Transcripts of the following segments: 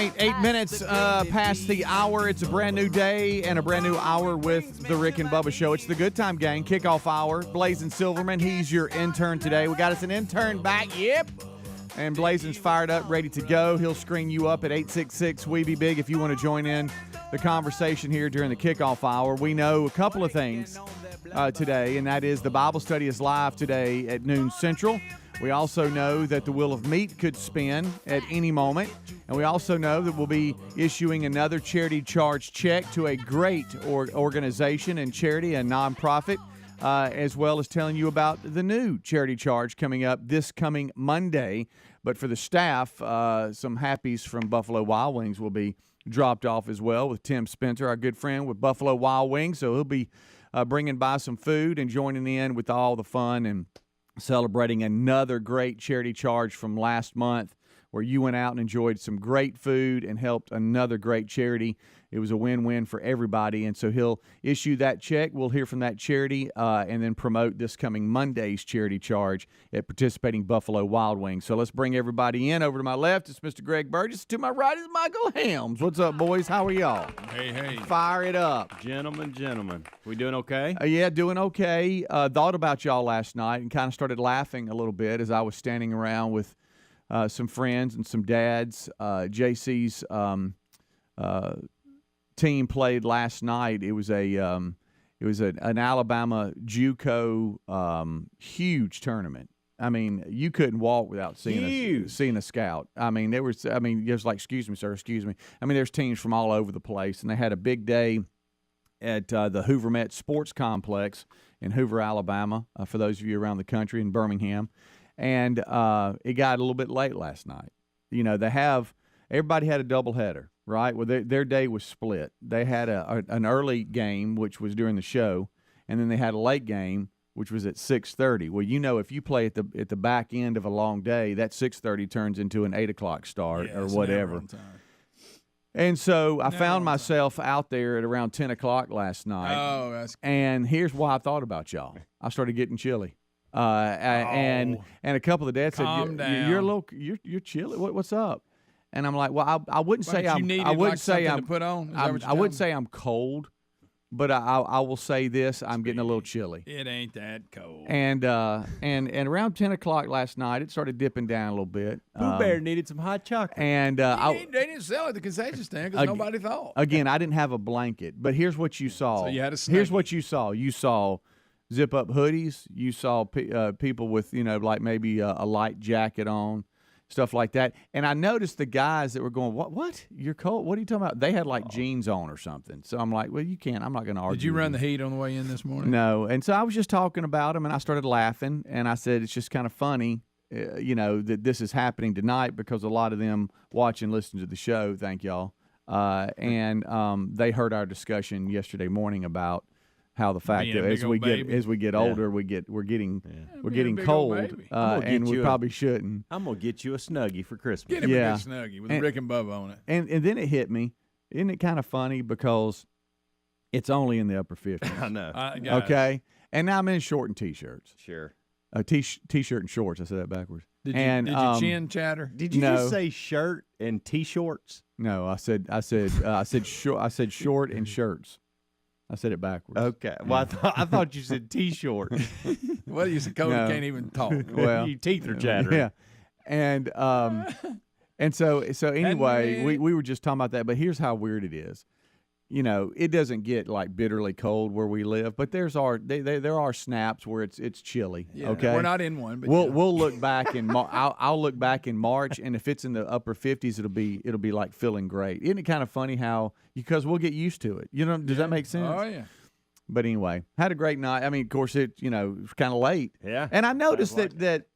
right, 8 minutes past the hour. It's a brand new day and a brand new hour with the Rick and Bubba Show. It's the Good Time Gang kickoff hour. Blazin' Silverman, he's your intern today. We got us an intern back, yep. And Blazin's fired up, ready to go. He'll screen you up at 866-WE-BE-BIG if you want to join in the conversation here during the kickoff hour. We know a couple of things today, and that is the Bible study is live today at noon Central. We also know that the Wheel of Meat could spin at any moment. And we also know that we'll be issuing another charity charge check to a great organization and charity, a nonprofit, as well as telling you about the new charity charge coming up this coming Monday. But for the staff, some happies from Buffalo Wild Wings will be dropped off as well with Tim Spencer, our good friend with Buffalo Wild Wings. So he'll be bringing by some food and joining in with all the fun and celebrating another great charity charge from last month where you went out and enjoyed some great food and helped another great charity. It was a win-win for everybody, and so he'll issue that check. We'll hear from that charity and then promote this coming Monday's charity charge at participating Buffalo Wild Wings. So let's bring everybody in. Over to my left, it's Mr. Greg Burgess. To my right is Michael Helms. What's up, boys? How are y'all? Hey. Fire it up. Gentlemen. We doing okay? Yeah, doing okay. Thought about y'all last night and kind of started laughing a little bit as I was standing around with some friends and some dads. JC's team played last night. It was an Alabama JUCO huge tournament. I mean, you couldn't walk without seeing a scout. I mean, it was like, excuse me, sir, excuse me. I mean, there's teams from all over the place, and they had a big day at the Hoover Met Sports Complex in Hoover, Alabama, for those of you around the country, in Birmingham. And it got a little bit late last night. You know, everybody had a doubleheader, right? Well, their day was split. They had an early game, which was during the show, and then they had a late game, which was at 6:30. Well, you know, if you play at the back end of a long day, that 6:30 turns into an 8 o'clock start or whatever. And so I found myself out there at around 10 o'clock last night. Oh, that's cool. And here's why I thought about y'all. I started getting chilly. And a couple of dads said, "You're a little, you're chilly. What's up?" And I'm like, "Well, I wouldn't say I'm. I wouldn't say I'm. I wouldn't say I'm cold, but I will say this: I'm getting a little chilly. It ain't that cold." And around 10 o'clock last night, it started dipping down a little bit. Pooh Bear needed some hot chocolate. And they didn't sell it at the concession stand because nobody thought. Again, I didn't have a blanket, but here's what you saw. So you had a snuggie. Here's what you saw. You saw zip-up hoodies. You saw people with, like maybe a light jacket on, stuff like that. And I noticed the guys that were going, what? You're cold? What are you talking about? They had, jeans on or something. So I'm like, well, you can't. I'm not going to argue. Did you run the heat on the way in this morning? No. And so I was just talking about them, and I started laughing. And I said, it's just kind of funny, that this is happening tonight because a lot of them watch and listen to the show. Thank y'all. And they heard our discussion yesterday morning about how the fact that as we get older, we're getting cold, and we probably shouldn't. I'm gonna get you a Snuggie for Christmas. Get him a big Snuggie with Rick and Bubba on it. And then it hit me. Isn't it kind of funny because it's only in the upper 50s? I know. Okay, and now I'm in short and t-shirts. Sure. T-shirt and shorts. I said that backwards. Did your chin chatter? Did you just say shirt and t-shorts? No, I said short and shirts. I said it backwards. Okay. Well, I thought you said t-shirt. Well, you said Cody can't even talk. Well, your teeth are chattering. Yeah. And so anyway, we were just talking about that, but here's how weird it is. It doesn't get bitterly cold where we live, but there are snaps where it's chilly. Yeah, okay, we're not in one, but we'll look back in I'll look back in March, and if it's in the upper 50s, it'll be like feeling great. Isn't it kind of funny how because we'll get used to it? Does that make sense? Oh yeah. But anyway, had a great night. I mean, of course, it was kind of late. Yeah, and I noticed that.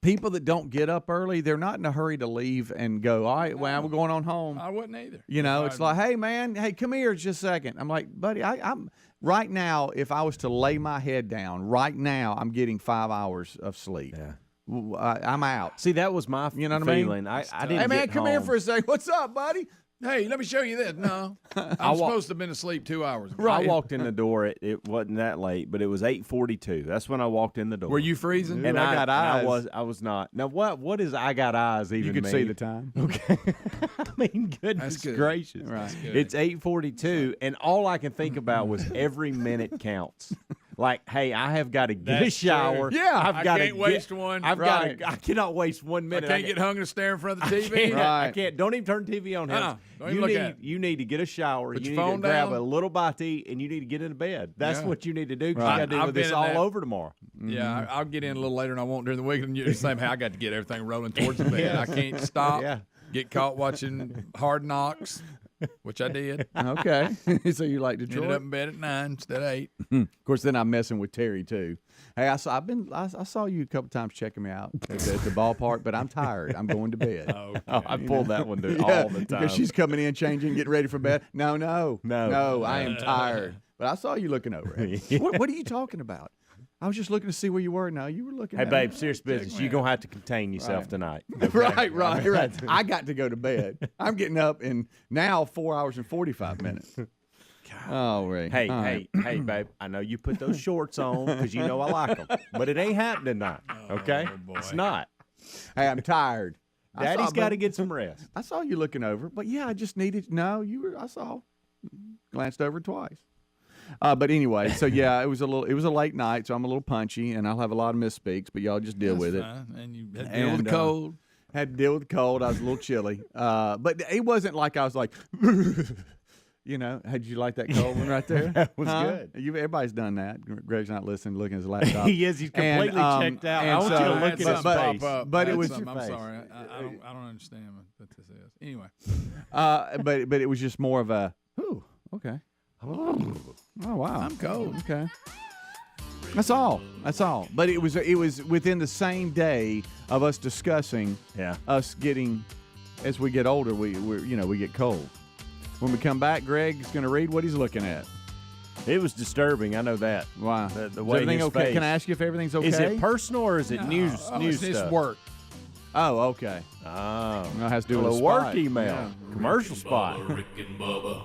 People that don't get up early, they're not in a hurry to leave and go, all right, well, we're going on home. I wouldn't either. It's like, hey, man, come here just a second. I'm like, buddy, I'm right now, if I was to lay my head down, right now, I'm getting 5 hours of sleep. Yeah. I'm out. See, that was my feeling. I mean? I didn't Hey, man, get come home. here for a second. What's up, buddy? Hey, let me show you this. No, I'm supposed to have been asleep 2 hours ago. I walked in the door. It wasn't that late, but it was 8:42. That's when I walked in the door. Were you freezing? And I got eyes. I was not. Now what is I got eyes even? You could mean? see the time. Okay. I mean, goodness That's good. gracious. Right. It's 8:42, and all I can think about was every minute counts. Like, hey, I have got to get a shower. True. Yeah, I've got to can't waste one. I've Right. got to. I cannot waste 1 I minute. can't get hung to stare in front of the TV. I can't. Don't even turn the TV on. Uh-uh. Don't even You look need. at it. You need to get a shower. Put you your need phone to grab down. a little bite to eat, and you need to get into bed. That's Yeah. what you need to do. 'Cause Right. you got to deal I've with been this in all that. over tomorrow. Yeah, I'll get in a little later than I want during the week. And you're the same. Hey, I got to get everything rolling towards the bed. I can't stop. Yeah. Get caught watching Hard Knocks, which I did. Okay. So you like Ended Detroit? up in bed at 9 instead of 8. Of course, then I'm messing with Terry too. Hey, I saw you a couple times checking me out at the ballpark, but I'm tired. I'm going to bed. Oh, I pulled that one dude, Yeah, all the time. because she's coming in, changing, getting ready for bed. No, I am tired. But I saw you looking over it. What are you talking about? I was just looking to see where you were. No, you were looking. Hey, at babe, me. serious business. You're going to have to contain yourself tonight. Right. I got to go to bed. I'm getting up in now 4 hours and 45 minutes. Oh, Rick. Hey, All right. hey, babe, I know you put those shorts on because you know I like them, but it ain't happening tonight, okay? boy. It's not. Hey, I'm tired. Daddy's got to get some rest. I saw you looking over, but yeah, I just needed. No, you were. I saw. Glanced over twice. But anyway, so yeah, it was a late night, so I'm a little punchy, and I'll have a lot of misspeaks, but y'all just deal with it. And you had to deal with the cold. Had to deal with the cold. I was a little chilly, but it wasn't like I was like, you know. Had you like that cold one right there? That was good. Everybody's done that. Greg's not listening, looking at his laptop. He is. He's completely checked out. I want you to look at his face. But it was. I'm face. sorry. I don't understand what this is. Anyway. But it was just more of a. Ooh. Okay. Oh wow. I'm cold. Okay. That's all. But it was within the same day of us discussing us getting, as we get older, we get cold. When we come back, Greg's going to read what he's looking at. It was distrbuting. I know that. Wow. The way everything his okay? face. Can I ask you if everything's okay? Is it personal or is it news It's stuff? work. Oh, okay. Oh. Well, it has to do with a a work spot. email. Yeah. Commercial spot. Rick and Bubba.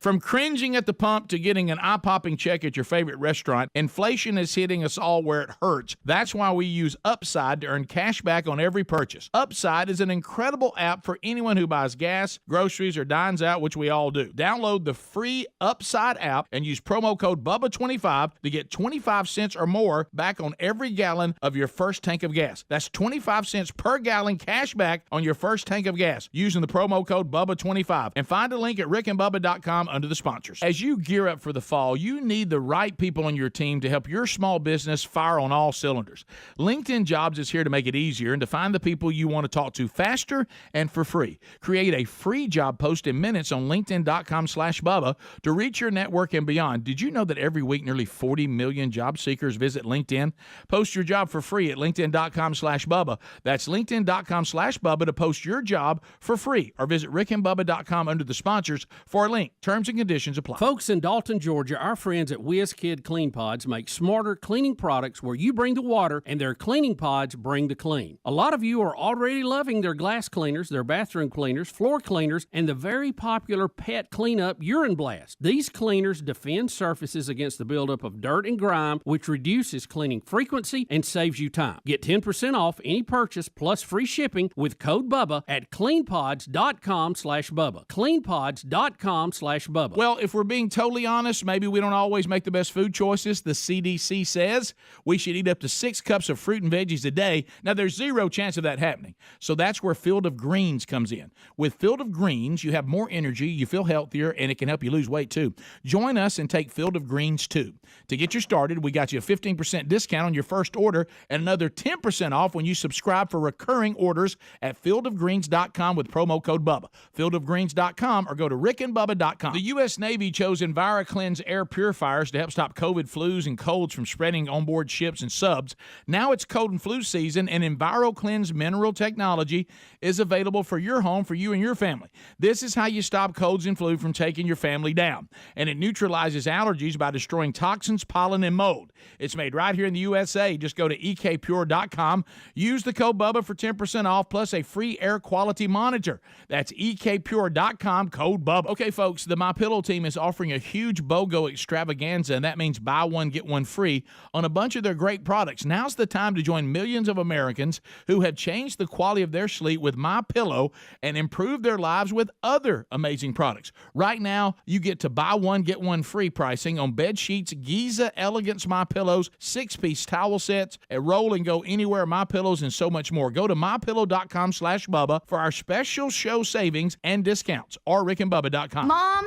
From cringing at the pump to getting an eye-popping check at your favorite restaurant, inflation is hitting us all where it hurts. That's why we use Upside to earn cash back on every purchase. Upside is an incredible app for anyone who buys gas, groceries, or dines out, which we all do. Download the free Upside app and use promo code BUBBA25 to get 25 cents or more back on every gallon of your first tank of gas. That's 25 cents per gallon cash back on your first tank of gas using the promo code BUBBA25. And find a link at rickandbubba.com under the sponsors. As you gear up for the fall, you need the right people on your team to help your small business fire on all cylinders. LinkedIn Jobs is here to make it easier and to find the people you want to talk to faster and for free. Create a free job post in minutes on linkedin.com/Bubba to reach your network and beyond. Did you know that every week nearly 40 million job seekers visit LinkedIn? Post your job for free at linkedin.com/Bubba. That's linkedin.com/Bubba to post your job for free, or visit rickandbubba.com under the sponsors for a link. Terms and conditions apply. Folks in Dalton, Georgia, our friends at WizKid Clean Pods make smarter cleaning products where you bring the water and their cleaning pods bring the clean. A lot of you are already loving their glass cleaners, their bathroom cleaners, floor cleaners, and the very popular pet cleanup Urine Blast. These cleaners defend surfaces against the buildup of dirt and grime, which reduces cleaning frequency and saves you time. Get 10% off any purchase plus free shipping with code BUBBA at cleanpods.com/Bubba. cleanpods.com/Bubba. Well, if we're being totally honest, maybe we don't always make the best food choices. The CDC says we should eat up to 6 cups of fruit and veggies a day. Now, there's zero chance of that happening. So that's where Field of Greens comes in. With Field of Greens, you have more energy, you feel healthier, and it can help you lose weight too. Join us and take Field of Greens too. To get you started, we got you a 15% discount on your first order and another 10% off when you subscribe for recurring orders at fieldofgreens.com with promo code BUBBA. Fieldofgreens.com or go to rickandbubba.com. The U.S. Navy chose EnviroCleanse air purifiers to help stop COVID, flus, and colds from spreading on board ships and subs. Now it's cold and flu season, and EnviroCleanse mineral technology is available for your home, for you and your family. This is how you stop colds and flu from taking your family down. And it neutralizes allergies by destroying toxins, pollen, and mold. It's made right here in the USA. Just go to ekpure.com. Use the code BUBBA for 10% off, plus a free air quality monitor. That's ekpure.com, code BUBBA. Okay, folks, the MyPillow team is offering a huge BOGO extravaganza, and that means buy one, get one free on a bunch of their great products. Now's the time to join millions of Americans who have changed the quality of their sleep with MyPillow and improved their lives with other amazing products. Right now, you get to buy one, get one free pricing on bed sheets, Giza Elegance MyPillows, 6-piece towel sets, a roll and go anywhere MyPillows, and so much more. Go to MyPillow.com/Bubba for our special show savings and discounts, or RickandBubba.com. Mom,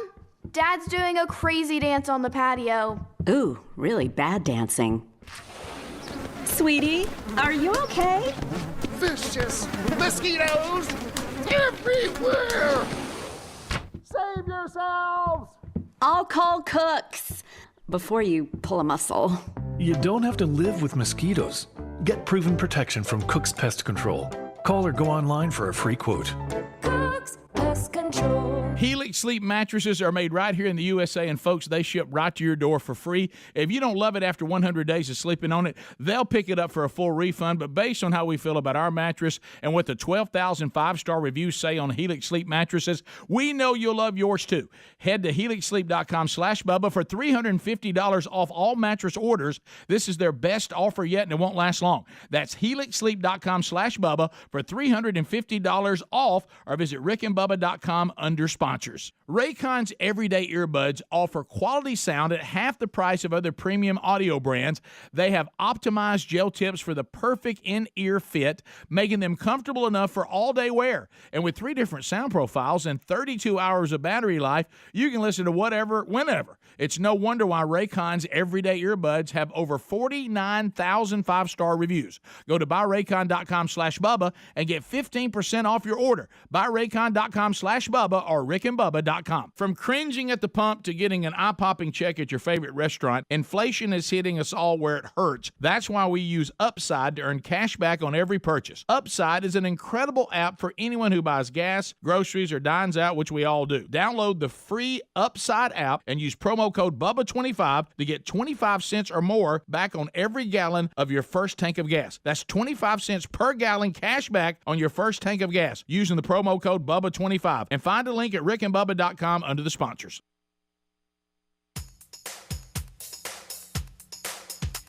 Dad's doing a crazy dance on the patio. Ooh, really bad dancing. Sweetie, are you okay? Vicious mosquitoes everywhere! Save yourselves! I'll call Cooks before you pull a muscle. You don't have to live with mosquitoes. Get proven protection from Cook's Pest Control. Call or go online for a free quote. Cook's Pest Control. Helix Sleep mattresses are made right here in the USA, and folks, they ship right to your door for free. If you don't love it after 100 days of sleeping on it, they'll pick it up for a full refund. But based on how we feel about our mattress and what the 12,000 5-star reviews say on Helix Sleep mattresses, we know you'll love yours too. Head to helixsleep.com/Bubba for $350 off all mattress orders. This is their best offer yet, and it won't last long. That's helixsleep.com/Bubba for $350 off, or visit rickandbubba.com under sponsors. Raycon's everyday earbuds offer quality sound at half the price of other premium audio brands. They have optimized gel tips for the perfect in-ear fit, making them comfortable enough for all-day wear. And with 3 different sound profiles and 32 hours of battery life, you can listen to whatever, whenever. It's no wonder why Raycon's everyday earbuds have over 49,000 5-star reviews. Go to buyraycon.com/Bubba and get 15% off your order. Buyraycon.com/Bubba or rickandbubba.com. From cringing at the pump to getting an eye-popping check at your favorite restaurant, inflation is hitting us all where it hurts. That's why we use Upside to earn cash back on every purchase. Upside is an incredible app for anyone who buys gas, groceries, or dines out, which we all do. Download the free Upside app and use promo code BUBBA25 to get 25 cents or more back on every gallon of your first tank of gas. That's 25 cents per gallon cash back on your first tank of gas using the promo code BUBBA25. And find a link at rickandbubba.com under the sponsors.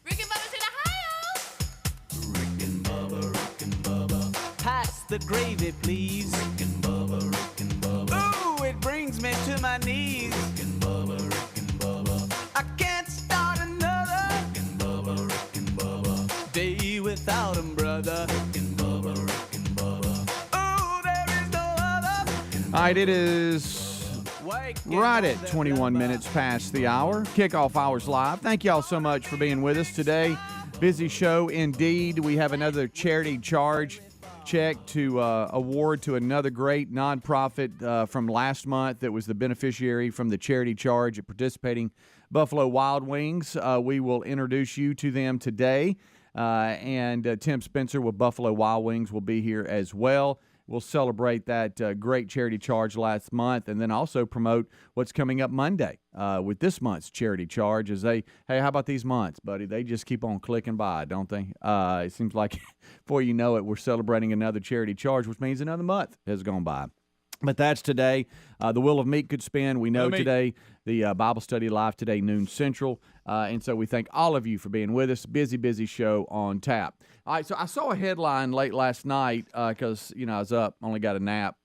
Rick and Bubba's in Ohio. Rick and Bubba. Pass the gravy, please. Rick and Bubba. Ooh, it brings me to my knees. Rick and Bubba. I can't start another. Rick and Bubba. Day without 'em, brother. Rick and Bubba. Ooh, there is no other. All right, it is right at 21 minutes past the hour. Kickoff Hours Live. Thank y'all so much for being with us today. Busy show indeed. We have another charity charge check to award to another great nonprofit from last month that was the beneficiary from the charity charge at participating Buffalo Wild Wings. We will introduce you to them today, and Tim Spencer with Buffalo Wild Wings will be here as well. We'll celebrate that great charity charge last month, and then also promote what's coming up Monday with this month's charity charge. Hey, how about these months, buddy? They just keep on clicking by, don't they? It seems like before you know it, we're celebrating another charity charge, which means another month has gone by. But that's today. The Wheel of Meat could spin. We know today the Bible study live today, noon Central. And so we thank all of you for being with us. Busy show on tap. All right, so I saw a headline late last night because, I was up, only got a nap.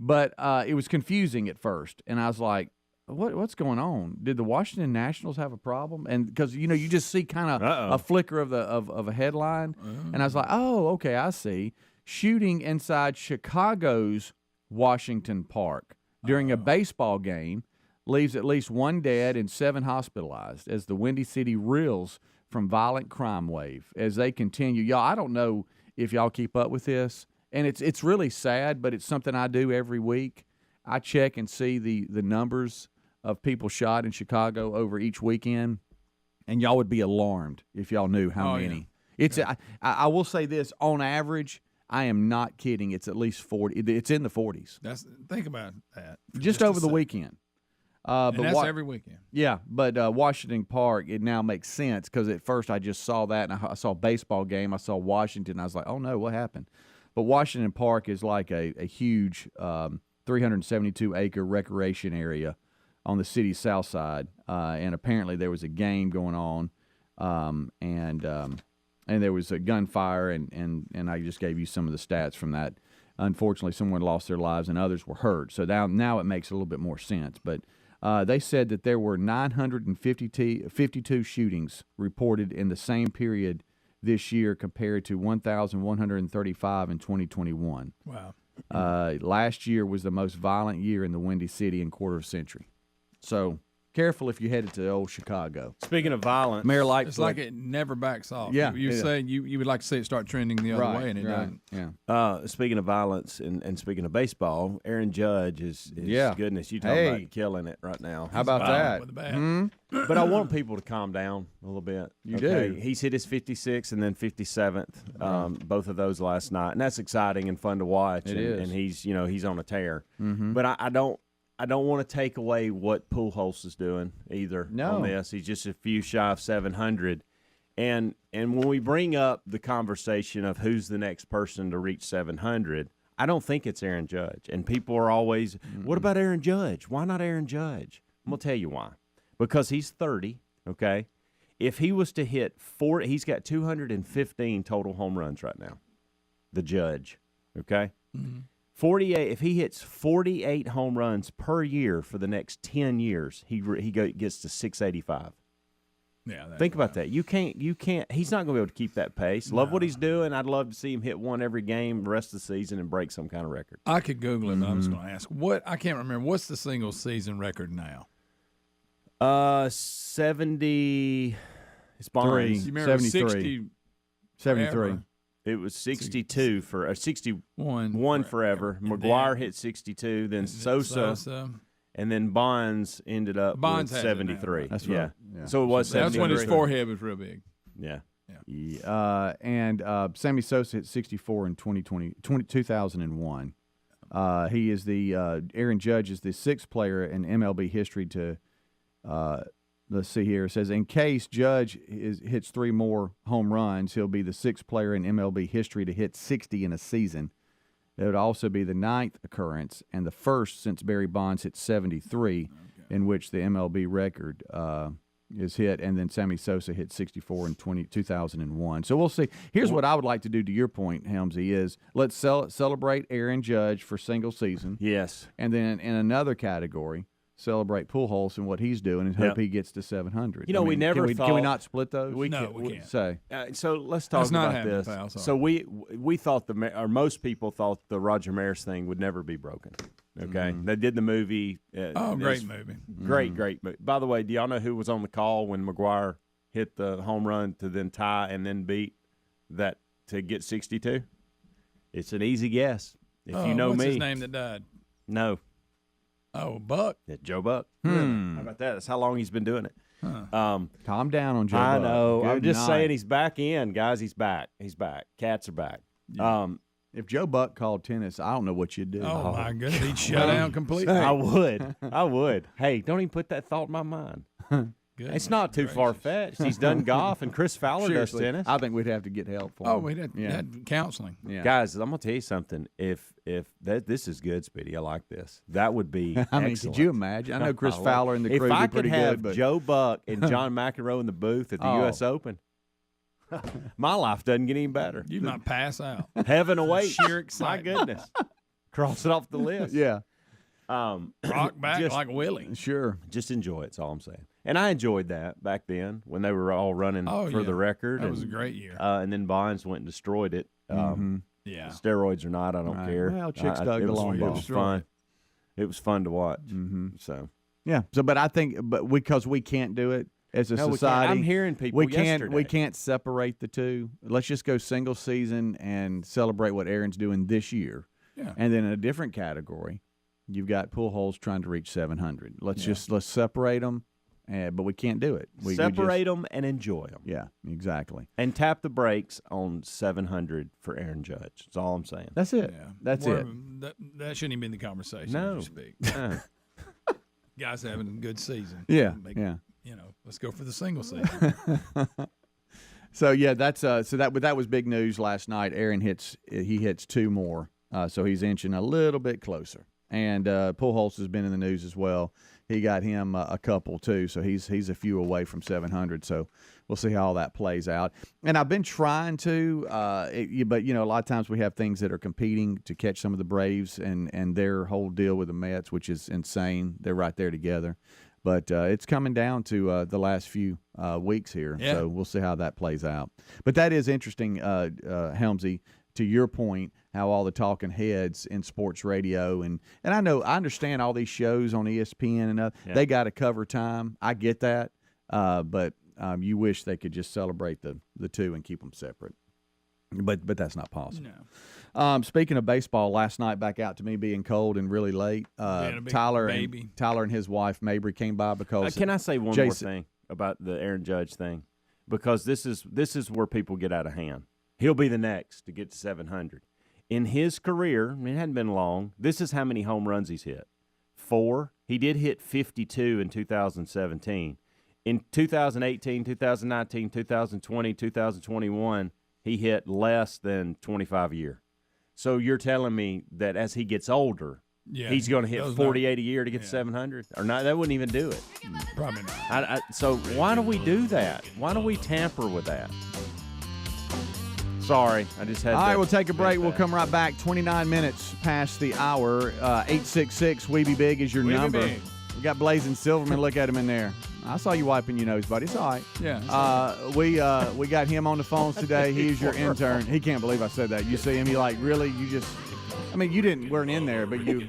But it was confusing at first. And I was like, what's going on? Did the Washington Nationals have a problem? And because, you just see kind of a flicker of a headline. And I was like, oh, okay, I see. Shooting inside Chicago's Washington Park during a baseball game leaves at least 1 dead and 7 hospitalized as the Windy City reels from violent crime wave as they continue. Y'all, I don't know if y'all keep up with this, and it's really sad, but it's something I do every week. I check and see the numbers of people shot in Chicago over each weekend, and y'all would be alarmed if y'all knew how many. Yeah. It's I will say this, on average, I am not kidding, it's at least 40. It's in the 40s. Think about that. Just over the weekend. And that's every weekend. Yeah, but Washington Park, it now makes sense because at first I just saw that, and I saw a baseball game. I saw Washington. I was like, oh, no, what happened? But Washington Park is like a huge 372-acre recreation area on the city's south side, and apparently there was a game going on, and there was a gunfire, and I just gave you some of the stats from that. Unfortunately, someone lost their lives and others were hurt. So now it makes a little bit more sense. But they said that there were 952 shootings reported in the same period this year compared to 1,135 in 2021. Wow. Last year was the most violent year in the Windy City in quarter of a century. So careful if you headed to old Chicago. Speaking of violence, Mayor Lightfoot. It's like it never backs off. Yeah, you saying you would like to see it start trending the other way, and it doesn't. Yeah. Speaking of violence and speaking of baseball, Aaron Judge is goodness, you talking about killing it right now. How about that? With the bat. Mm-hmm. But I want people to calm down a little bit. You do. He's hit his 56th and then 57th, both of those last night, and that's exciting and fun to watch. It is. And he's on a tear. Mm-hmm. But I don't want to take away what Pujols is doing either on this. He's just a few shy of 700. And when we bring up the conversation of who's the next person to reach 700, I don't think it's Aaron Judge. And people are always, what about Aaron Judge? Why not Aaron Judge? I'm going to tell you why. Because he's 30, okay? If he was to hit 40, he's got 215 total home runs right now, the Judge, okay? Mm-hmm. 48. If he hits 48 home runs per year for the next 10 years, he gets to 685. Yeah. Think about that. You can't. He's not going to be able to keep that pace. Love what he's doing. I'd love to see him hit one every game the rest of the season and break some kind of record. I could Google it, but I'm just going to ask. I can't remember. What's the single season record now? 70. It's Bonds. You remember 73. 73. It was 62 for 61 forever. McGuire hit 62, then Sosa, and then Bonds ended up with 73. That's right. Yeah. So it was 73. That's when his forehead was real big. Yeah. And Sammy Sosa hit 64 in 2001. He is Aaron Judge is the sixth player in MLB history to let's see here. It says, in case Judge hits 3 more home runs, he'll be the 6th player in MLB history to hit 60 in a season. It would also be the 9th occurrence and the first since Barry Bonds hit 73, in which the MLB record is hit, and then Sammy Sosa hit 64 in 2001. So we'll see. Here's what I would like to do to your point, Helmsy, is let's celebrate Aaron Judge for single season. Yes. And then in another category, celebrate Pujols and what he's doing and hope he gets to 700. We never thought. Can we not split those? We can't. Say. So let's talk about this. Pal, so we thought or most people thought the Roger Maris thing would never be broken. Okay, They did the movie. Great movie. Great movie. By the way, do y'all know who was on the call when McGuire hit the home run to then tie and then beat that to get 62? It's an easy guess. If you know what's me. His name that died? No. Oh, Buck. Yeah, Joe Buck. How about that? That's how long he's been doing it. Calm down on Joe Buck. I know. Good I'm just night. saying he's back in, guys. He's back. He's back. Cats are back. Yeah. If Joe Buck called tennis, I don't know what you'd do. Oh my goodness, he'd shut down completely. I would. Hey, don't even put that thought in my mind. It's not too far-fetched. He's done golf, and Chris Fowler does tennis. I think we'd have to get help for him. We'd have counseling. Yeah. Guys, I'm going to tell you something. If this is good, Speedy, I like this. That would be excellent. Could you imagine? I know Chris Fowler and the crew are pretty good. If I could have but Joe Buck and John McEnroe in the booth at the U.S. Open, my life doesn't get any better. You might pass out. Heaven awaits. Sheer excitement. My goodness. Cross it off the list. Yeah. Rock back like Willie. Sure. Just enjoy it. That's all I'm saying. And I enjoyed that back then when they were all running for the record. That was a great year. And then Bonds went and destroyed it. Steroids or not, I don't care. Well, chicks dug the long ball. It was fun. It was fun to watch. So yeah. But I think, because we can't do it as a society, I'm hearing people. We can't separate the two. Let's just go single season and celebrate what Aaron's doing this year. Yeah. And then in a different category, You've got Pujols trying to reach 700. Let's separate them, but we can't do it. Separate them and enjoy them. Yeah, exactly. And tap the brakes on 700 for Aaron Judge. That's all I'm saying. That's it. Yeah. That's it. That shouldn't even be in the conversation. No. As you speak. Guys having a good season. Yeah, Let's go for the single season. So yeah, that's that was big news last night. Aaron hits 2 more, so he's inching a little bit closer. And Pujols has been in the news as well. He got him a couple too, so he's a few away from 700. So we'll see how all that plays out. And I've been trying to, but a lot of times we have things that are competing to catch some of the Braves and their whole deal with the Mets, which is insane. They're right there together. But it's coming down to the last few weeks here, so we'll see how that plays out. But that is interesting, Helmsy, to your point, how all the talking heads in sports radio, and I understand all these shows on ESPN and they got to cover time. I get that, but you wish they could just celebrate the two and keep them separate. But that's not possible. No. Speaking of baseball, last night back out to me being cold and really late. Tyler and his wife Mabry came by because. Can I say one more thing about the Aaron Judge thing? Because this is where people get out of hand. He'll be the next to get to 700. In his career, it hadn't been long. This is how many home runs he's hit. 4. He did hit 52 in 2017. In 2018, 2019, 2020, 2021. He hit less than 25 a year. So you're telling me that as he gets older, he's going to hit 48 a year to get to 700? Or not? That wouldn't even do it. Probably not. So why do we do that? Why do we tamper with that? Sorry, I just had to. All right, we'll take a break. We'll come right back. 29 minutes past the hour. 866 We Be Big is your number. Big. We got Blazing Silverman. Look at him in there. I saw you wiping your nose, buddy. It's all right. Yeah. We got him on the phones today. He's your intern. He can't believe I said that. You see him, you like, really? You just, I mean, you weren't in there, but you.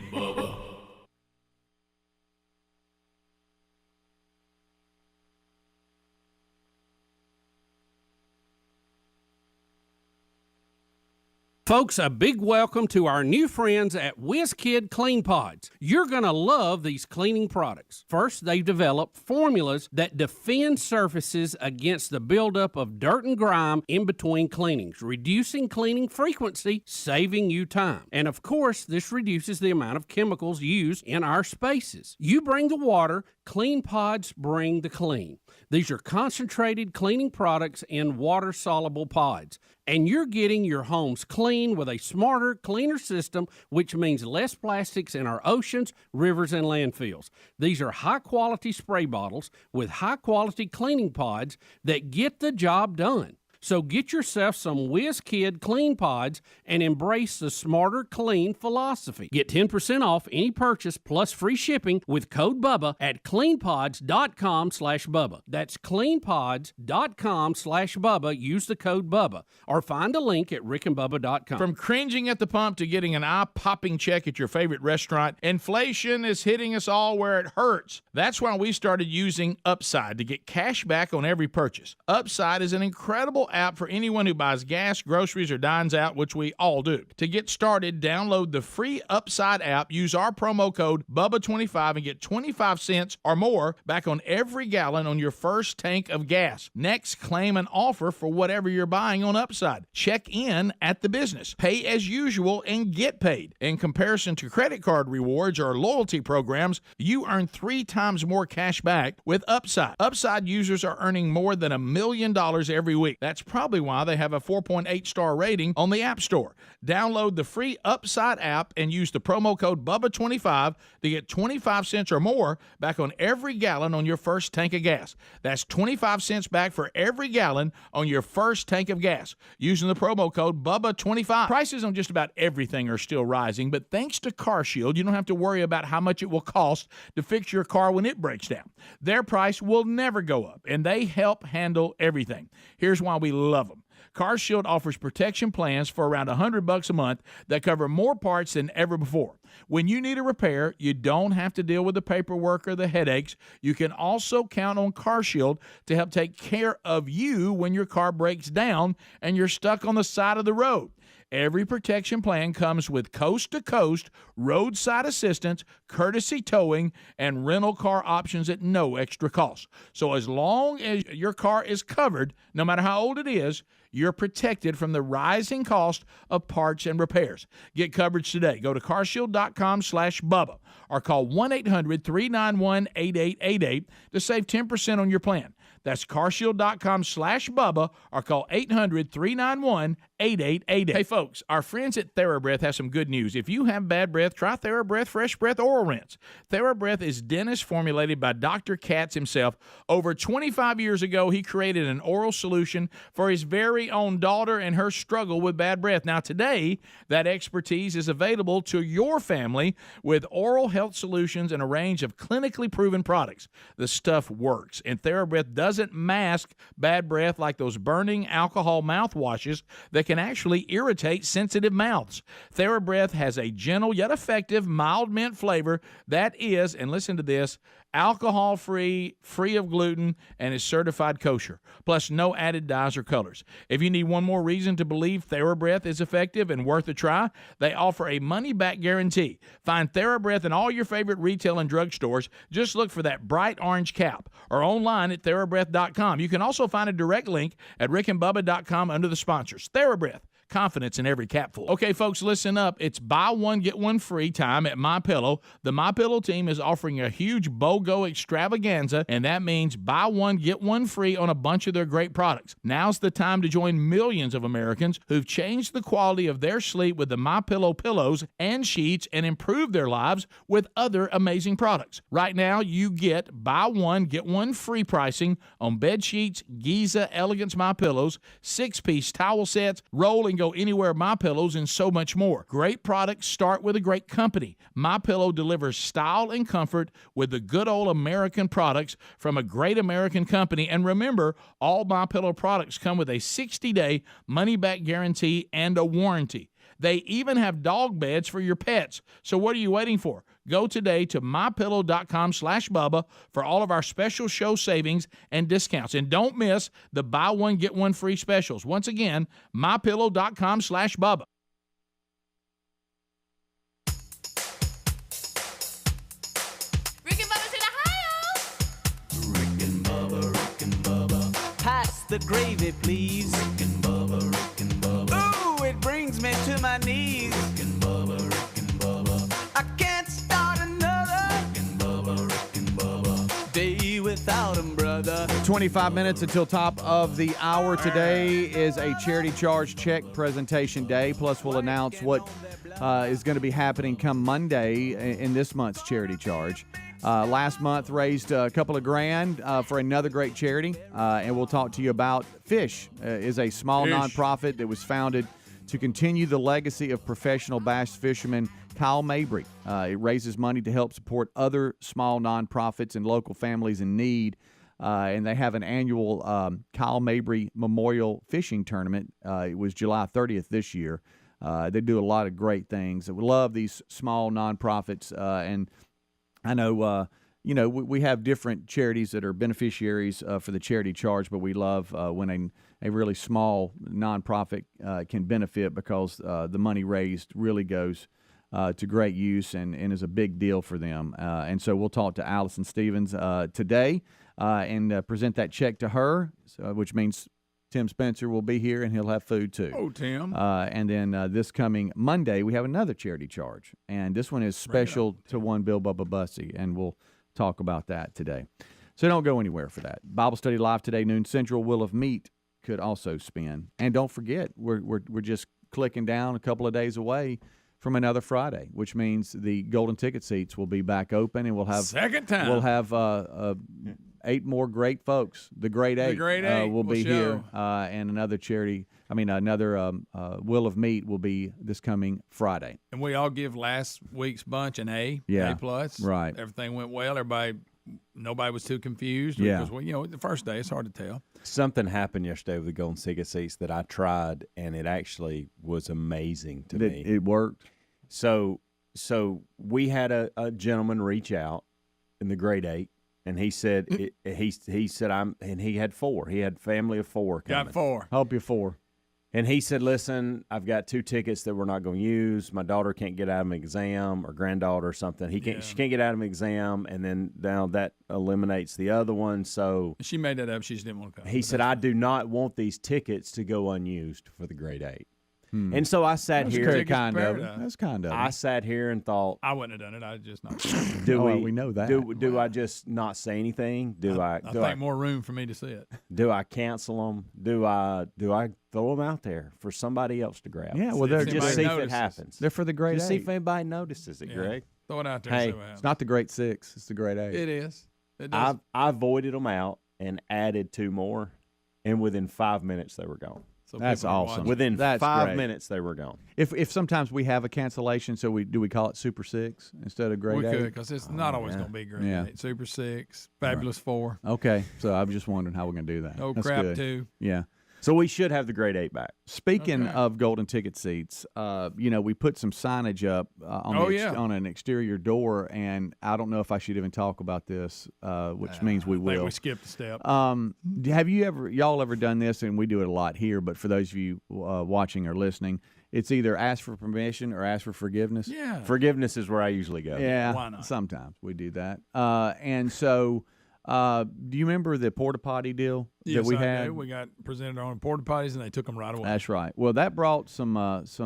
Folks, a big welcome to our new friends at WizKid Clean Pods. You're going to love these cleaning products. First, they've developed formulas that defend surfaces against the buildup of dirt and grime in between cleanings, reducing cleaning frequency, saving you time. And of course, this reduces the amount of chemicals used in our spaces. You bring the water, Clean Pods bring the clean. These are concentrated cleaning products in water-soluble pods. And you're getting your homes clean with a smarter, cleaner system, which means less plastics in our oceans, rivers, and landfills. These are high-quality spray bottles with high-quality cleaning pods that get the job done. So get yourself some WizKid Clean Pods and embrace the smarter, clean philosophy. Get 10% off any purchase plus free shipping with code BUBBA at cleanpods.com/Bubba. That's cleanpods.com/Bubba. Use the code BUBBA or find a link at rickandbubba.com. From cringing at the pump to getting an eye-popping check at your favorite restaurant, inflation is hitting us all where it hurts. That's why we started using Upside to get cash back on every purchase. Upside is an incredible app for anyone who buys gas, groceries, or dines out, which we all do. To get started, download the free Upside app, use our promo code BUBBA25 and get 25 cents or more back on every gallon on your first tank of gas. Next, claim an offer for whatever you're buying on Upside. Check in at the business. Pay as usual and get paid. In comparison to credit card rewards or loyalty programs, you earn 3 times more cash back with Upside. Upside users are earning more than $1 million every week. That's probably why they have a 4.8-star rating on the App Store. Download the free Upside app and use the promo code BUBBA25 to get 25 cents or more back on every gallon on your first tank of gas. That's 25 cents back for every gallon on your first tank of gas using the promo code BUBBA25. Prices on just about everything are still rising, but thanks to CarShield, you don't have to worry about how much it will cost to fix your car when it breaks down. Their price will never go up, and they help handle everything. Here's why we love them. CarShield offers protection plans for around $100 a month that cover more parts than ever before. When you need a repair, you don't have to deal with the paperwork or the headaches. You can also count on CarShield to help take care of you when your car breaks down and you're stuck on the side of the road. Every protection plan comes with coast-to-coast roadside assistance, courtesy towing, and rental car options at no extra cost. So as long as your car is covered, no matter how old it is, you're protected from the rising cost of parts and repairs. Get coverage today. Go to carshield.com/Bubba or call 1-800-391-8888 to save 10% on your plan. That's carshield.com/Bubba or call 800-391-8888. Hey, folks, our friends at TheraBreath have some good news. If you have bad breath, try TheraBreath Fresh Breath Oral Rinse. TheraBreath is dentist formulated by Dr. Katz himself. Over 25 years ago, he created an oral solution for his very own daughter and her struggle with bad breath. Now, today, that expertise is available to your family with oral health solutions and a range of clinically proven products. The stuff works, and TheraBreath doesn't mask bad breath like those burning alcohol mouthwashes that can actually irritate sensitive mouths. TheraBreath has a gentle yet effective mild mint flavor that is, and listen to this, alcohol-free, free of gluten, and is certified kosher. Plus, no added dyes or colors. If you need one more reason to believe TheraBreath is effective and worth a try, they offer a money-back guarantee. Find TheraBreath in all your favorite retail and drugstores. Just look for that bright orange cap or online at TheraBreath.com. You can also find a direct link at rickandbubba.com under the sponsors. TheraBreath. Confidence in every capful. Okay, folks, listen up. It's buy one, get one free time at MyPillow. The MyPillow team is offering a huge BOGO extravaganza, and that means buy one, get one free on a bunch of their great products. Now's the time to join millions of Americans who've changed the quality of their sleep with the MyPillow pillows and sheets and improved their lives with other amazing products. Right now, you get buy one, get one free pricing on bed sheets, Giza Elegance MyPillows, 6-piece towel sets, rolling Go Anywhere MyPillows, and so much more. Great products start with a great company. MyPillow delivers style and comfort with the good old American products from a great American company. And remember, all MyPillow products come with a 60-day money-back guarantee and a warranty. They even have dog beds for your pets. So what are you waiting for? Go today to mypillow.com/Bubba for all of our special show savings and discounts. And don't miss the buy one, get one free specials. Once again, mypillow.com/Bubba. Rick and Bubba's in Ohio. Rick and Bubba. Pass the gravy, please. Rick and Bubba. Ooh, it brings me to my knees. Rick and Bubba. I can't start another Rick and Bubba day without him, brother. 25 minutes until top of the hour. Today is a charity charge check presentation day. Plus, we'll announce what is going to be happening come Monday in this month's charity charge. Last month raised a couple of grand for another great charity, and we'll talk to you about Fish. Is a small nonprofit that was founded to continue the legacy of professional bass fisherman Kyle Mabry. It raises money to help support other small nonprofits and local families in need. And they have an annual Kyle Mabry Memorial Fishing Tournament. It was July 30th this year. They do a lot of great things. We love these small nonprofits. And I know, we have different charities that are beneficiaries for the charity charge, but we love when a really small nonprofit can benefit because the money raised really goes to great use and is a big deal for them. And so we'll talk to Allison Stevens today and present that check to her, which means Tim Spencer will be here and he'll have food too. Oh, Tim. And then this coming Monday, we have another charity charge. And this one is special to one Bill Bubba Bussey, and we'll talk about that today. So don't go anywhere for that. Bible study live today, noon Central. Will of Meat could also spin. And don't forget, we're just clicking down a couple of days away from another Friday, which means the golden ticket seats will be back open, and we'll have second time. We'll have 8 more great folks. The Great Eight, will be here, and another charity. Another Will of Meat will be this coming Friday. And we all give last week's bunch an A, A plus. Right. Everything went well. Nobody was too confused. Yeah. Because, the first day it's hard to tell. Something happened yesterday with the golden ticket seats that I tried, and it actually was amazing to me. It worked. So we had a gentleman reach out in the grade 8, and he said he said he had 4. He had family of 4 coming. Got 4. Help you 4. And he said, listen, I've got 2 tickets that we're not going to use. My daughter can't get out of an exam, or granddaughter or something. She can't get out of an exam, and then now that eliminates the other one. So she made that up. She just didn't want to come. He said, I do not want these tickets to go unused for the grade 8. And so I sat here. Very kind of it. That's kind of it. I sat here and thought, I wouldn't have done it. I just not. We know that. Do I just not say anything? I think more room for me to see it. Do I cancel them? Do I throw them out there for somebody else to grab? Yeah, well, they're just see if it happens. They're for the grade 8. See if anybody notices it, Greg. Throw it out there. Hey, it's not the grade 6. It's the grade 8. It is. I voided them out and added 2 more, and within 5 minutes they were gone. So that's awesome. Within 5 minutes, they were gone. If sometimes we have a cancellation, so we call it Super 6 instead of grade 8? We could, because it's not always going to be grade 8. Super 6, Fabulous 4. Okay, so I was just wondering how we're going to do that. Oh, That's crap, good. 2. Yeah. So we should have the grade 8 back. Speaking of golden ticket seats, we put some signage up on an exterior door, and I don't know if I should even talk about this, which means we will. I think we skipped a step. Have y'all ever done this? And we do it a lot here, but for those of you watching or listening, it's either ask for permission or ask for forgiveness. Yeah. Forgiveness is where I usually go. Yeah. Why not? Sometimes we do that. And so, do you remember the porta potty deal that we had? We got presented our own porta potties, and they took them right away. That's right. Well, that brought some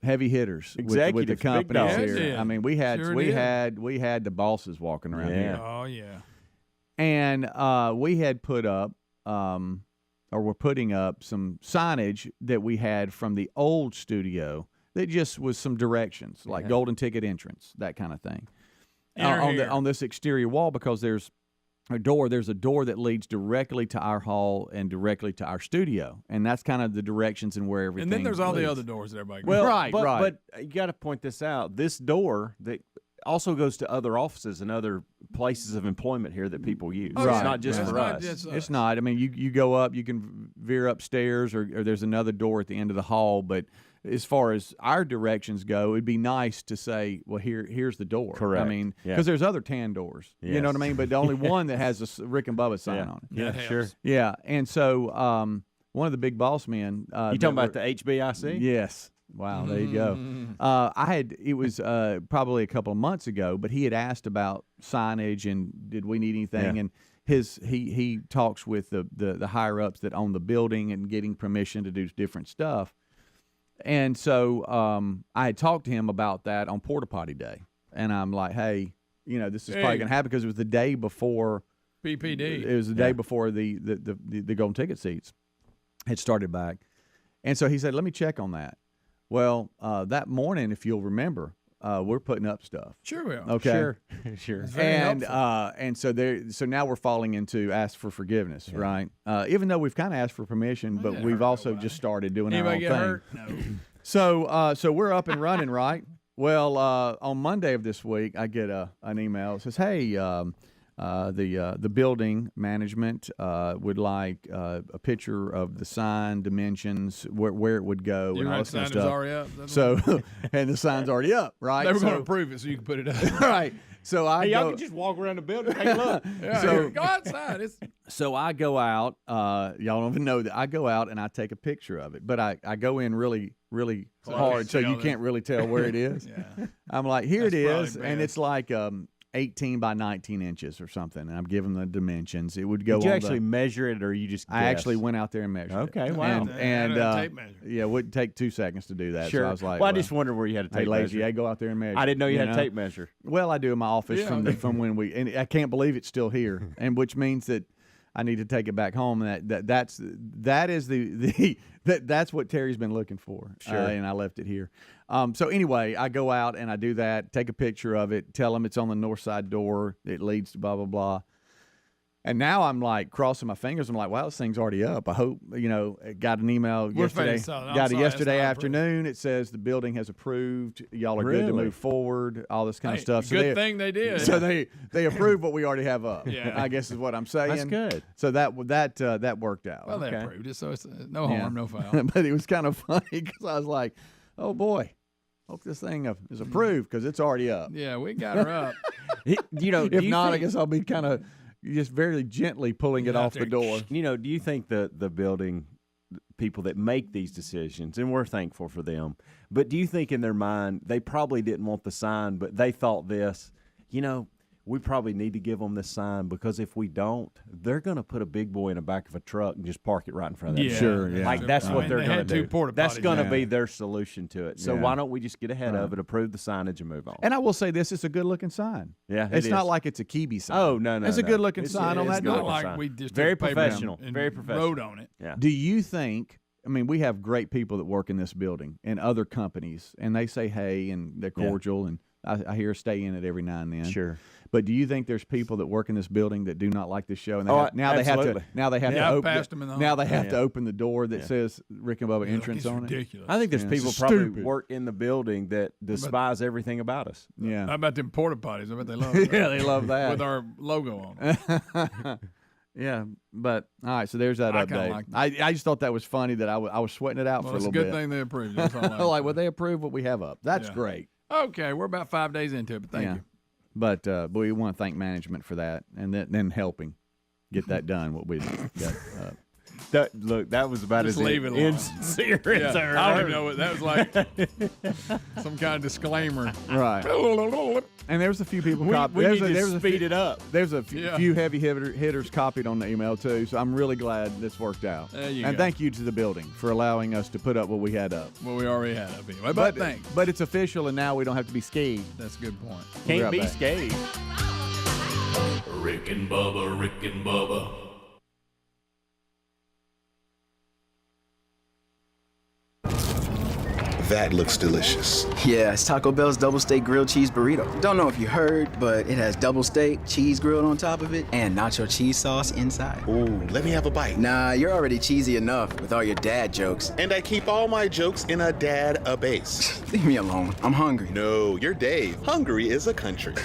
heavy hitters with the companies here. I mean, we had the bosses walking around here. Oh yeah. And we had put up, or we're putting up some signage that we had from the old studio that just was some directions, like golden ticket entrance, that kind of thing. On this exterior wall, because there's a door that leads directly to our hall and directly to our studio, and that's kind of the directions and where everything. And then there's all leads. the other doors that everybody goes. Well, right. But you got to point this out. This door that also goes to other offices and other places of employment here that people use. Right. It's not just for us. It's not. I mean, you go up, you can veer upstairs, or there's another door at the end of the hall, but as far as our directions go, it'd be nice to say, well, here's the door. Correct. I mean, because there's other tan doors. Yes. You know what I mean? But the only one that has a Rick and Bubba sign on it. Yeah, sure. Yeah, and so one of the big boss men. You talking about the HBIC? Yes. Wow, there you go. It was probably a couple of months ago, but he had asked about signage and did we need anything, and he talks with the higher ups that own the building and getting permission to do different stuff. And so I had talked to him about that on Porta Potty Day, and I'm like, hey, this is probably going to happen because it was the day before PPD. It was the day before the golden ticket seats had started back, and so he said, let me check on that. Well, that morning, if you'll remember, we're putting up stuff. Sure we are. Okay. Sure. And so now we're falling into ask for forgiveness, right? Even though we've kind of asked for permission, but we've also just started doing our own thing. Hurt? No. So we're up and running, right? Well, on Monday of this week, I get an email. It says, "Hey, the building management would like a picture of the sign dimensions, where it would go, and all this kind of stuff." Already up. So, and the sign's already up, right? They were going to approve it so you can put it up. Right. So y'all can just walk around the building. Hey, look. So go outside. So I go out. Y'all don't even know that I go out and I take a picture of it, but I go in really, really hard, so you can't really tell where it is. Yeah. I'm like, here That's it is, probably and bad. it's like 18 by 19 inches or something, and I'm giving the dimensions. It would go. Did you on actually measure it, or you just guessed? I actually went out there and measured. Okay, it. wow. And tape measure. yeah, it wouldn't take 2 seconds to do that. Sure. So I was like, well, I just wondered where you had a tape hey, lazy, measure. I go out there and measure. I didn't know you had know? a tape measure. Well, I do in my office Yeah. from when we, and I can't believe it's still here, and which means that I need to take it back home. And that's what Terry's been looking for. Sure. And I left it here. So anyway, I go out and I do that, take a picture of it, tell them it's on the north side door. It leads to blah, blah, blah. And now I'm like crossing my fingers. I'm like, wow, this thing's already up. I hope, got an email yesterday. Got it yesterday afternoon. It says the building has approved. Y'all are good to move forward, all this kind of stuff. So good thing they did. So they approved what we already have up. Yeah. I guess is what I'm saying. That's good. So that worked out. Well, they approved it, so it's no harm, no foul. But it was kind of funny because I was like, oh boy, hope this thing is approved because it's already up. Yeah, we got her up. If not, I guess I'll be kind of just very gently pulling it off the door. Do you think the building people that make these decisions, and we're thankful for them. But do you think in their mind they probably didn't want the sign, but they thought this, we probably need to give them this sign because if we don't, they're going to put a big boy in the back of a truck and just park it right in front of them. Sure, yeah. Like that's what they're going to do. That's going to yeah. be their solution to it. So why don't we just get ahead of it, approve the signage, and move on? And I will say this: it's a good-looking sign. Yeah, it's not like it's a Kiwi sign. Oh no, it's a good-looking sign on that door. Not like we just very took paper professional, and very professional. wrote on it. Yeah. Do you think? I mean, we have great people that work in this building and other companies, and they say hey, and they're cordial, and I hear stay in it every now and then. Sure. But do you think there's people that work in this building that do not like this show, and now they have to open the door that says Rick and Bubba entrance on ridiculous. I think there's people probably work in the building that despise everything about us. Yeah. How about them porta potties? I bet they love it. Yeah, they love that with our logo on it. Yeah, but all right. So there's that update. Like I just thought that was funny that I was sweating it out for a little bit. It's a good thing they approved it. That's all well, they approved what we have up. That's great. Okay, we're about 5 days into it, but thank you. But we want to thank management for that, and then helping get that done. What we got. That was about just as leave it insincere as I don't even know what that was like. Some kind of disclaimer, right? And there was a few people. We need to speed it up. There's a few heavy hitters copied on the email too. So I'm really glad this worked out. And thank you to the building for allowing us to put up what we had up. Well, we already had up anyway. But thanks. But it's official, and now we don't have to be scared. That's a good point. Can't be scared. Rick and Bubba, Rick and Bubba. That looks delicious. Yeah, it's Taco Bell's double steak grilled cheese burrito. Don't know if you heard, but it has double steak, cheese grilled on top of it, and nacho cheese sauce inside. Ooh, let me have a bite. Nah, you're already cheesy enough with all your dad jokes. And I keep all my jokes in a base. Leave me alone. I'm hungry. No, you're Dave. Hungary is a country.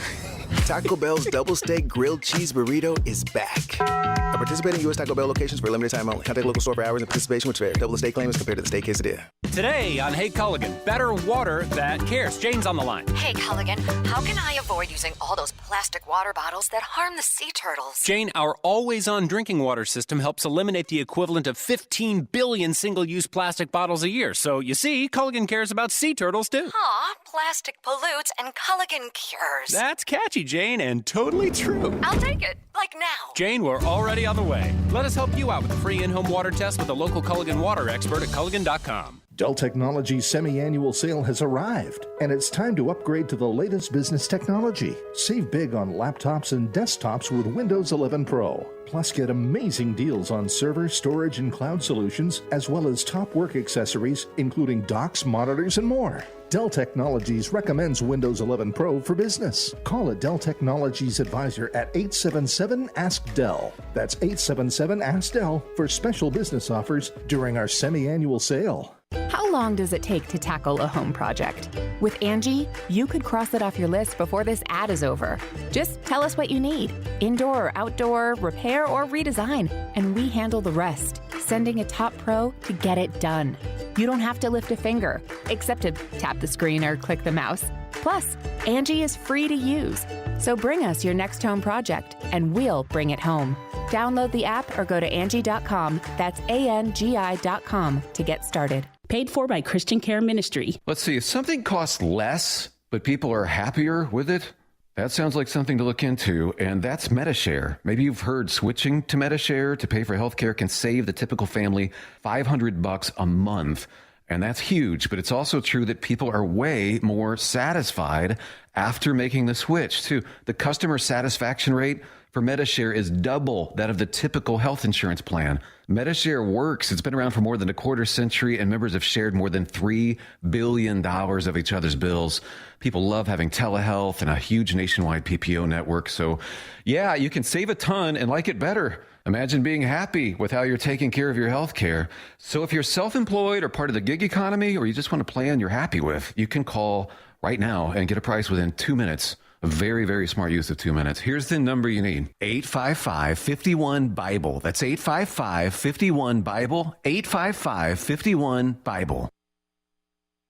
Taco Bell's double steak grilled cheese burrito is back. At participating U.S. Taco Bell locations for a limited time only. Contact local store for hours and participation which vary. Double the steak claim is compared to the steak quesadilla. Today on Hey Culligan, better water that cares. Jane's on the line. Hey Culligan, how can I avoid using all those plastic water bottles that harm the sea turtles? Jane, our always-on drinking water system helps eliminate the equivalent of 15 billion single-use plastic bottles a year. So, you see, Culligan cares about sea turtles, too. Aw, plastic pollutes and Culligan cures. That's catchy, Jane, and totally true. I'll take it, like now. Jane, we're already on the way. Let us help you out with a free in-home water test with a local Culligan water expert at Culligan.com. Dell Technologies' semi-annual sale has arrived, and it's time to upgrade to the latest business technology. Save big on laptops and desktops with Windows 11 Pro. Plus, get amazing deals on server, storage, and cloud solutions, as well as top work accessories, including docks, monitors, and more. Dell Technologies recommends Windows 11 Pro for business. Call a Dell Technologies advisor at 877-ASK-DELL. That's 877-ASK-DELL for special business offers during our semi-annual sale. How long does it take to tackle a home project? With Angie, you could cross it off your list before this ad is over. Just tell us what you need, indoor or outdoor, repair or redesign, and we handle the rest, sending a top pro to get it done. You don't have to lift a finger, except to tap the screen or click the mouse. Plus, Angie is free to use. So bring us your next home project, and we'll bring it home. Download the app or go to Angie.com. That's ANGI.com to get started. Paid for by Christian Care Ministry. Let's see, if something costs less, but people are happier with it, that sounds like something to look into, and that's MediShare. Maybe you've heard switching to MediShare to pay for healthcare can save the typical family $500 a month. And that's huge, but it's also true that people are way more satisfied after making the switch, too. The customer satisfaction rate for MediShare is double that of the typical health insurance plan. MediShare works. It's been around for more than a quarter century, and members have shared more than $3 billion of each other's bills. People love having telehealth and a huge nationwide PPO network. So, yeah, you can save a ton and like it better. Imagine being happy with how you're taking care of your health care. So if you're self-employed or part of the gig economy, or you just want a plan you're happy with, you can call right now and get a price within 2 minutes. A very, very smart use of 2 minutes. Here's the number you need. 855-51-BIBLE. That's 855-51-BIBLE. 855-51-BIBLE.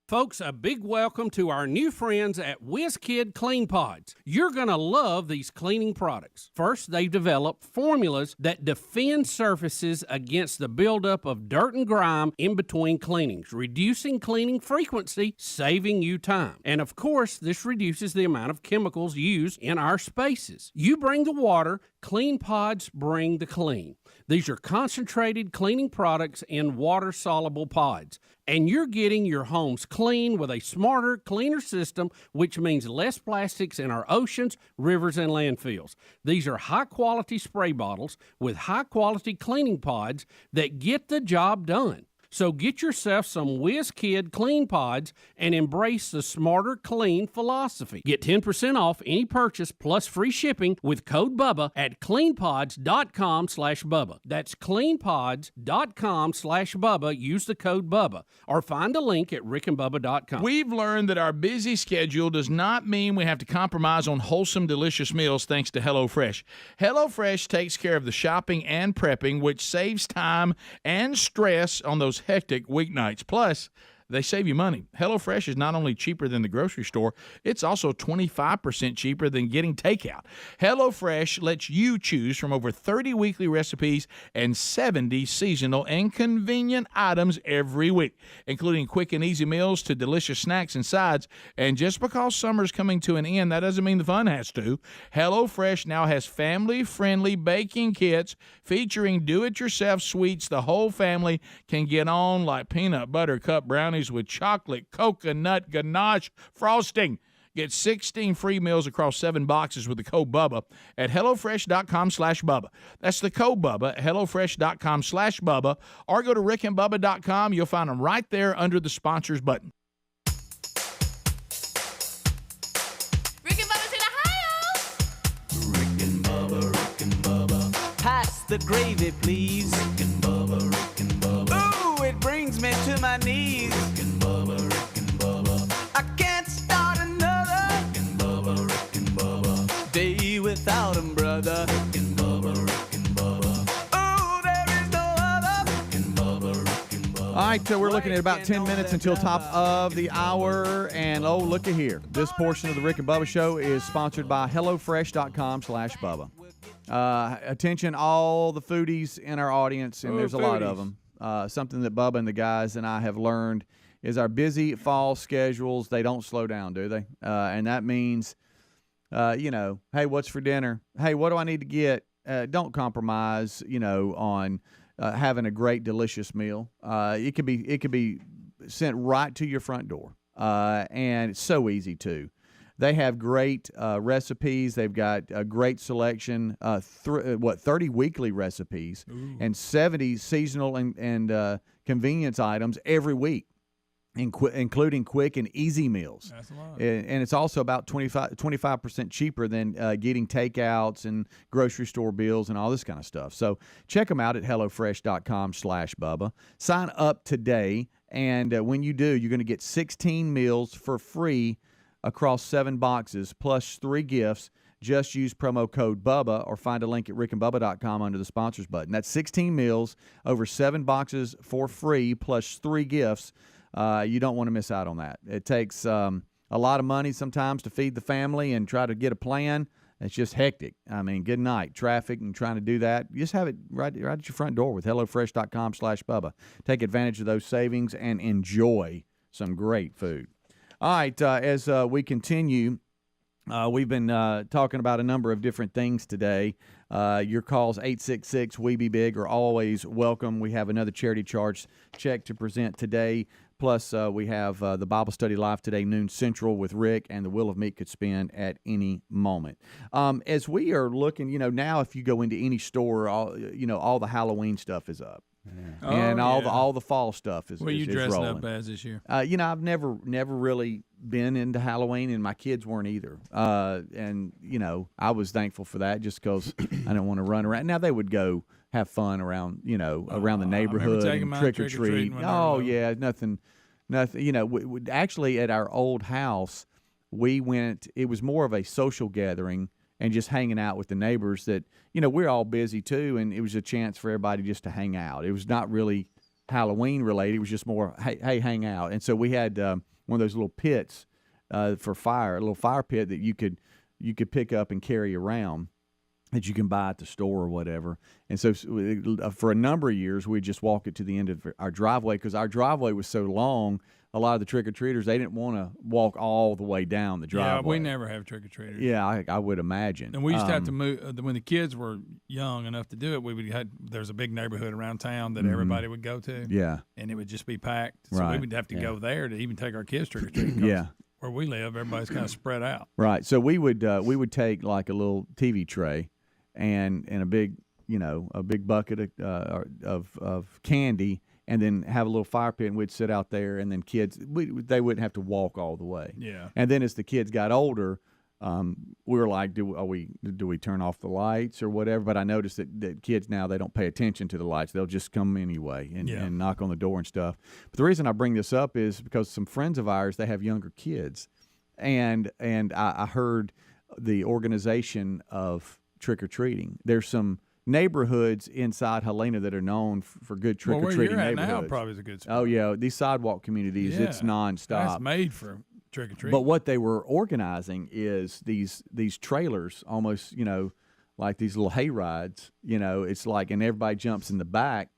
Folks, a big welcome to our new friends at WizKid Clean Pods. You're going to love these cleaning products. First, they've developed formulas that defend surfaces against the buildup of dirt and grime in between cleanings, reducing cleaning frequency, saving you time. And of course, this reduces the amount of chemicals used in our spaces. You bring the water, Clean Pods bring the clean. These are concentrated cleaning products in water-soluble pods. And you're getting your homes clean with a smarter, cleaner system, which means less plastics in our oceans, rivers, and landfills. These are high-quality spray bottles with high-quality cleaning pods that get the job done. So get yourself some WizKid Clean Pods and embrace the smarter, clean philosophy. Get 10% off any purchase plus free shipping with code BUBBA at cleanpods.com/Bubba. That's cleanpods.com/Bubba. Use the code BUBBA or find a link at rickandbubba.com. We've learned that our busy schedule does not mean we have to compromise on wholesome, delicious meals thanks to HelloFresh. HelloFresh takes care of the shopping and prepping, which saves time and stress on those hectic weeknights. Plus, they save you money. HelloFresh is not only cheaper than the grocery store, it's also 25% cheaper than getting takeout. HelloFresh lets you choose from over 30 weekly recipes and 70 seasonal and convenient items every week, including quick and easy meals to delicious snacks and sides. And just because summer's coming to an end, that doesn't mean the fun has to. HelloFresh now has family-friendly baking kits featuring do-it-yourself sweets the whole family can get on, like peanut butter cup brownies with chocolate coconut ganache frosting. Get 16 free meals across 7 boxes with the code BUBBA at HelloFresh.com/Bubba. That's the code BUBBA at HelloFresh.com/Bubba, or go to RickandBubba.com. You'll find them right there under the sponsors button. Rick and Bubba's in Ohio. Rick and Bubba. Pass the gravy, please. Rick and Bubba. Ooh, it brings me to my knees. Rick and Bubba. I can't start another Rick and Bubba day without 'em, brother. Rick and Bubba. Ooh, there is no other Rick and Bubba. All right, we're looking at about 10 minutes until top of the hour. And, oh, look at here. This portion of the Rick and Bubba Show is sponsored by HelloFresh.com/Bubba. Attention, all the foodies in our audience, and there's a lot of them. Something that Bubba and the guys and I have learned is our busy fall schedules, they don't slow down, do they? And that means, hey, what's for dinner? Hey, what do I need to get? Don't compromise, on having a great, delicious meal. It could be sent right to your front door, and it's so easy too. They have great recipes. They've got a great selection, 30 weekly recipes. Ooh. And 70 seasonal and convenience items every week, including quick and easy meals. That's a lot. And it's also about 25% cheaper than getting takeouts and grocery store bills and all this kind of stuff. So check them out at HelloFresh.com/Bubba. Sign up today, and when you do, you're going to get 16 meals for free across 7 boxes, plus 3 gifts. Just use promo code BUBBA or find a link at rickandbubba.com under the sponsors button. That's 16 meals over 7 boxes for free, plus 3 gifts. You don't want to miss out on that. It takes a lot of money sometimes to feed the family and try to get a plan. It's just hectic. I mean, good night. Traffic and trying to do that. You just have it right at your front door with HelloFresh.com/Bubba. Take advantage of those savings and enjoy some great food. All right, as we continue, we've been talking about a number of different things today. Your calls, 866-WE-BE-BIG, are always welcome. We have another charity charge check to present today. Plus, we have the Bible study live today, noon Central, with Rick, and the Wheel of Meat could spin at any moment. As we are looking, now if you go into any store, all the Halloween stuff is up. Yeah. And all the fall stuff is rolling. What are you dressing up as this year? I've never really been into Halloween, and my kids weren't either. And I was thankful for that, just because I didn't want to run around. Now they would go have fun around around the neighborhood and trick or treat. Oh yeah, nothing. Actually, at our old house, we went. It was more of a social gathering and just hanging out with the neighbors that, we're all busy too, and it was a chance for everybody just to hang out. It was not really Halloween related. It was just more, hey, hang out. And so we had one of those little pits for fire, a little fire pit that you could pick up and carry around, that you can buy at the store or whatever. And so for a number of years, we'd just walk it to the end of our driveway, because our driveway was so long. A lot of the trick-or-treaters, they didn't want to walk all the way down the driveway. Yeah, we never have trick-or-treaters. Yeah, I would imagine. And we used to have to move when the kids were young enough to do it. There's a big neighborhood around town that everybody would go to. Yeah, and it would just be packed. So we would have to go there to even take our kids trick-or-treating. Yeah, where we live, everybody's kind of spread out. Right. So we would take like a little TV tray and a big bucket of candy, and then have a little fire pit, and we'd sit out there, and then kids, they wouldn't have to walk all the way. Yeah. And then as the kids got older, we were like, do we turn off the lights or whatever? But I noticed that kids now, they don't pay attention to the lights. They'll just come anyway and knock on the door and stuff. But the reason I bring this up is because some friends of ours, they have younger kids. And I heard the organization of trick-or-treating. There's some neighborhoods inside Helena that are known for good trick-or-treating neighborhoods. neighborhoods. Now probably is a good spot. Oh, yeah. These sidewalk communities, it's nonstop. That's made for trick-or-treating. But what they were organizing is these trailers, almost, like these little hay rides. It's like, and everybody jumps in the back,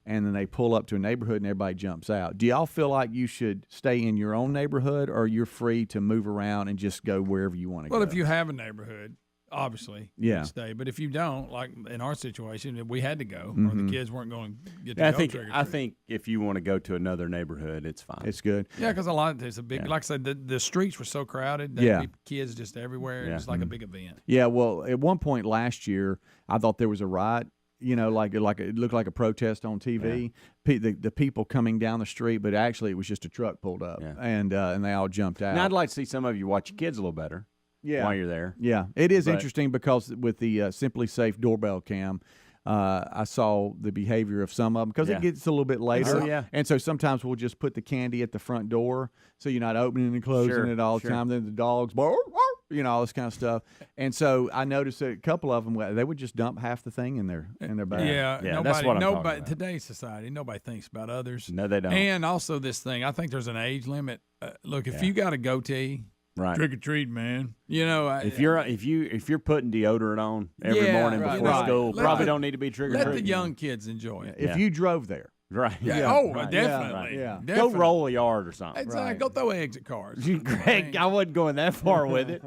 and then they pull up to a neighborhood and everybody jumps out. Do y'all feel like you should stay in your own neighborhood, or you're free to move around and just go wherever you want to go? Well, if you have a neighborhood, obviously, yeah, stay. But if you don't, like in our situation, we had to go, or the kids weren't going to get to go trick-or-treat. I think if you want to go to another neighborhood, it's fine. It's good. Yeah, because a lot of it's a big. Like I said, the streets were so crowded. There'd be kids just everywhere. Yeah. It was like a big event. Yeah. Well, at one point last year, I thought there was a riot. Like it looked like a protest on TV. Yeah. The people coming down the street, but actually it was just a truck pulled up, and they all jumped out. Now I'd like to see some of you watch your kids a little better. Yeah. While you're there. Yeah. It is interesting because with the Simply Safe doorbell cam, I saw the behavior of some of them because it gets a little bit later. Oh, yeah. And so sometimes we'll just put the candy at the front door so you're not opening and closing it all the time. Then the dogs, all this kind of stuff. And so I noticed that a couple of them, they would just dump half the thing in their bag. Yeah, that's what I'm talking about. Today's society, nobody thinks about others. No, they don't. And also this thing, I think there's an age limit. Look, if you got a goatee, right, trick or treat, man. If you're putting deodorant on every morning before school, probably don't need to be trick or treating. Let the young kids enjoy it. If you drove there. Right. Yeah. Oh, definitely. Yeah. Go roll a yard or something. Exactly. Go throw eggs at cars. Greg, I wasn't going that far with it.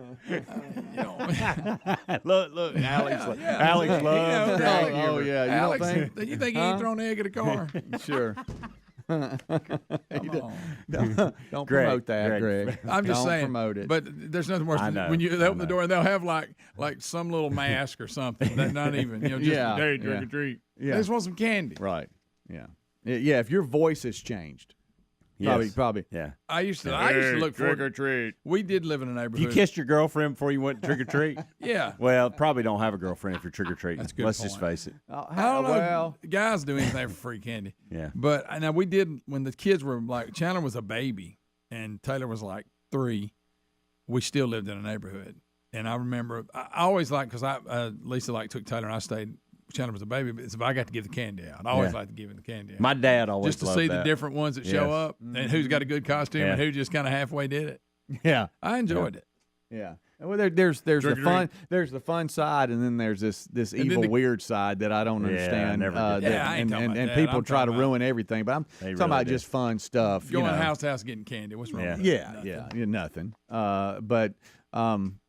Look, Alex loves egg. Oh, yeah. Alex, you think he ain't thrown an egg at a car? Sure. Don't Greg, promote that, Greg. I'm just saying. Promote it. But there's nothing worse than when you open the door and they'll have like some little mask or something. That not even, just hey, trick or treat. Yeah. They just want some candy. Right. Yeah. Yeah. If your voice has changed. Probably. Yeah. I used to look for trick or treat. We did live in a neighborhood. You kissed your girlfriend before you went trick or treat? Yeah. Well, probably don't have a girlfriend if you're trick or treating. That's a good Let's point. just face it. I don't know. Well, guys do anything for free candy. Yeah. But now we did when the kids were like Chandler was a baby and Taylor was like 3. We still lived in a neighborhood, and I remember I always liked because Lisa took Taylor and I stayed. Chandler was a baby, but if I got to give the candy out, I always like to give the candy out. My dad always just to loved see that. the different ones that show up and who's got a good costume and who just kind of halfway did it. Yeah, I enjoyed it. Yeah. Well, there's the fun. There's the fun side, and then there's this evil, weird side that I don't understand. And people try to ruin everything. But I'm talking about just fun stuff. Going house to house getting candy. What's wrong? with that? Nothing.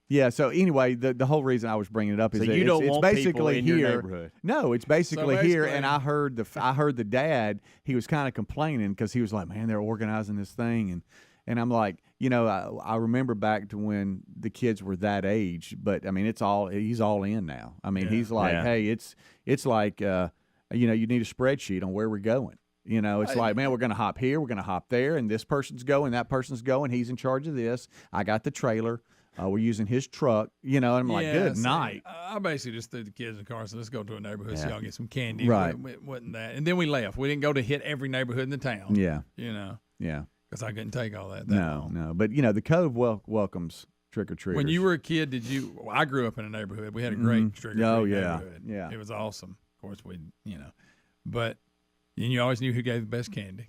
Yeah. So anyway, the whole reason I was bringing it up is that it's basically here. No, it's basically here. And I heard the dad. He was kind of complaining because he was like, "Man, they're organizing this thing," and I'm like, I remember back to when the kids were that age. But I mean, he's all in now. I mean, he's like, hey, it's like you need a spreadsheet on where we're going. It's like, man, we're going to hop here, we're going to hop there, and this person's going, that person's going. He's in charge of this. I got the trailer. We're using his truck, and I'm like, good night. I basically just threw the kids in the car, so let's go to a neighborhood so y'all get some candy. Right. Wasn't that. And then we left. We didn't go to hit every neighborhood in the town. Yeah. Yeah. Because I couldn't take all that. No. But, the Cove welcomes trick-or-treaters. When you were a kid, I grew up in a neighborhood. We had a great trick-or-treat neighborhood. Yeah. It was awesome. Of course, but you always knew who gave the best candy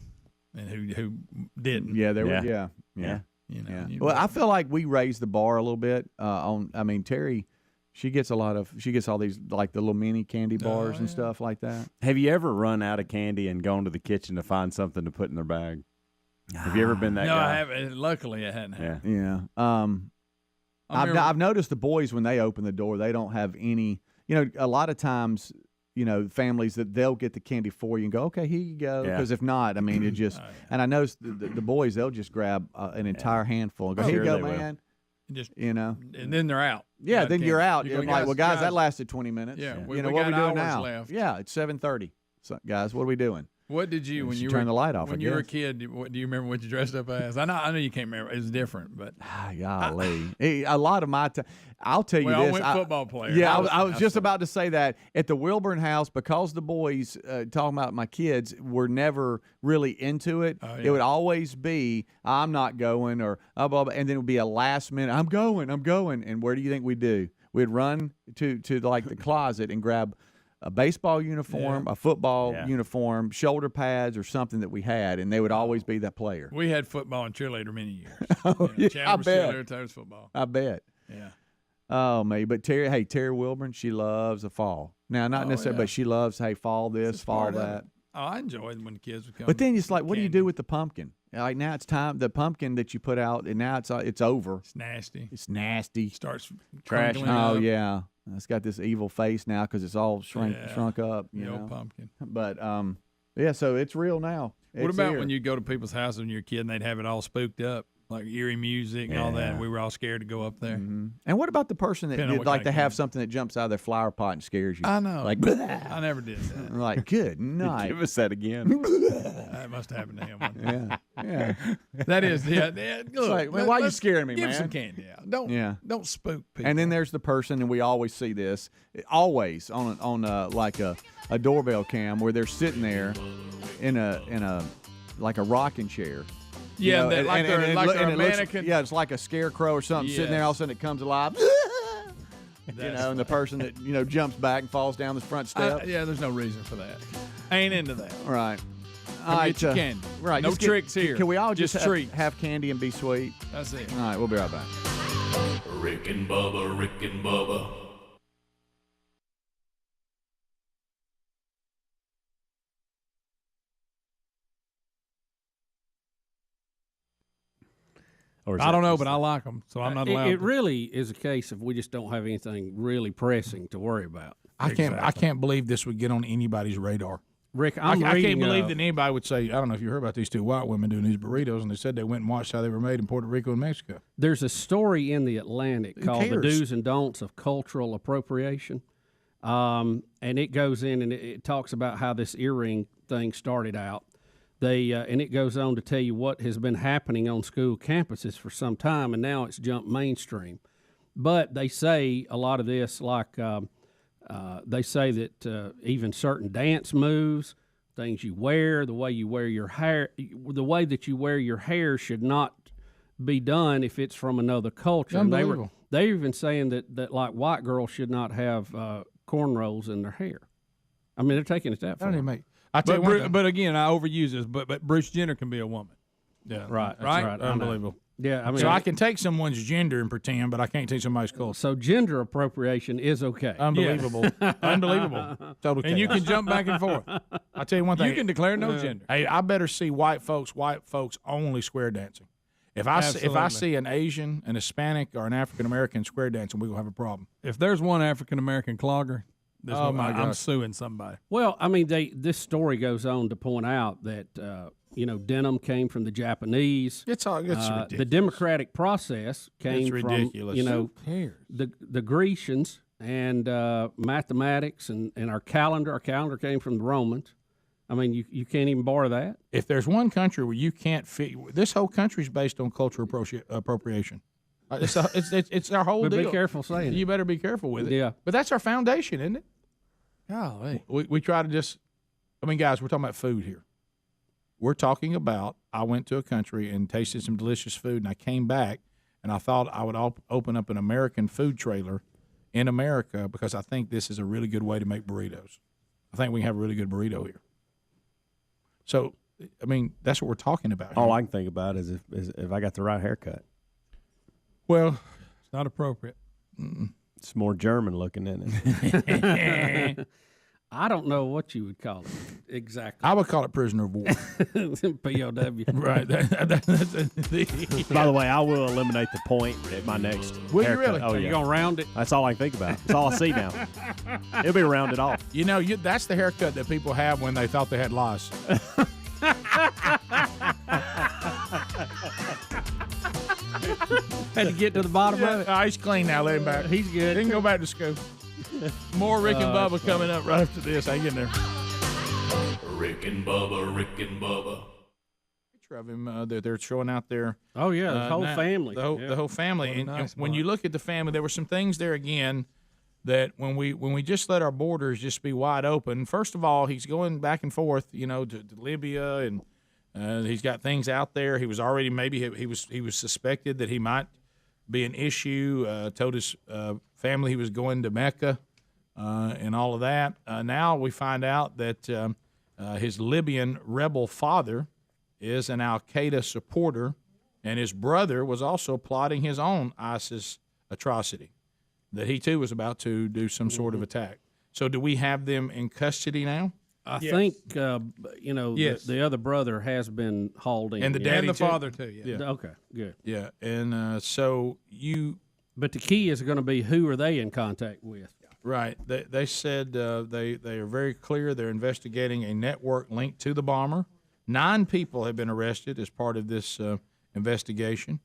and who didn't. Yeah, there were. Yeah. Yeah. Yeah. Well, I feel like we raised the bar a little bit. Terry, she gets all these like the little mini candy bars and stuff like that. Have you ever run out of candy and gone to the kitchen to find something to put in their bag? Have you ever been that guy? No, I haven't. Luckily, it hadn't happened. Yeah. I've noticed the boys, when they open the door, they don't have any, a lot of times, families that they'll get the candy for you and go, okay, here you go. Because if not, it just, and I noticed the boys, they'll just grab an entire handful and go, here you go, man. And then they're out. Yeah, then you're out. You You're like, well, guys, that lasted 20 minutes. Yeah, what we are we got doing hours now? left. Yeah, it's 7:30. So, guys, what are we doing? What did you when you turn the light off? When you were a kid? What do you remember? What you dressed up as? I know you can't remember. It's different, but golly, a lot of my time. I'll tell you this. I went football player. Yeah, I was just about to say that at the Wilburn house, because the boys talking about my kids were never really into it. It would always be, I'm not going, or blah, blah, blah, and then it would be a last minute. I'm going. And where do you think we'd do? We'd run to like the closet and grab a baseball uniform, a football uniform, shoulder pads, or something that we had, and they would always be that player. We had football and cheerleader many years. I bet. Cheerleader, football. I bet. Yeah. Oh, maybe. But Terry Wilburn, she loves the fall. Now, not necessarily, but she loves, fall this, fall that. Oh, I enjoyed when the kids would come. But then it's like, what do you do with the pumpkin? Like now it's time, the pumpkin that you put out, and now it's over. It's nasty. It's nasty. Starts crashing. Oh, yeah. It's got this evil face now because it's all shrunk up. The old pumpkin. But, so it's real now. What about when you go to people's houses when you're a kid and they'd have it all spooked up, like eerie music and all that, and we were all scared to go up there? Mm-hmm. And what about the person that did, like to have something that jumps out of their flower pot and scares you? I know. Like, I never did that. Like, good night. Give us that again. That must have happened to him. Yeah. That is, look, it's like, man, why are you scaring me, give man? Some candy out. Don't spook people. And then there's the person, and we always see this, always on like a doorbell cam where they're sitting there in a like a rocking chair. Yeah, like they're a mannequin. It's like a scarecrow or something sitting there. All of a sudden, it comes alive. And the person that jumps back and falls down the front step. There's no reason for that. I ain't into that. Right. All right, get your candy. Right. No tricks here. Can we all just treats? Have candy and be sweet? That's it. All right, we'll be right back. Rick and Bubba, Rick and Bubba. I don't know, but I like them, so I'm not allowed. It really is a case of we just don't have anything really pressing to worry about. I can't believe this would get on anybody's radar. Rick, I can't believe that anybody would say, I don't know if you heard about these two white women doing these burritos, and they said they went and watched how they were made in Puerto Rico and Mexico. There's a story in the Atlantic called The Do's and Don'ts of Cultural Appropriation. And it goes in and it talks about how this earring thing started out. And it goes on to tell you what has been happening on school campuses for some time, and now it's jumped mainstream. But they say a lot of this, like they say that even certain dance moves, things you wear, the way you wear your hair, the way that you wear your hair should not be done if it's from another culture. Unbelievable. They're even saying that like white girls should not have cornrows in their hair. I mean, they're taking it that far. But again, I overuse this. But Bruce Jenner can be a woman. Yeah, right. Right. Unbelievable. Yeah, I mean, so I can take someone's gender and pretend, but I can't take somebody's culture. So gender appropriation is okay. Unbelievable. Unbelievable. Totally. And you can jump back and forth. I'll tell you one thing. You can declare no gender. Hey, I better see white folks only square dancing. If I see an Asian, an Hispanic, or an African American square dancing, we're gonna have a problem. If there's one African American clogger, my I'm gosh. suing somebody. Well, I mean, this story goes on to point out that denim came from the Japanese. It's ridiculous. The democratic process came from the Grecians, and mathematics and our calendar. Our calendar came from the Romans. I mean, you can't even borrow that. If there's one country where you can't fit, this whole country is based on cultural appropriation. It's our whole deal. Be careful saying it. You better be careful with it. Yeah. But that's our foundation, isn't it? Golly. We try to just, guys, we're talking about food here. We're talking about, I went to a country and tasted some delicious food, and I came back, and I thought I would open up an American food trailer in America because I think this is a really good way to make burritos. I think we can have a really good burrito here. So I mean, that's what we're talking about. All I can think about is if I got the right haircut. Well, it's not appropriate. It's more German looking, isn't it? I don't know what you would call it exactly. I would call it prisoner of war. POW. Right. By the way, I will eliminate the point at my next Will you haircut. really? Oh, yeah. You gonna round it? That's all I can think about. That's all I see now. It'll be rounded off. You know, that's the haircut that people have when they thought they had lice. Had to get to the bottom of it. He's clean now. Let him back. He's good. He can go back to school. More Rick and Bubba coming up right after this. Hang in there. Rick and Bubba, Rick and Bubba. Picture of him they're showing out there. Oh, yeah, the whole family. The whole family. And when you look at the family, there were some things there again that when we just let our borders just be wide open. First of all, he's going back and forth, to Libya, and he's got things out there. He was already he was suspected that he might be an issue. Told his family he was going to Mecca and all of that. Now we find out that his Libyan rebel father is an Al-Qaeda supporter, and his brother was also plotting his own ISIS atrocity, that he too was about to do some sort of attack. So do we have them in custody now? I think, the other brother has been hauled in. And the daddy and the too? father, too, yeah. Okay, good. Yeah, and so you... But the key is going to be who are they in contact with? Right. They said they are very clear. They're investigating a network linked to the bomber. 9 people have been arrested as part of this investigation,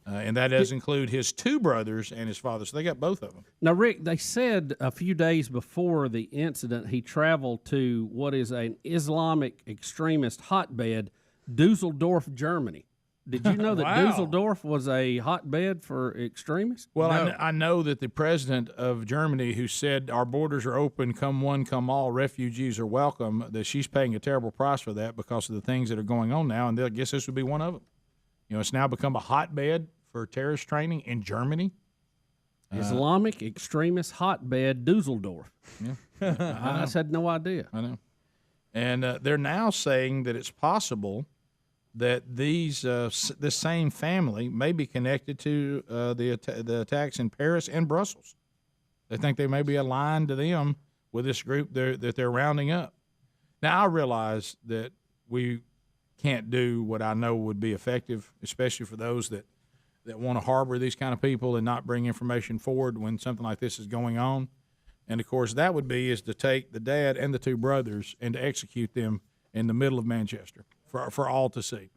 and that does include his 2 brothers and his father. So they got both of them. Now, Rick, they said a few days before the incident he traveled to what is an Islamic extremist hotbed, Dusseldorf, Germany. Did you know that Wow. Dusseldorf was a hotbed for extremists? Well, I know that the president of Germany, who said our borders are open, come one, come all, refugees are welcome, that she's paying a terrible price for that because of the things that are going on now, and I guess this would be one of them. It's now become a hotbed for terrorist training in Germany. Islamic extremist hotbed, Dusseldorf. Yeah, I just had no idea. I know. And they're now saying that it's possible that this same family may be connected to the attacks in Paris and Brussels. They think they may be aligned to them with this group that they're rounding up. Now, I realize that we can't do what I know would be effective, especially for those that want to harbor these kind of people and not bring information forward when something like this is going on. And, of course, that would be is to take the dad and the 2 brothers and to execute them in the middle of Manchester for all to see.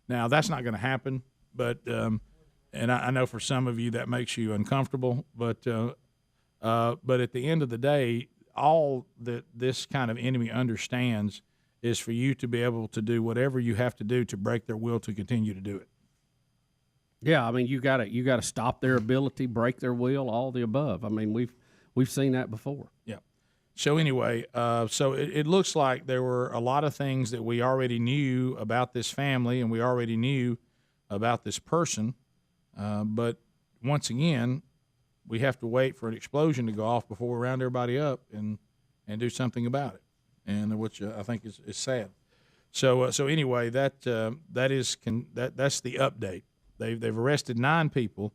Now, that's not going to happen, but and I know for some of you that makes you uncomfortable, but at the end of the day, all that this kind of enemy understands is for you to be able to do whatever you have to do to break their will to continue to do it. Yeah, I mean, you got to stop their ability, break their will, all the above. I mean, we've seen that before. Yeah. So anyway, so it looks like there were a lot of things that we already knew about this family and we already knew about this person. But once again, we have to wait for an explosion to go off before we round everybody up and do something about it, and which I think is sad. So anyway, that's the update. They've arrested 9 people.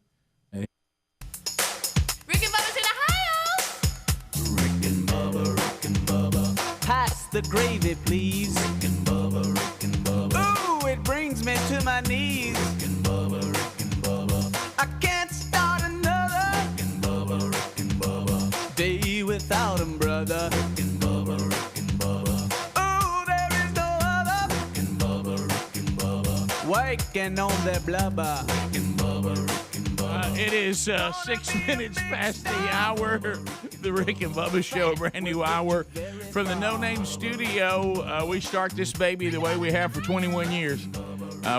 Pass the gravy, please. Rick and Bubba, Rick and Bubba. Ooh, it brings me to my knees. Rick and Bubba, Rick and Bubba. I can't start another. Rick and Bubba, Rick and Bubba. Day without 'em, brother. Rick and Bubba, Rick and Bubba. Ooh, there is no other. Rick and Bubba, Rick and Bubba. Waking on their blubber. Rick and Bubba, Rick and Bubba. It is 6 minutes past the hour. The Rick and Bubba Show, a brand new hour from the No Name Studio. We start this baby the way we have for 21 years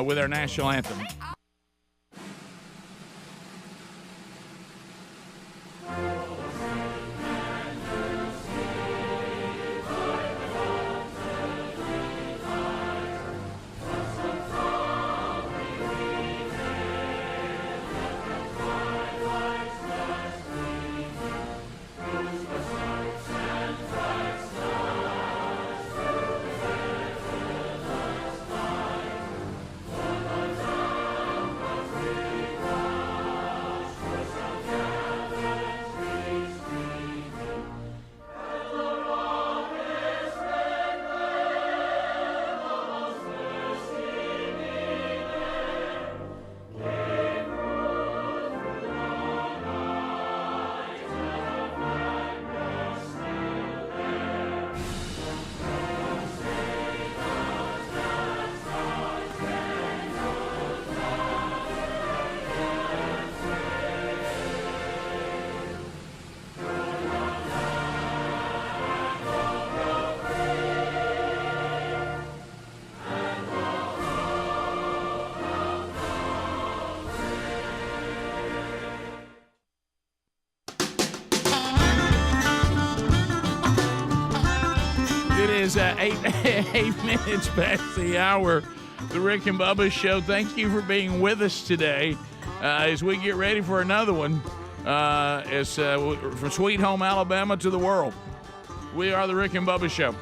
with our national anthem. is 8 minutes past the hour. The Rick and Bubba Show. Thank you for being with us today as we get ready for another one from Sweet Home Alabama to the world. We are the Rick and Bubba Show.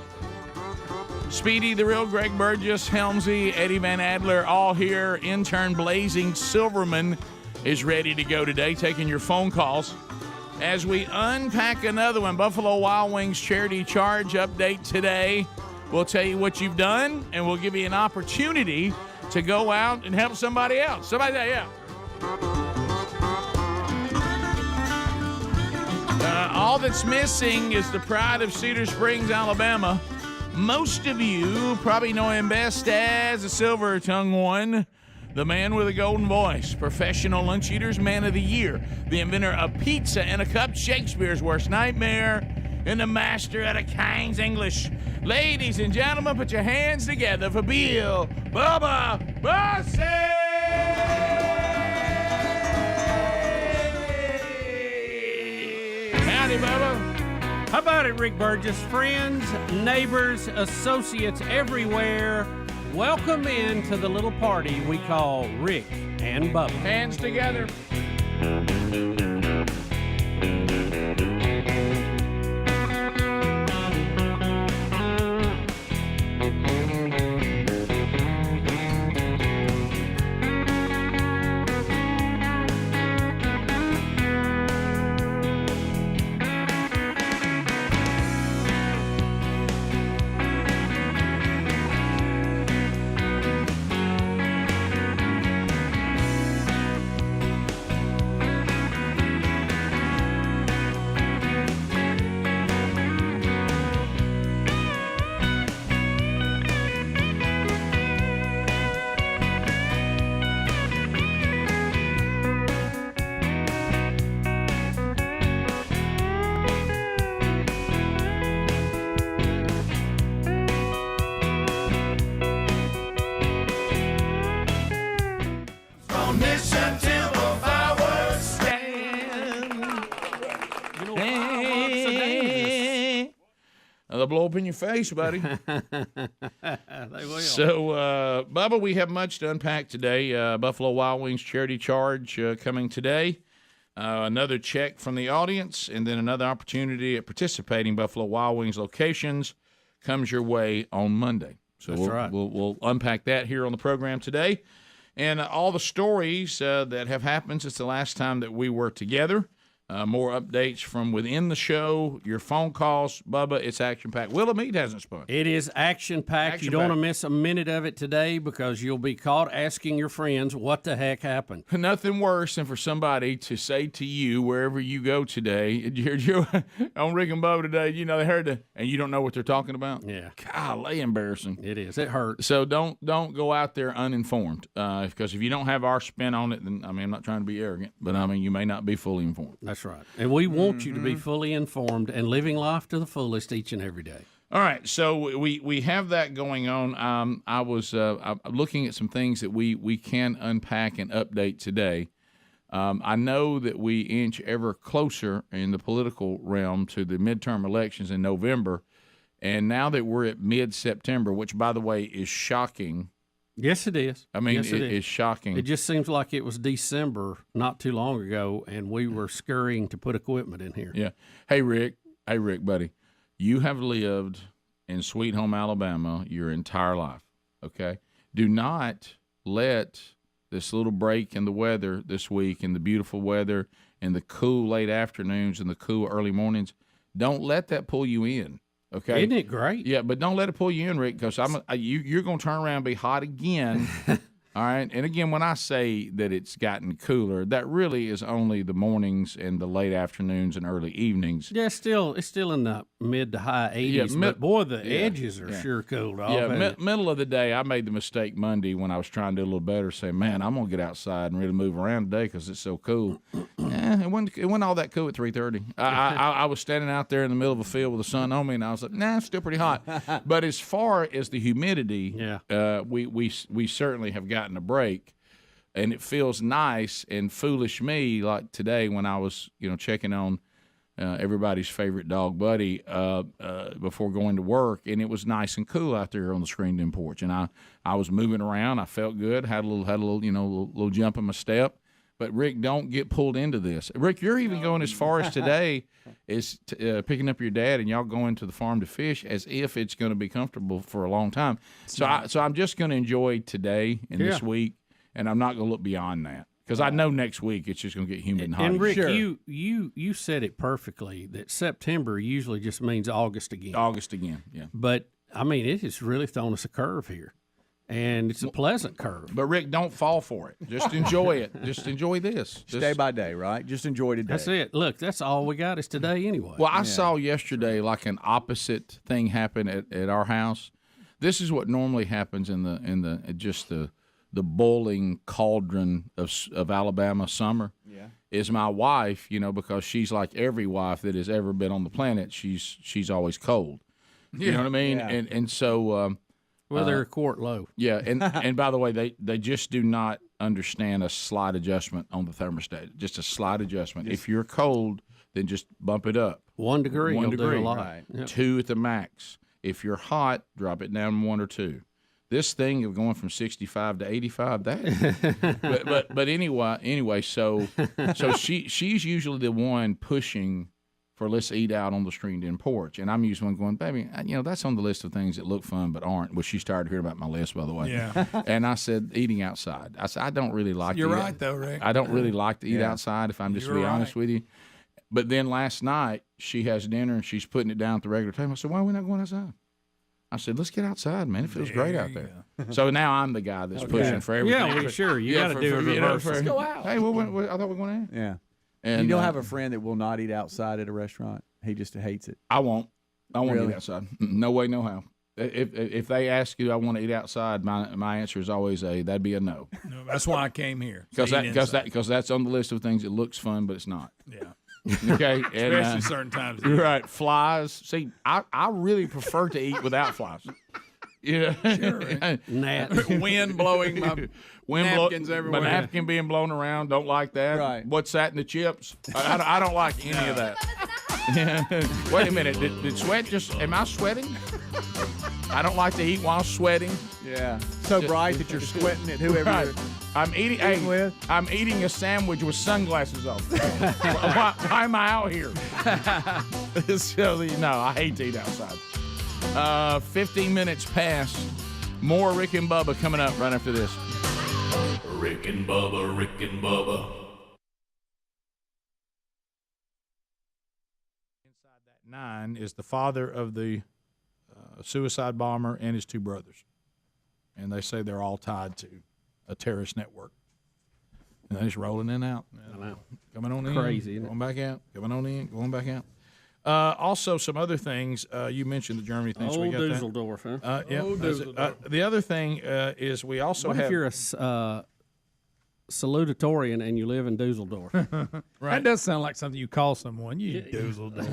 Speedy, the real Greg Burgess, Helmsy, Eddie Van Adler, all here. Intern Blazing Silverman is ready to go today, taking your phone calls. As we unpack another one, Buffalo Wild Wings Charity Charge update today. We'll tell you what you've done, and we'll give you an opportunity to go out and help somebody else. Somebody say, yeah. All that's missing is the pride of Cedar Springs, Alabama. Most of you probably know him best as the Silver-Tongued One, the man with a golden voice, professional lunch eaters, man of the year, the inventor of pizza and a cup, Shakespeare's worst nightmare, and the master at a King's English. Ladies and gentlemen, put your hands together for Bill Bubba Bussey! Howdy, Bubba. How about it, Rick Burgess? Friends, neighbors, associates everywhere, welcome into the little party we call Rick and Bubba. Hands together. They'll blow up in your face, buddy. They will. So, Bubba, we have much to unpack today. Buffalo Wild Wings Charity Charge coming today. Another check from the audience, and then another opportunity at participating Buffalo Wild Wings locations comes your way on Monday. So That's right. We'll unpack that here on the program today. And all the stories that have happened since the last time that we were together. More updates from within the show, your phone calls. Bubba, it's action-packed. Wheel of Meat hasn't spun. It is action-packed. You don't want to miss a minute of it today because you'll be caught asking your friends what the heck happened. Nothing worse than for somebody to say to you wherever you go today, you're on Rick and Bubba today, you know, they heard and you don't know what they're talking about? Yeah. Golly, embarrassing. It is. It hurts. So don't go out there uninformed because if you don't have our spin on it, then, I mean, I'm not trying to be arrogant, but, I mean, you may not be fully informed. That's right. And we want you to be fully informed and living life to the fullest each and every day. All right, so we have that going on. I was looking at some things that we can unpack and update today. I know that we inch ever closer in the political realm to the midterm elections in November, and now that we're at mid-September, which, by the way, is shocking. Yes, it is. I mean, yes, it is shocking. It just seems like it was December not too long ago, and we were scurrying to put equipment in here. Yeah. Hey, Rick, buddy, you have lived in Sweet Home Alabama your entire life, okay? Do not let this little break in the weather this week and the beautiful weather and the cool late afternoons and the cool early mornings, don't let that pull you in. Okay, isn't it great? Yeah, but don't let it pull you in, Rick, because you're going to turn around and be hot again. All right, and again, when I say that it's gotten cooler, that really is only the mornings and the late afternoons and early evenings. Yeah, it's still in the mid to high 80s, but boy, the edges are sure cooled off. Yeah, middle of the day, I made the mistake Monday when I was trying to do a little better, say, man, I'm going to get outside and really move around today because it's so cool. It wasn't all that cool at 3:30. I was standing out there in the middle of a field with the sun on me, and I was like, nah, it's still pretty hot. But as far as the humidity, we certainly have gotten a break, and it feels nice. And foolish me, like today when I was checking on everybody's favorite dog, Buddy, before going to work, and it was nice and cool out there on the screened-in porch. And I was moving around. I felt good. Had a little, little jump in my step. But Rick, don't get pulled into this. Rick, you're even going as far as today as picking up your dad and y'all going to the farm to fish as if it's going to be comfortable for a long time. So I'm just going to enjoy today and this week, and I'm not going to look beyond that. Because I know next week it's just going to get humid and hot. And Rick, you said it perfectly that September usually just means August again. August again, yeah. But, I mean, it has really thrown us a curve here. And it's a pleasant curve. But, Rick, don't fall for it. Just enjoy it. Just enjoy this. Day by day, right? Just enjoy today. That's it. Look, that's all we got is today anyway. Well, I saw yesterday like an opposite thing happen at our house. This is what normally happens in the boiling cauldron of Alabama summer. Yeah. Is my wife, because she's like every wife that has ever been on the planet, she's always cold. You know what I mean? Yeah. And so well, they're a quart low. Yeah, and by the way, they just do not understand a slight adjustment on the thermostat. Just a slight adjustment. If you're cold, then just bump it up. 1 degree. 1 degree. Do a lot. Right. Yep. 2 at the max. If you're hot, drop it down 1 or 2. This thing of going from 65 to 85, but anyway, so she's usually the one pushing for let's eat out on the screened-in porch, and I'm usually going, baby, that's on the list of things that look fun but aren't. Well, she started hearing about my list, by the way. Yeah. And I said, eating outside. I said, I don't really like. You're right, though, Rick. I don't really like to eat outside, if I'm just to be honest with you. But then last night she has dinner and she's putting it down at the regular table. I said, why are we not going outside? I said, let's get outside, man. It feels great out there. So now I'm the guy that's pushing for everything. Yeah, well, sure. You got to do it reverse. Let's go out. Hey, I thought we were going to. Yeah. And you don't have a friend that will not eat outside at a restaurant? He just hates it. I won't. I won't eat outside. No way, no how. If they ask you, I want to eat outside, my answer is always that'd be a no. No, that's why I came here. Because that's on the list of things that looks fun, but it's not. Yeah. Okay, especially certain times. Right, flies. See, I really prefer to eat without flies. Yeah, sure. Wind blowing my napkins everywhere. My napkin being blown around. Don't like that. Right. What's that in the chips? I don't like any of that. Yeah. Wait a minute. Did sweat just? Am I sweating? I don't like to eat while sweating. Yeah. So bright that you're sweating at whoever you're I'm eating with. I'm eating a sandwich with sunglasses on. why am I out here? So, no, I hate to eat outside. 15 minutes past. More Rick and Bubba coming up right after this. Rick and Bubba, Rick and Bubba. Inside that 9 is the father of the suicide bomber and his 2 brothers. And they say they're all tied to a terrorist network. And they're just rolling in and out. I know. Coming on in. Crazy, going back out. Coming on in, going back out. Also, some other things. You mentioned the Germany thing. So we got Dusseldorf, huh? Yeah. Dusseldorf. The other thing is we also what have. If you're a salutatorian and you live in Dusseldorf? Right. That does sound like something you call someone. You Dusseldorf.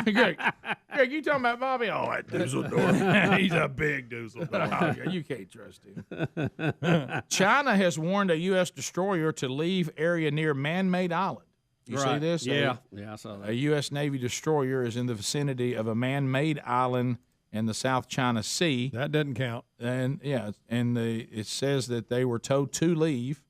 Greg, you talking about Bobby? Oh, that Dusseldorf. He's a big Dusseldorf. You can't trust him. China has warned a U.S. destroyer to leave area near man-made island. You see this? Yeah, I saw that. A U.S. Navy destroyer is in the vicinity of a man-made island in the South China Sea. That doesn't count. And it says that they were told to leave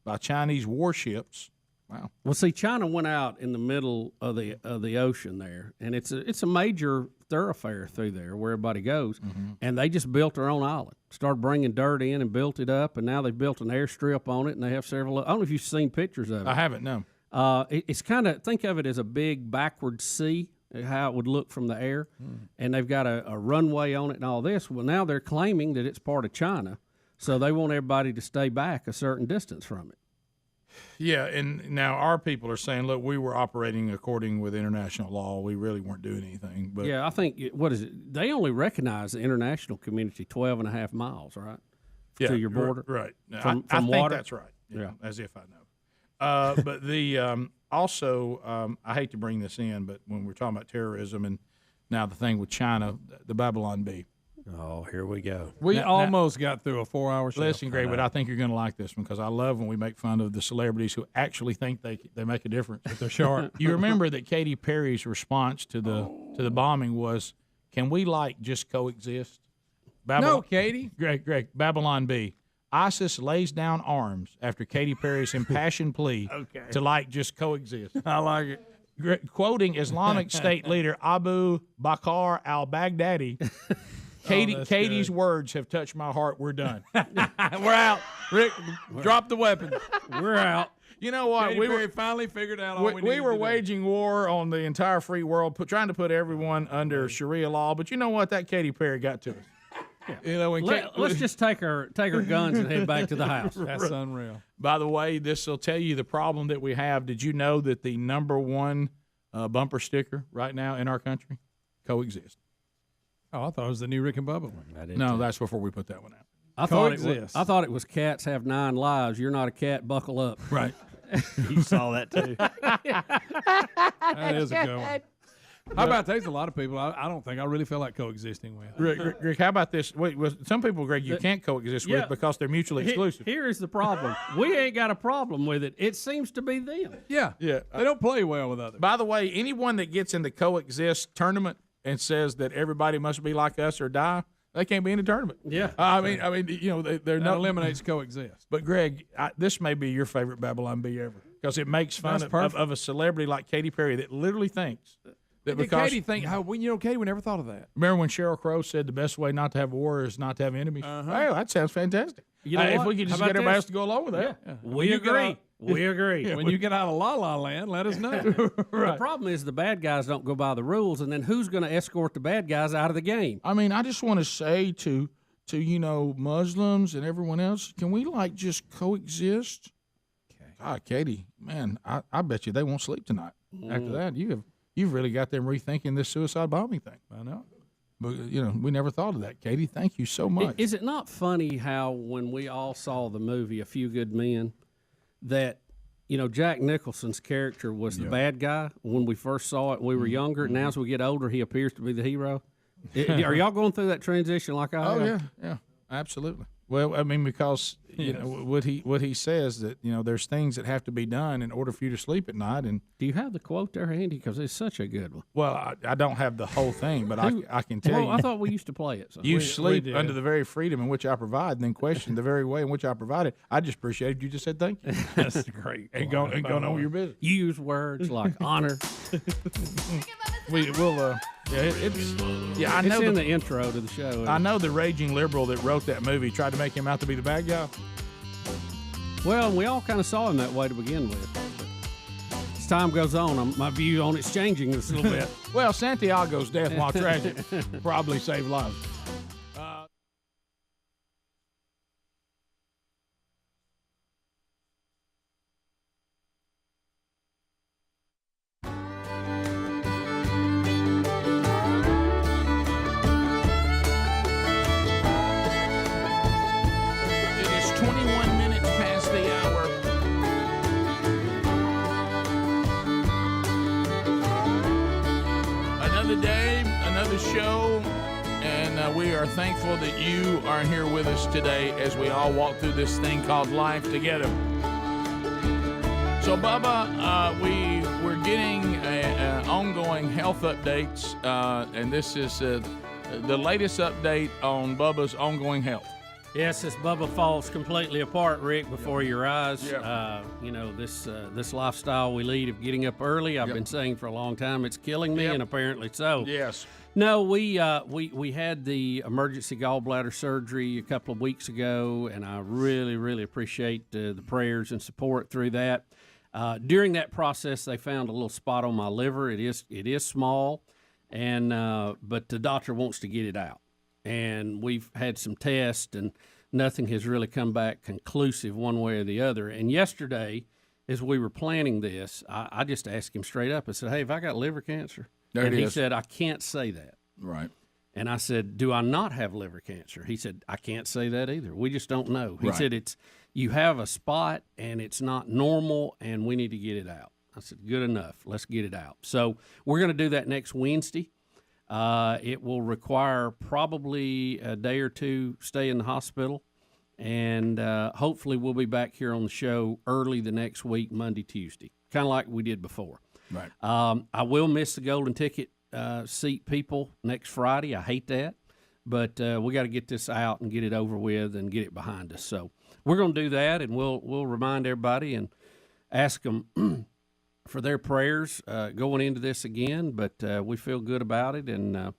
by Chinese warships. Wow. Well, see, China went out in the middle of the ocean there, and it's a major thoroughfare through there where everybody goes, and they just built their own island, started bringing dirt in and built it up, and now they've built an airstrip on it, and they have several. I don't know if you've seen pictures of it. I haven't, no. It's kind of, think of it as a big backward sea, how it would look from the air, and they've got a runway on it and all this. Well, now they're claiming that it's part of China, so they want everybody to stay back a certain distance from it. Yeah, and now our people are saying, look, we were operating according with international law. We really weren't doing anything. But yeah, I think, what is it? They only recognize the international community 12.5 miles, right? Yeah, to your border. Right. From I water? think that's right. Yeah, as if I know. But the also, I hate to bring this in, but when we're talking about terrorism and now the thing with China, the Babylon Bee. Oh, here we go. We almost got through a 4-hour show. Listen, Greg, but I think you're going to like this one because I love when we make fun of the celebrities who actually think they make a difference. If they're short. You remember that Katy Perry's response to the bombing was, "Can we just coexist?" No, Katy. Greg, Babylon B. ISIS lays down arms after Katy Perry's impassioned plea to just coexist. I like it. Quoting Islamic State leader Abu Bakr al-Baghdadi, Katie's words have touched my heart. We're done. We're out. Rick, drop the weapon. We're out. You know what? Katy Perry finally figured out all we were waging war on the entire free world, trying to put everyone under Sharia law. But you know what? That Katy Perry got to us. Yeah. You know, let's just take our guns and head back to the house. That's unreal. By the way, this will tell you the problem that we have. Did you know that the number one bumper sticker right now in our country? Coexist. Oh, I thought it was the new Rick and Bubba one. No, that's before we put that one out. I thought it was cats have 9 lives. You're not a cat. Buckle up. Right. You saw that too. That is a good one. How about there's a lot of people I don't think I really feel like coexisting with. Rick, how about this? Wait, some people, Greg, you can't coexist with because they're mutually exclusive. Here's the problem. We ain't got a problem with it. It seems to be them. Yeah. They don't play well with others. By the way, anyone that gets in the coexist tournament and says that everybody must be like us or die, they can't be in the tournament. Yeah. I mean, they're not eliminates coexist. But Greg, this may be your favorite Babylon Bee ever because it makes fun of a celebrity like Katy Perry that literally thinks. Did Katy think? Katy would never thought of that. Remember when Sheryl Crow said the best way not to have war is not to have enemies? Uh-huh. Hey, that sounds fantastic. You know if we could just get everybody else to go along with that. Yeah. We agree. We agree. When you get out of La La Land, let us know. Right. The problem is the bad guys don't go by the rules, and then who's going to escort the bad guys out of the game? I mean, I just want to say to Muslims and everyone else, can we just coexist? Okay. God, Katy, man, I bet you they won't sleep tonight. After that, you've really got them rethinking this suicide bombing thing. I know. But, we never thought of that. Katy, thank you so much. Is it not funny how when we all saw the movie A Few Good Men, that, Jack Nicholson's character was the bad guy when we first saw it when we were younger. Now as we get older, he appears to be the hero. Are y'all going through that transition like I have? Oh, yeah, absolutely. Well, I mean, because what he says that there's things that have to be done in order for you to sleep at night. And do you have the quote there, Andy? Because it's such a good one. Well, I don't have the whole thing, but I can tell you. I thought we used to play it. So. You sleep under the very freedom in which I provide, and then question the very way in which I provided. I just appreciated you just said thank you. That's great. And go on with your business. You use words like honor. We will. I know it's in the intro to the show. I know the raging liberal that wrote that movie tried to make him out to be the bad guy. Well, we all kind of saw him that way to begin with. As time goes on, my view on it's changing just a little bit. Well, Santiago's death, while tragic, probably saved lives. Show, and we are thankful that you are here with us today as we all walk through this thing called life together. So, Bubba, we're getting ongoing health updates, and this is the latest update on Bubba's ongoing health. Yes, as Bubba falls completely apart, Rick, before your eyes. This lifestyle we lead of getting up early, I've been saying for a long time, it's killing me, and apparently so. Yes. No, we had the emergency gallbladder surgery a couple of weeks ago, and I really, really appreciate the prayers and support through that. During that process, they found a little spot on my liver. It is small, and but the doctor wants to get it out. And we've had some tests, and nothing has really come back conclusive one way or the other. And yesterday, as we were planning this, I just asked him straight up. I said, "Hey, have I got liver cancer?" And he said, "I can't say that." Right. And I said, "Do I not have liver cancer?" He said, "I can't say that either. We just don't know." He said, you have a spot, and it's not normal, and we need to get it out. I said, "Good enough. Let's get it out." So we're going to do that next Wednesday. It will require probably a day or two stay in the hospital, and hopefully we'll be back here on the show early the next week, Monday, Tuesday, kind of like we did before. Right. I will miss the golden ticket seat people next Friday. I hate that, but we got to get this out and get it over with and get it behind us. So we're going to do that, and we'll remind everybody and ask them for their prayers going into this again. But we feel good about it, and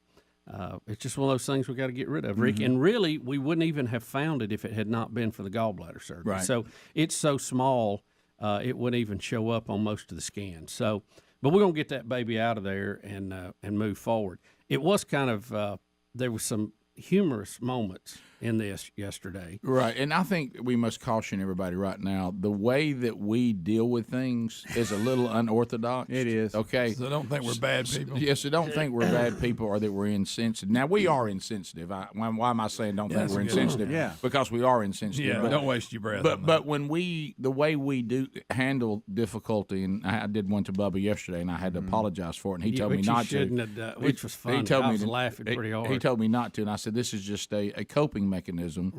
it's just one of those things we got to get rid of, Rick. Mm-hmm. And really, we wouldn't even have found it if it had not been for the gallbladder surgery. Right. So it's so small, it wouldn't even show up on most of the scans. So, but we're gonna get that baby out of there and move forward. It was kind of there was some humorous moments in this yesterday. Right, and I think we must caution everybody right now, the way that we deal with things is a little unorthodox. It is. Okay. So don't think we're bad people. Yes, so don't think we're bad people or that we're insensitive. Now, we are insensitive. Why am I saying don't think we're insensitive? Yeah. Because we are insensitive. Yeah, but don't waste your breath. But when the way we do handle difficulty, and I did one to Bubba yesterday, and I had to apologize for it, and he told me Which not you to. shouldn't have done, which was funny. He told I me was to, laughing pretty hard. He told me not to, and I said, this is just a coping mechanism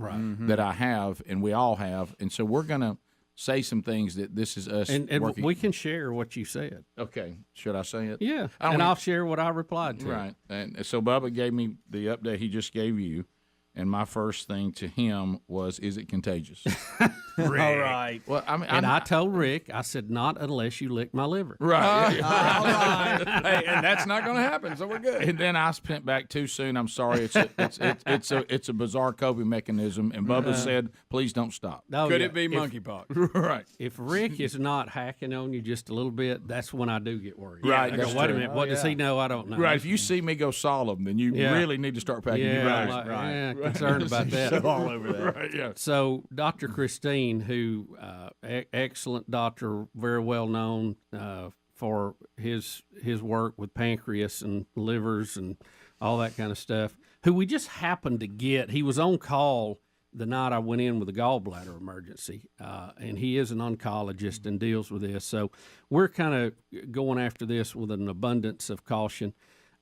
that I have, and we all have, and so we're going to say some things that this is us and working. we can share what you said. Okay, should I say it? Yeah, and I'll share what I replied to. Right, and so Bubba gave me the update he just gave you, and my first thing to him was, "Is it contagious?" All right. Well, I mean, I told Rick, I said, "Not unless you lick my liver." Right. All right. Hey, and that's not going to happen, so we're good. And then I spent back too soon. I'm sorry. It's a bizarre coping mechanism. And Bubba said, "Please don't stop." Oh, Could yeah. it be monkeypox? Right. If Rick is not hacking on you just a little bit, that's when I do get worried. Right, I go, that's wait a true. minute. What does he know? I don't know. Right. If you see me go solemn, then you really need to start packing your bags. Concerned about that. So all over that. Right. Yeah. So Dr. Christine, who excellent doctor, very well known for his work with pancreas and livers and all that kind of stuff, who we just happened to get. He was on call the night I went in with a gallbladder emergency, and he is an oncologist and deals with this. So we're kind of going after this with an abundance of caution.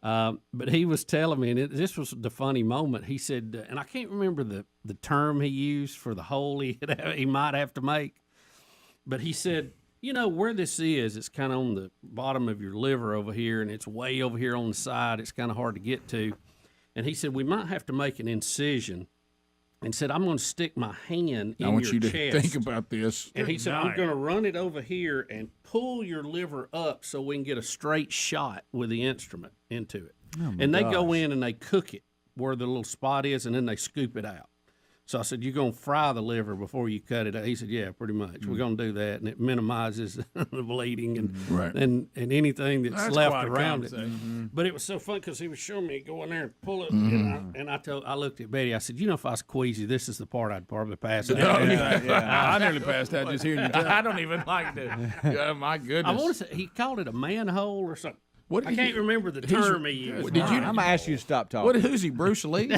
But he was telling me, and this was the funny moment. He said, and I can't remember the term he used for the hole he might have to make, but he said, you know, where this is, it's kind of on the bottom of your liver over here, and it's way over here on the side. It's kind of hard to get to. And he said, we might have to make an incision. And said, I'm going to stick my hand in your chest. I want you to think about this. And he said, I'm going to run it over here and pull your liver up so we can get a straight shot with the instrument into it. And they go in and they cook it where the little spot is, and then they scoop it out. So I said, you're going to fry the liver before you cut it out? He said, yeah, pretty much. We're going to do that, and it minimizes the bleeding and anything that's left around it. But it was so fun because he was showing me go in there and pull it, and I looked at Betty. I said, you know, if I was queasy, this is the part I'd probably pass out. I nearly passed out just hearing you tell. I don't even like that. My goodness. I want to say he called it a manhole or something. What I can't remember the term he used. I'm going to ask you to stop talking. Who's he, Bruce Lee?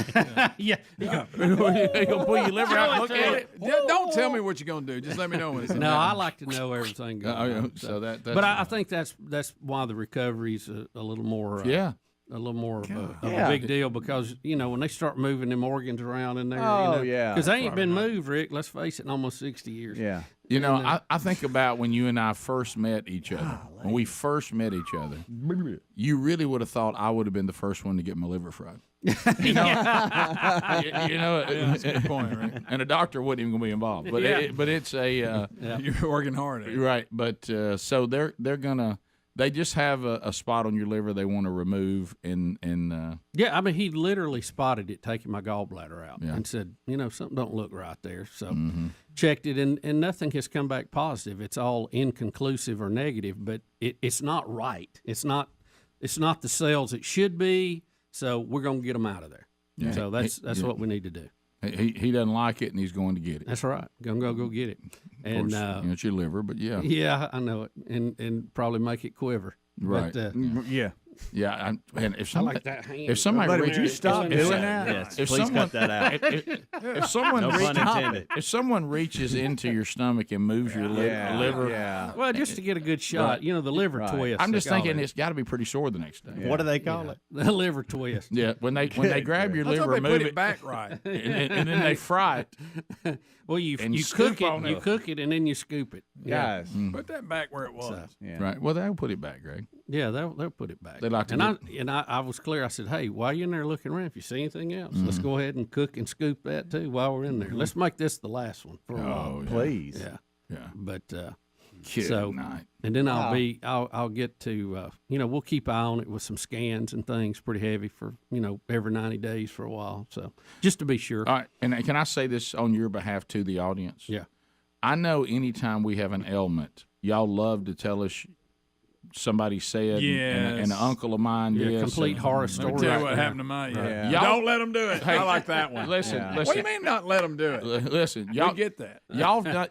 Yeah. He gonna pull your liver out and look at it? Don't tell me what you're going to do. Just let me know when it's No, I like to know everything going on. So that's but I think that's why the recovery's a little more a little more of a big deal, because, you know, when they start moving them organs around in there, because they ain't been moved, Rick, let's face it, in almost 60 years. Yeah. You know, I think about when you and I first met each other. When we first met each other, you really would have thought I would have been the first one to get my liver fried. You know, that's a good point, right? And a doctor wasn't even going to be involved. But it's a you're working hard at it. Right. But so they're gonna. They just have a spot on your liver they want to remove, and yeah, I mean, he literally spotted it taking my gallbladder out and said, you know, something don't look right there. So checked it, and nothing has come back positive. It's all inconclusive or negative, but it's not right. It's not the cells it should be. So we're gonna get them out of there. Yeah. So that's what we need to do. He doesn't like it, and he's going to get it. That's right. Gonna go get it. And of course, it's your liver, but yeah. Yeah, I know it, and probably make it quiver. Right. But, Yeah, and if I somebody, like that hand. if somebody Buddy, reaches, would you stop if- doing if- that? Yes, if please someone, cut that out. If someone No pun intended. if someone reaches into your stomach and moves your liver, Well, just to get a good shot, you know, the liver twist. I'm just they call thinking it. it's got to be pretty sore the next day. What do they call it? The liver twist. Yeah, when they grab your I thought liver, they move put it back right. and then they fry it. Well, you And you scoop cook it, on you it. cook it, and then you scoop it. Guys, Put that back where it was. Right. Well, they'll put it back, Greg. Yeah, they'll put it back. They like to and get- I was clear. I said, hey, while you're in there looking around, if you see anything else, let's go ahead and cook and scoop that too while we're in there. Let's make this the last one for a while. please. Yeah, Yeah. but Good so night. and then I'll get to we'll keep eye on it with some scans and things pretty heavy for every 90 days for a while. So just to be sure. All right, and can I say this on your behalf to the audience? Yeah. I know anytime we have an ailment, y'all love to tell us somebody said, and an uncle of mine did. Complete horror Let story. me tell you what happened to mine. Y'all- Don't let them do it. Hey, I like that one. Listen, What do you mean not let them do it? Listen, y'all get that.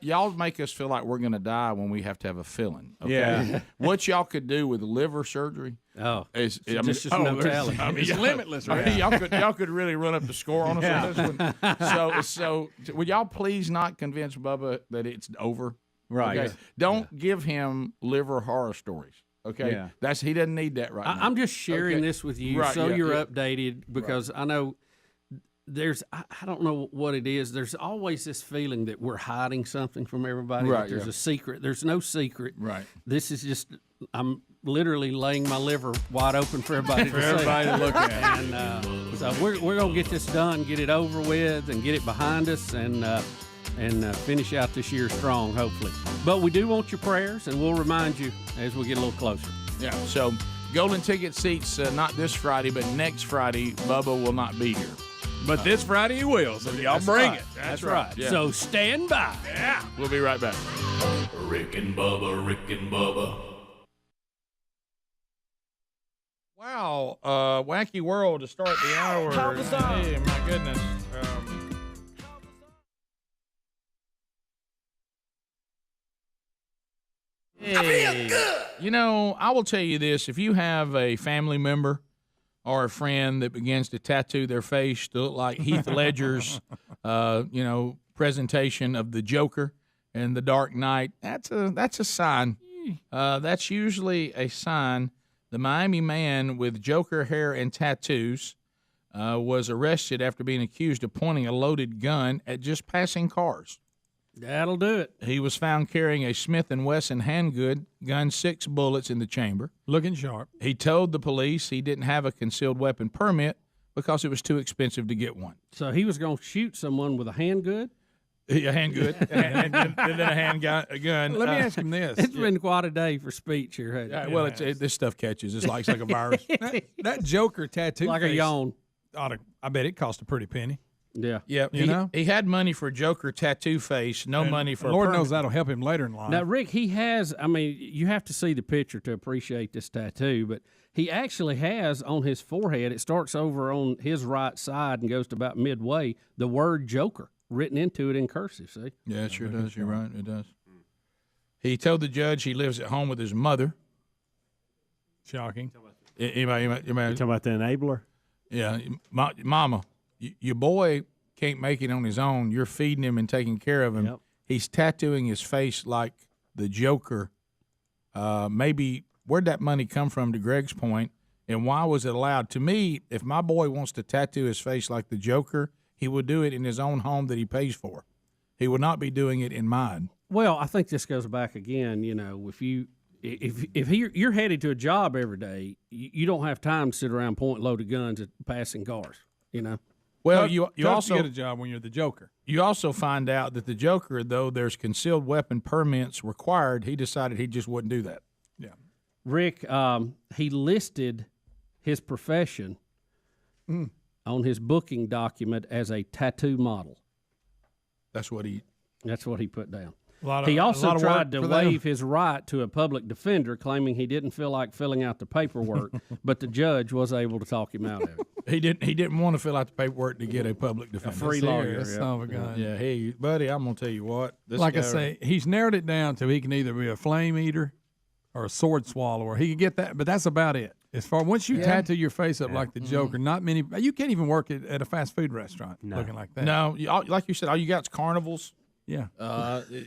Y'all make us feel like we're going to die when we have to have a filling. Okay? Yeah. What y'all could do with liver surgery is just no tally. It's limitless, right? y'all could really run up the score on us on this one. So would y'all please not convince Bubba that it's over? Right. Okay? Don't give him liver horror stories. Okay, Yeah. he doesn't need that right now. I'm just sharing Okay. this with you Right, so yeah, you're yeah. updated because I know I don't know what it is. There's always this feeling that we're hiding something from everybody. Right, That there's yeah. a secret. There's no secret. Right. This is just I'm literally laying my liver wide open for everybody to see. everybody to look at. And so we're gonna get this done, get it over with, and get it behind us, and finish out this year strong, hopefully. But we do want your prayers, and we'll remind you as we get a little closer. Yeah. So golden ticket seats not this Friday, but next Friday. Bubba will not be here. But this Friday he will, so y'all That's bring right. it. That's right. Yeah. So stand by. Yeah. We'll be right back. Rick and Bubba, Rick and Bubba. Wow, wacky world to start the hour. Hey, my goodness. Hey, you know, I will tell you this: if you have a family member or a friend that begins to tattoo their face to look like Heath Ledger's, presentation of the Joker and the Dark Knight, that's a sign. That's usually a sign. The Miami man with Joker hair and tattoos was arrested after being accused of pointing a loaded gun at just passing cars. That'll do it. He was found carrying a Smith & Wesson handgun, 6 bullets in the chamber. Looking sharp. He told the police he didn't have a concealed weapon permit because it was too expensive to get one. So he was going to shoot someone with a handgun? A handgun, and then a handgun. Let me ask him this. It's been quite a day for speech here. hasn't it? Well, this stuff catches. It's like a virus. that Joker tattoo like a face yawn. I bet it cost a pretty penny. Yeah. Yeah, he had money for Joker tattoo face, no money for Lord a permit. knows that'll help him later in life. Now, Rick, he has, you have to see the picture to appreciate this tattoo, but he actually has on his forehead, it starts over on his right side and goes to about midway, the word Joker written into it in cursive, see? Yeah, it sure does. You're right. It does. He told the judge he lives at home with his mother. Shocking. You talking about the enabler? Yeah, Mama, your boy can't make it on his own. You're feeding him and taking care of him. Yep. He's tattooing his face like the Joker. Maybe where'd that money come from, to Greg's point, and why was it allowed? To me, if my boy wants to tattoo his face like the Joker, he would do it in his own home that he pays for. He would not be doing it in mine. Well, I think this goes back again, if you're headed to a job every day, you don't have time to sit around pointing loaded guns at passing cars, Well, you Tough also to get a job when you're the Joker. You also find out that the Joker, though there's concealed weapon permits required, he decided he just wouldn't do that. Yeah. Rick, he listed his profession on his booking document as a tattoo model. That's what he put down. a He lot also of tried to work for them. waive his right to a public defender, claiming he didn't feel like filling out the paperwork, but the judge was able to talk him out of it. He didn't want to fill out the paperwork to get a public defender. free lawyer. Serious son of a gun. Yeah, hey, buddy, I'm gonna tell you what. This Like I guy- say, he's narrowed it down to he can either be a flame eater or a sword swallower. He can get that, but that's about it. As far once you tattoo your face up like the Joker, not many. You can't even work at a fast food restaurant looking like that. No, like you said, all you got is carnivals. Yeah,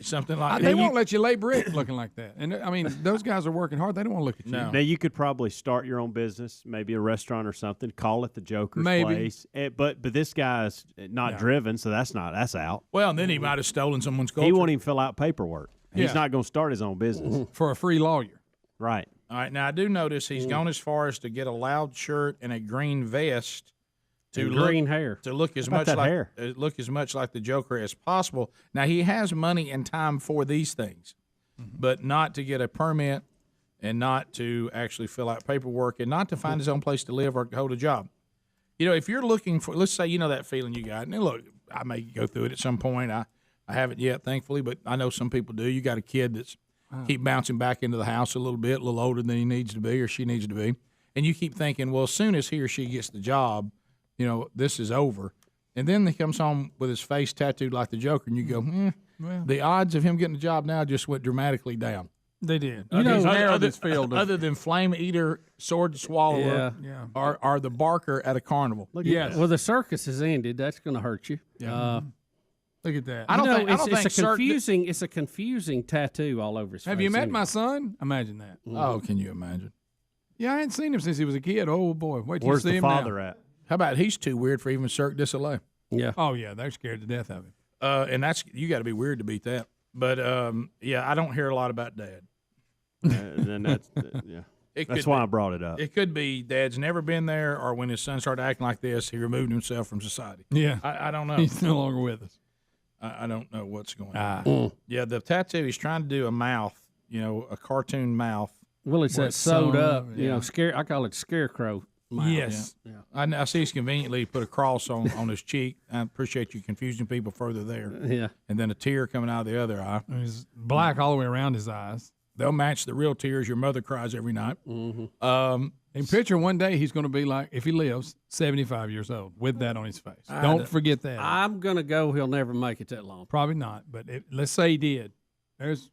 something like they won't let you lay brick looking like that. And I mean, those guys are working hard. They don't want to look at you. Now you could probably start your own business, maybe a restaurant or something. Call it the Joker's Maybe. Place. But this guy's not driven, so that's out. Well, and then he might have stolen someone's culture. He won't even fill out paperwork. He's not going to start his own business for a free lawyer. Right. All right. Now I do notice he's gone as far as to get a loud shirt and a green vest. Green hair to look as much like the Joker as possible. Now he has money and time for these things, but not to get a permit, and not to actually fill out paperwork, and not to find his own place to live or hold a job. You know, if you're looking for, let's say, you know that feeling you got, and look, I may go through it at some point. I haven't yet, thankfully, but I know some people do. You got a kid that's keep bouncing back into the house a little bit, a little older than he needs to be or she needs to be, and you keep thinking, well, as soon as he or she gets the job, you know, this is over. And then he comes home with his face tattooed like the Joker, and you go, well, the odds of him getting a job now just went dramatically down. They did. You know, field other than Flame Eater, Sword Swallower, are the barker at a carnival. Yes. Well, the circus has ended. That's going to hurt you. Yeah. Look at that. I don't think it's a confusing tattoo all over his face. Have you met my son? Imagine that. Oh, can you imagine? Yeah, I hadn't seen him since he was a kid. Oh boy, wait till Where's you see the him father now. at? How about he's too weird for even Cirque du Soleil? Yeah. Oh yeah, they're scared to death of him. And that's you got to be weird to beat that. But yeah, I don't hear a lot about Dad. Then that's that's why I brought it up. It could be Dad's never been there, or when his son started acting like this, he removed himself from society. Yeah, I don't know. He's no longer with us. I don't know what's going on. Yeah, the tattoo, he's trying to do a mouth, you know, a cartoon mouth. Well, it's that sewed up, you know, I call it scarecrow mouth. Yes. Yeah. I see he's conveniently put a cross on his cheek. I appreciate you confusing people further there. Yeah. And then a tear coming out of the other eye. He's black all the way around his eyes. They'll match the real tears your mother cries every night. Mm-hmm. And picture one day he's going to be like, if he lives, 75 years old with that on his face. Don't forget that. I'm going to go. He'll never make it that long. Probably not. But let's say he did. There's.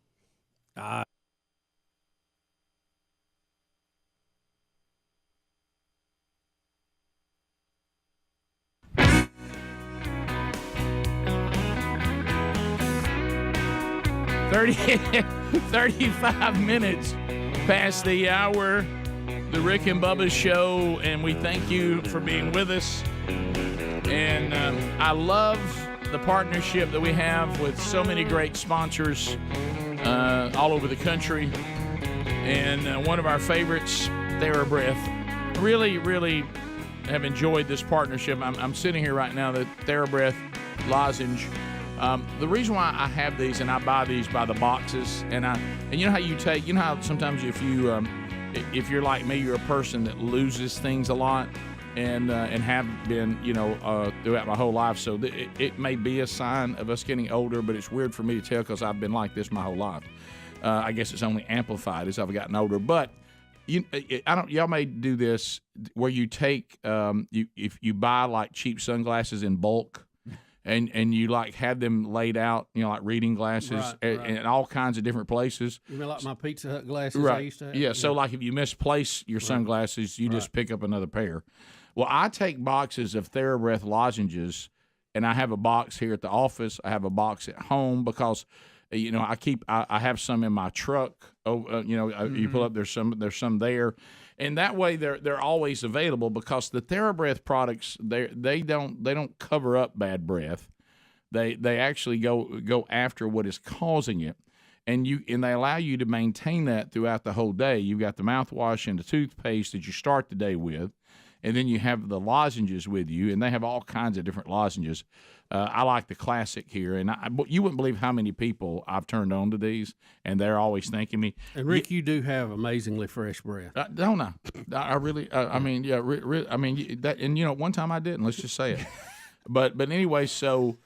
35 minutes past the hour, the Rick and Bubba show, and we thank you for being with us. And I love the partnership that we have with so many great sponsors all over the country. And one of our favorites, TheraBreath. Really, really have enjoyed this partnership. I'm sitting here right now, the TheraBreath lozenge. The reason why I have these and I buy these by the boxes, and you know how you know how sometimes if you're like me, you're a person that loses things a lot, and have been, you know, throughout my whole life. So it may be a sign of us getting older, but it's weird for me to tell because I've been like this my whole life. I guess it's only amplified as I've gotten older. But y'all may do this where you take if you buy like cheap sunglasses in bulk. And you like have them laid out, you know, like reading glasses in all kinds of different places. You mean like my Pizza Hut glasses I used to have? Yeah, so like if you misplace your sunglasses, you just pick up another pair. Well, I take boxes of TheraBreath lozenges, and I have a box here at the office. I have a box at home because, you know, I have some in my truck. You pull up, there's some there. And that way they're always available because the TheraBreath products they don't cover up bad breath. They actually go after what is causing it. And they allow you to maintain that throughout the whole day. You've got the mouthwash and the toothpaste that you start the day with, and then you have the lozenges with you, and they have all kinds of different lozenges. I like the classic here, and you wouldn't believe how many people I've turned on to these, and they're always thanking me. And Rick, you do have amazingly fresh breath. Don't I? I really. I mean, yeah. I mean that, and you know, one time I didn't. Let's just say it. But anyway, so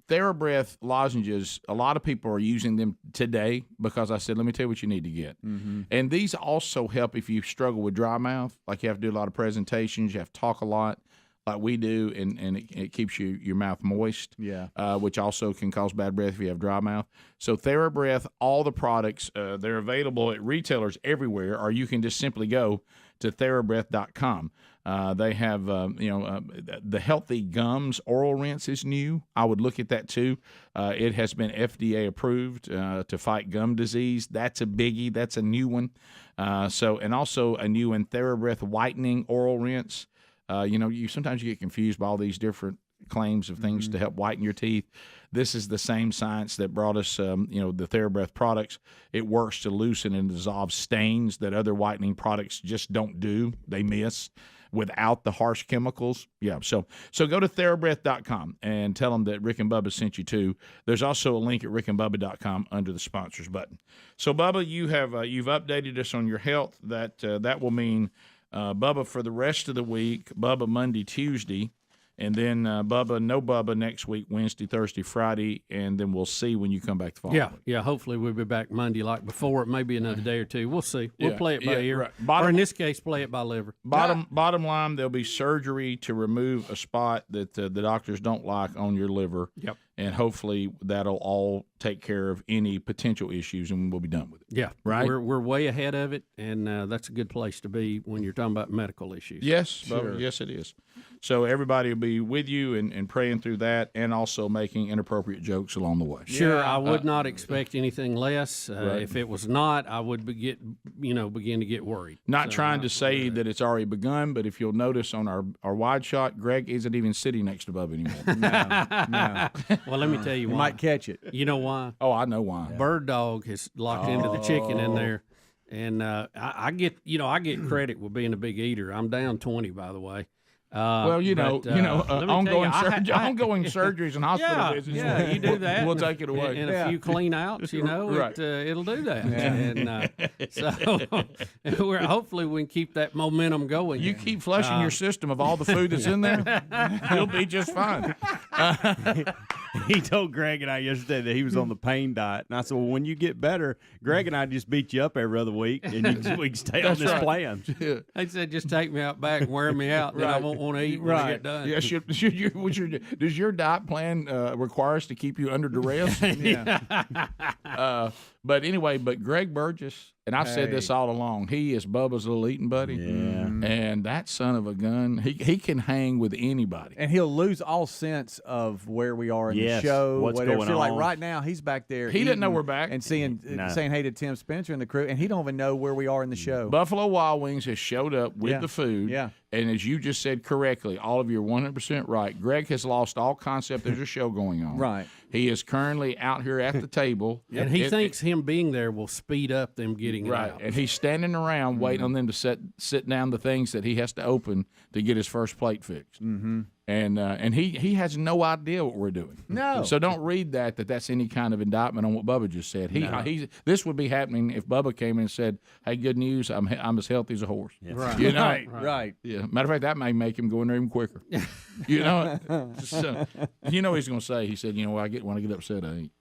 TheraBreath lozenges, a lot of people are using them today because I said, let me tell you what you need to get. Mm-hmm. And these also help if you struggle with dry mouth, like you have to do a lot of presentations, you have to talk a lot, like we do, and it keeps your mouth moist, which also can cause bad breath if you have dry mouth. So TheraBreath, all the products, they're available at retailers everywhere, or you can just simply go to TheraBreath.com. They have, the Healthy Gums Oral Rinse is new. I would look at that too. It has been FDA approved to fight gum disease. That's a biggie. That's a new one. And also a new one, TheraBreath Whitening Oral Rinse. Sometimes you get confused by all these different claims of things to help whiten your teeth. This is the same science that brought us, the TheraBreath products. It works to loosen and dissolve stains that other whitening products just don't do. They miss without the harsh chemicals. Yeah, so go to TheraBreath.com and tell them that Rick and Bubba sent you too. There's also a link at rickandbubba.com under the sponsors button. So, Bubba, you've updated us on your health. That will mean Bubba for the rest of the week, Bubba Monday, Tuesday, and then Bubba, no Bubba next week, Wednesday, Thursday, Friday, and then we'll see when you come back the following week. Yeah, hopefully we'll be back Monday like before. It may be another day or two. We'll see. We'll play it by ear. Right. Or in this case, play it by liver. Bottom line, there'll be surgery to remove a spot that the doctors don't like on your liver. Yep. And hopefully that'll all take care of any potential issues, and we'll be done with it. Yeah, right. We're way ahead of it, and that's a good place to be when you're talking about medical issues. Yes, sure. Yes, it is. So everybody will be with you and praying through that, and also making inappropriate jokes along the way. Sure, I would not expect anything less. Right. If it was not, I would begin to get worried. Not trying to say that it's already begun, but if you'll notice on our wide shot, Greg isn't even sitting next to Bubba anymore. No. Well, let me tell you why. You might catch it. You know why? Oh, I know why. Bird dog has locked into the chicken in there, and I get credit with being a big eater. I'm down 20, by the way. Ongoing surgeries and hospital visits. Yeah, you do that. We'll take it away. And a few clean outs, right. It'll do that. Yeah. And so hopefully we can keep that momentum going. You keep flushing your system of all the food that's in there, you'll be just fine. He told Greg and I yesterday that he was on the pain diet, and I said, "Well, when you get better, Greg and I just beat you up every other week, and we can stay on this plan." Yeah. They said, "Just take me out back, and wear me out, then I won't want to eat when I get done." Yeah. Does your diet plan require us to keep you under duress? Yeah. But anyway, Greg Burgess, and I've said this all along, he is Bubba's little eating buddy. Yeah. And that son of a gun, he can hang with anybody. And he'll lose all sense of where we are in the show. What's whatever. going So on. like right now, he's back there. He didn't know we're back. And saying hey to Tim Spencer and the crew, and he don't even know where we are in the show. Buffalo Wild Wings has showed up with the food. Yeah. And as you just said correctly, all of you are 100% right. Greg has lost all concept there's a show going on. Right. He is currently out here at the table. And he thinks him being there will speed up them getting it out. And he's standing around waiting on them to sit down the things that he has to open to get his first plate fixed. Mm-hmm. And he has no idea what we're doing. No. So don't read that's any kind of indictment on what Bubba just said. This would be happening if Bubba came in and said, "Hey, good news, I'm as healthy as a horse." Yes. Right. Right. Yeah. Matter of fact, that may make him go in there even quicker. So, he's going to say. He said, when I get upset, I eat.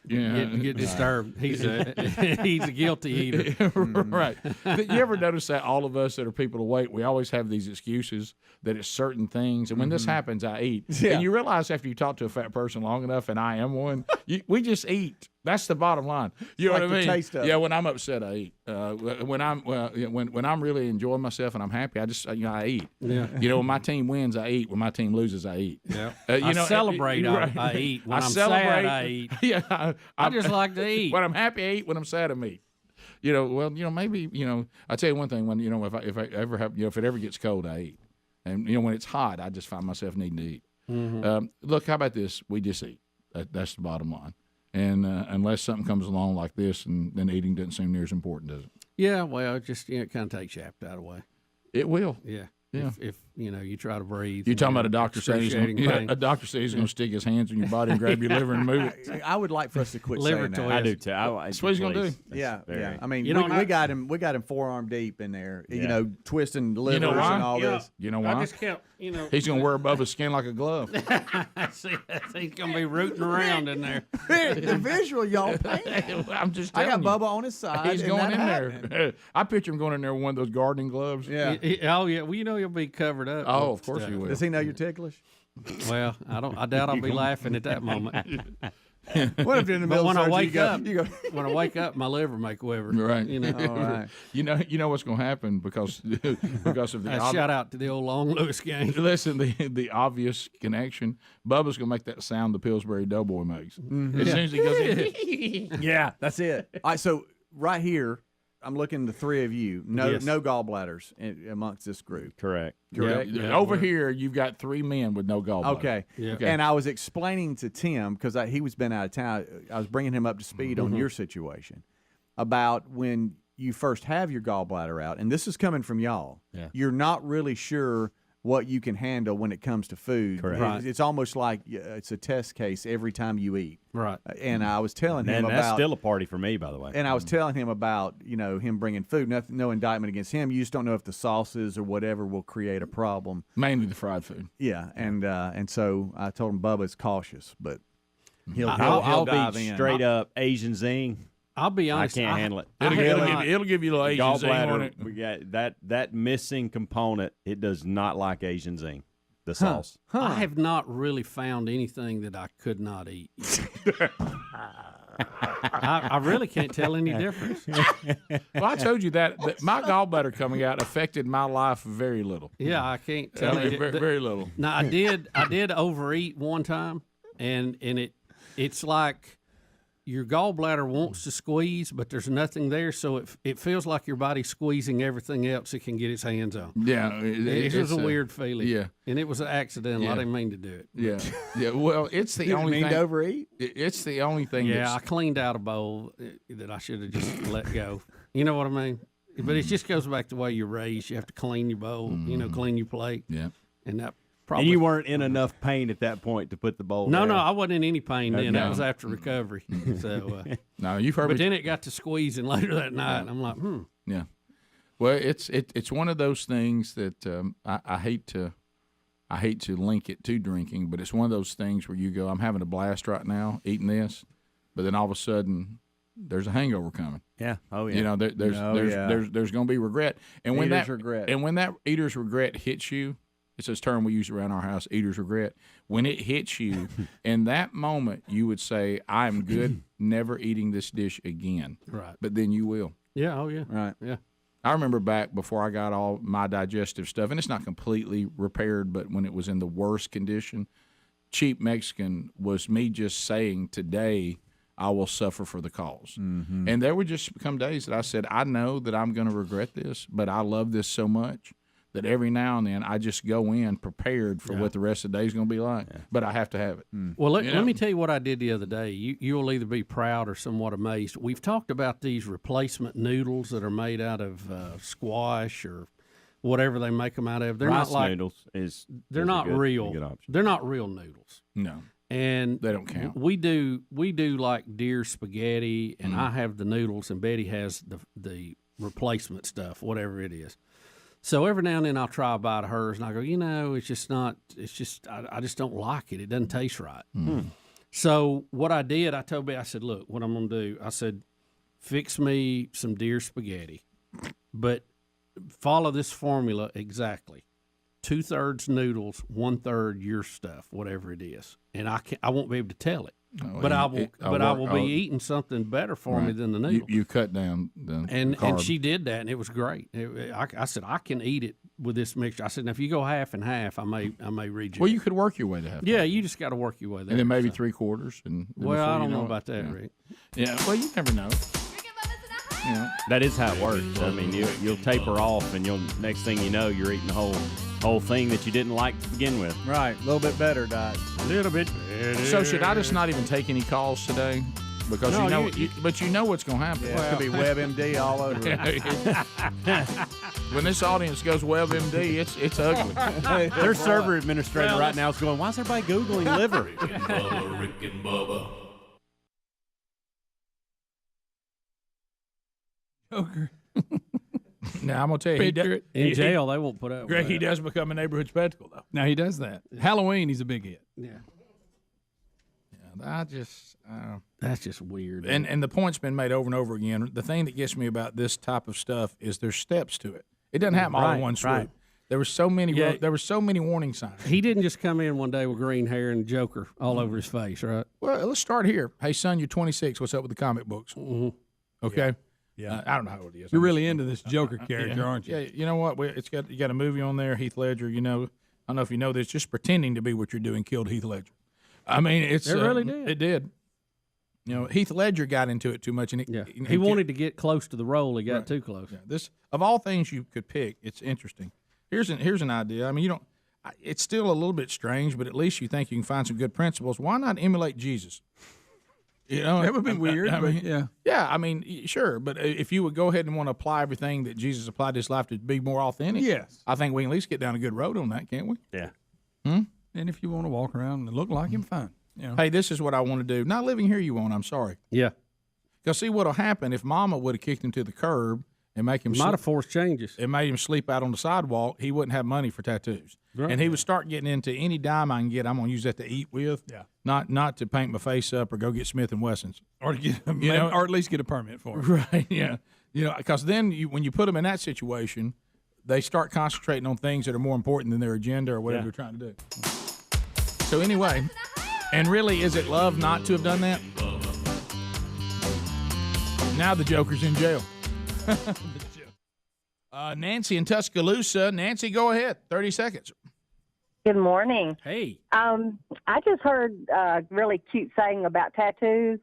Get disturbed. He's a guilty eater. Right. You ever notice that all of us that are people of weight, we always have these excuses that it's certain things. And when this happens, I eat. Yeah. And you realize after you talk to a fat person long enough, and I am one, we just eat. That's the bottom line. You know what I mean? Taste of it. Yeah, when I'm upset, I eat. When I'm really enjoying myself and I'm happy, I just I eat. Yeah. When my team wins, I eat. When my team loses, I eat. Yeah. I celebrate. I eat. When I'm sad, I eat. Yeah. I just like to eat. When I'm happy, I eat. When I'm sad, I eat. Maybe I tell you one thing. When if I ever have if it ever gets cold, I eat. And when it's hot, I just find myself needing to eat. Mm-hmm. Look, how about this? We just eat. That's the bottom line. And unless something comes along like this, and then eating doesn't seem near as important, does it? Yeah, well, it just it kind of takes your appetite away. It will. Yeah. Yeah. If you try to breathe. You're talking about a doctor saying he's going to stick his hands in your body and grab your liver and move it. I would like for us to quit liver saying that. twist. I do too. That's what he's going to do. Yeah. I mean, we got him forearm deep in there. Twisting livers and all this. You know why? I just kept. He's going to wear above his skin like a glove. See, he's going to be rooting around in there. The visual, y'all. I'm just I telling got you. Bubba on his side. He's going in there. I picture him going in there with one of those gardening gloves. Yeah. Oh yeah. Well, he'll be covered up. Oh, of course he will. Does he know you're ticklish? Well, I doubt I'll be laughing at that moment. What if you're in the middle when of I wake surgery, up, you go, when I wake up, my liver may quiver. Right. You know. all right. You know what's going to happen because of the Shout out to the old Long Lewis gang. Listen, the obvious connection. Bubba's going to make that sound the Pillsbury Doughboy makes. Mm-hmm. As soon as he goes in. Yeah, that's it. All right, so right here, I'm looking at the three of you. No gallbladders amongst this group. Correct. Over here, you've got three men with no gallbladder. Okay. And I was explaining to Tim, because he was been out of town, I was bringing him up to speed on your situation about when you first have your gallbladder out, and this is coming from y'all. Yeah. You're not really sure what you can handle when it comes to food. Correct. Right. It's almost like it's a test case every time you eat. Right. And I was telling him And about... that's still a party for me, by the way. And I was telling him about, him bringing food. No indictment against him. You just don't know if the sauces or whatever will create a problem. Mainly the fried food. Yeah, and so I told him Bubba's cautious, but he'll I'll dive be in. straight up Asian zing. I'll be honest. I can't handle it. It'll give you a little Asian zing on it. We got that missing component. It does not like Asian zing. The sauce. I have not really found anything that I could not eat. I really can't tell any difference. Well, I told you that my gallbladder coming out affected my life very little. Yeah, I can't tell you very little. Now I did overeat one time, and it's like your gallbladder wants to squeeze, but there's nothing there, so it feels like your body's squeezing everything else it can get its hands on. Yeah, it was a weird feeling. Yeah, and it was accidental. Yeah. I didn't mean to do it. Yeah. Well, it's the only thing to overeat. It's the only thing. Yeah, I cleaned out a bowl that I should have just let go. You know what I mean? But it just goes back to the way you're raised. You have to clean your bowl. Clean your plate. Yeah, and that. And you weren't in enough pain at that point to put the bowl No, down. no, I wasn't in any pain then. No. That was after recovery. So no, you've heard. But then it got to squeezing later that night, and I'm like, Yeah. Well, it's one of those things that I hate to link it to drinking, but it's one of those things where you go, I'm having a blast right now eating this, but then all of a sudden there's a hangover coming. Yeah. Oh yeah. There's going to be regret, and when that regret, and when that eater's regret hits you. It's this term we use around our house, eater's regret. When it hits you, in that moment, you would say, I'm good, never eating this dish again. Right. But then you will. Yeah, oh, yeah. Right. Yeah. I remember back before I got all my digestive stuff, and it's not completely repaired, but when it was in the worst condition, cheap Mexican was me just saying, today I will suffer for the cause. Mm-hmm. And there would just come days that I said, I know that I'm going to regret this, but I love this so much that every now and then I just go in prepared for what the rest of the day is going to be like. Yeah. But I have to have it. Well, let me tell you what I did the other day. You'll either be proud or somewhat amazed. We've talked about these replacement noodles that are made out of squash or whatever they make them out of. They're Rice not like noodles they're not real. Good option. They're not real noodles. No. And they don't count. We do like deer spaghetti, and I have the noodles, and Betty has the replacement stuff, whatever it is. So every now and then I'll try a bite of hers, and I go, it's just not. It's just I just don't like it. It doesn't taste right. So what I did, I told Betty, I said, look, what I'm going to do, I said, fix me some deer spaghetti, but follow this formula exactly. 2/3 noodles, 1/3 your stuff, whatever it is, and I won't be able to tell it. But I will be eating something better for me than the noodles. You cut down the and she did that, and it was great. I said I can eat it with this mixture. I said now if you go half and half, I may read you. Well, you could work your way to half. Yeah, you just got to work your way there. And then maybe 3/4. And well, I don't know about that, Rick. Yeah, well, you never know. Yeah. That is how it works. I mean, you'll taper off, and next thing you know, you're eating the whole thing that you didn't like to begin with. Right, a little bit better diet. A little bit better. So should I just not even take any calls today? Because but you know what's going to happen. Yeah, it could be WebMD all over it. When this audience goes WebMD, it's ugly. Their server administrator right now is going, why is everybody Googling liver? Rick and Bubba, Rick and Bubba. Joker. Now I'm gonna tell you, in jail they won't put up. Greg, with he does become a neighborhood spectacle though. Now he does that. Halloween, he's a big hit. Yeah. That's just weird. weird. And the point's been made over and over again. The thing that gets me about this type of stuff is there's steps to it. It doesn't happen all in one swoop. Right. There were so many. Yeah. There were so many warning signs. He didn't just come in one day with green hair and Joker all over his face, right? Well, let's start here. Hey, son, you're 26. What's up with the comic books? Mm-hmm. Okay. Yeah. I don't know how old he is. You're really into this Joker character, aren't you? Yeah. You know what? You got a movie on there. Heath Ledger. You know, I don't know if you know this. Just pretending to be what you're doing killed Heath Ledger. I mean, it really did. It did. You know, Heath Ledger got into it too much, and he wanted to get close to the role. He got too close. Yeah. This, of all things you could pick, it's interesting. Here's an idea. I mean, it's still a little bit strange, but at least you think you can find some good principles. Why not emulate Jesus? You know, that would be weird. I mean, yeah. Yeah, I mean, sure, but if you would go ahead and want to apply everything that Jesus applied to his life to be more authentic, yes, I think we can at least get down a good road on that, can't we? Yeah. And if you want to walk around and look like him, fine. You know. Hey, this is what I want to do. Not living here, you won't. I'm sorry. Yeah. Because see what'll happen if Mama would have kicked him to the curb and make him might have forced changes. It made him sleep out on the sidewalk. He wouldn't have money for tattoos, right. And he would start getting into any dime I can get. I'm gonna use that to eat with. Yeah. Not to paint my face up or go get Smith and Wessons or to get or at least get a permit for it. Right. Yeah. You know, because then when you put them in that situation, they start concentrating on things that are more important than their agenda or whatever they're trying to do. So anyway. And really, is it love not to have done that? Now the Joker's in jail. Nancy in Tuscaloosa. Nancy, go ahead. 30 seconds. Good morning. Hey. I just heard a really cute saying about tattoos.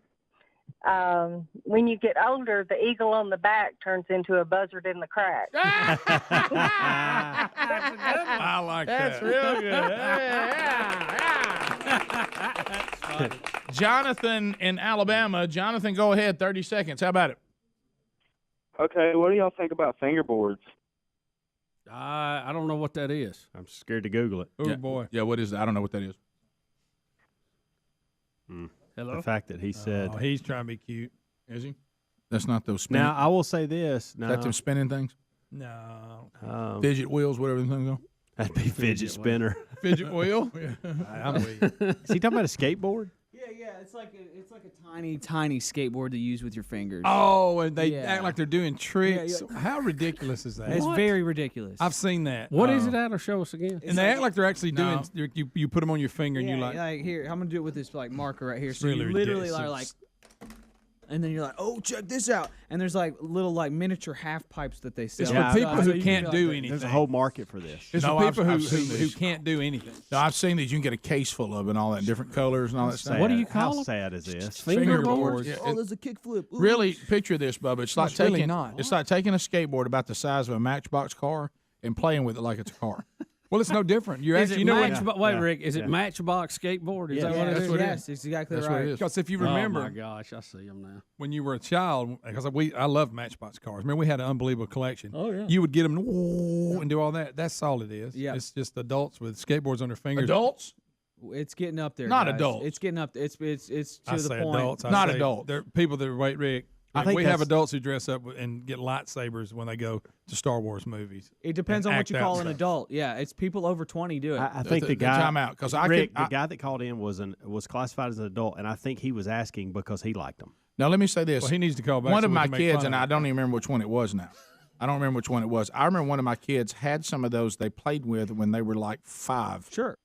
When you get older, the eagle on the back turns into a buzzard in the crack. That's a good one. I like That's that. real good. Jonathan in Alabama. Jonathan, go ahead. 30 seconds. How about it? Okay, what do y'all think about fingerboards? I don't know what that is. I'm scared to Google it. Oh, boy. Yeah, what is that? I don't know what that is. Hello? The fact that he said... Oh, he's trying to be cute. Is he? That's not those spinning. Now, I will say this. No. Is that them spinning things? No. Fidget wheels, whatever the things are. That'd be fidget spinner. Fidget wheel? I'm weak. Is he talking about a skateboard? Yeah, it's like a tiny skateboard to use with your fingers. Oh, and they act like they're doing tricks. Yeah. How ridiculous is that? It's very ridiculous. I've seen that. What is it at, or show us again? And they act like they're actually doing. No. You put them on your finger and you like here, I'm gonna do it with this like marker right here. So really you literally ridiculous. are like, and then you're like, oh, check this out. And there's like little like miniature half pipes that they sell. It's for people So who you can't can do like, anything. There's a whole market for this. It's No, for people I've who seen these. can't do anything. No, I've seen these. You can get a case full of it and all that, different colors and all that stuff. What do you How call them? sad is this? Fingerboards? Yeah, Oh, there's a kickflip. Ooh. Really, picture this, Bubba. It's like It's really taking not. It's like taking a skateboard about the size of a Matchbox car and playing with it like it's a car. Well, it's no different. You're Is actually, it you know Matchbox? Wait, Rick. Is it Matchbox skateboard? Is that what it is? Yes, it's exactly That's what right. it is. Because if you Oh remember, my gosh, I see them now. when you were a child, because I love Matchbox cars. Remember, we had an unbelievable collection. Oh, yeah. You would get them and do all that. That's all it is. Yeah. It's just adults with skateboards on their fingers. Adults? It's getting up there. Not guys. adults. It's getting up. It's to I the say point. adults. I Not say adults. They're people that wait, Rick. I think we have that's- adults who dress up and get lightsabers when they go to Star Wars movies. It depends and on what act you out call an stuff. adult. Yeah, it's people over 20 do it. I think the guy. Time out, 'cause the guy that called in was classified as an adult, and I think he was asking because he liked them. Now, let me say this. Well, he needs to call back. One so of we my can make kids, fun and of I it. don't even remember which one it was now. I don't remember which one it was. I remember one of my kids had some of those they played with when they were like 5. Sure.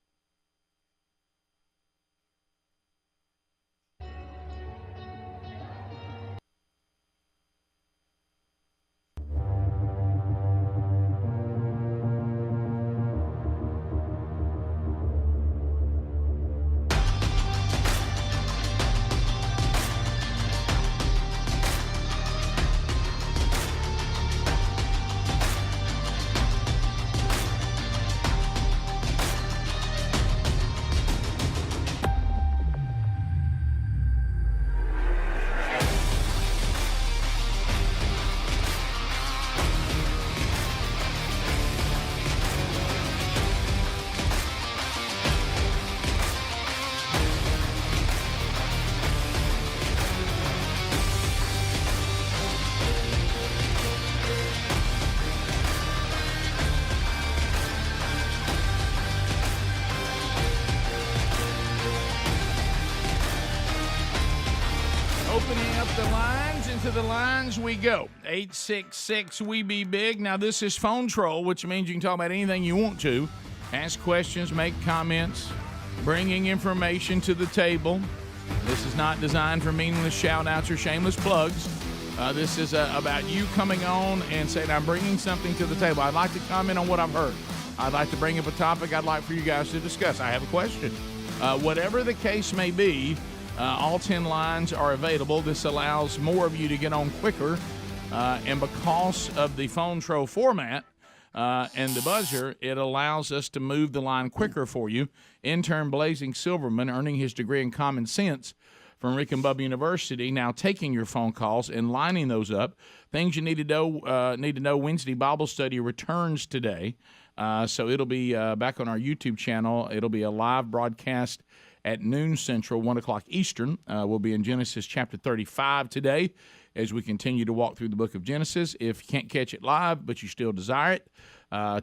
to the lines we go. 866-WE-BE-BIG. Now, this is phone troll, which means you can talk about anything you want to. Ask questions, make comments, bringing information to the table. This is not designed for meaningless shout-outs or shameless plugs. This is about you coming on and saying, I'm bringing something to the table. I'd like to comment on what I've heard. I'd like to bring up a topic I'd like for you guys to discuss. I have a question. Whatever the case may be, all 10 lines are available. This allows more of you to get on quicker. And because of the phone troll format and the buzzer, it allows us to move the line quicker for you. Intern Blazing Silverman, earning his degree in common sense from Rick and Bubba University, now taking your phone calls and lining those up. Things you need to know. Wednesday Bible study returns today. So it'll be back on our YouTube channel. It'll be a live broadcast at noon Central, 1 o'clock Eastern. We'll be in Genesis chapter 35 today as we continue to walk through the book of Genesis. If you can't catch it live, but you still desire it,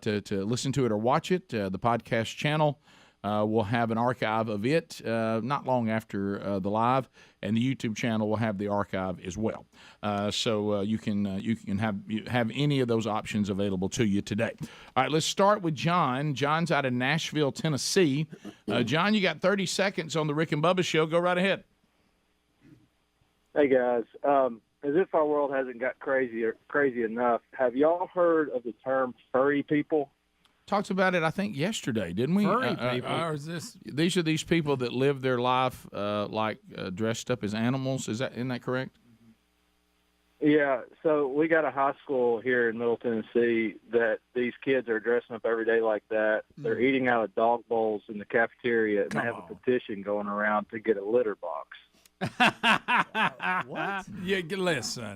to listen to it or watch it, the podcast channel will have an archive of it not long after the live, and the YouTube channel will have the archive as well. So you can have any of those options available to you today. All right, let's start with John. John's out of Nashville, Tennessee. John, you got 30 seconds on the Rick and Bubba Show. Go right ahead. Hey, guys. As if our world hasn't got crazy enough, have y'all heard of the term furry people? Talked about it, I think, yesterday, didn't we? Furry people. These are these people that live their life dressed up as animals. Isn't that correct? Yeah. So we got a high school here in Middle Tennessee that these kids are dressing up every day like that. They're eating out of dog bowls in the cafeteria, and they have a petition going around to get a litter box. What? Yeah, listen.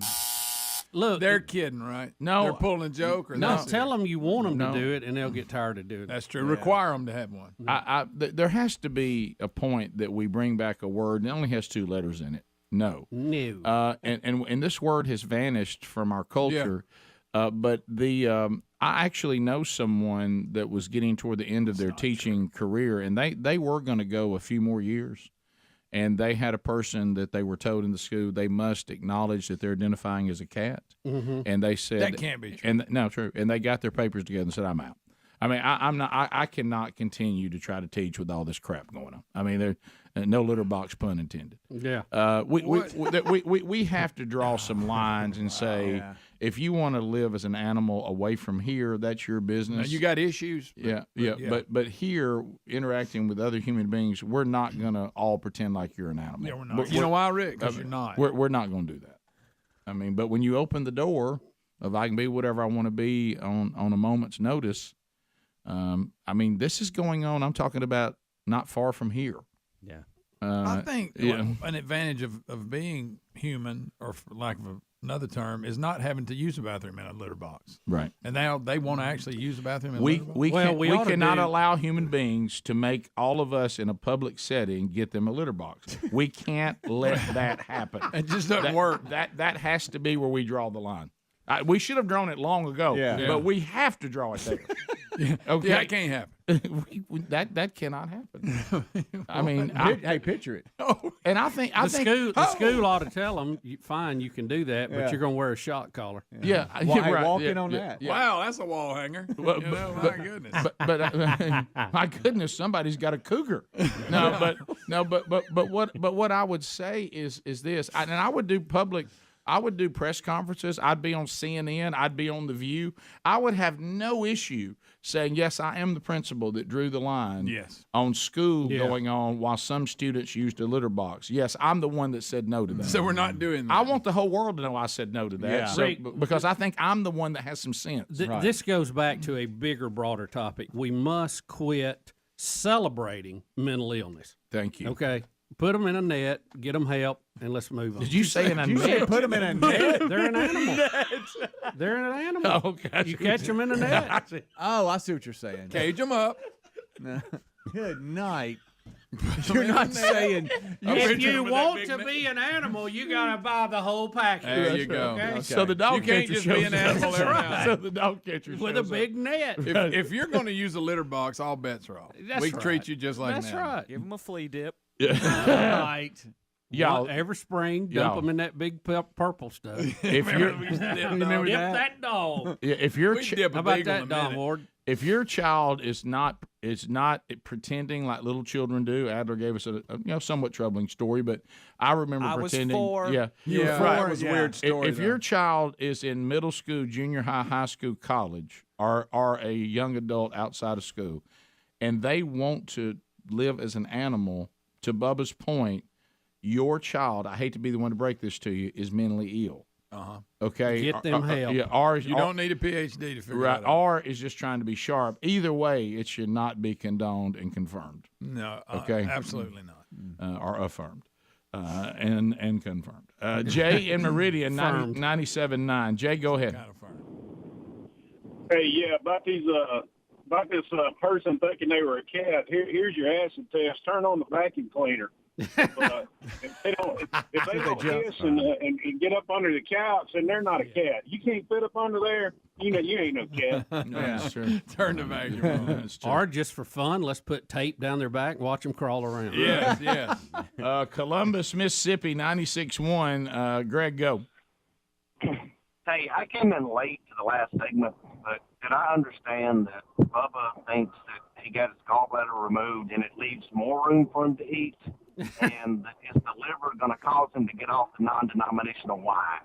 Look, they're kidding, right? No, they're pulling a joke. Or no, tell them you want them to do it, and they'll get tired of doing it. That's true. Yeah. Require them to have one. There has to be a point that we bring back a word that only has 2 letters in it. No. And this word has vanished from our culture. Yeah. But I actually know someone that was getting toward the end of their teaching career, and they were going to go a few more years. And they had a person that they were told in the school they must acknowledge that they're identifying as a cat. Mm-hmm. And they said that can't be true. And no, true. And they got their papers together and said, "I'm out." I mean, I'm not. I cannot continue to try to teach with all this crap going on. I mean, there no litter box, pun intended. Yeah. We have to draw some lines and say, if you want to live as an animal away from here, that's your business. Now, you got issues. But here, interacting with other human beings, we're not going to all pretend like you're an animal. Yeah, we're not. You know why, Rick? Because you're not. We're not going to do that. I mean, but when you open the door of I can be whatever I want to be on a moment's notice. I mean, this is going on. I'm talking about not far from here. Yeah. I think an advantage of being human, or for lack of another term, is not having to use a bathroom in a litter box. Right. And now they want to actually use a bathroom in a litter box. We cannot allow human beings to make all of us in a public setting get them a litter box. We can't let that happen. It just doesn't work. That has to be where we draw the line. We should have drawn it long ago, but we have to draw it there. Okay, yeah, it can't happen. That cannot happen. I mean, hey, picture it. And I think the school ought to tell them, fine, you can do that, but you're going to wear a shock collar. Yeah, right. Walk in on that. Yeah. Wow, that's a wall hanger. My goodness. But my goodness, somebody's got a cougar. But what I would say is this, and I would do I would do press conferences. I'd be on CNN. I'd be on The View. I would have no issue saying, yes, I am the principal that drew the line on school going on while some students used a litter box. Yes, I'm the one that said no to that. So we're not doing that. I want the whole world to know I said no to that. Yeah. So, because I think I'm the one that has some sense. This goes back to a bigger, broader topic. We must quit celebrating mental illness. Thank you. Okay. Put them in a net, get them help, and let's move on. Did you say in a net? Put them in a net? They're an animal. They're an animal. Oh, gotcha. You catch them in a net. Oh, I see what you're saying. Cage them up. Good night. You're not saying. If you want to be an animal, you got to buy the whole package. There you go. Okay? So the dog you can't catcher just be an animal every night. So the dog catcher with a big net. If you're going to use a litter box, all bets are off. That's we right. treat you just like That's an right. Give them a flea dip. Right. every spring, dump them in that big purple stuff. If you're dip that dog. If your How about that, Don Ward? If your child is not pretending like little children do, Adler gave us a somewhat troubling story, but I remember pretending. Was 4. Yeah, You were 4. Right, it was a weird story. If your child is in middle school, junior high, high school, college, or a young adult outside of school, and they want to live as an animal, to Bubba's point, your child, I hate to be the one to break this to you, is mentally ill. Okay, Get them help. You don't need a PhD to figure right. that out. R is just trying to be sharp. Either way, it should not be condoned and confirmed. No, okay, absolutely not. Or affirmed and confirmed. Jay in Meridian, 97.9. Jay, go ahead. Hey, yeah, about this person thinking they were a cat. Here's your acid test. Turn on the vacuum cleaner. If they don't hiss and get up under the couch, then they're not a cat. You can't fit up under there, you ain't no cat. That's true. Turn the vacuum on. Or just for fun, let's put tape down their back and watch them crawl around. Yes. Columbus, Mississippi, 96.1. Greg, go. Hey, I came in late to the last segment, but did I understand that Bubba thinks that he got his gallbladder removed and it leaves more room for him to eat? And is the liver going to cause him to get off the non-denominational wine?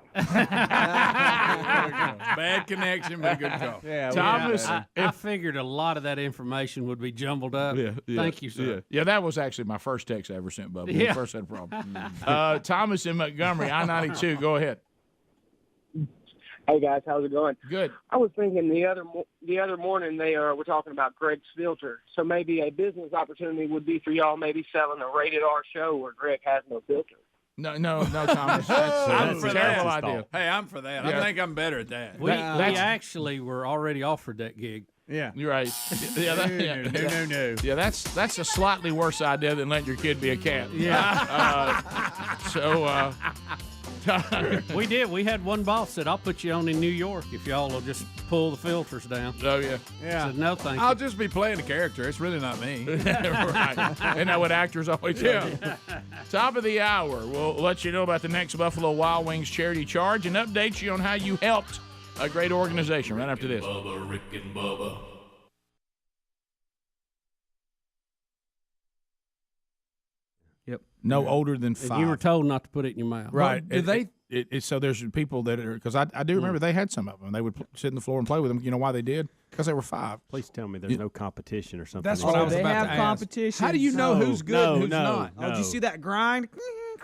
Bad connection, but a good call. Yeah, Thomas, I figured a lot of that information would be jumbled up. Thank you, sir. Yeah, that was actually my first text I ever sent Bubba. Yeah. First had a problem. Thomas in Montgomery, I-92. Go ahead. Hey guys, how's it going? Good. I was thinking the other morning they were talking about Greg's filter. So maybe a business opportunity would be for y'all maybe selling a rated R show where Greg has no filter. No, Thomas. That's a terrible idea. Hey, I'm for that. I think I'm better at that. We actually were already offered that gig. Yeah, you're right. No. Yeah, that's a slightly worse idea than letting your kid be a cat. Yeah. We did. We had one boss said, "I'll put you on in New York if y'all will just pull the filters down." Oh yeah. I said, "No, thank you." I'll just be playing a character. It's really not me. Right. Isn't that what actors always do? Top of the hour. We'll let you know about the next Buffalo Wild Wings charity charge and update you on how you helped a great organization right after this. Bubba, Rick and Bubba. Yep. No older than 5. And you were told not to put it in your mouth. Right. Well, So there's people that are, because I do remember they had some of them. They would sit on the floor and play with them. You know why they did? Because they were 5. Please tell me there's no competition or something. That's what I was they about have to ask. competition. How do you know who's good and who's not? Oh, did you see that grind?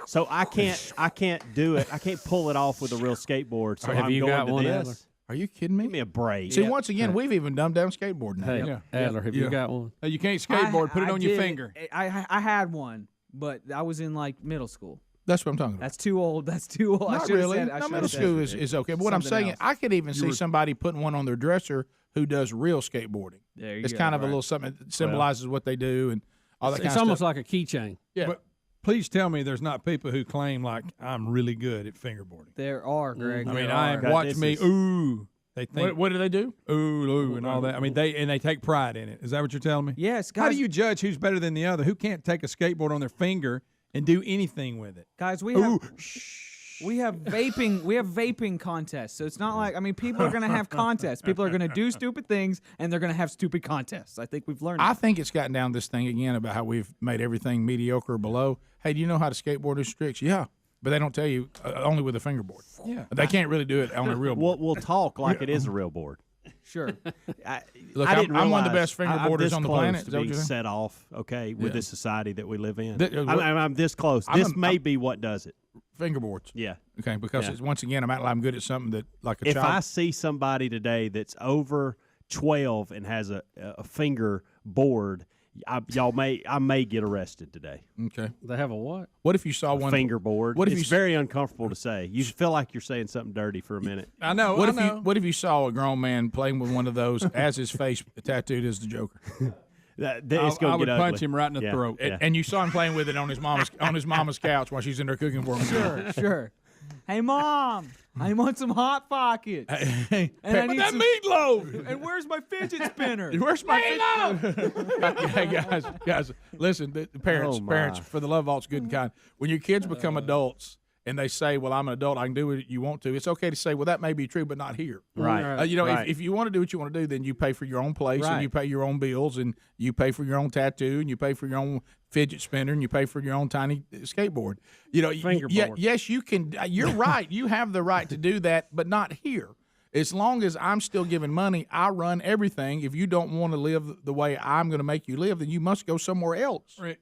So I can't do it. I can't pull it off with a real skateboard. So Have I'm you going got to one, this. Adler? Are you kidding me? Give me a break. See, once again, we've even dumbed down skateboarding now. Hey, Adler, have you got one? You can't skateboard. Put it on your finger. I had one, but I was in like middle school. That's what I'm talking about. That's too old. I Not should've really. said- I should've Middle said school is okay. But what I'm something saying, else. I could even see somebody putting one on their dresser who does real skateboarding. There you It's go, kind of a right. little something that symbolizes what they do and all that kind of It's stuff. almost like a keychain. Yeah. But please tell me there's not people who claim like I'm really good at fingerboarding. There are, Greg. I mean, there I are. watch me. Ooh, they think. What do they do? Ooh, and all that. I mean, they take pride in it. Is that what you're telling me? Yes, How guys. do you judge who's better than the other? Who can't take a skateboard on their finger and do anything with it? Guys, we have vaping. We have vaping contests. So it's not like people are going to have contests. People are going to do stupid things, and they're going to have stupid contests. I think we've learned. I think it's gotten down this thing again about how we've made everything mediocre or below. Hey, do you know how to skateboard is tricks? Yeah. But they don't tell you only with a fingerboard. Yeah. They can't really do it on a real board. We'll talk like it is a real board. Sure. Look, I didn't I'm one of the realize best fingerboarders I'm this on the close planet. Is to that what being you're saying? set off, okay, with Yeah. this society that we live in. Th- I'm this close. This may be what does it. Fingerboards. Yeah. Okay, because Yeah. it's, once again, I'm good at something that like a If child. I see somebody today that's over 12 and has a finger board, I may get arrested today. Okay. They have a what? What if you saw one fingerboard? What if it's you very uncomfortable to say. You feel like you're saying something dirty for a minute. I know. What if you saw a grown man playing with one of those as his face tattooed as the Joker? It's gonna I would get punch ugly. him right in the Yeah. throat. Yeah. And you saw him playing with it on his mama's couch while she's in there cooking for him. Sure. Hey, Mom. I want some Hot Pockets. Hey, and I need that some meatloaf. And where's my fidget spinner? Where's my meatloaf? Hey, guys, listen, the parents, for the love of all that's good and kind, when your kids become adults, and they say, well, I'm an adult, I can do what you want to, it's okay to say, well, that may be true, but not here. Right. If you want to do what you want to do, then you pay for your own place, and you pay your own bills, and you pay for your own tattoo, and you pay for your own fidget spinner, and you pay for your own tiny skateboard. Fingerboard. Yes, you can. You're right. You have the right to do that, but not here. As long as I'm still giving money, I run everything. If you don't want to live the way I'm going to make you live, then you must go somewhere else. Right.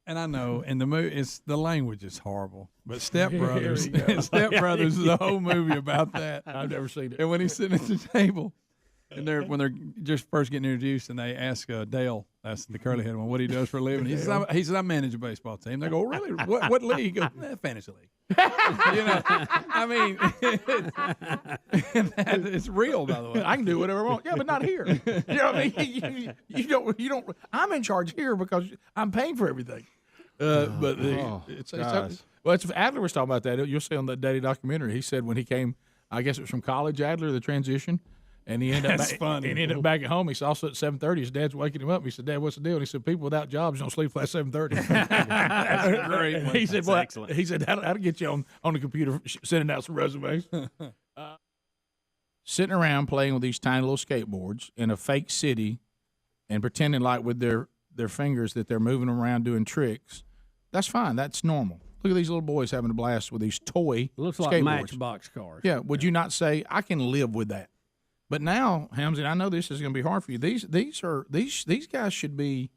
And I know, and the language is horrible. But Step Brothers, is the whole movie about that. I've never seen it. And when he's sitting at the table, and when they're just first getting introduced, and they ask Dale, that's the curly headed one, what he does for a living. He says, I manage a baseball team. They go, really? What league? He goes, fantasy league. I mean, it's real, by the way. I can do whatever I want. Yeah, but not here. You know what I mean? You don't. I'm in charge here because I'm paying for everything. It's Adler was talking about that. You'll see on that Daddy documentary. He said when he came, I guess it was from college, Adler, the transition, and he ended up back at home. He saw also at 7:30. His dad's waking him up. He said, "Dad, what's the deal?" And he said, "People without jobs don't sleep past 7:30." That's great. He said, "Well, excellent." He said, "That'll get you on the computer sending out some resumes." Sitting around playing with these tiny little skateboards in a fake city, and pretending like with their fingers that they're moving around doing tricks. That's fine. That's normal. Look at these little boys having a blast with these toy Looks skateboards. like Matchbox cars. Yeah. Would you not say I can live with that? But now, Helmsy, I know this is going to be hard for you. These guys should be.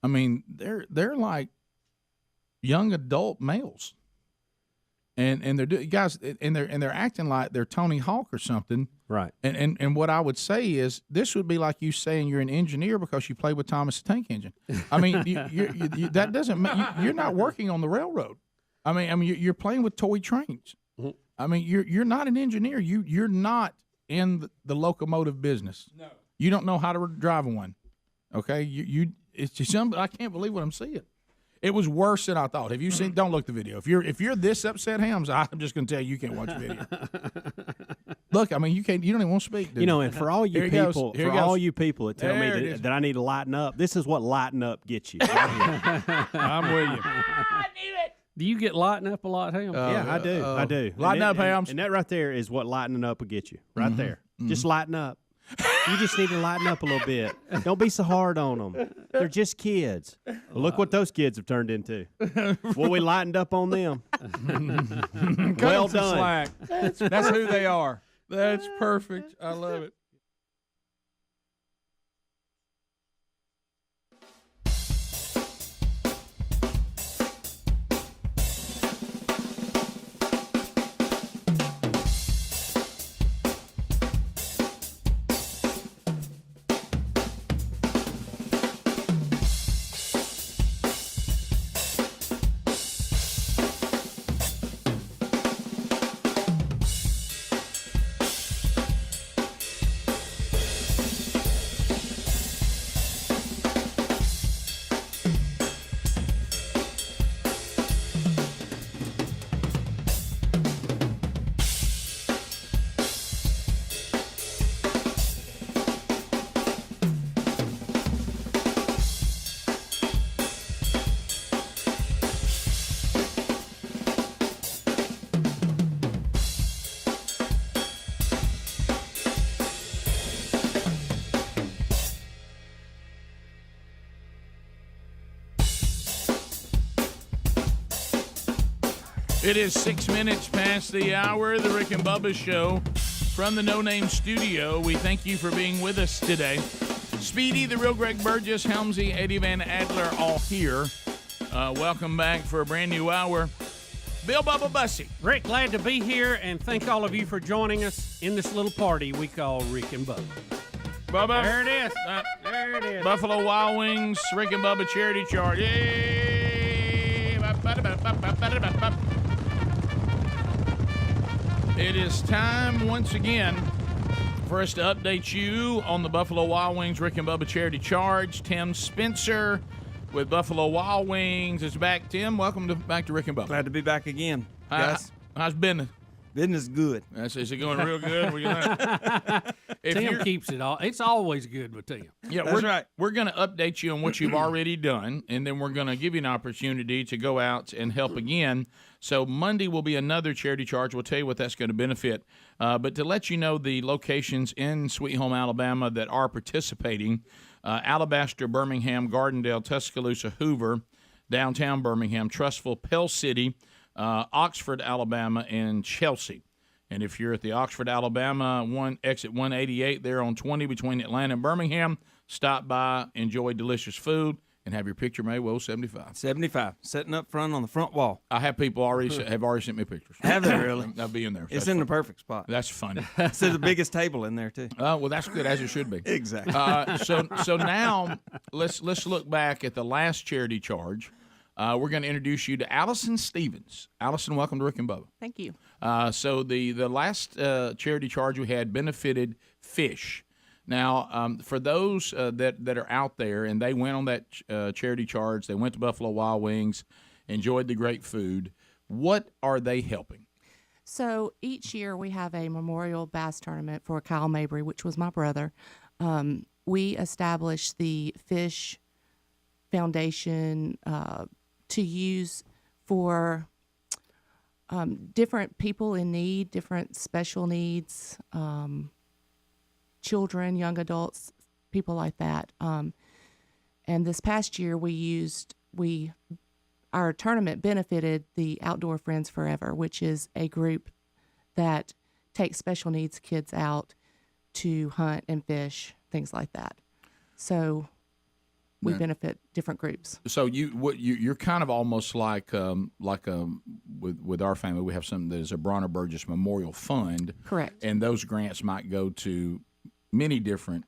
I mean, they're like young adult males, and they're guys, and they're acting like they're Tony Hawk or something. Right. And what I would say is this would be like you saying you're an engineer because you play with Thomas the Tank Engine. I mean, you that doesn't mean you're not working on the railroad. I mean, you're playing with toy trains. Mm-hmm. I mean, you're not an engineer. You're not in the locomotive business. No. You don't know how to drive one. Okay. It's just I can't believe what I'm seeing. It was worse than I thought. Have you seen? Don't look the video. If you're this upset, Hams, I'm just going to tell you can't watch the video. Look, I mean, you don't even want to speak. And for all you people, that tell me that I need to lighten up, this is what lighten up gets you. I'm with you. I knew it. Do you get lighten up a lot, Hams? Yeah, I do. I do. Lighten up, Hams. And that right there is what lightening up will get you. Right there. Mm-hmm. Just lighten up. You just need to lighten up a little bit. Don't be so hard on them. They're just kids. Well, look what those kids have turned into. Well, we lightened up on them. Well done. Slack. That's who they are. That's perfect. I love it. It is 6 minutes past the hour, the Rick and Bubba Show from the No Name Studio. We thank you for being with us today. Speedy, the real Greg Burgess, Helmsy, Eddie Van Adler, all here. Welcome back for a brand new hour. Bill Bubba Bussy. Rick, glad to be here, and thank all of you for joining us in this little party we call Rick and Bubba. Bubba. There it is. There it is. Buffalo Wild Wings, Rick and Bubba Charity Charge. Yay! It is time once again for us to update you on the Buffalo Wild Wings Rick and Bubba Charity Charge. Tim Spencer with Buffalo Wild Wings is back. Tim, welcome back to Rick and Bubba. Glad to be back again, guys. How's business? Business is good. Is it going real good? Tim keeps it all. It's always good with Tim. Yeah, That's right. We're going to update you on what you've already done, and then we're going to give you an opportunity to go out and help again. So Monday will be another charity charge. We'll tell you what that's going to benefit. But to let you know the locations in Sweet Home, Alabama that are participating, Alabaster, Birmingham, Gardendale, Tuscaloosa, Hoover, downtown Birmingham, Trussville, Pell City, Oxford, Alabama, and Chelsea. And if you're at the Oxford, Alabama, exit 188 there on 20 between Atlanta and Birmingham, stop by, enjoy delicious food, and have your picture made. Well, 75. 75. Sitting up front on the front wall. I have people already sent me pictures. Have they really? I'll be in there. It's in the perfect spot. That's funny. It's the biggest table in there too. Well, that's good, as it should be. Exactly. So now let's look back at the last charity charge. We're going to introduce you to Allison Stevens. Allison, welcome to Rick and Bubba. Thank you. So the last charity charge we had benefited fish. Now, for those that are out there and they went on that charity charge, they went to Buffalo Wild Wings, enjoyed the great food, what are they helping? So each year we have a memorial bass tournament for Kyle Mabry, which was my brother. We established the Fish Foundation to use for different people in need, different special needs, children, young adults, people like that. And this past year our tournament benefited the Outdoor Friends Forever, which is a group that takes special needs kids out to hunt and fish, things like that. So we benefit different groups. So you're kind of almost like with our family, we have something that is a Bronner Burgess Memorial Fund. Correct. And those grants might go to many different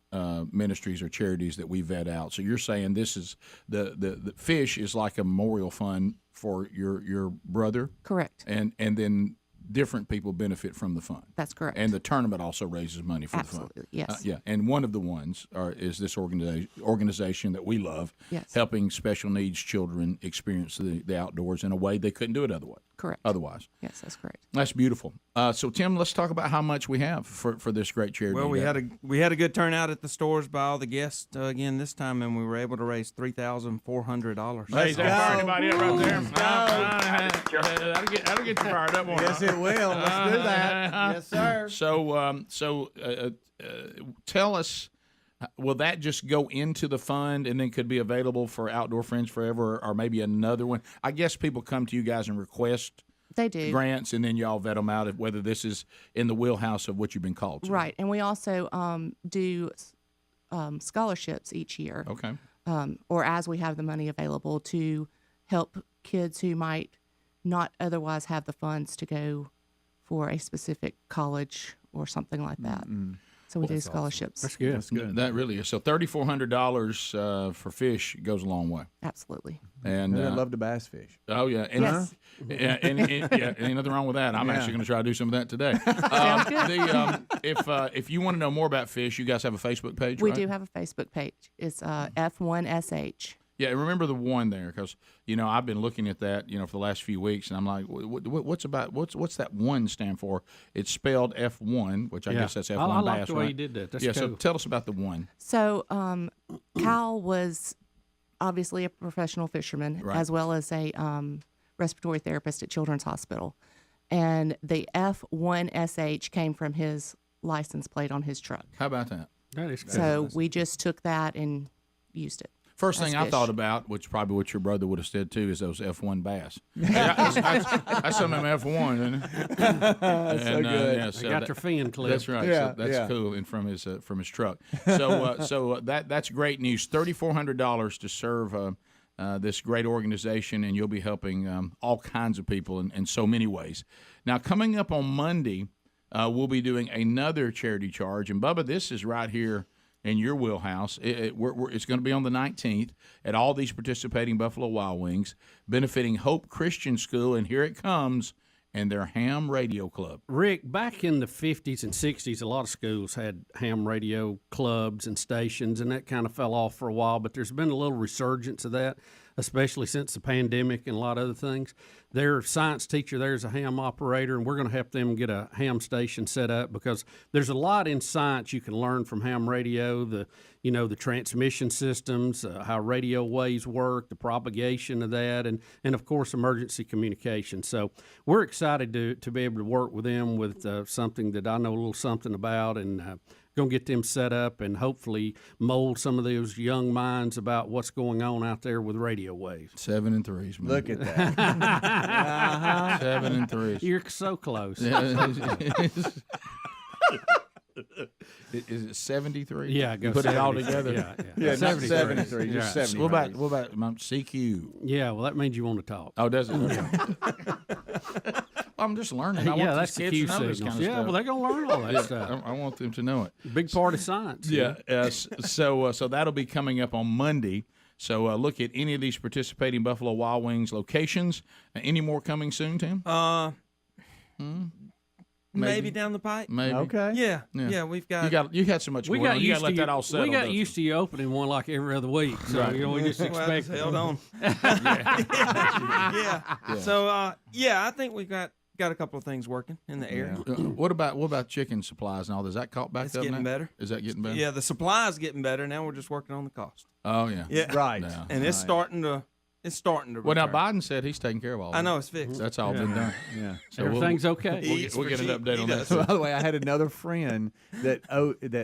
ministries or charities that we vet out. So you're saying this is the fish is like a memorial fund for your brother? Correct. And then different people benefit from the fund. That's correct. And the tournament also raises money for the fund. Absolutely, yes. Yeah, and one of the ones is this organization that we love, yes, helping special needs children experience the outdoors in a way they couldn't do it otherwise. Yes, that's correct. That's beautiful. So, Tim, let's talk about how much we have for this great charity. Well, we had a good turnout at the stores by all the guests again this time, and we were able to raise $3,400. Hey, that's anybody up right there. That'll get you fired up. Yes, it will. Let's do that. Yes, sir. So tell us, will that just go into the fund and then could be available for Outdoor Friends Forever or maybe another one? I guess people come to you guys and request they do grants, and then y'all vet them out of whether this is in the wheelhouse of what you've been called to. Right, and we also do scholarships each year. Okay. Or as we have the money available to help kids who might not otherwise have the funds to go for a specific college or something like that. Mm-hmm. So we do scholarships. Awesome. That's good. That really is. So $3,400 for fish goes a long way. Absolutely. And I love to bass fish. Oh yeah, and yes. Ain't nothing wrong with that. I'm actually going to try to do some of that today. If you want to know more about fish, you guys have a Facebook page. We right? do have a Facebook page. It's F1SH. Yeah, remember the one there because I've been looking at that for the last few weeks, and I'm like, what's that one stand for? It's spelled F1, which I guess that's F1 I like bass. the way right? you did that. That's cool. cool. So tell us about the one. So Cal was obviously a professional fisherman, right, as well as a respiratory therapist at Children's Hospital, and the F1SH came from his license plate on his truck. How about that? That is good. So we just took that and used it. First thing I thought about, which probably what your brother would have said too, is those F1 bass. That's some of them F1, isn't it? That's so good. They got their fin clipped. That's right. Yeah, so that's cool, and from his truck. So that's great news. $3,400 to serve this great organization, and you'll be helping all kinds of people in so many ways. Now, coming up on Monday, we'll be doing another charity charge, and Bubba, this is right here in your wheelhouse. It's going to be on the 19th at all these participating Buffalo Wild Wings, benefiting Hope Christian School, and here it comes, and their ham radio club. Rick, back in the 50s and 60s, a lot of schools had ham radio clubs and stations, and that kind of fell off for a while, but there's been a little resurgence of that, especially since the pandemic and a lot of other things. their science teacher there is a ham operator, and we're going to help them get a ham station set up because there's a lot in science you can learn from ham radio, the transmission systems, how radio waves work, the propagation of that, and of course emergency communication. So we're excited to be able to work with them with something that I know a little something about, and going to get them set up and hopefully mold some of those young minds about what's going on out there with radio waves. 7 and 3s, man. Look at that. 7 and 3s. You're so close. Is it 73? Yeah, go put 70. it all together. Yeah, not 73, just 70. What about CQ? Yeah, well, that means you want to talk. Oh, does it? Okay. I'm just learning. I want that's these the kids Q to know this signals. kind of stuff. Well, they're going to learn all that stuff. I want them to know it. Big part of science. Yeah. So that'll be coming up on Monday. So look at any of these participating Buffalo Wild Wings locations. Any more coming soon, Tim? Maybe down the pipe. Maybe. Okay. Yeah. We've got. You had so much going on. You got to let that all settle. We got used to you opening one like every other week, so we just expect. Held on. Yeah. So I think we've got a couple of things working in the air. What about chicken supplies and all? Is that caught back It's up getting now? better. Is that getting better? Yeah, the supply's getting better. Now we're just working on the cost. Oh yeah. Yeah. Right. Yeah. And it's starting to. Well, now Biden said he's taking care of all that. I know it's fixed. That's all been done. Yeah. So everything's okay. We'll get an update on that. By the way, I had another friend that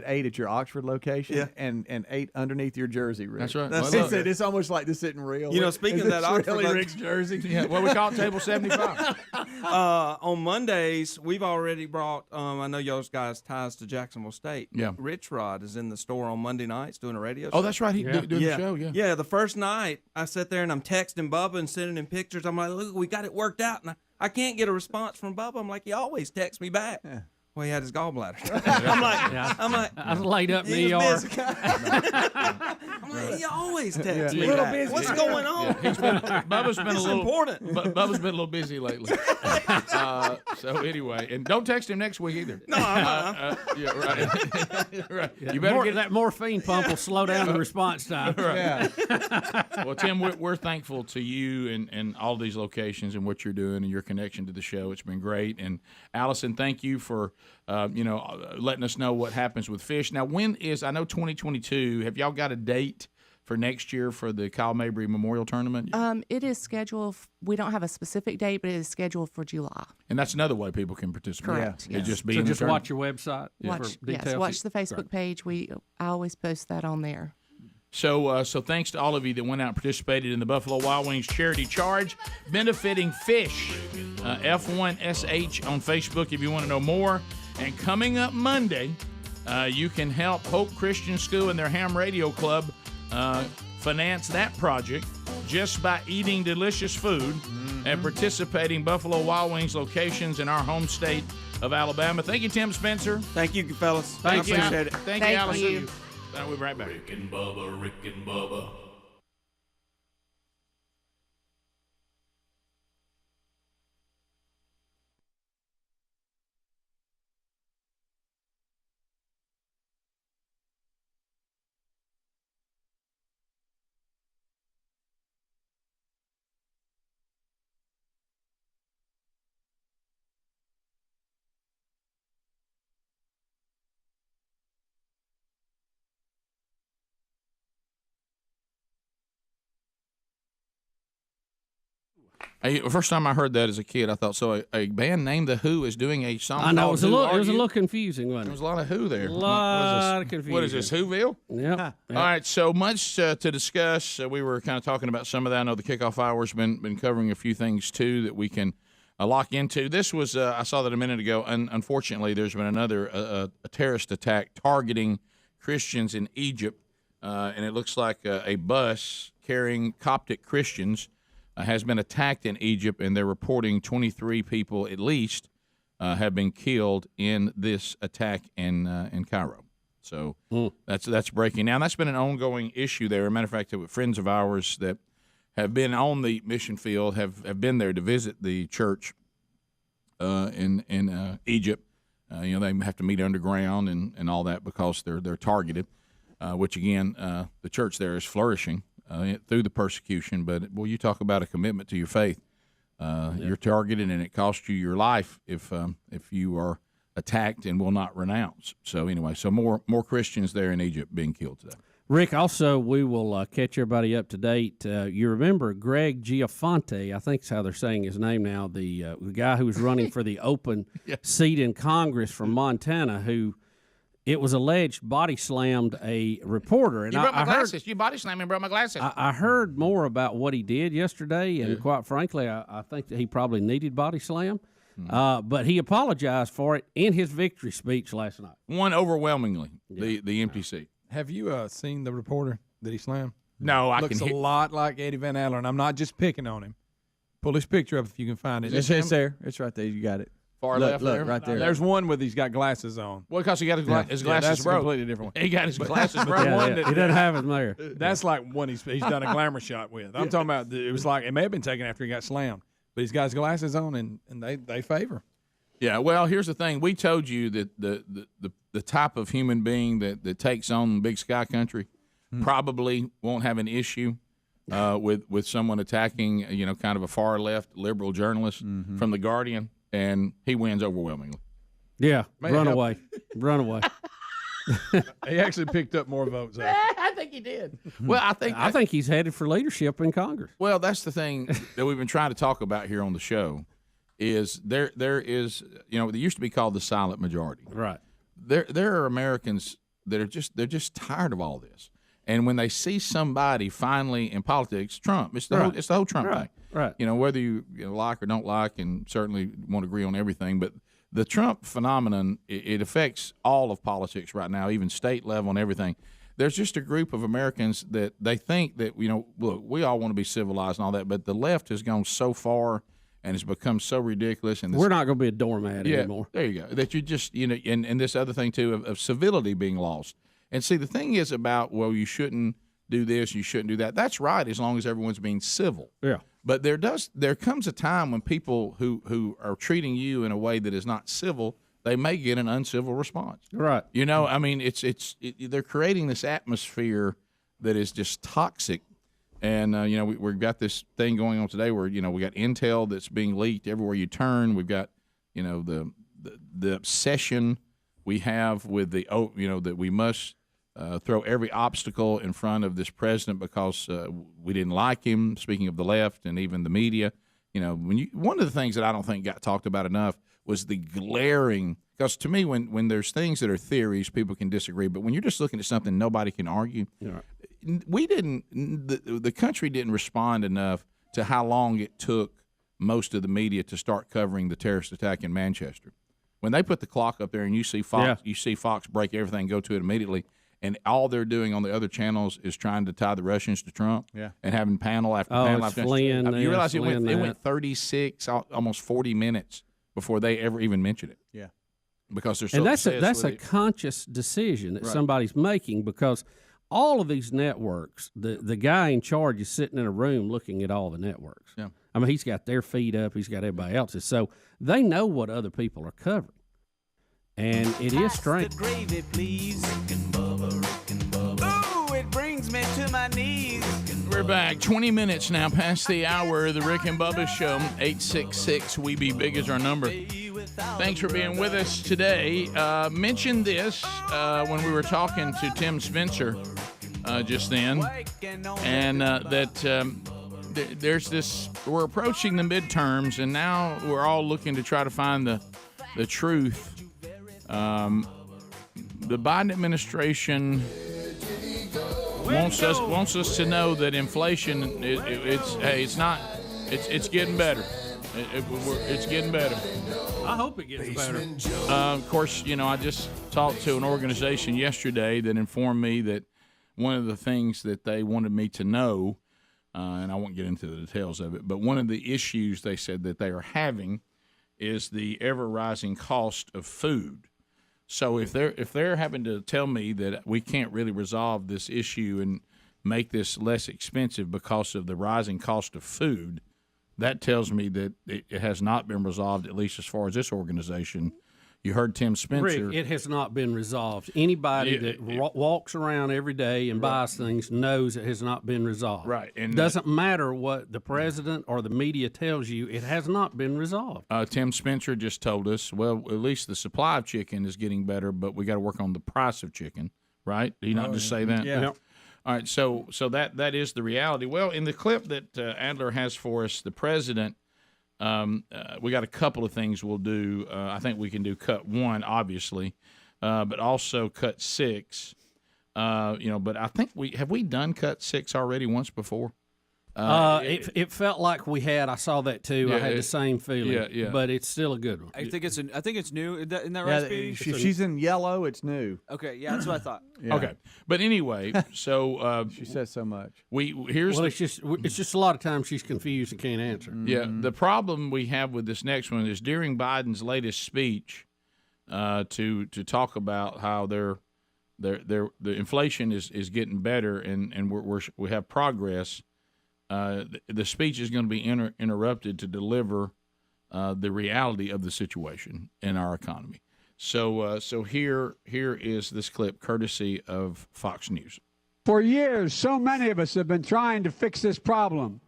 ate at your Oxford location and ate underneath your jersey, Rick. That's right. He said it's almost like this isn't real. You know, speaking Is of that this Oxford really Rick's jersey. Yeah. Well, we call it table 75. On Mondays, we've already brought. I know y'all's guys ties to Jacksonville State. Yeah. Rich Rod is in the store on Monday nights doing a radio show. Oh, that's right. He doing the show. Yeah. Yeah. The first night, I sat there and I'm texting Bubba and sending him pictures. I'm like, look, we got it worked out, and I can't get a response from Bubba. I'm like, he always texts me back. Yeah. Well, he had his gallbladder. I'm like, I was laid up in the ER. I'm like, he always texts me. Little back. busy. What's going on? Bubba's been a little important. Bubba's been a little busy lately. So anyway, and don't text him next week either. No, yeah, right. Right. Yeah, You better get that morphine pump will slow down the response time. Right. Yeah. Well, Tim, we're thankful to you and all these locations and what you're doing and your connection to the show. It's been great. And Allison, thank you for letting us know what happens with fish. Now, when is, I know 2022, have y'all got a date for next year for the Kyle Mabry Memorial Tournament? It is scheduled. We don't have a specific date, but it is scheduled for July. And that's another way people can participate. Correct. Yeah. Yes. Just be So in the just tournament. watch your website for details. Yes, watch the Facebook page. I always post that on there. So thanks to all of you that went out and participated in the Buffalo Wild Wings Charity Charge, benefiting fish. F1SH on Facebook if you want to know more. And coming up Monday, you can help Hope Christian School and their Ham Radio Club finance that project just by eating delicious food and participating Buffalo Wild Wings locations in our home state of Alabama. Thank you, Tim Spencer. Thank you, fellas. Thank you. Appreciate it. Thank you, Allison. We'll be right back. Rick and Bubba, Rick and Bubba. Hey, first time I heard that as a kid, I thought, so a band named The Who is doing a song I know, called it was a Who little, Are it was a You? little confusing, wasn't it? There was a lot of Who there. A lot of confusion. What is this, Whoville? Yep. All right, so much to discuss. We were kind of talking about some of that. I know the Kickoff Hour's been covering a few things, too, that we can lock into. This was, I saw that a minute ago, and unfortunately there's been another a terrorist attack targeting Christians in Egypt, and it looks like a bus carrying Coptic Christians has been attacked in Egypt, and they're reporting 23 people at least have been killed in this attack in Cairo. So that's breaking now. That's been an ongoing issue there. As a matter of fact, friends of ours that have been on the mission field have been there to visit the church in Egypt. They have to meet underground and all that because they're targeted. Which again, the church there is flourishing through the persecution. But you talk about a commitment to your faith. you're targeted, and it costs you your life if you are attacked and will not renounce. So anyway, more Christians there in Egypt being killed today. Rick, also, we will catch everybody up to date. You remember Greg Giafante, I think is how they're saying his name now, the guy who was running for the open seat in Congress from Montana, who it was alleged body slammed a reporter. And you brought my glasses. You body slammed me and brought my glasses. I heard more about what he did yesterday, and quite frankly, I think that he probably needed body slam. But he apologized for it in his victory speech last night. Won overwhelmingly, the empty seat. Have you seen the reporter that he slammed? No, I Looks can a lot like Eddie Van Adler, and I'm not just picking on him. Pull his picture up if you can find it. It's there. It's right there. You got it. Far look, left look, there? right there. There's one with he's got glasses on. Well, because he got his glasses that's broke. a completely different one. He got his glasses broke. He doesn't have him there. That's like one he's done a glamour shot with. I'm talking about it was like it may have been taken after he got slammed, but he's got his glasses on and they favor. Yeah, well, here's the thing. We told you that the type of human being that takes on Big Sky Country probably won't have an issue with someone attacking, kind of a far left liberal journalist from The Guardian, and he wins overwhelmingly. Yeah, run away. He actually picked up more votes. I think he did. Well, I think he's headed for leadership in Congress. Well, that's the thing that we've been trying to talk about here on the show. Is there is they used to be called the silent majority. Right. There are Americans that are they're just tired of all this. And when they see somebody finally in politics, Trump, it's the whole Trump thing. Right. Whether you like or don't like, and certainly won't agree on everything, but the Trump phenomenon, it affects all of politics right now, even state level and everything. There's just a group of Americans that they think that, look, we all want to be civilized and all that, but the left has gone so far and it's become so ridiculous. And we're not going to be a doormat anymore. There you go. That you just, and this other thing, too, of civility being lost. And see, the thing is about, well, you shouldn't do this, you shouldn't do that. That's right, as long as everyone's being civil. Yeah. But there comes a time when people who are treating you in a way that is not civil, they may get an uncivil response. Right. They're creating this atmosphere that is just toxic. And, we've got this thing going on today where, we got intel that's being leaked everywhere you turn. We've got, the obsession we have with that we must throw every obstacle in front of this president because we didn't like him, speaking of the left and even the media. One of the things that I don't think got talked about enough was the glaring, because to me, when there's things that are theories, people can disagree. But when you're just looking at something nobody can argue, the country didn't respond enough to how long it took most of the media to start covering the terrorist attack in Manchester. When they put the clock up there and you see Fox break everything, go to it immediately, and all they're doing on the other channels is trying to tie the Russians to Trump and having panel after panel after Flynn, you realize it went 36, almost 40 minutes before they ever even mentioned it. Yeah. Because they're so and that's obsessed with a conscious decision that somebody's making, because all of these networks, the guy in charge is sitting in a room looking at all the networks. Yeah. I mean, he's got their feed up, he's got everybody else's, so they know what other people are covering, and it is strange. The gravy, please. Ooh, it brings me to my knees. We're back 20 minutes now past the hour of the Rick and Bubba Show. 866-WE-BE-BIG is our number. Thanks for being with us today. Mentioned this when we were talking to Tim Spencer just then, and there's this, we're approaching the midterms, and now we're all looking to try to find the truth. The Biden administration wants us to know that inflation it's getting better. It's getting better. I hope it gets better. Of course, I just talked to an organization yesterday that informed me that one of the things that they wanted me to know, and I won't get into the details of it, but one of the issues they said that they are having is the ever-rising cost of food. So if they're having to tell me that we can't really resolve this issue and make this less expensive because of the rising cost of food, that tells me that it has not been resolved, at least as far as this organization You heard Tim Spencer. Rick, it has not been resolved. Anybody that walks around every day and buys things knows it has not been resolved. Right. And doesn't matter what the president or the media tells you, it has not been resolved. Tim Spencer just told us, well, at least the supply of chicken is getting better, but we got to work on the price of chicken, right? Did he not just say that? Yeah. All right, so that is the reality. Well, in the clip that Adler has for us, the president, we got a couple of things we'll do. I think we can do cut 1, obviously, but also cut 6. But I think we done cut 6 already once before. It felt like we had. I saw that too. Yeah, I had the same feeling. Yeah. But it's still a good one. I think it's new. Isn't that right, Speedy? If she's in yellow, it's new. Okay, yeah, that's what I thought. Yeah. Okay, but anyway, so she says so much. It's just a lot of times she's confused and can't answer. Yeah, the problem we have with this next one is during Biden's latest speech to talk about how the inflation is getting better and we have progress. The speech is going to be interrupted to deliver the reality of the situation in our economy. So here is this clip, courtesy of Fox News. For years, so many of us have been trying to fix this problem.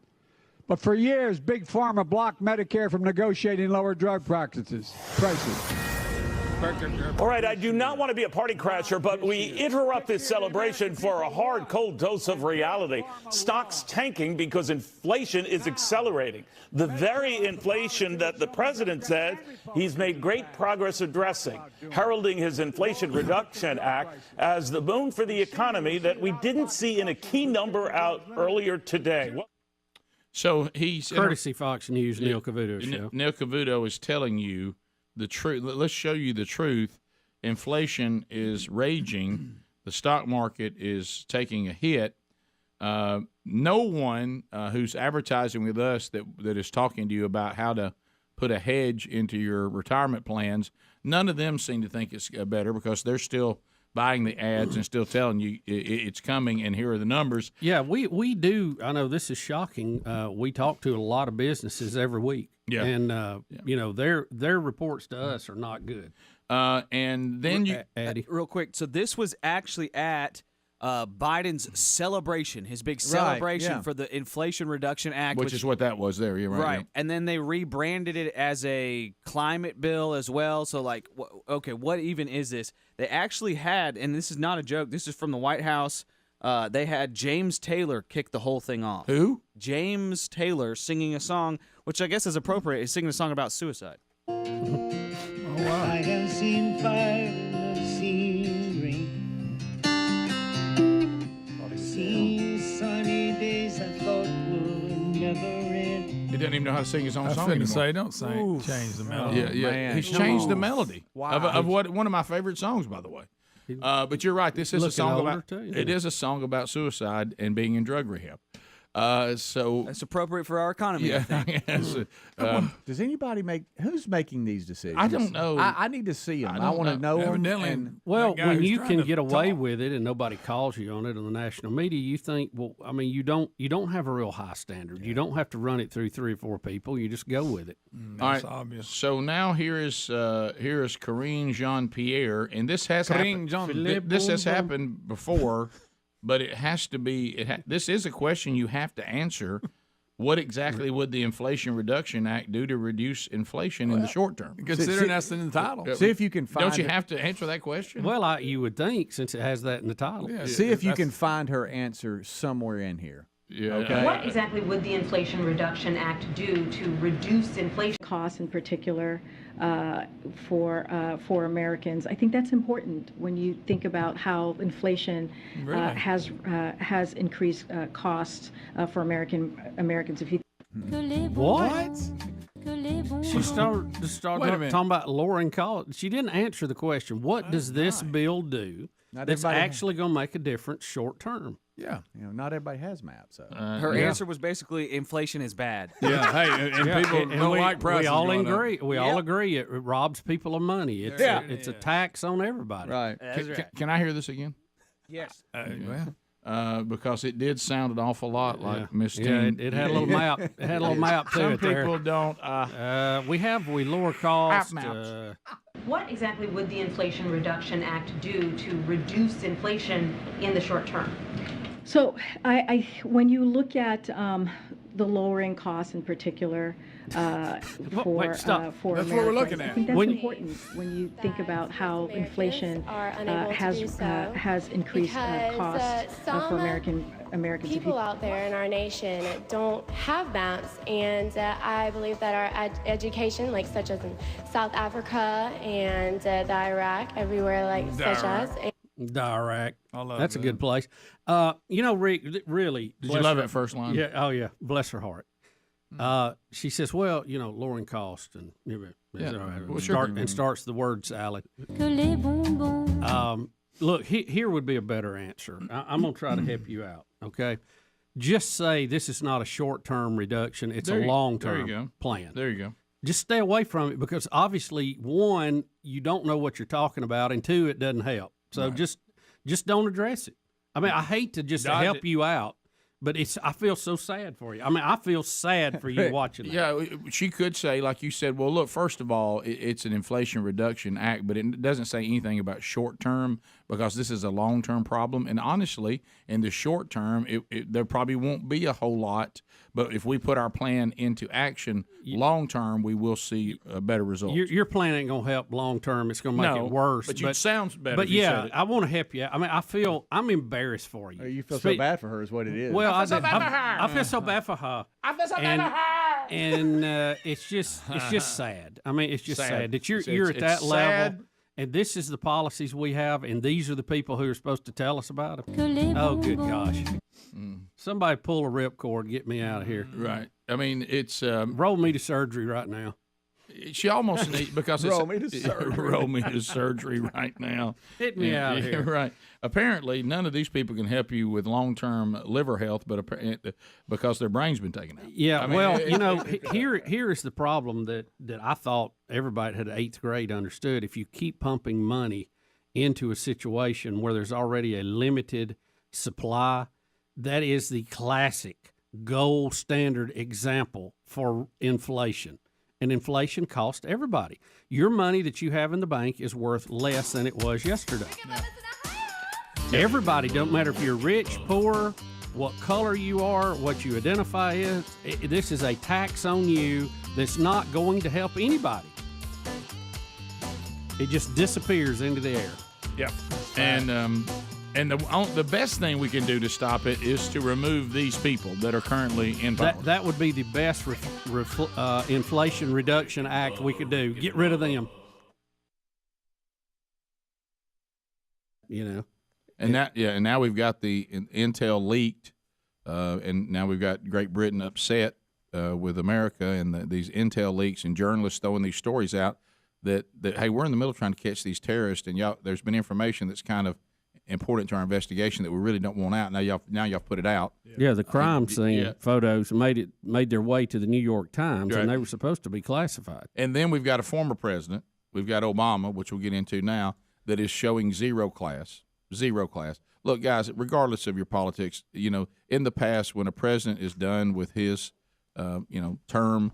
But for years, Big Pharma blocked Medicare from negotiating lower drug prices. All right, I do not want to be a party crasher, but we interrupt this celebration for a hard, cold dose of reality. Stocks tanking because inflation is accelerating. The very inflation that the president said he's made great progress addressing, heralding his Inflation Reduction Act as the boon for the economy that we didn't see in a key number out earlier today. So he's courtesy Fox News, Neil Cavuto show. Neil Cavuto is telling you the truth. Let's show you the truth. Inflation is raging. The stock market is taking a hit. No one who's advertising with us that is talking to you about how to put a hedge into your retirement plans, none of them seem to think it's better because they're still buying the ads and still telling you it's coming and here are the numbers. Yeah, we do. I know this is shocking. We talk to a lot of businesses every week. Yeah. And, their reports to us are not good. And then Addy. Real quick. So this was actually at Biden's celebration, his big celebration for the Inflation Reduction Act. Which is what that was there. You're right. Right. Yeah. And then they rebranded it as a climate bill as well. So, what even is this? They actually had, and this is not a joke, this is from the White House, they had James Taylor kick the whole thing off. Who? James Taylor singing a song, which I guess is appropriate. He's singing a song about suicide. I have seen fire and I've seen rain. I've seen sunny days I thought would never end. He doesn't even know how to sing his own I song was anymore. Say, don't sing. Change the melody. Yeah. Man. He's changed the melody Wow. of one of my favorite songs, by the way. But you're right. This is a song about. It is a song about suicide and being in drug rehab. So that's appropriate for our economy. I think. Yes. Does anybody who's making these decisions? I don't know. I need to see them. I want to know them. Evidently, Well, when you can get away with it and nobody calls you on it on the national media, you think, well, I mean, you don't have a real high standard. Yeah. You don't have to run it through 3 or 4 people. You just go with it. All right. Obvious. So now here is Karine Jean-Pierre, and this has happened. This has happened before. But it has to be. This is a question you have to answer. What exactly would the Inflation Reduction Act do to reduce inflation in the short term? Considering that's in the title. See if you can find. Don't you have to answer that question? Well, you would think since it has that in the title. Yeah, see if you can find her answer somewhere in here. Yeah. Okay. What exactly would the Inflation Reduction Act do to reduce inflation costs in particular for Americans? I think that's important when you think about how inflation has increased costs for Americans. If you what? She started talking about lowering costs. She didn't answer the question. What does this bill do that's actually going to make a difference short term? Yeah, not everybody has maps. So. Her answer was basically inflation is bad. Yeah, hey, and people don't like prices. We all going agree. up. We all agree it robs people of money. It's a tax on everybody. Right. Can I hear this again? Yes. Because it did sound an awful lot like Miss Teen. It had a little map. It had a little map to Some it there. people don't. We lower cost. What exactly would the Inflation Reduction Act do to reduce inflation in the short term? So when you look at the lowering costs in particular for That's what we're Americans, looking I at. think that's important when you think about how inflation has increased costs for Americans. People out there in our nation don't have maps, and I believe that our education, like such as in South Africa and the Iraq, everywhere such as. Iraq. I love That's that. a good place. Rick, really. Did you love that first line? Yeah. Oh, yeah. Bless her heart. She says, well, lowering cost and starts the word salad. Look, here would be a better answer. I'm going to try to help you out, okay? Just say this is not a short-term reduction. It's a long-term plan. There you go. Just stay away from it because obviously, one, you don't know what you're talking about, and two, it doesn't help. So just don't address it. I mean, I hate to just help you out, but I feel so sad for you. I mean, I feel sad for you watching that. Yeah, she could say, like you said, well, look, first of all, it's an Inflation Reduction Act, but it doesn't say anything about short term because this is a long-term problem. And honestly, in the short term, there probably won't be a whole lot. But if we put our plan into action long term, we will see a better result. Your plan ain't gonna help long term. It's gonna make it worse. But it sounds better. But yeah, I want to help you. I mean, I'm embarrassed for you. You feel so bad for her, is what it is. Well, I feel so bad for her. I feel so bad for her. I feel so bad for her. And it's just sad. I mean, it's just sad that you're at that sad. level. And this is the policies we have, and these are the people who are supposed to tell us about them. Oh, good gosh. Somebody pull a ripcord, get me out of here. Right. I mean, it's roll me to surgery right now. She almost needs because roll me to surgery. Roll me to surgery right now. Get me out of here. Right. Apparently, none of these people can help you with long-term liver health, but because their brain's been taken out. Yeah. Here is the problem that I thought everybody at 8th grade understood. If you keep pumping money into a situation where there's already a limited supply, that is the classic gold standard example for inflation. And inflation costs everybody. Your money that you have in the bank is worth less than it was yesterday. Everybody, don't matter if you're rich, poor, what color you are, what you identify as, this is a tax on you that's not going to help anybody. It just disappears into the air. Yep. And the best thing we can do to stop it is to remove these people that are currently in power. That would be the best Inflation Reduction Act we could do. Get rid of them. And now we've got the intel leaked, and now we've got Great Britain upset with America and these intel leaks and journalists throwing these stories out that hey, we're in the middle of trying to catch these terrorists, and there's been information that's kind of important to our investigation that we really don't want out. Now y'all put it out. Yeah, the crime scene photos made their way to the New York Times, and they were supposed to be classified. And then we've got a former president. We've got Obama, which we'll get into now, that is showing zero class. Look, guys, regardless of your politics, in the past when a president is done with his, term,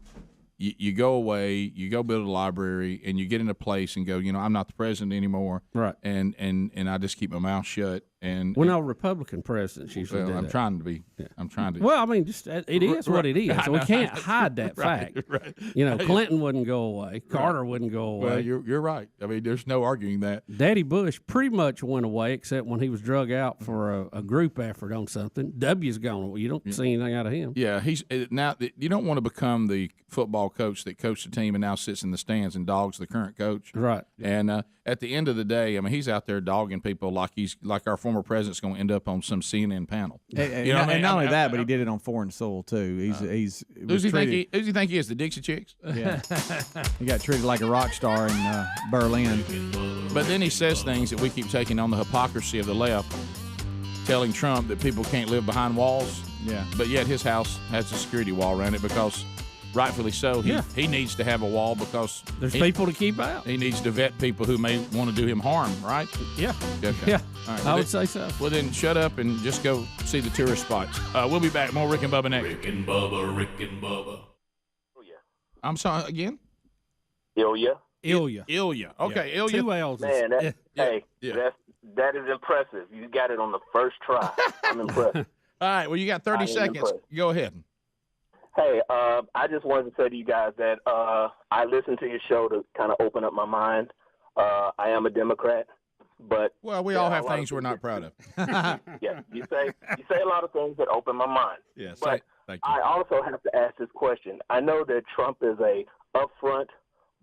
you go away, you go build a library, and you get in a place and go, I'm not the president anymore. Right. And I just keep my mouth shut. No, Republican presidents usually do that. I'm trying to be. Well, I mean, it is what it is. So we can't hide that fact. Right. Clinton wouldn't go away. Carter wouldn't go away. Well, you're right. I mean, there's no arguing that. Daddy Bush pretty much went away, except when he was drug out for a group effort on something. W's gone away. You don't see anything out of him. Yeah, he's now. You don't want to become the football coach that coached the team and now sits in the stands and dogs the current coach. Right. And at the end of the day, I mean, he's out there dogging people like our former president's going to end up on some CNN panel. And not only that, but he did it on foreign soil too. Who's he think he is? The Dixie Chicks? Yeah, he got treated like a rock star in Berlin. But then he says things that we keep taking on the hypocrisy of the left, telling Trump that people can't live behind walls. Yeah, but yet his house has a security wall around it because. Rightfully so. He needs to have a wall because there's people to keep out. He needs to vet people who may want to do him harm, right? Yeah. Okay. Yeah. All right, I would say so. Well, then shut up and just go see the tourist spots. We'll be back. More Rick and Bubba next. Rick and Bubba. I'm sorry, again? Oh, yeah. Ilya. Ilya. Okay, Ilya. 2 L's. Man, that is impressive. You got it on the first try. I'm impressed. All right, well, you got 30 seconds. Impressed. Go ahead. Hey, I just wanted to say to you guys that I listened to your show to kind of open up my mind. I am a Democrat, but well, we all have things we're not proud of. Yeah, you say a lot of things that open my mind. Yes, but thank you. I also have to ask this question. I know that Trump is a upfront,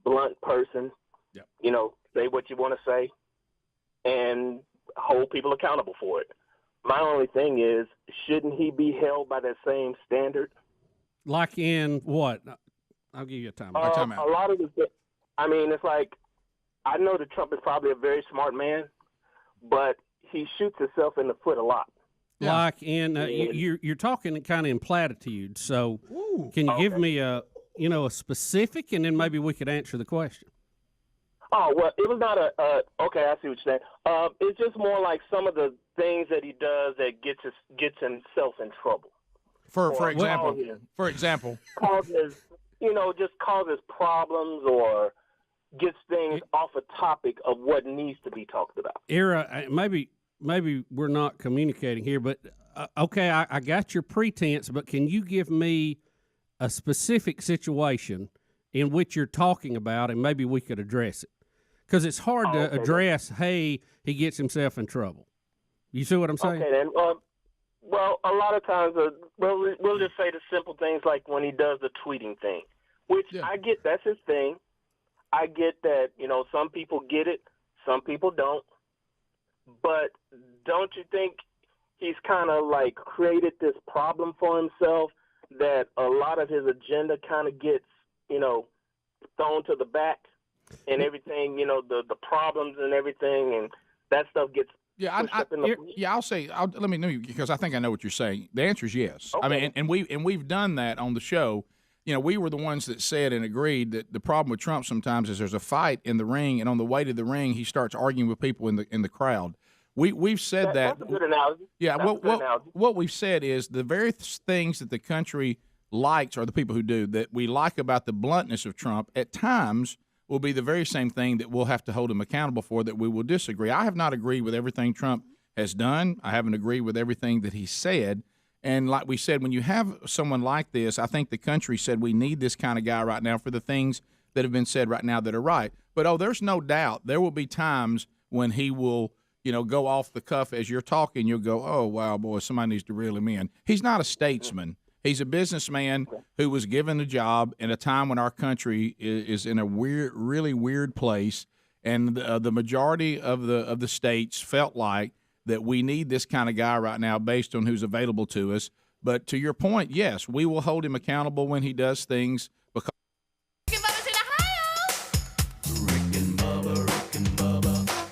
blunt person. Yep. You know, say what you want to say, and hold people accountable for it. My only thing is, shouldn't he be held by that same standard? Like in what? I'll give you a time. A lot of the, I mean, it's like, I know that Trump is probably a very smart man, but he shoots himself in the foot a lot. Like in you're talking kind of in platitudes. So can you give me a specific, and then maybe we could answer the question. Oh, well, it was not okay, I see what you're saying. It's just more like some of the things that he does that gets himself in trouble. For example, causes problems or gets things off a topic of what needs to be talked about. Ira, maybe we're not communicating here, but okay, I got your pretense, but can you give me a specific situation in which you're talking about, and maybe we could address it? Because it's hard to address, hey, he gets himself in trouble. You see what I'm saying? Okay, then. Well, a lot of times, we'll just say the simple things like when he does the tweeting thing, which I get, that's his thing. I get that, some people get it, some people don't. But don't you think he's kind of like created this problem for himself that a lot of his agenda kind of gets, thrown to the back and everything, the problems and everything, and that stuff gets I'll say, let me because I think I know what you're saying. The answer is yes. Okay. I mean, and we've done that on the show. We were the ones that said and agreed that the problem with Trump sometimes is there's a fight in the ring, and on the way to the ring, he starts arguing with people in the crowd. We've said that. That's a good analogy. Yeah. That's a good analogy. What we've said is the very things that the country likes, or the people who do, that we like about the bluntness of Trump, at times will be the very same thing that we'll have to hold him accountable for, that we will disagree. I have not agreed with everything Trump has done. I haven't agreed with everything that he said. And like we said, when you have someone like this, I think the country said we need this kind of guy right now for the things that have been said right now that are right. But, there's no doubt there will be times when he will, go off the cuff as you're talking. You'll go, oh, wow, boy, somebody needs to reel him in. He's not a statesman. He's a businessman who was given a job in a time when our country is in a really weird place, and the majority of the states felt like that we need this kind of guy right now based on who's available to us. But to your point, yes, we will hold him accountable when he does things. Because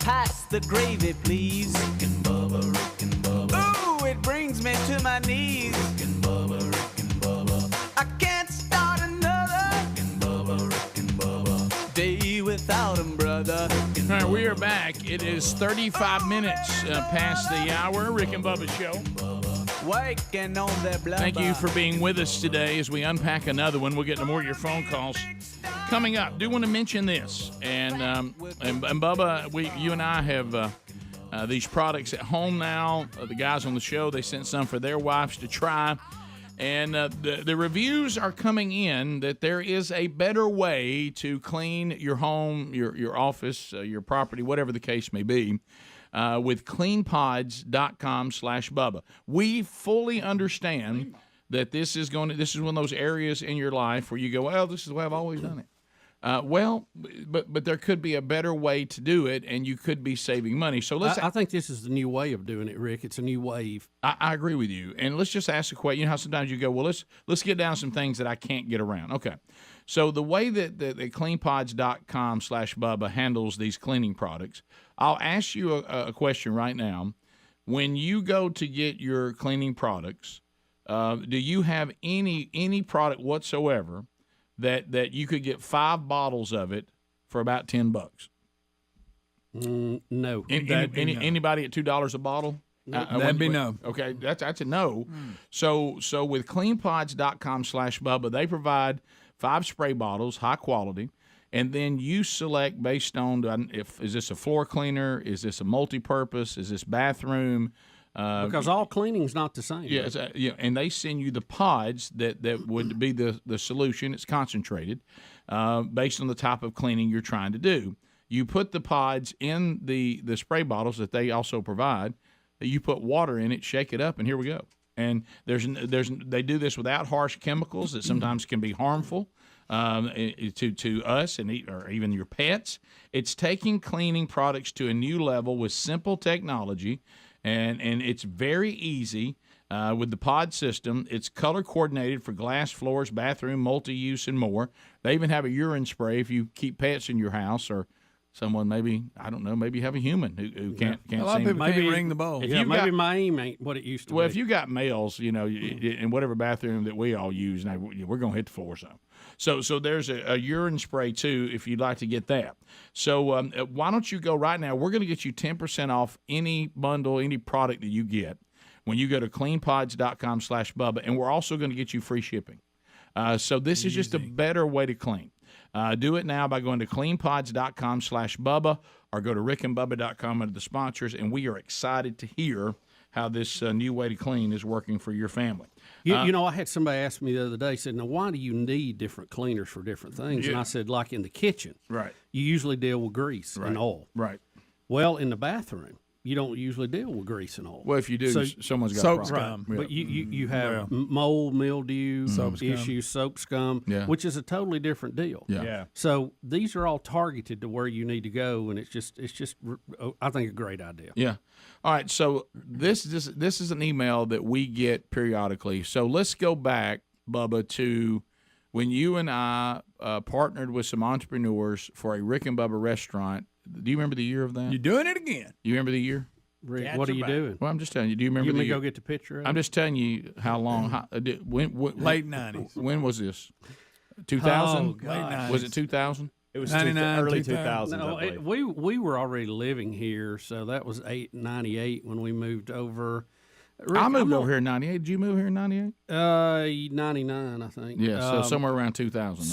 Pass the gravy, please. Rick and Bubba, Rick and Bubba. Ooh, it brings me to my knees. Rick and Bubba, Rick and Bubba. I can't start another. Rick and Bubba, Rick and Bubba. Day without him, brother. All right, we are back. It is 35 minutes past the hour. Rick and Bubba Show. Waking on their blubber. Thank you for being with us today as we unpack another one. We'll get to more of your phone calls coming up. Do want to mention this, and Bubba, you and I have these products at home now. The guys on the show, they sent some for their wives to try, and the reviews are coming in that there is a better way to clean your home, your office, your property, whatever the case may be. With cleanpods.com/Bubba. We fully understand that this is one of those areas in your life where you go, well, this is the way I've always done it. But there could be a better way to do it, and you could be saving money. So I think this is the new way of doing it, Rick. It's a new wave. I agree with you. And let's just ask a question. You know how sometimes you go, well, let's get down some things that I can't get around. Okay. So the way that cleanpods.com/Bubba handles these cleaning products, I'll ask you a question right now. When you go to get your cleaning products, do you have any product whatsoever that you could get 5 bottles of it for about $10? No. Anybody at $2 a bottle? That'd be no. Okay, that's a no. So with cleanpods.com/Bubba, they provide 5 spray bottles, high quality, and then you select based on is this a floor cleaner, is this a multi-purpose, is this bathroom. Because all cleaning's not the same. Yeah, and they send you the pods that would be the solution. It's concentrated based on the type of cleaning you're trying to do. You put the pods in the spray bottles that they also provide. You put water in it, shake it up, and here we go. And they do this without harsh chemicals that sometimes can be harmful to us or even your pets. It's taking cleaning products to a new level with simple technology, and it's very easy with the pod system. It's color coordinated for glass floors, bathroom, multi-use, and more. They even have a urine spray if you keep pets in your house or someone maybe have a human who can't a lot of people can't ring the bell. Maybe my aim ain't what it used to be. Well, if you got males, in whatever bathroom that we all use, now we're going to hit the floor some. So there's a urine spray too if you'd like to get that. So why don't you go right now? We're going to get you 10% off any bundle, any product that you get when you go to cleanpods.com/Bubba, and we're also going to get you free shipping. So this is just a better way to clean. Do it now by going to cleanpods.com/Bubba or go to rickandbubba.com under the sponsors, and we are excited to hear how this new way to clean is working for your family. I had somebody ask me the other day, said, now, why do you need different cleaners for different things? And I said, like in the kitchen, right? You usually deal with grease and oil. Right. Well, in the bathroom, you don't usually deal with grease and oil. Well, if you do, someone's got soap a problem. scum. Right. But you have mold, mildew issues, soap scum, which is a totally different deal. Yeah. So these are all targeted to where you need to go, and it's just I think a great idea. Yeah. All right. So this is an email that we get periodically. So let's go back, Bubba, to when you and I partnered with some entrepreneurs for a Rick and Bubba restaurant. Do you remember the year of that? You're doing it again. You remember the year? Rick, what are you doing? Well, I'm just telling you. Do you remember the year? Go get the picture of I'm just telling you how long. Late 90s. When was this? 2000? Oh, God. Was it 2000? It was 99, early 2000. 2000s. No, we were already living here, so that was 98 when we moved over. Rick, I moved over here in 98. Did you move here in 98? 99, I think. Yeah, so somewhere around 2000. Right?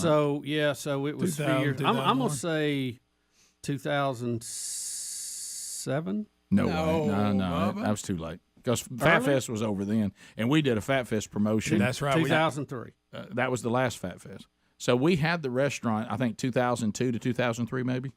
So it was 2000, 2 years. I'm going to say 2007. No way. No. That was too late. Because Fat Fest was over then, and we did a Fat Fest promotion. That's right. 2003. That was the last Fat Fest. So we had the restaurant, I think, 2002 to 2003 maybe.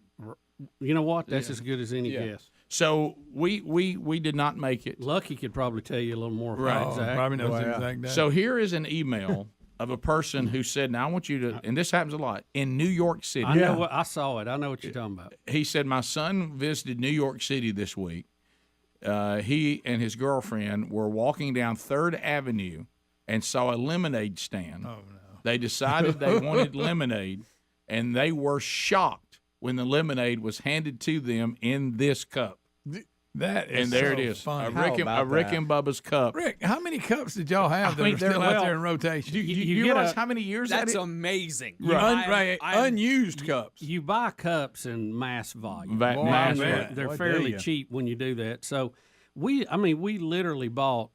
You know what? That's as good as any guess. So we did not make it. Lucky could probably tell you a little more. Right. Exact. Probably knows the exact day. So here is an email of a person who said, now I want you to, and this happens a lot, in New York City. I know I saw it. I know what you're talking about. He said, my son visited New York City this week. He and his girlfriend were walking down 3rd Avenue and saw a lemonade stand. Oh, no. They decided they wanted lemonade, and they were shocked when the lemonade was handed to them in this cup. That is and there so it is, funny. a Rick and Bubba's cup. Rick, how many cups did y'all have that are still out there in rotation? You realize how many years That's that is? amazing. Unused cups. You buy cups in mass volume. They're fairly cheap when you do that. So we literally bought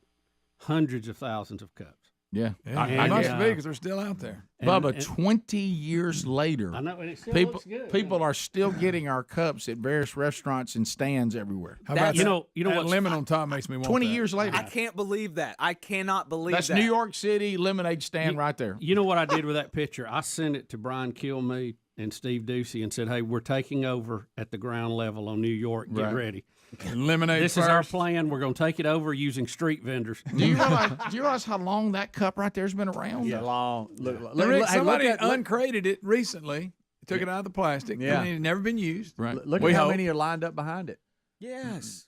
hundreds of thousands of cups. Yeah, it must be because they're still out there. Bubba, 20 years later, I know, and it still people looks good. people are still getting our cups at various restaurants and stands everywhere. How about you know that what? lemon on top makes me want 20 that. years later, I can't believe that. I cannot believe that's that. New York City lemonade stand right there. You know what I did with that picture? I sent it to Brian Kilmeade and Steve Ducey and said, "Hey, we're taking over at the ground level on New York. Get ready. Lemonade. This is our plan. We're going to take it over using street vendors." Do you realize how long that cup right there has been around? Yeah, long. Rick, somebody uncrated it recently. Took it out of the plastic. Yeah. And it had never been used. Right. Look at how many are lined up behind it. Yes.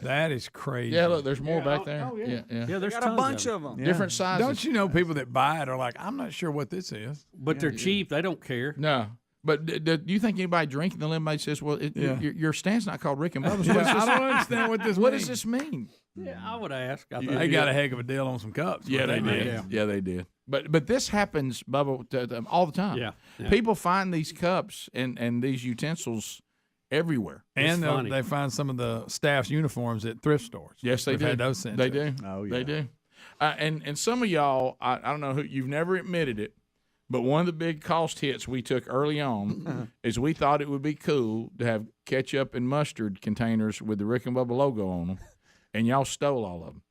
That is crazy. Yeah, look, there's more back there. Oh, yeah. Yeah. There's Got a bunch of them. Yeah. Different sizes. Don't you know people that buy it are like, I'm not sure what this is. But they're cheap. They don't care. No. But do you think anybody drinking the lemonade says, well, your stand's not called Rick and Bubba's? I don't understand what this What means. does this mean? Yeah, I would ask. They got a heck of a deal on some cups. Yeah, they did. Yeah. Yeah, they did. But this happens, Bubba, to them all the time. Yeah. People find these cups and these utensils everywhere. And funny. they find some of the staff's uniforms at thrift stores. Yes, they We've do. had those sent They to us. do. Oh, yeah. They do. And some of y'all, I don't know who, you've never admitted it, But one of the big cost hits we took early on is we thought it would be cool to have ketchup and mustard containers with the Rick and Bubba logo on them, and y'all stole all of them.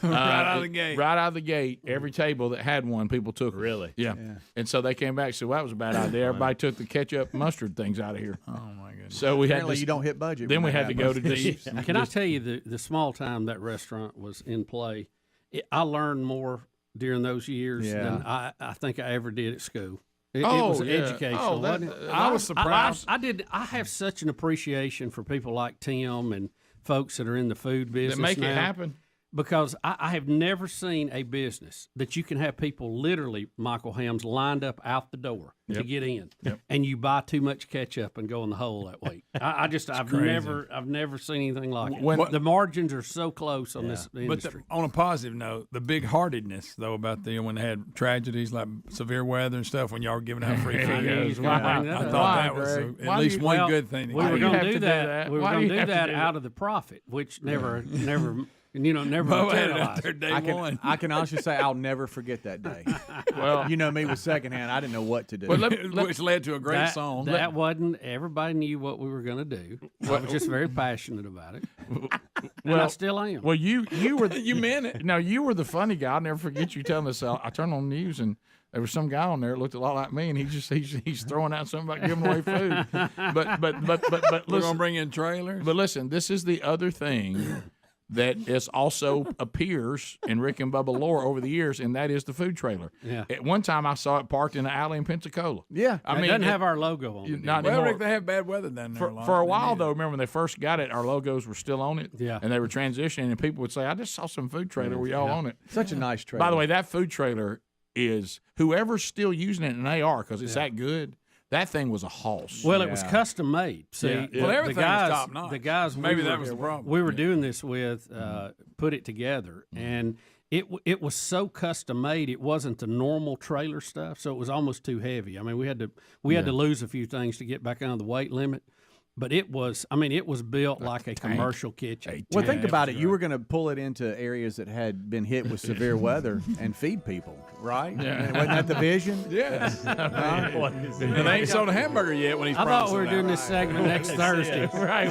Right out of the gate. Right out of the gate, every table that had one, people took them. Really? Yeah. And so they came back and said, well, that was a bad idea. Everybody took the ketchup mustard things out of here. Oh, my goodness. So we had Apparently to, you don't hit budget. Then when we that had to go to happens. this. Can I tell you the small time that restaurant was in play? I learned more during those years than I think I ever did at school. It was educational. Wasn't it? I was surprised. I have such an appreciation for people like Tim and folks that are in the food business That make now. it happen. Because I have never seen a business that you can have people literally, Michael Hams, lined up out the door to get in, and you buy too much ketchup and go in the hole that week. I've never seen anything like it. The margins are so close on this industry. But on a positive note, the big heartedness though about when they had tragedies like severe weather and stuff, when y'all were giving out free food, I thought that was at least one good thing. We were going to do that. We were going to do that out of the profit, which never. Never materialized. I can honestly say I'll never forget that day. Well, you know me with secondhand. I didn't know what to do. Which led to a great song. That wasn't. Everybody knew what we were going to do. I was just very passionate about it. And I still am. Well, you were you meant it. No, you were the funny guy. I'll never forget you telling us. I turned on the news and there was some guy on there that looked a lot like me, and he's throwing out something about giving away food. But we're gonna bring in trailers. But listen, this is the other thing that is also appears in Rick and Bubba lore over the years, and that is the food trailer. Yeah. At one time, I saw it parked in an alley in Pensacola. Yeah, it doesn't have our logo on it. Not well, anymore. Rick, they have bad weather down there. For a while, though, remember when they first got it, our logos were still on it. Yeah. And they were transitioning, and people would say, I just saw some food trailer where y'all on it. Such a nice trailer. By the way, that food trailer is whoever's still using it, and they are because it's that good. That thing was a hoss. Well, it was custom made. See, Well, everything was top notch. The guys, maybe that was the problem. We were doing this with, put it together, and it was so custom made. It wasn't the normal trailer stuff, so it was almost too heavy. I mean, we had to lose a few things to get back under the weight limit. But it was built like a commercial kitchen. Well, think about it. You were going to pull it into areas that had been hit with severe weather and feed people, right? Yeah. Wasn't that the vision? Yes. And they ain't sold a hamburger yet when he's I thought we were doing this segment next Thursday. Right.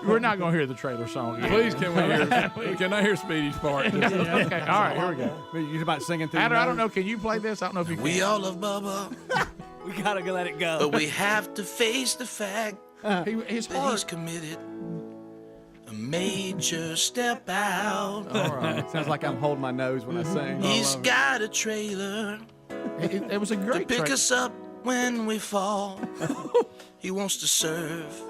We're not going to hear the trailer song again. Please, can I hear Speedy's part? Okay. All right, here we go. You're about singing through I don't know. Can you play this? I don't know if you can. We all love Bubba. We gotta let it go. But we have to face the fact his that he's committed a major step out. All right. Sounds like I'm holding my nose when I sing. He's got a trailer. It was a great to pick us up when we fall. He wants to serve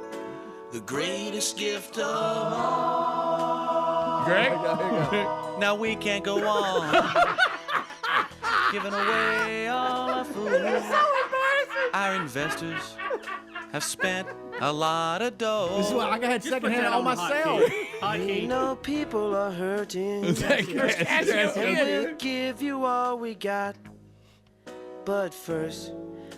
the greatest gift of all. Greg? Now we can't go on giving away all our food. Our investors have spent a lot of dough. This is what I had secondhand all myself. We know people are hurting. Yes. We'll give you all we got. But first,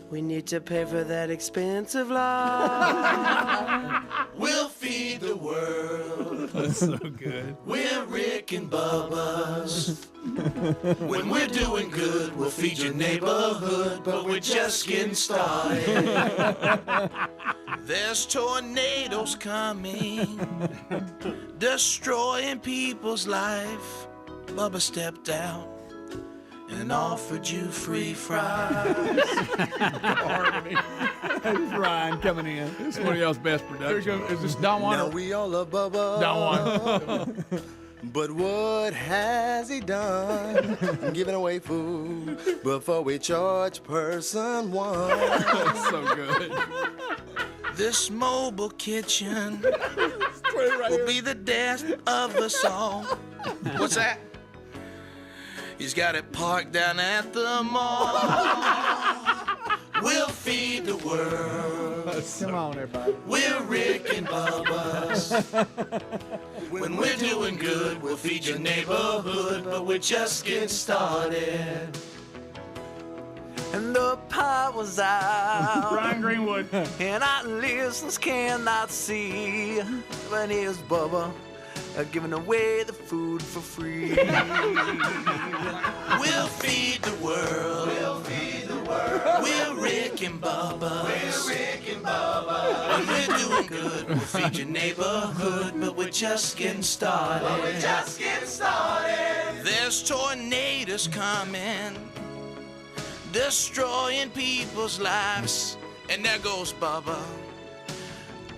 we need to pay for that expensive love. We'll feed the world. That's so good. We're Rick and Bubba's. When we're doing good, we'll feed your neighborhood, but we're just getting started. There's tornadoes coming, destroying people's life. Bubba stepped out and offered you free fries. There's Ryan coming in. It's one of y'all's best productions. Is this Don Juan? Now we all love Bubba. Don Juan. But what has he done? Giving away food before we charge person one. That's so good. This mobile kitchen will be the death of us all. What's that? He's got it parked down at the mall. We'll feed the world. Come on, everybody. We're Rick and Bubba's. When we're doing good, we'll feed your neighborhood, but we're just getting started. And the power's out. Ryan Greenwood. And our listeners cannot see. But here's Bubba giving away the food for free. We'll feed the world. We'll feed the world. We're Rick and Bubba. We're Rick and Bubba. And we're doing good. We'll feed your neighborhood, but we're just getting started. There's tornadoes coming, destroying people's lives. And there goes Bubba,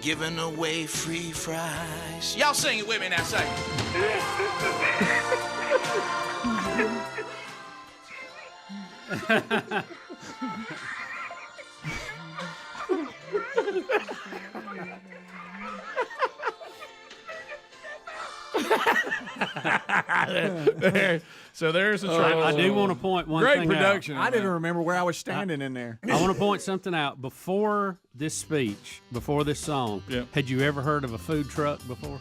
giving away free fries. Y'all sing it with me now, sing it. So there's a I do want to point one Great thing production. out. I didn't remember where I was standing in there. I want to point something out. Before this speech, before this song, had you ever heard of a food truck before?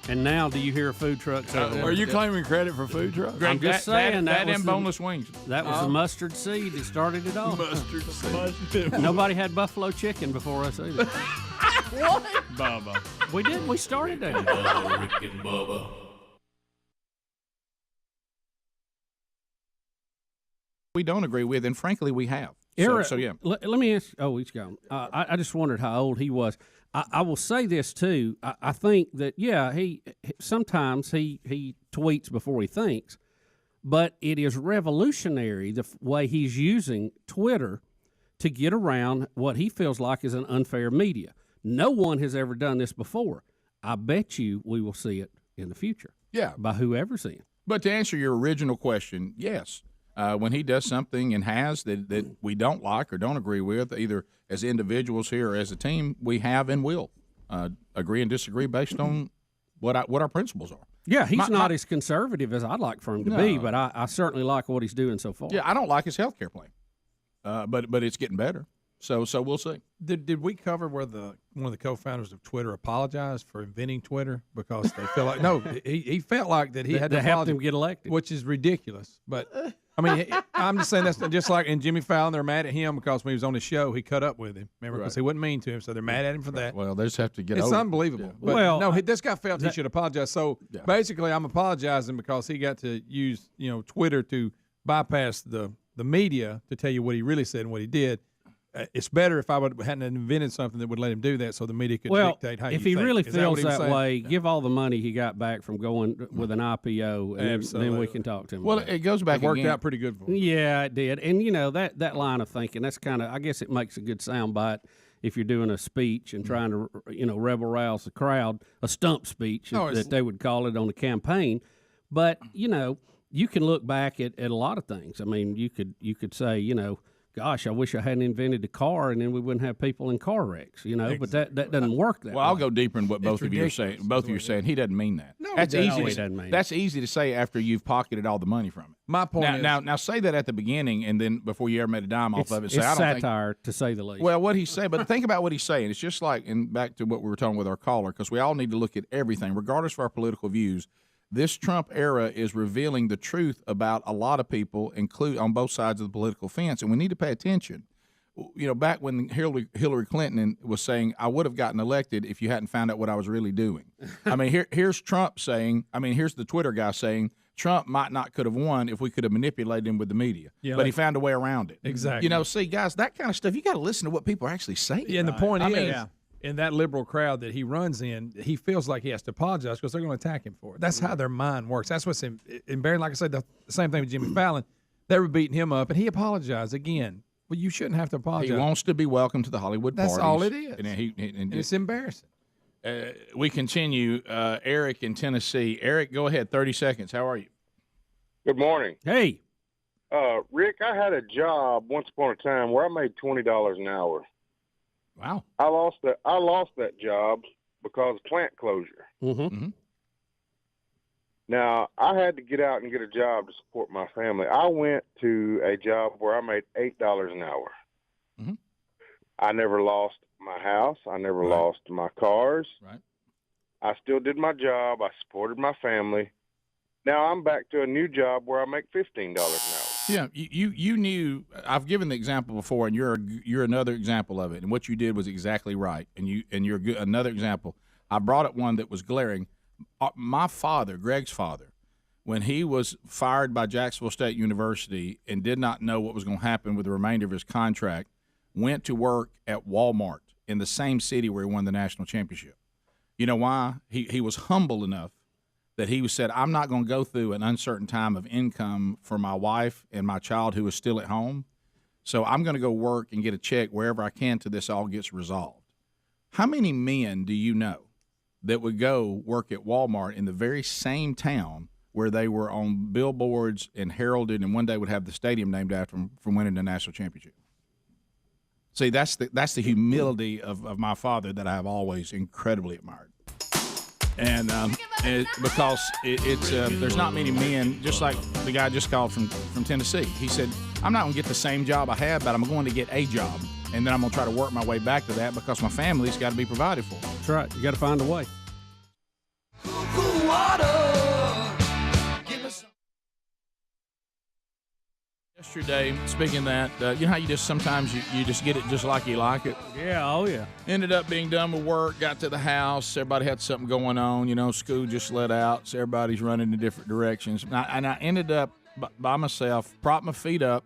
And now, do you hear food trucks everywhere? Are you claiming credit for food trucks? I'm just saying that was and the- boneless wings. That was the mustard seed that started it all. Mustard seed. Nobody had buffalo chicken before us either. What? Bubba. We did. We started that. Rick and Bubba. We don't agree with, and frankly, we have. Eric, So yeah. Let me ask. Oh, he's gone. I just wondered how old he was. I will say this too. I think that he sometimes he tweets before he thinks, but it is revolutionary the way he's using Twitter to get around what he feels like is an unfair media. No one has ever done this before. I bet you we will see it in the future. Yeah, by whoever's in. But to answer your original question, yes. When he does something and has that we don't like or don't agree with, either as individuals here or as a team, we have and will agree and disagree based on what our principles are. Yeah, he's not as conservative as I'd like for him to be, No. but I certainly like what he's doing so far. Yeah, I don't like his health care plan, but it's getting better. So we'll see. Did we cover where one of the co-founders of Twitter apologized for inventing Twitter because they felt like he felt like that he had to That helped apologize, him get elected, which is ridiculous. But I mean, I'm just saying that's just like in Jimmy Fallon, they're mad at him because when he was on the show, he cut up with him. Remember, because he wasn't mean to him, so they're mad at him for that. Well, they just have to get It's over it. unbelievable. Yeah. But Well, no, this guy felt he should apologize. So basically, I'm apologizing because he got to use Twitter to bypass the media to tell you what he really said and what he did. It's better if I hadn't invented something that would let him do that, so the media could dictate how if you he think. really Is feels what he was that saying? way, give all the money he got back from going with an IPO, and then we can talk to him. Well, about it goes back. It worked again. out pretty good for him. Yeah, it did. And that line of thinking, that's kind of, I guess it makes a good soundbite if you're doing a speech and trying to rebel rouse the crowd, a stump speech that they would call it on a campaign. But you can look back at a lot of things. I mean, you could say gosh, I wish I hadn't invented the car, and then we wouldn't have people in car wrecks, But that doesn't work that way. Well, I'll go deeper in what both of you are saying. Both of you are saying he doesn't mean that. No, that's he easy. doesn't mean That's easy to say after you've pocketed all the money from it. My point is now say that at the beginning, and then before you ever made a dime off of it. Say, It's I don't satire, to say the least. Well, what he's saying, but think about what he's saying. It's just like, and back to what we were talking with our caller, because we all need to look at everything, regardless of our political views. This Trump era is revealing the truth about a lot of people, include on both sides of the political fence, and we need to pay attention. Back when Hillary Clinton was saying, I would have gotten elected if you hadn't found out what I was really doing. I mean, here's Trump saying, here's the Twitter guy saying, Trump could have won if we could have manipulated him with the media. Yeah, but he found a way around it. Exactly. See, guys, that kind of stuff, you got to listen to what people are actually saying. Yeah, and the point is, in that liberal crowd that he runs in, he feels like he has to apologize because they're going to attack him for it. That's how their mind works. That's what's embarrassing. Like I said, the same thing with Jimmy Fallon. They were beating him up, and he apologized again. Well, you shouldn't have to apologize. He wants to be welcome to the Hollywood That's parties. all it is. And it's embarrassing. We continue. Eric in Tennessee. Eric, go ahead. 30 seconds. How are you? Good morning. Hey. Rick, I had a job once upon a time where I made $20 an hour. Wow. I lost that job because of plant closure. Mm-hmm. Now, I had to get out and get a job to support my family. I went to a job where I made $8 an hour. Mm-hmm. I never lost my house. I never lost my cars. Right. I still did my job. I supported my family. Now I'm back to a new job where I make $15 an hour. Yeah, you knew. I've given the example before, and you're another example of it. And what you did was exactly right. And you're another example. I brought up one that was glaring. My father, Greg's father, when he was fired by Jacksonville State University and did not know what was going to happen with the remainder of his contract, went to work at Walmart in the same city where he won the national championship. You know why? He was humble enough that he said, I'm not going to go through an uncertain time of income for my wife and my child who is still at home. So I'm going to go work and get a check wherever I can till this all gets resolved. How many men do you know that would go work at Walmart in the very same town where they were on billboards and heralded and one day would have the stadium named after them from winning the national championship? See, that's the humility of my father that I have always incredibly admired. And because it's there's not many men, just like the guy just called from Tennessee. He said, I'm not going to get the same job I had, but I'm going to get a job. And then I'm going to try to work my way back to that because my family's got to be provided for. That's right. You got to find a way. Yesterday, speaking of that, you know how you just sometimes you just get it just like you like it? Yeah, oh yeah. Ended up being done with work, got to the house, everybody had something going on, school just let out, so everybody's running in different directions. And I ended up by myself, propped my feet up,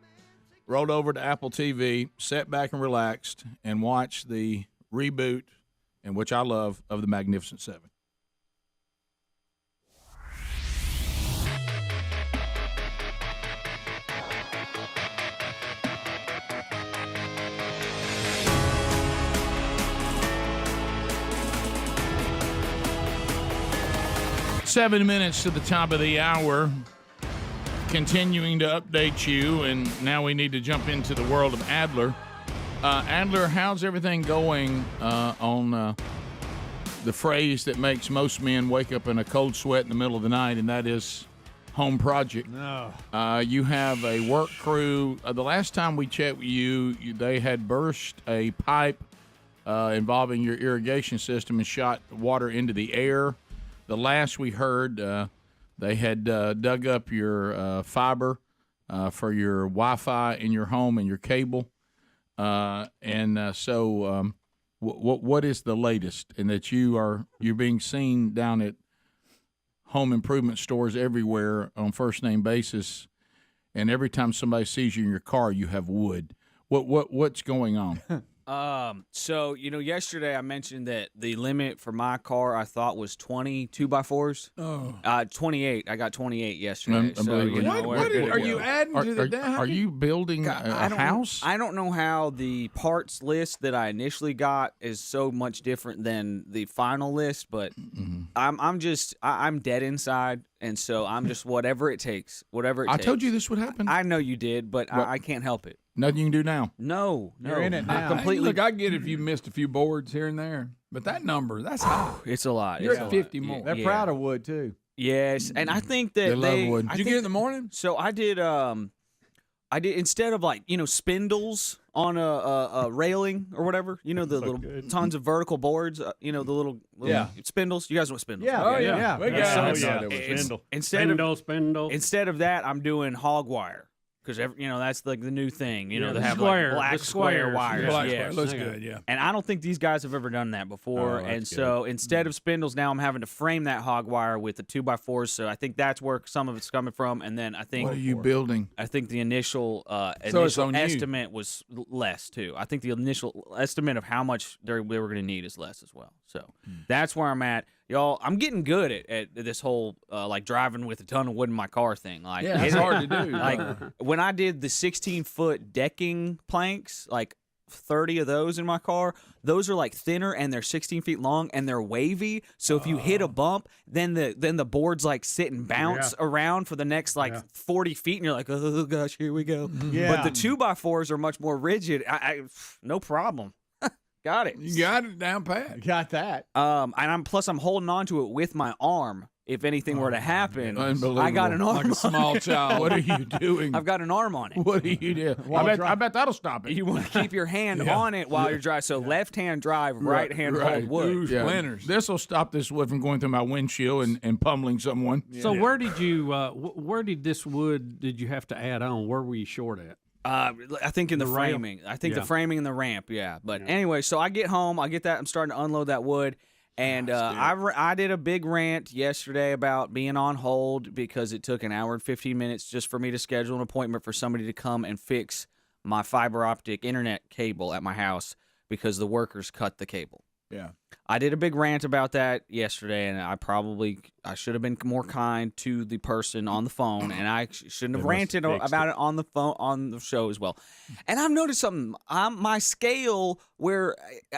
rolled over to Apple TV, sat back and relaxed, and watched the reboot, and which I love, of The Magnificent Seven. Seven minutes to the top of the hour, continuing to update you, and now we need to jump into the world of Adler. Adler, how's everything going on the phrase that makes most men wake up in a cold sweat in the middle of the night, and that is home project? No. You have a work crew. The last time we checked with you, they had burst a pipe involving your irrigation system and shot water into the air. The last we heard, they had dug up your fiber for your Wi-Fi in your home and your cable. So what is the latest? And that you're being seen down at home improvement stores everywhere on first name basis, and every time somebody sees you in your car, you have wood. What's going on? So, yesterday I mentioned that the limit for my car I thought was 20 2x4s. Oh. 28. I got 28 yesterday. What are you adding to the deck? Are you building a house? I don't know how the parts list that I initially got is so much different than the final list, but I'm dead inside. And so I'm just whatever it takes. I told you this would happen. I know you did, but I can't help it. Nothing you can do now. No. You're in it now. Completely. Look, I get if you missed a few boards here and there, but that number, that's high. It's a lot. You're at 50 more. They're proud of wood, too. Yes, and I think that they love wood. Did you get it in the morning? So I did instead of spindles on a railing or whatever, the little tons of vertical boards, the little spindles. You guys know what spindles? Yeah. are. Oh yeah. Spindle. Instead of that, I'm doing hog wire. Because that's like the new thing. They have square, like black square wires. Square looks good, yeah. And I don't think these guys have ever done that before. And so instead of spindles, now I'm having to frame that hog wire with the 2x4s. So I think that's where some of it's coming from. And then I think what are you building? I think the initial estimate was less too. I think the initial estimate of how much they were going to need is less as well. So that's where I'm at. Y'all, I'm getting good at this whole driving with a ton of wood in my car thing. It's hard to do. When I did the 16-foot decking planks, 30 of those in my car, those are thinner and they're 16 feet long and they're wavy. So if you hit a bump, then the boards sit and bounce around for the next 40 feet, and you're like, oh gosh, here we go. Yeah. But the 2x4s are much more rigid. No problem. Got it. You got it down pat. Got that. And I'm holding on to it with my arm. If anything were to happen, I got an arm. Like a small child. What are you doing? I've got an arm on it. What are you doing? I bet that'll stop it. You want to keep your hand on it while you're driving. So left hand drive, right hand hold wood. Splinters. This will stop this wood from going through my windshield and pummeling someone. Yeah. So where did this wood did you have to add on? Where were you short at? I think in the framing. I think the framing and the ramp, yeah. But anyway, so I get home, I get that, I'm starting to unload that wood, And I did a big rant yesterday about being on hold because it took an hour and 15 minutes just for me to schedule an appointment for somebody to come and fix my fiber optic internet cable at my house because the workers cut the cable. Yeah. I did a big rant about that yesterday, and I should have been more kind to the person on the phone, and I shouldn't have ranted about it on the phone on the show as well. And I've noticed something. My scale where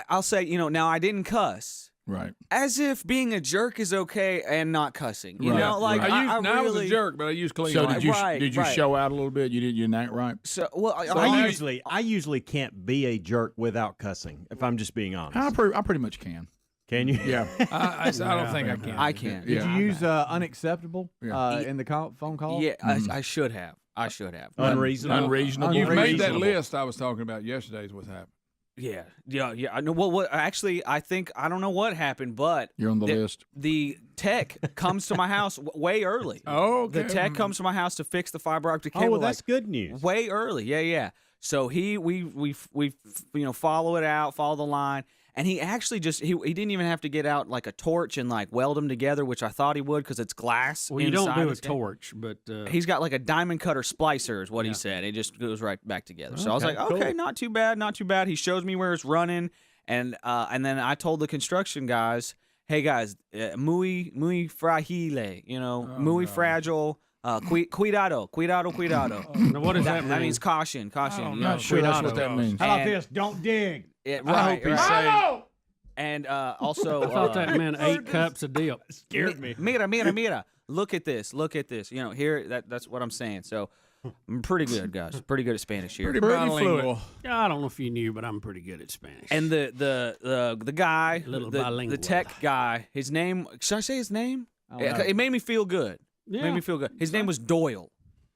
I'll say, now I didn't cuss. Right. As if being a jerk is okay and not cussing. You know, like I was really, a jerk, but I used clean. So language. did you show out a little bit? You didn't act right. So well, I usually can't be a jerk without cussing. If I'm just being honest, I pretty much can. Can you? Yeah. I don't think I can. I can. Did you use unacceptable in the phone call? Yeah, I should have. Unreasonable. You've made that list I was talking about yesterday is what's happened. Yeah. I know. Well, actually, I don't know what happened, but you're on the list. The tech comes to my house way early. Oh, okay. The tech comes to my house to fix the fiber optic cable. Oh, well, that's good news. Way early. Yeah. So we follow it out, follow the line. And he actually he didn't even have to get out like a torch and like weld them together, which I thought he would because it's glass. Well, you don't do a thing. torch, but he's got like a diamond cutter splicer is what he said. It just goes right back together. So I was like, okay, not too bad. He shows me where it's running, and then I told the construction guys, hey guys, muy fragile, muy fragile. Cuidado. Now what does that mean? That means caution. I'm not sure that's what that means. How about this? Don't dig. Right. And also, I thought that meant 8 cups of dip. Scared me. Mira. Look at this. Here, that's what I'm saying. So I'm pretty good, guys. Pretty good at Spanish here. Pretty bilingual. I don't know if you knew, but I'm pretty good at Spanish. And the guy, the tech guy, his name. Should I say his name? It made me feel good. Yeah. His name was Doyle.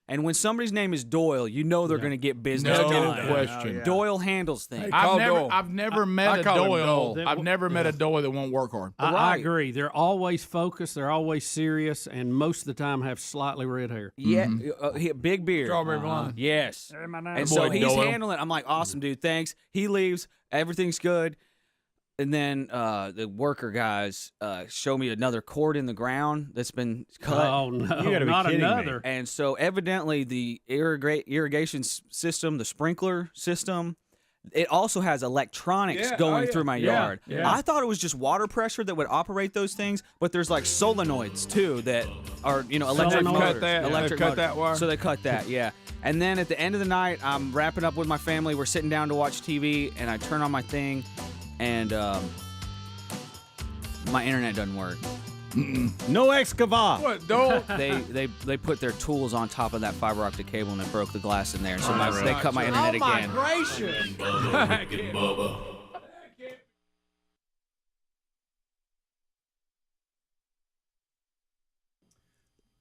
And when somebody's name is Doyle, you know they're going to get business done. Question. Doyle handles things. I've never met a Doyle. I've never met a Doyle that won't work hard. I agree. They're always focused. They're always serious, and most of the time have slightly red hair. Yeah, big beard. Strawberry blonde. Yes. And so he's handling it. I'm like, awesome, dude. Thanks. He leaves. Everything's good. And then the worker guys show me another cord in the ground that's been cut. Oh, no, not another. And so evidently the irrigation system, the sprinkler system, it also has electronics going through my yard. Yeah. I thought it was just water pressure that would operate those things, but there's like solenoids too that are, electric motors. Cut that wire. So they cut that, yeah. And then at the end of the night, I'm wrapping up with my family. We're sitting down to watch TV, and I turn on my thing, and my internet doesn't work. No excava. What? Don't. They put their tools on top of that fiber optic cable and it broke the glass in there. So they cut my internet again. Gracious. Rick and Bubba.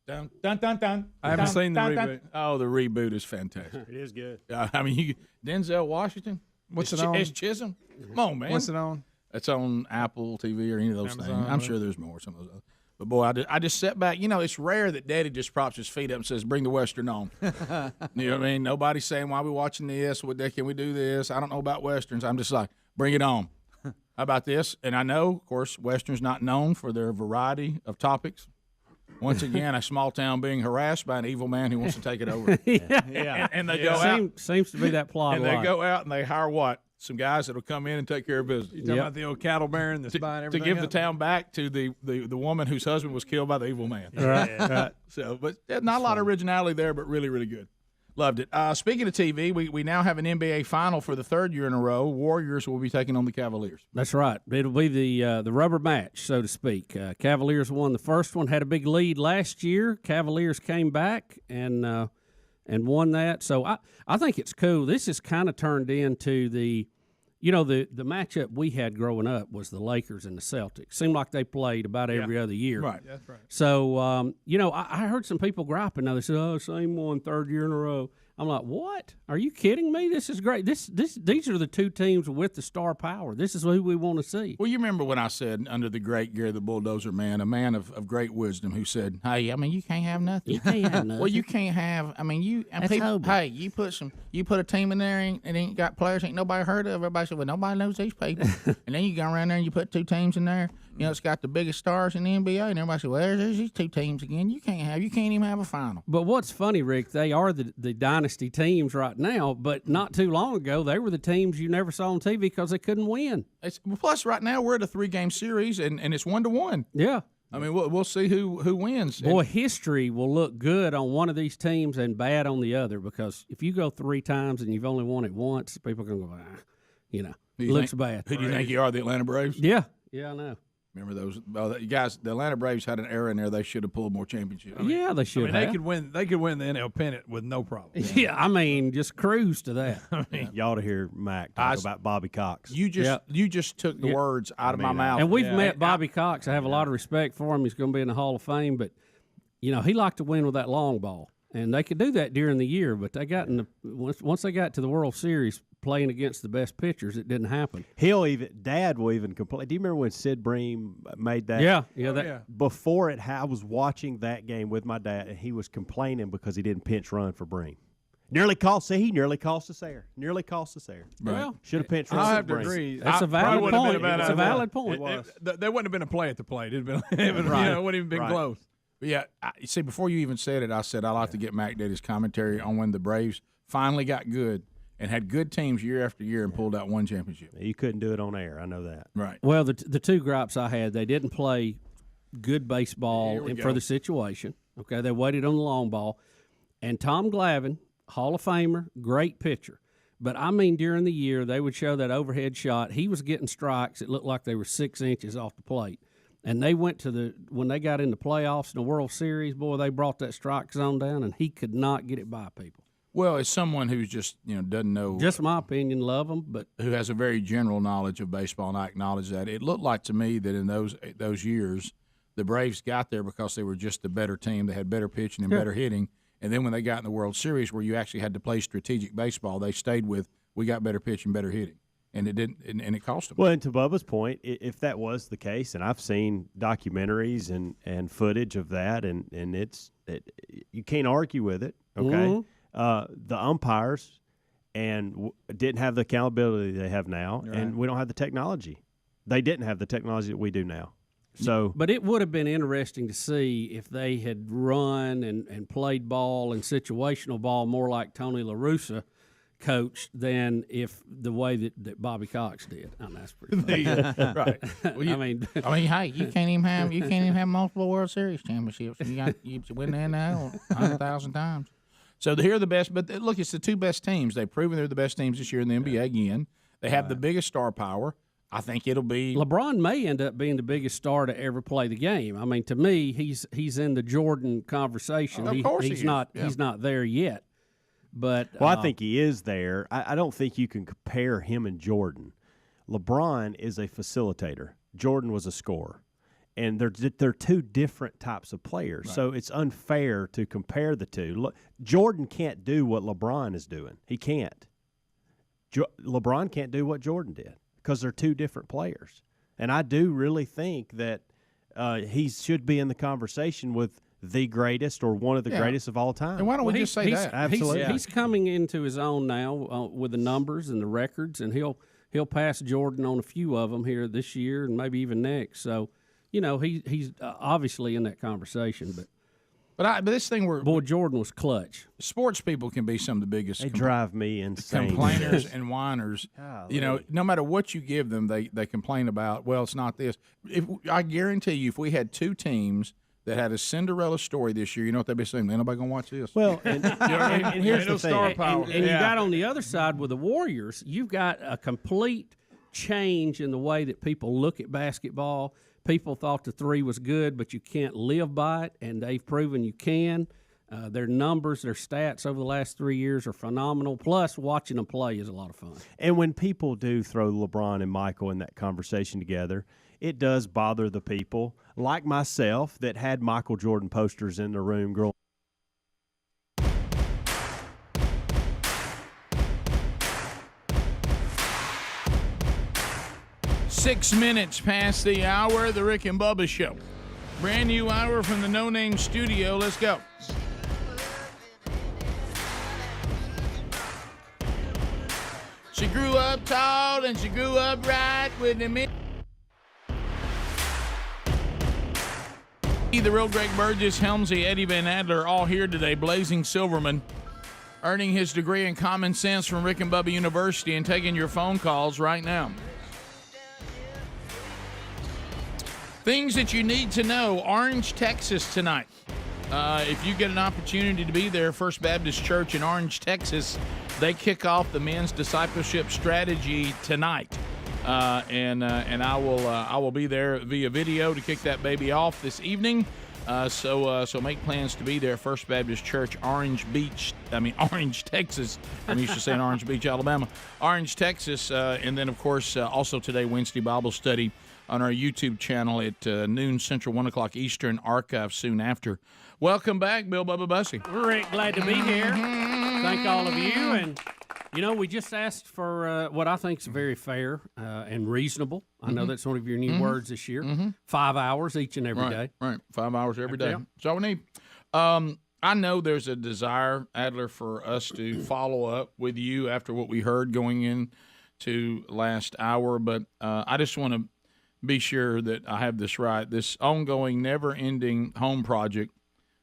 Dun, dun, dun, dun. I haven't seen the reboot. Oh, the reboot is fantastic. It is good. I mean, Denzel Washington. What's it on? It's Chisholm. Come on, man. What's it on? It's on Apple TV or any of those Amazon, things. I'm sure there's more. Some of those. But boy, I just sat back. It's rare that Daddy just props his feet up and says, "Bring the Western on." You know what I mean? Nobody's saying, "Why are we watching this? Can we do this?" I don't know about Westerns. I'm just like, "Bring it on." How about this? And I know, of course, Westerns not known for their variety of topics. Once again, a small town being harassed by an evil man who wants to take it over. Yeah. And they go out. Seems to be that plot. And they go out and they hire what? Some guys that'll come in and take care of business. You talking about the old cattle baron that's buying everything to give up? the town back to the woman whose husband was killed by the evil man. Right. So, but not a lot of originality there, but really, really good. Loved it. Speaking of TV, we now have an NBA final for the third year in a row. Warriors will be taking on the Cavaliers. That's right. It'll be the rubber match, so to speak. Cavaliers won the first one, had a big lead last year. Cavaliers came back and won that. So I think it's cool. This has kind of turned into the matchup we had growing up was the Lakers and the Celtics. Seemed like they played about every other year. Right, that's right. So, I heard some people griping. Now they said, "Oh, same one, third year in a row." I'm like, what? Are you kidding me? This is great. These are the two teams with the star power. This is who we want to see. Well, you remember when I said, under the great Gary the Bulldozer Man, a man of great wisdom, who said, hey, I mean, you can't have nothing. You can't have nothing. Well, you can't have, I mean, hey, you put a team in there and it ain't got players ain't nobody heard of. Everybody said, well, nobody knows these people. And then you go around there and you put two teams in there. You know, it's got the biggest stars in the NBA, and everybody said, well, there's these two teams again. You can't even have a final. But what's funny, Rick, they are the dynasty teams right now, but not too long ago, they were the teams you never saw on TV because they couldn't win. Plus, right now, we're at a 3-game series, and it's 1-1. Yeah. I mean, we'll see who wins. Boy, history will look good on one of these teams and bad on the other, because if you go 3 times and you've only won it once, people are going to go, looks bad. Who do you think you are, the Atlanta Braves? Yeah. Yeah, I know. Remember those you guys? The Atlanta Braves had an era in there. They should have pulled more championships. Yeah, they should. They could win. They could win the NL pennant with no problem. Yeah, I mean, just cruise to that. Y'all ought to hear Mac talk about Bobby Cox. You just took the words out of my mouth. And we've met Bobby Cox. I have a lot of respect for him. He's going to be in the Hall of Fame, but he liked to win with that long ball, and they could do that during the year. But they got once they got to the World Series, playing against the best pitchers, it didn't happen. Dad will even complain. Do you remember when Sid Bream made that? Yeah. Before I was watching that game with my dad, and he was complaining because he didn't pinch run for Bream. He nearly cost us there. Well, should have pinch run. I for have to Bream. agree. That's a valid point. It's a valid point. There wouldn't have been a play at the plate. It'd been, it wouldn't even been close. But yeah, you see, before you even said it, I said I like to get Mac Daddy's commentary on when the Braves finally got good and had good teams year after year and pulled out one championship. You couldn't do it on air. I know that. Right. Well, the two gripes I had, they didn't play good baseball for the situation. Okay, they waited on the long ball. And Tom Glavine, Hall of Famer, great pitcher. But, I mean, during the year, they would show that overhead shot. He was getting strikes. It looked like they were 6 inches off the plate. And they went when they got in the playoffs in the World Series, boy, they brought that strike zone down, and he could not get it by people. Well, as someone who's just doesn't know, just my opinion, love them, but who has a very general knowledge of baseball, and I acknowledge that, it looked like to me that in those years, the Braves got there because they were just the better team. They had better pitching and better hitting, and then when they got in the World Series, where you actually had to play strategic baseball, they stayed with we got better pitching, better hitting, and it didn't, and it cost them. Well, and to Bubba's point, if that was the case, and I've seen documentaries and footage of that, and you can't argue with it. Okay. Mm-hmm. The umpires didn't have the accountability they have now, and we don't have the technology. They didn't have the technology that we do now. So, but it would have been interesting to see if they had run and played ball and situational ball more like Tony La Russa coached than if the way that Bobby Cox did. I mean, that's pretty funny. Right. Well, I mean, hey, you can't even have multiple World Series championships. You win there now 100,000 times. So here are the best, but look, it's the two best teams. They've proven they're the best teams this year in the NBA again. They have the biggest star power. I think it'll be LeBron may end up being the biggest star to ever play the game. I mean, to me, he's in the Jordan conversation. Of course he's not. Yeah. He's not there yet. But I think he is there. I don't think you can compare him and Jordan. LeBron is a facilitator. Jordan was a scorer. And they're two different types of players. Right. So it's unfair to compare the two. Look, Jordan can't do what LeBron is doing. He can't. LeBron can't do what Jordan did because they're two different players. And I do really think that he should be in the conversation with the greatest or one of the greatest of all time. And why don't we just say that? Absolutely. He's coming into his own now with the numbers and the records, and he'll pass Jordan on a few of them here this year and maybe even next. So, he's obviously in that conversation, but this thing Jordan was clutch. Sports people can be some of the biggest. They drive me insane. Complainers and whiners. No matter what you give them, they complain about. Well, it's not this. I guarantee you, if we had two teams that had a Cinderella story this year, you know what they'd be saying? Ain't nobody gonna watch this. Well, and here's the thing. Star power. And you got on the other side with the Warriors, you've got a complete change in the way that people look at basketball. People thought the three was good, but you can't live by it, and they've proven you can. Their numbers, their stats over the last 3 years are phenomenal. Plus, watching them play is a lot of fun. And when people do throw LeBron and Michael in that conversation together, it does bother the people like myself that had Michael Jordan posters in the room growing 6 minutes past the hour, the Rick and Bubba Show. Brand new hour from the No Name Studio. Let's go. She grew up tall and she grew up right with the men. The real Greg Burgess, Helmsy, Eddie Van Adler, all here today. Blazing Silverman, earning his degree in common sense from Rick and Bubba University, and taking your phone calls right now. Things that you need to know. Orange, Texas tonight. If you get an opportunity to be there, First Baptist Church in Orange, Texas, they kick off the men's discipleship strategy tonight. And I will be there via video to kick that baby off this evening. So make plans to be there. First Baptist Church, Orange, Texas. I'm used to saying Orange Beach, Alabama. Orange, Texas. And then, of course, also today, Wednesday Bible study on our YouTube channel at noon Central, 1 o'clock Eastern, archive soon after. Welcome back, Bill Bubba Bussey. Rick, glad to be here. Thank all of you. And, we just asked for what I think is very fair and reasonable. I know that's one of your new words this year. 5 hours each and every day. Right, 5 hours every day. That's all we need. I know there's a desire, Adler, for us to follow up with you after what we heard going into last hour, but I just want to be sure that I have this right. This ongoing, never-ending home project,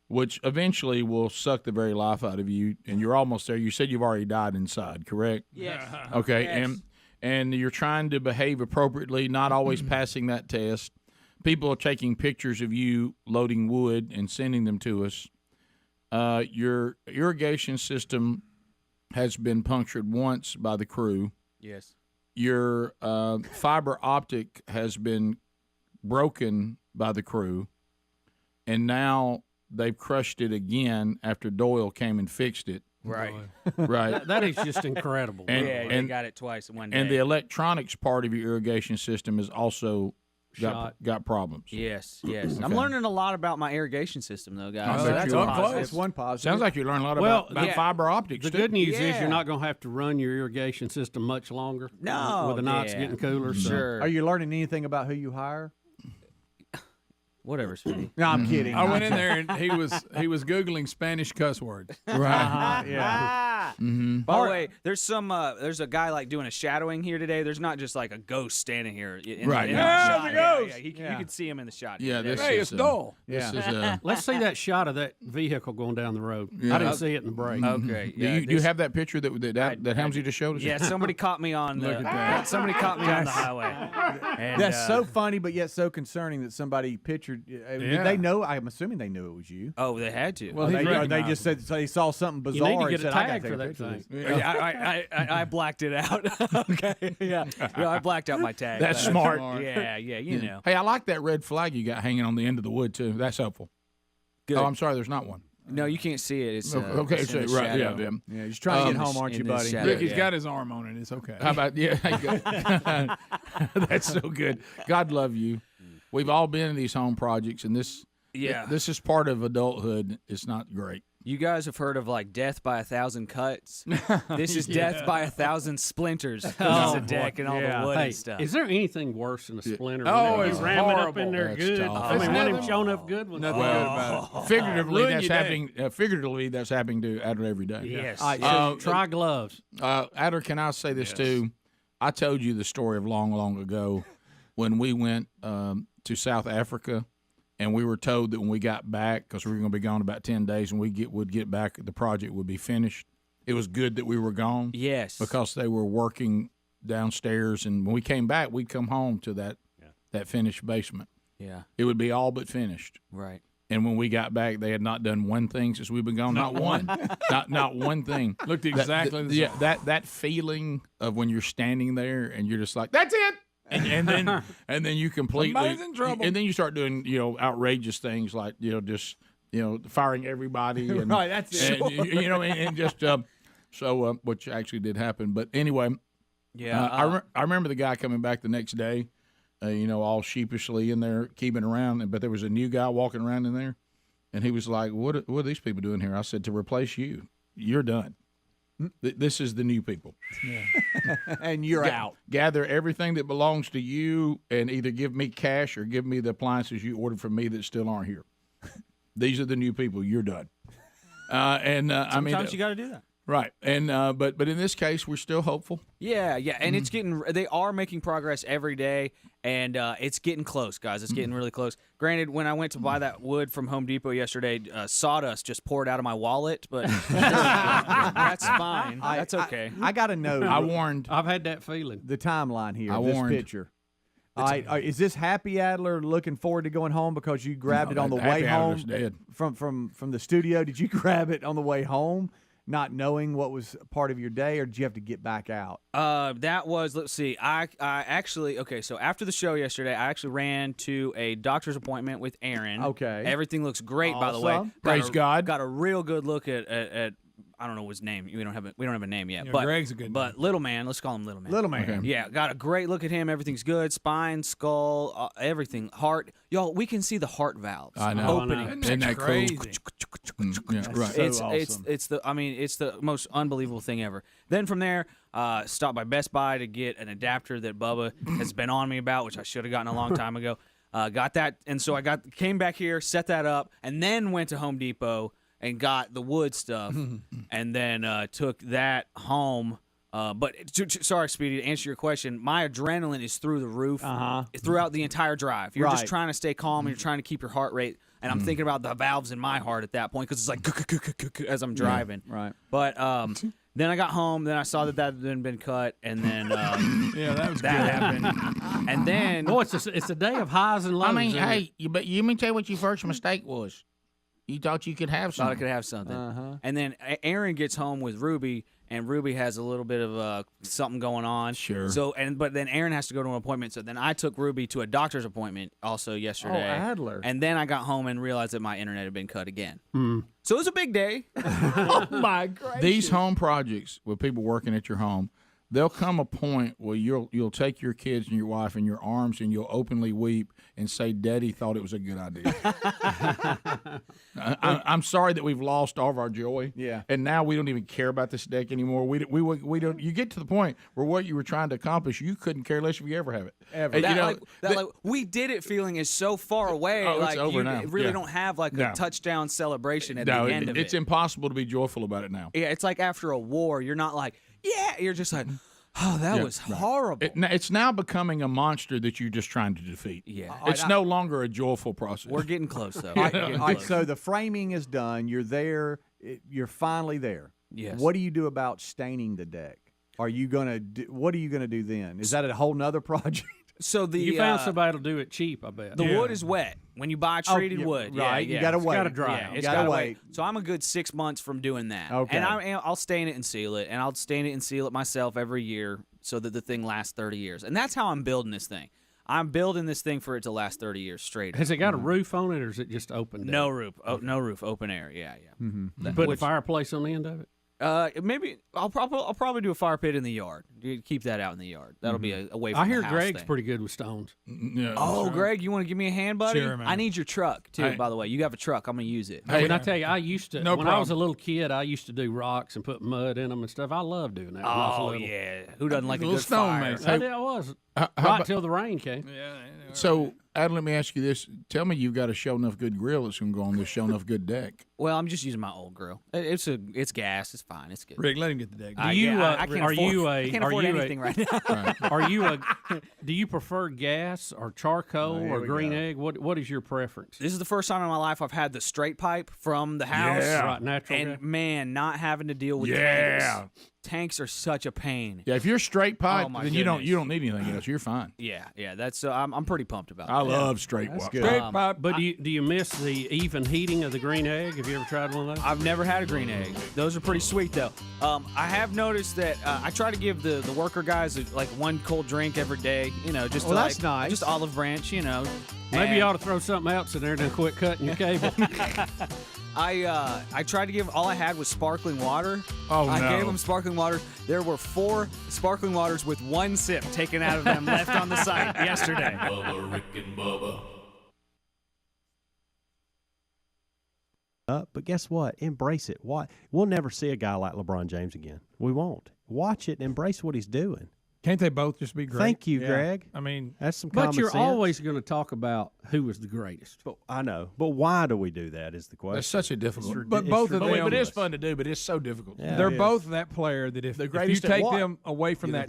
which eventually will suck the very life out of you, and you're almost there. You said you've already died inside, correct? Yes. Okay, Yes. And you're trying to behave appropriately, not always passing that test. People are taking pictures of you loading wood and sending them to us. Your irrigation system has been punctured once by the crew. Yes. Your fiber optic has been broken by the crew, and now they've crushed it again after Doyle came and fixed it. Right. Right. That is just incredible. They got it twice in one day. And the electronics part of your irrigation system is also got problems. Yes, yes. Okay. I'm learning a lot about my irrigation system, though, guys. Oh, So that's one positive. That's one positive. Sounds like you learned a lot about fiber optics. The too. good news is you're not going to have to run your irrigation system much longer. No, with the nights getting cooler. So. Are you learning anything about who you hire? Whatever, sweetie. No, I'm kidding. I went in there and he was Googling Spanish cuss words. Right. Yeah. By the way, there's a guy like doing a shadowing here today. There's not just like a ghost standing here. Right. In Yeah, the the shot. ghost. You can see him in the shot. Yeah, this Hey, is it's dull. This is Let's see that shot of that vehicle going down the road. Yeah. I didn't see it in the break. Okay. Do you have that picture that Helmsy just showed us? Yeah, somebody caught me on the. Look at that. Somebody caught me on the highway. And, That's so funny, but yet so concerning that somebody pictured. Did they know? I'm assuming they knew it was you. Oh, they had to. Well, they just said they saw something bizarre. You need to get and a said, tag for that picture of thing. this. I blacked it out. Okay. Yeah. I blacked out my tag. That's smart. Yeah. You know. Hey, I like that red flag you got hanging on the end of the wood too. That's helpful. Good. Oh, I'm sorry, there's not one. No, you can't see it. It's Okay, it's in the right, shadow. yeah. Yeah, he's trying to get home, aren't you, in the buddy? shadow, Rick, he's yeah. got his arm on it. It's okay. How about That's so good. God love you. We've all been in these home projects, and this is part of adulthood. It's not great. You guys have heard of like death by 1,000 cuts. This is death by 1,000 splinters. This is a deck and all the wood and stuff. Is there anything worse than a splinter? Oh, When it's you ram it up horrible. in there That's good. tough. I mean, It's one nothing- of showing up good ones. Nothing good about it. Figuratively, Ruin that's your day. happening. Figuratively, that's happening to Adler every day. Yes. All right, so try gloves. Adler, can I say this too? I told you the story of long ago when we went to South Africa, and we were told that when we got back, because we were going to be gone about 10 days, and would get back, the project would be finished. It was good that we were gone. Yes. Because they were working downstairs, and when we came back, we'd come home to that finished basement. Yeah. It would be all but finished. Right. And when we got back, they had not done one thing since we've been gone. Not one. not one thing. Looked exactly the same. That feeling of when you're standing there and you're just like, that's it. And then you completely Somebody's in trouble. And then you start doing outrageous things like just firing everybody and Right, that's it. and, and just which actually did happen. But anyway, I remember the guy coming back the next day, all sheepishly in there keeping around, but there was a new guy walking around in there, and he was like, "What are these people doing here?" I said, "To replace you. You're done." This is the new people. And you're out. Gather everything that belongs to you and either give me cash or give me the appliances you ordered from me that still aren't here. These are the new people. You're done. Sometimes you got to do that. Right, and but in this case, we're still hopeful. Yeah, and it's getting. They are making progress every day, and it's getting close, guys. It's getting really close. Granted, when I went to buy that wood from Home Depot yesterday, sawdust just poured out of my wallet, but that's fine. That's okay. I got to know. I warned. I've had that feeling. The timeline here. I this warned. picture. All right, is this Happy Adler looking forward to going home because you grabbed it on the way home dead. from the studio? Did you grab it on the way home, not knowing what was part of your day, or did you have to get back out? That was, let's see, I actually, so after the show yesterday, I actually ran to a doctor's appointment with Aaron. Okay. Everything looks great, by the way. Awesome. Praise God. Got a real good look at I don't know his name. We don't have a name yet. Yeah, but Greg's a good But Little Man, let's call him Little Man. Little Man. Okay. Yeah, got a great look at him. Everything's good. Spine, skull, everything. Heart. Y'all, we can see the heart valves I know. opening. Isn't that crazy? cool? Yeah, right. It's awesome. it's the most unbelievable thing ever. Then from there, stopped by Best Buy to get an adapter that Bubba has been on me about, which I should have gotten a long time ago. Got that, and so came back here, set that up, and then went to Home Depot and got the wood stuff, and then took that home. But sorry, Speedy, to answer your question, my adrenaline is through the roof throughout the entire drive. You're just trying to stay calm, and you're trying to keep your heart rate. And I'm thinking about the valves in my heart at that point because it's like as I'm driving. Right. But then I got home. Then I saw that had been cut, and then that happened. And then it's a day of highs and lows. I mean, hey, but you me tell you what your first mistake was. You thought you could have something. Thought I could have something. And then Aaron gets home with Ruby, and Ruby has a little bit of something going on. Sure. So but then Aaron has to go to an appointment. So then I took Ruby to a doctor's appointment also yesterday. Oh, Adler. And then I got home and realized that my internet had been cut again. Hmm. So it was a big day. Oh my gracious. These home projects with people working at your home, there'll come a point where you'll take your kids and your wife in your arms and you'll openly weep and say, "Daddy thought it was a good idea." I'm sorry that we've lost all of our joy. Yeah. And now we don't even care about this deck anymore. We don't. You get to the point where what you were trying to accomplish, you couldn't care less if you ever have it. Ever. And, We did it feeling is so far away. Oh, it's like over you now. really Yeah. don't have like No. a touchdown celebration at no, the end of it. it's impossible to be joyful about it now. Yeah, it's like after a war, you're not like, yeah, you're just like, oh, that was horrible. It's now becoming a monster that you're just trying to defeat. Yeah. It's no longer a joyful process. We're getting close, though. All right, so the framing is done. You're there. You're finally there. Yes. What do you do about staining the deck? What are you gonna do then? Is that a whole nother project? So you found somebody to do it cheap, I bet. The wood is wet when you buy treated wood. Right, Yeah, you gotta It's wait. gotta dry. Yeah, out. it's gotta gotta wait. So I'm a good 6 months from doing that. Okay. And I'll stain it and seal it, and I'll stain it and seal it myself every year so that the thing lasts 30 years. And that's how I'm building this thing. I'm building this thing for it to last 30 years straight. Has it got a roof on it, or is it just open? No roof. No roof. Open air. Yeah. Put a fireplace on the end of it. Maybe I'll probably do a fire pit in the yard. You keep that out in the yard. That'll be away from I hear the house Greg's thing. pretty good with stones. Yeah, Oh, Greg, you want to give me a hand, buddy? Sure, man. I need your truck too. Hey. By the way, you have a truck. I'm gonna use it. Hey, when I tell you, I used to No when I was a problem. little kid, I used to do rocks and put mud in them and stuff. I love doing that. when I was Oh little. yeah, who doesn't like a Little good stone fire? mix. I did. I was How right about- till the rain came. So, Adam, let me ask you this. Tell me you've got a show enough good grill that's going to go on this show enough good deck. Well, I'm just using my old grill. It's gas. It's fine. It's good. Rick, let him get the deck. Do you? I can't are afford, you I a? can't Are afford you anything a? right now. Are you a? Do you prefer gas or charcoal Here or we green go. egg? What is your preference? This is the first time in my life I've had the straight pipe from the house. Yeah. Right, natural And gas? man, not having to deal with Yeah. tanks. Tanks are such a pain. Yeah, if you're straight pipe, Oh, my then you don't goodness. need anything else. You're fine. Yeah. That's I'm pretty pumped about I that. love straight That's pipe. good. Straight pipe. But do you miss the even heating of the green egg? Have you ever tried one of those? I've never had a green egg. Those are pretty sweet though. I have noticed that I try to give the worker guys like one cold drink every day. You know, just Well, to, that's like, nice. just olive branch. You know, Maybe And you ought to throw something else in there to quit cutting your cable. I tried to give. All I had was sparkling water. Oh, I no. gave them sparkling water. There were 4 sparkling waters with 1 sip taken out of them left on the site yesterday. Bubba, Rick and Bubba. up. But guess what? Embrace it. We'll never see a guy like LeBron James again. We won't. Watch it and embrace what he's doing. Can't they both just be great? Thank you, Greg. I mean, that's some But common you're sense. always going to talk about who was the greatest. I know. But why do we do that is the question. That's such a difficult. But Both of them. But it's fun to do. But it's so difficult. Yeah, They're it is. both that player that if you greatest at take what? them away from that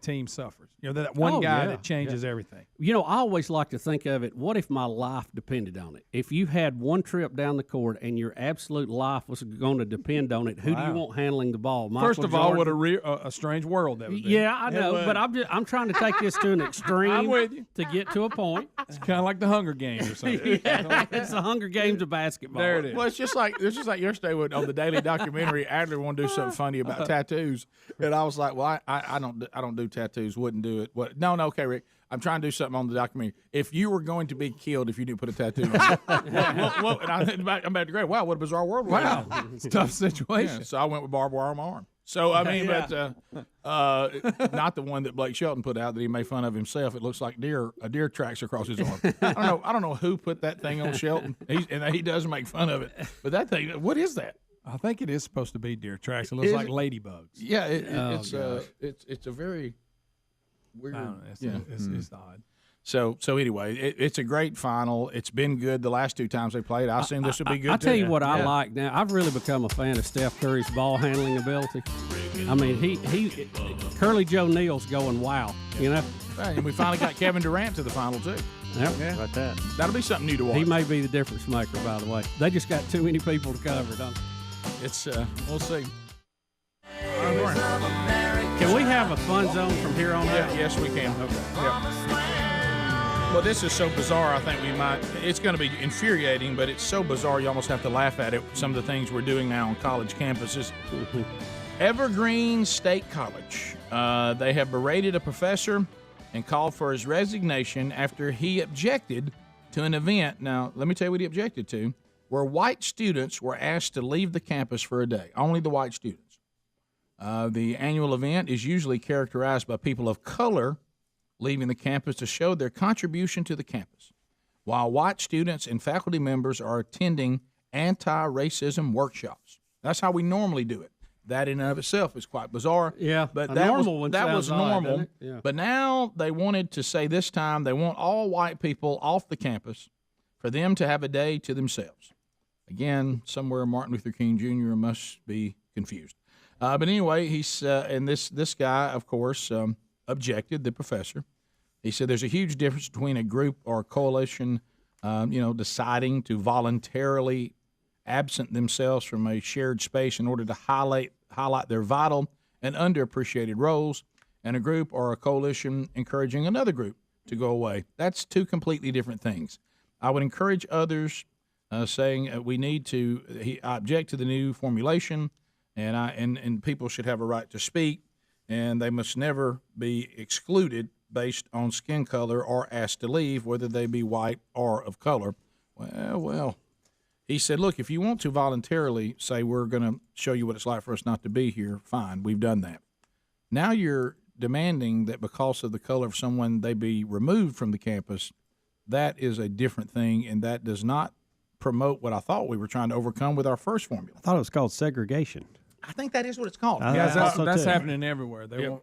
team suffers. You know, that one Oh, guy yeah, that changes yeah. everything. You know, I always like to think of it, what if my life depended on it? If you had one trip down the court and your absolute life was going to depend on it, who do you want handling the ball? First of all, Jordan? what a strange world that would be. Yeah, I know, but I'm trying to take this to an extreme I'm with you. to get to a point. It's kind of like the Hunger Games or something. Yeah, it's the Hunger Games of basketball. There it is. Well, it's just like yesterday on the daily documentary. Adler wanted to do something funny about tattoos, and I was like, "Well, I don't do tattoos. Wouldn't do it. What? No, okay, Rick. I'm trying to do something on the documentary. If you were going to be killed if you didn't put a tattoo on, and I'm about to go, wow, what a bizarre world. Wow, it's a tough situation. Yeah, so I went with barbed wire on my arm. So I mean, but not the one that Blake Shelton put out that he made fun of himself. It looks like a deer tracks across his arm. I don't know who put that thing on Shelton. He does make fun of it. But that thing, what is that? I think it is supposed to be deer tracks. It looks like ladybugs. Yeah, it's a very weird. I don't know, it's odd. So anyway, it's a great final. It's been good the last two times they played. I assume this will be good. I'll tell you what I Yeah. like now. I've really become a fan of Steph Curry's ball handling ability. I mean, he Curly Joe Neal's going wow, you know. Right, and we finally got Kevin Durant to the final too. Yep. Yeah. Like that. That'll be something new to watch. He may be the difference maker, by the way. They just got too many people to cover, don't they? It's we'll see. Can we have a fun zone from here on out? Yes, we can. Okay. Yep. Well, this is so bizarre. I think we might. It's going to be infuriating, but it's so bizarre you almost have to laugh at it. Some of the things we're doing now on college campuses. Evergreen State College. They have berated a professor and called for his resignation after he objected to an event. Now, let me tell you what he objected to, where white students were asked to leave the campus for a day. Only the white students. The annual event is usually characterized by people of color leaving the campus to show their contribution to the campus, while white students and faculty members are attending anti-racism workshops. That's how we normally do it. That in and of itself is quite bizarre. Yeah, but a that normal was one that was sounds odd, normal. doesn't it? Yeah. But now they wanted to say this time they want all white people off the campus for them to have a day to themselves. Again, somewhere Martin Luther King Jr. must be confused. But anyway, he's and this guy, of course, objected. The professor, he said, "There's a huge difference between a group or a coalition, deciding to voluntarily absent themselves from a shared space in order to highlight their vital and underappreciated roles, and a group or a coalition encouraging another group to go away. That's two completely different things. I would encourage others saying we need to. I object to the new formulation." And people should have a right to speak, and they must never be excluded based on skin color or asked to leave, whether they be white or of color. Well, he said, look, if you want to voluntarily say we're going to show you what it's like for us not to be here, fine, we've done that. Now you're demanding that because of the color of someone they be removed from the campus. That is a different thing, and that does not promote what I thought we were trying to overcome with our first formula. I thought it was called segregation. I think that is what it's called. That's happening everywhere. They want,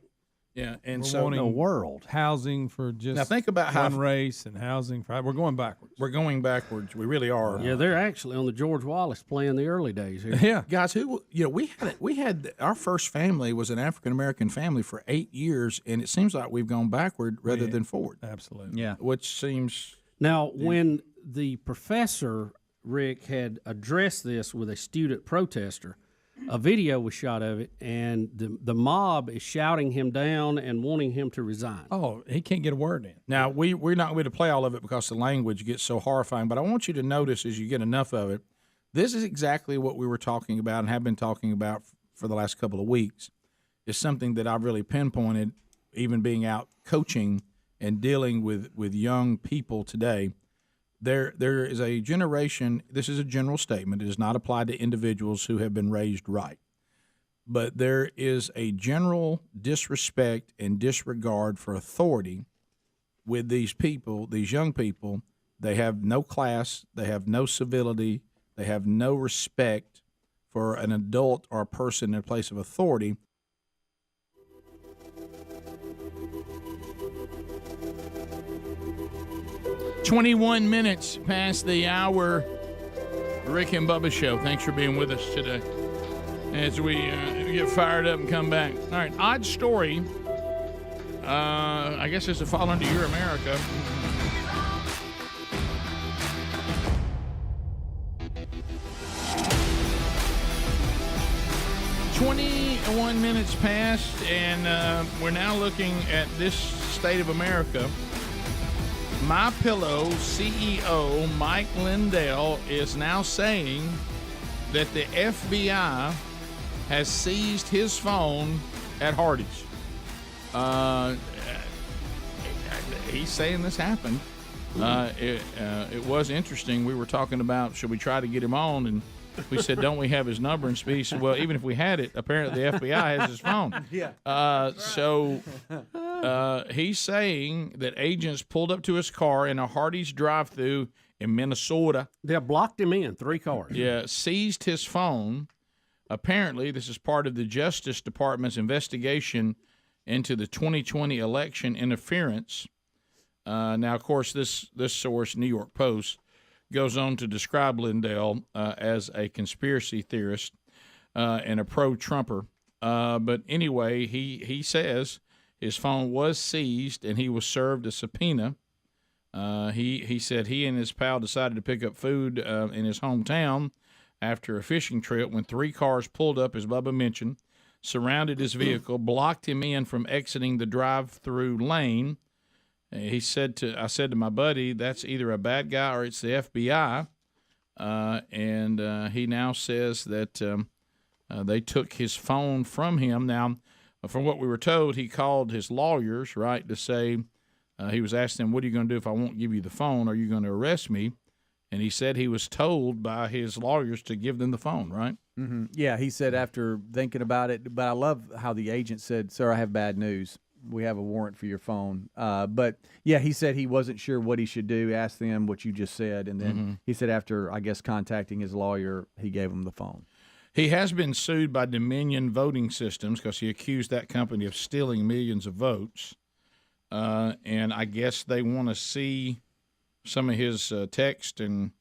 and we're so wanting the world housing for just now. Think about one how race and housing for. We're going backwards. We're going backwards. We really are. Yeah, they're actually on the George Wallace play in the early days here. Yeah, guys, we had our first family was an African American family for 8 years, and it seems like we've gone backward rather than forward. Absolutely. Yeah, which seems now when the professor Rick had addressed this with a student protester. A video was shot of it, and the mob is shouting him down and wanting him to resign. Oh, he can't get a word in. Now, we're not going to play all of it because the language gets so horrifying, but I want you to notice as you get enough of it, this is exactly what we were talking about and have been talking about for the last couple of weeks. It's something that I've really pinpointed, even being out coaching and dealing with young people today. There is a generation, this is a general statement, it does not apply to individuals who have been raised right, but there is a general disrespect and disregard for authority with these people, these young people. They have no class, they have no civility, They have no respect for an adult or a person in a place of authority. "21 minutes past the hour. Rick and Bubba Show. Thanks for being with us today as we get fired up and come back. All right, odd story. I guess it's a fall under Your America. "21 minutes past, and we're now looking at this state of America. MyPillow CEO Mike Lindell is now saying that the FBI has seized his phone at Hardee's. He's saying this happened. It was interesting. We were talking about, should we try to get him on, and we said, don't we have his number? And he said, well, even if we had it, apparently the FBI has his phone. So he's saying that agents pulled up to his car in a Hardee's drive-thru in Minnesota. They blocked him in, 3 cars. Yeah, seized his phone. Apparently, this is part of the Justice Department's investigation into the 2020 election interference. Now, of course, this source, New York Post, goes on to describe Lindell as a conspiracy theorist and a pro-Trumper. But anyway, he says his phone was seized and he was served a subpoena. He said he and his pal decided to pick up food in his hometown after a fishing trip when 3 cars pulled up, as Bubba mentioned, surrounded his vehicle, blocked him in from exiting the drive-through lane. I said to my buddy, that's either a bad guy or it's the FBI. And he now says that they took his phone from him. Now, from what we were told, he called his lawyers, right, to say he was asking them, what are you going to do if I won't give you the phone? Are you going to arrest me? And he said he was told by his lawyers to give them the phone, right? Mm-hmm. Yeah, he said after thinking about it, but I love how the agent said, sir, I have bad news. We have a warrant for your phone. But, yeah, he said he wasn't sure what he should do, asked them what you just said, and then he said after, I guess, contacting his lawyer, he gave him the phone. He has been sued by Dominion Voting Systems because he accused that company of stealing millions of votes. And I guess they want to see some of his text and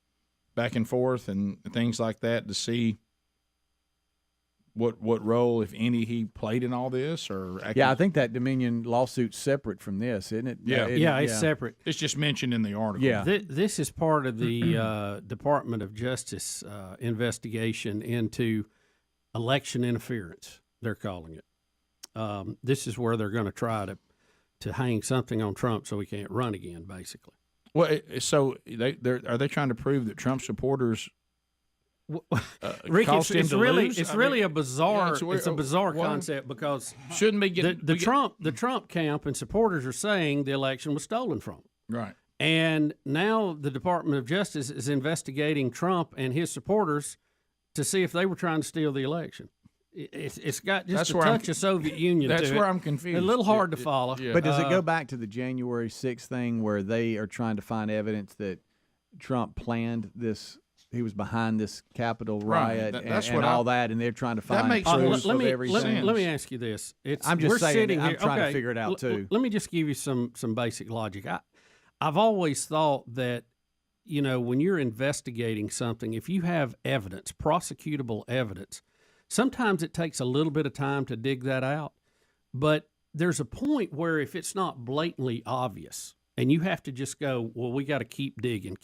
back and forth and things like that to see what role, if any, he played in all this. Yeah, I think that Dominion lawsuit's separate from this, isn't it? Yeah, it's separate. It's just mentioned in the article. Yeah. This is part of the Department of Justice investigation into election interference, they're calling it. This is where they're going to try to hang something on Trump so he can't run again, basically. Well, so are they trying to prove that Trump supporters Rick, caused him to lose? It's really a bizarre. Yeah, it's a bizarre concept because shouldn't be getting the Trump camp and supporters are saying the election was stolen from him. Right. And now the Department of Justice is investigating Trump and his supporters to see if they were trying to steal the election. It's got just a touch of Soviet Union to it. That's where I'm confused. A little hard to follow. Yeah. But does it go back to the January 6th thing where they are trying to find evidence that Trump planned this? He was behind this Capitol riot and all that, and they're trying to find proof of everything. Let me ask you this. I'm just saying, I'm trying to figure it out, too. Let me just give you some basic logic. I've always thought that, when you're investigating something, if you have evidence, prosecutable evidence, sometimes it takes a little bit of time to dig that out. But there's a point where if it's not blatantly obvious, and you have to just go, well, we got to keep digging,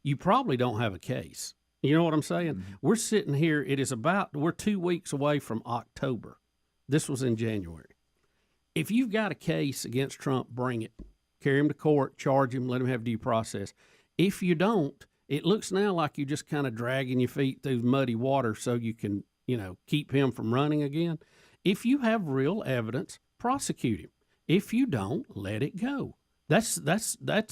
you probably don't have a case. You know what I'm saying? Mm-hmm. We're sitting here, we're 2 weeks away from October. This was in January. If you've got a case against Trump, bring it. Carry him to court, charge him, let him have due process. If you don't, it looks now like you're just kind of dragging your feet through muddy water so you can, keep him from running again. If you have real evidence, prosecute him. If you don't, let it go. That's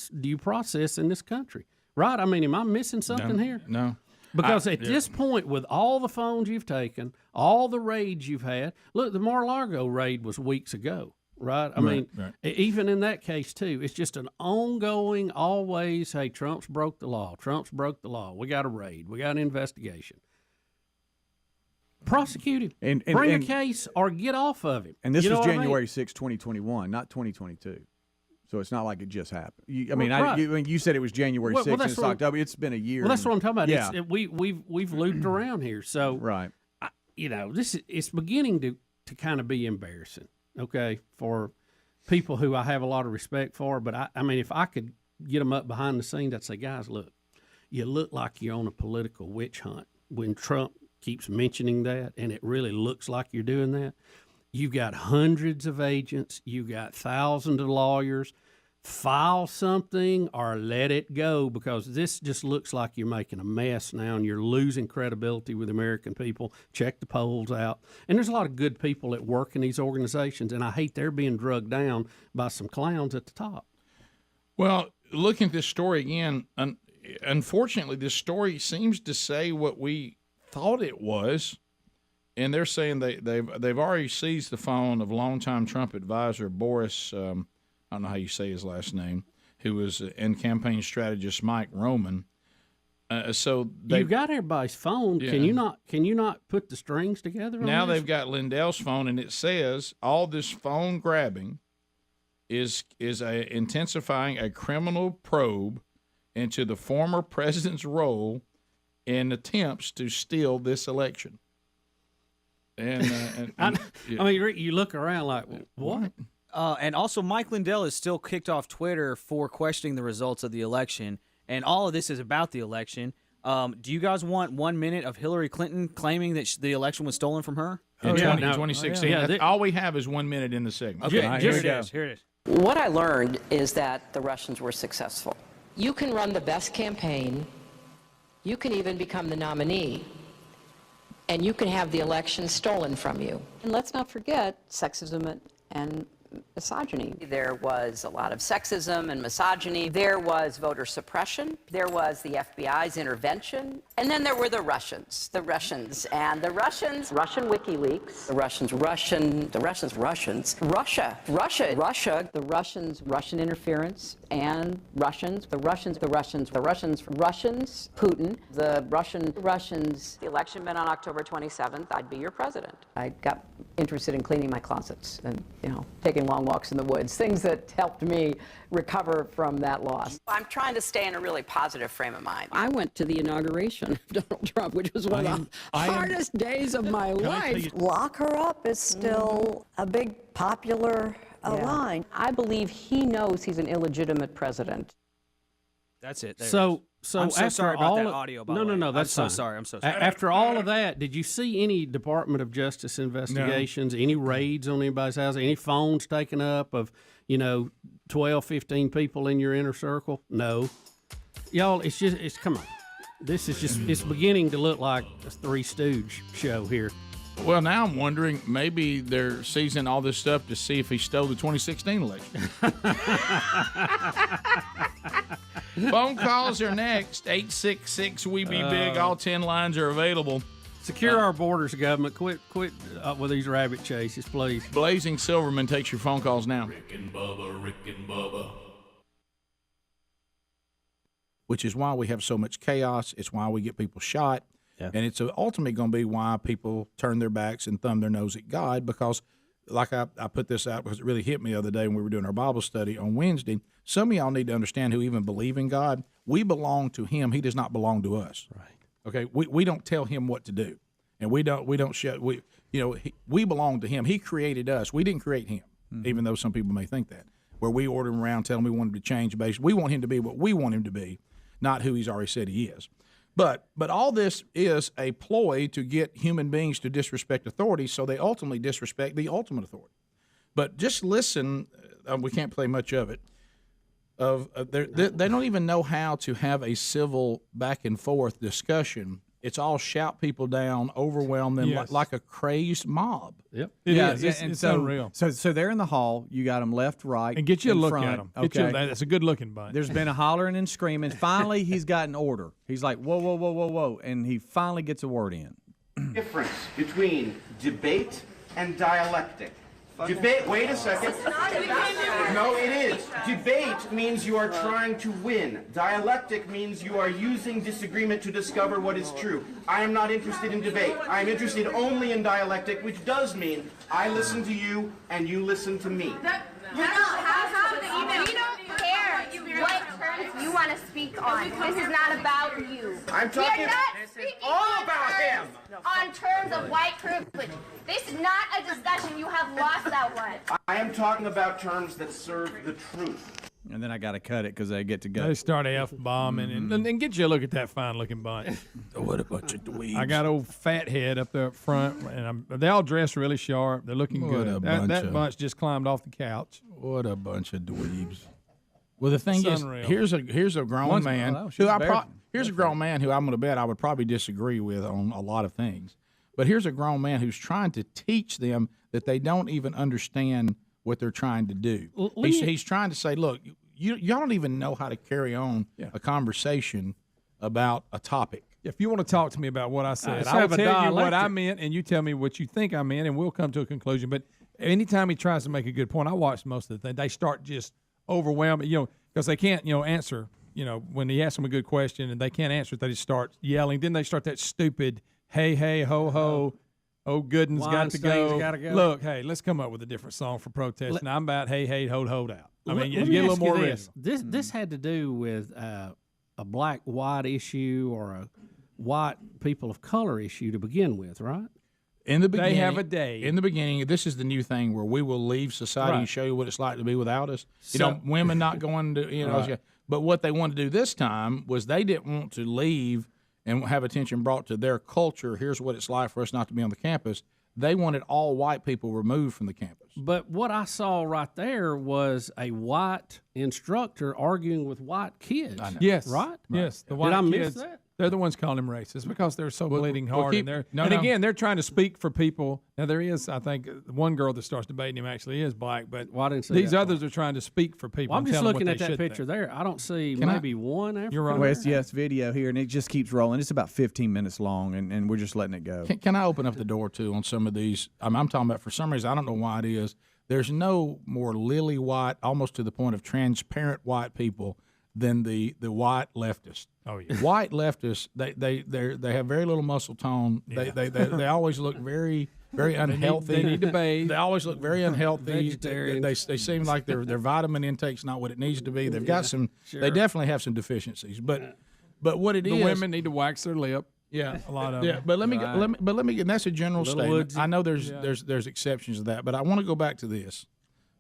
due process in this country, right? I mean, am I missing something here? No. Because at this point, with all the phones you've taken, all the raids you've had, look, the Mar-a-Lago raid was weeks ago. right? I mean, even in that case, too, it's just an ongoing, always, hey, Trump's broke the law. Trump's broke the law. We got a raid. We got an investigation. Prosecute him. Bring a case or get off of him. And this You know was what I mean? January 6, 2021, not 2022. So it's not like it just happened. Right. You said it was January 6th and it's October. It's been a year. Well, that's what I'm talking about. Yeah. We've looped around here. So, right. It's beginning to kind of be embarrassing, okay, for people who I have a lot of respect for. But, I mean, if I could get them up behind the scenes, I'd say, guys, look, you look like you're on a political witch hunt. When Trump keeps mentioning that, and it really looks like you're doing that, you've got hundreds of agents, you've got thousands of lawyers. File something or let it go, because this just looks like you're making a mess now and you're losing credibility with the American people. Check the polls out. And there's a lot of good people that work in these organizations, and I hate they're being drugged down by some clowns at the top. Well, looking at this story again, unfortunately, this story seems to say what we thought it was. And they're saying they've already seized the phone of longtime Trump advisor Boris, I don't know how you say his last name, who was and campaign strategist Mike Roman. So you got everybody's phone. Yeah. Can you not put the strings together? Now on this? they've got Lindell's phone, and it says all this phone grabbing is intensifying a criminal probe into the former president's role in attempts to steal this election. And I mean, Rick, you look around like, what? And also, Mike Lindell is still kicked off Twitter for questioning the results of the election. And all of this is about the election. Do you guys want 1 minute of Hillary Clinton claiming that the election was stolen from her? In 2016. All we have is 1 minute in the segment. Okay, here it is. What I learned is that the Russians were successful. You can run the best campaign, you can even become the nominee, and you can have the election stolen from you. And let's not forget sexism and misogyny. There was a lot of sexism and misogyny. There was voter suppression. There was the FBI's intervention. And then there were the Russians. Russian WikiLeaks, Russia, Russian interference, and Russians, Putin, the Russians. The election meant on October 27th, I'd be your president. I got interested in cleaning my closets and, taking long walks in the woods, things that helped me recover from that loss. I'm trying to stay in a really positive frame of mind. I went to the inauguration of Donald Trump, which was one of the hardest days of my life. Lock her up is still a big popular line. I believe he knows he's an illegitimate president. That's it. There So I'm so after sorry about all that of, audio, by the way. No, that's I'm fine. so sorry. I'm so sorry. After all of that, did you see any Department of Justice investigations, any raids on anybody's house, any phones taken up of, 12, 15 people in your inner circle? No. Y'all, come on. This is just, it's beginning to look like a Three Stooge show here. Well, now I'm wondering, maybe they're seizing all this stuff to see if he stole the 2016 election. Phone calls are next. 866-WE-BE-BIG. All 10 lines are available. Secure our borders, government. Quit with these rabbit chases, please. Blazing Silverman takes your phone calls now. Rick and Bubba. Which is why we have so much chaos. It's why we get people shot. Yeah. And it's ultimately going to be why people turn their backs and thumb their nose at God, because like I put this out because it really hit me the other day when we were doing our Bible study on Wednesday. Some of y'all need to understand who even believe in God. We belong to him. He does not belong to us. Right. Okay. We don't tell him what to do. And we belong to him. He created us. We didn't create him, even though some people may think that. Where we order him around, tell him we want him to change base. We want him to be what we want him to be, not who he's already said he is. But all this is a ploy to get human beings to disrespect authority, so they ultimately disrespect the ultimate authority. But just listen. We can't play much of it. They don't even know how to have a civil back and forth discussion. It's all shout people down, overwhelm them like a crazed mob. Yep. It's unreal. So they're in the hall. You got them left, right, And get you a in look front. at them. Okay. That's a good looking bunch. There's been a hollering and screaming. Finally, he's got an order. He's like, whoa, whoa, whoa, whoa, whoa. And he finally gets a word in. Difference between debate and dialectic. Debate, wait a second. No, it is. Debate means you are trying to win. Dialectic means you are using disagreement to discover what is true. I am not interested in debate. I am interested only in dialectic, which does mean I listen to you and you listen to me. We don't care what terms you want to speak on. This is not about you. I'm talking we are not speaking all about him. On terms of white privilege. This is not a discussion. You have lost that one. I am talking about terms that serve the truth. And then I got to cut it because they get to go. They start F-bombing and get you a look at that fine-looking bunch. What a bunch of dweebs. I got old fat head up there up front, and they all dressed really sharp. They're looking What good. a That bunch just climbed off the couch. What a bunch of dweebs. Well, the thing It's is, unreal. here's a grown Once- man oh, she's who very- here's a grown man who I'm going to bet I would probably disagree with on a lot of things. But here's a grown man who's trying to teach them that they don't even understand what they're trying to do. He's trying to say, look, y'all don't even know how to carry on a conversation about a topic. If you want to talk to me about what I said, Let's I will have a tell you what I dialectic. meant, and you tell me what you think I meant, and we'll come to a conclusion. But anytime he tries to make a good point, I watch most of the thing. They start just overwhelming, because they can't, answer. When he asks them a good question and they can't answer it, they just start yelling. Then they start that stupid, hey, hey, ho, ho, oh, Gooden's got to go. Gotta go. Look, hey, let's come up with a different song for protest. And I'm about hey, hey, hold out. I mean, Let get me a little ask you more this. rhythm. This had to do with a black-white issue or a white people of color issue to begin with, right? In the beginning, They have a day. In the beginning, this is the new thing where we will leave society and Right. show you what it's like to be without us. So- Women not going to, Right. But what they wanted to do this time was they didn't want to leave and have attention brought to their culture. Here's what it's like for us not to be on the campus. They wanted all white people removed from the campus. But what I saw right there was a white instructor arguing with white kids. Yes. Right? Yes. The Did white I miss kids, that? they're the ones calling him racist because they're so bleeding hard. keep- and no, and no. again, they're trying to speak for people. Now, there is, I think, one girl that starts debating him actually is black, but Well, I didn't see these that others are trying to speak for people. Well, I'm and just tell them looking what at they that should picture think. there. I don't see Can I- maybe one African. You're right. Well, it's video here, and it just keeps rolling. It's about 15 minutes long, and we're just letting it go. Can I open up the door too on some of these? I'm talking about for some reason I don't know why it is. There's no more lily white, almost to the point of transparent white people than the white leftists. Oh yeah, White leftists they have very little muscle tone. Yeah. They always look very unhealthy. They need to bathe. They always look very unhealthy. Vegetarians. They seem like their vitamin intake's not what it needs to be. They've got some. Sure. They definitely have some deficiencies. But what it is, The women need to wax their lip. yeah, a lot of yeah. them. But let me. And that's a general Little statement. woodsy. I know there's exceptions to that, but I want to go back to this.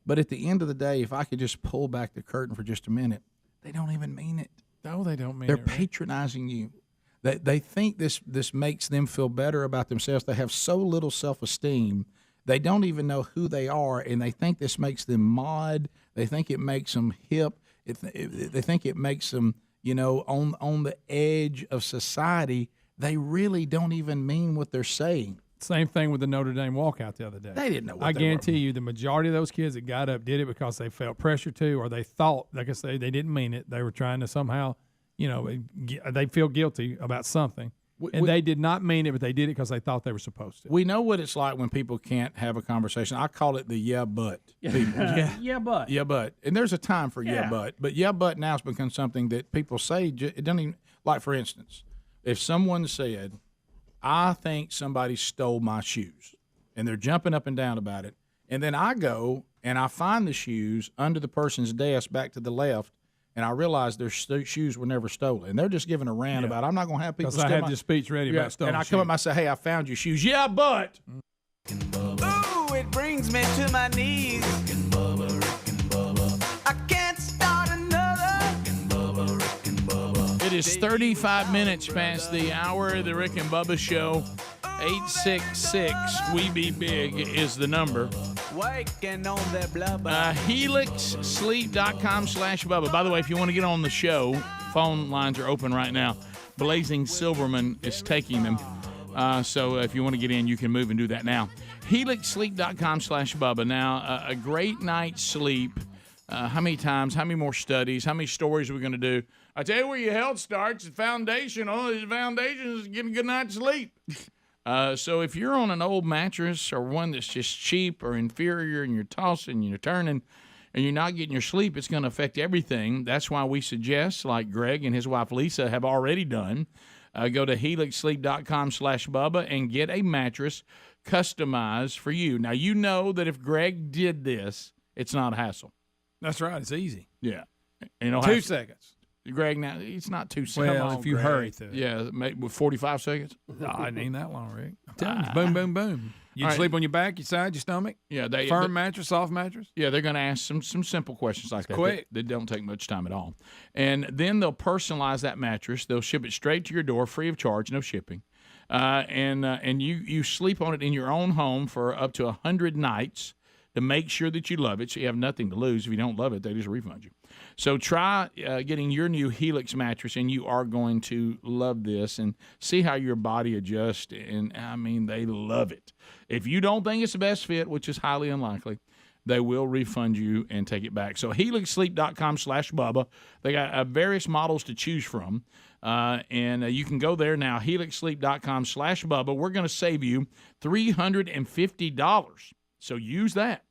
But at the end of the day, if I could just pull back the curtain for just a minute, they don't even mean it. No, they don't mean They're it. Right? patronizing you. They think this makes them feel better about themselves. They have so little self-esteem. They don't even know who they are, and they think this makes them mod. They think it makes them hip. They think it makes them, on the edge of society. They really don't even mean what they're saying. Same thing with the Notre Dame walkout the other day. They didn't know what I they guarantee you the majority of those kids that got up did it because they felt pressure to, or they thought, like I say, they didn't mean it. They were trying to somehow, they feel guilty about something. And they did not mean it, but they did it because they thought they were supposed to. We know what it's like when people can't have a conversation. I call it the yeah, but people. Yeah, but. Yeah, but. And there's a time for yeah, but. But yeah, but now it's become something that people say. It doesn't even, like, for instance, if someone said, I think somebody stole my shoes, and they're jumping up and down about it, and then I go and I find the shoes under the person's desk back to the left, and I realize their shoes were never stolen. And they're just giving a rant about, I'm not going to have people Because steal I had my this speech ready about stolen And I shoes. come up and I say, hey, I found your shoes. Yeah, but. Ooh, it brings me to my knees. I can't start another. It is 35 minutes past the hour of the Rick and Bubba Show. 866 We Be Big is the number. Waking on that blubber. HelixSleep.com/Bubba. By the way, if you want to get on the show, phone lines are open right now. Blazing Silverman is taking them. So if you want to get in, you can move and do that now. HelixSleep.com/Bubba. Now, a great night's sleep. How many times? How many more studies? How many stories are we going to do? I tell you where your health starts. The foundation. The foundation is getting a good night's sleep. So if you're on an old mattress or one that's just cheap or inferior and you're tossing, you're turning, and you're not getting your sleep, it's going to affect everything. That's why we suggest, like Greg and his wife Lisa have already done, go to helixsleep.com/Bubba and get a mattress customized for you. Now, you know that if Greg did this, it's not a hassle. That's right. It's easy. Yeah. 2 seconds. Greg, now, it's not 2 seconds. Well, if you hurry through it. Yeah, maybe with 45 seconds. No, I need that long, Rick. I'm telling you, boom, boom, boom. You sleep on your back, your side, your stomach? Yeah. Firm mattress, soft mattress? Yeah, they're going to ask some simple questions like that. Quick. They don't take much time at all. And then they'll personalize that mattress. They'll ship it straight to your door free of charge, no shipping. And you sleep on it in your own home for up to 100 nights to make sure that you love it, so you have nothing to lose. If you don't love it, they just refund you. So try getting your new Helix mattress, and you are going to love this and see how your body adjusts. And, I mean, they love it. If you don't think it's the best fit, which is highly unlikely, they will refund you and take it back. So helixsleep.com/Bubba. They got various models to choose from. And you can go there now, helixsleep.com/Bubba. We're going to save you $350. So use that.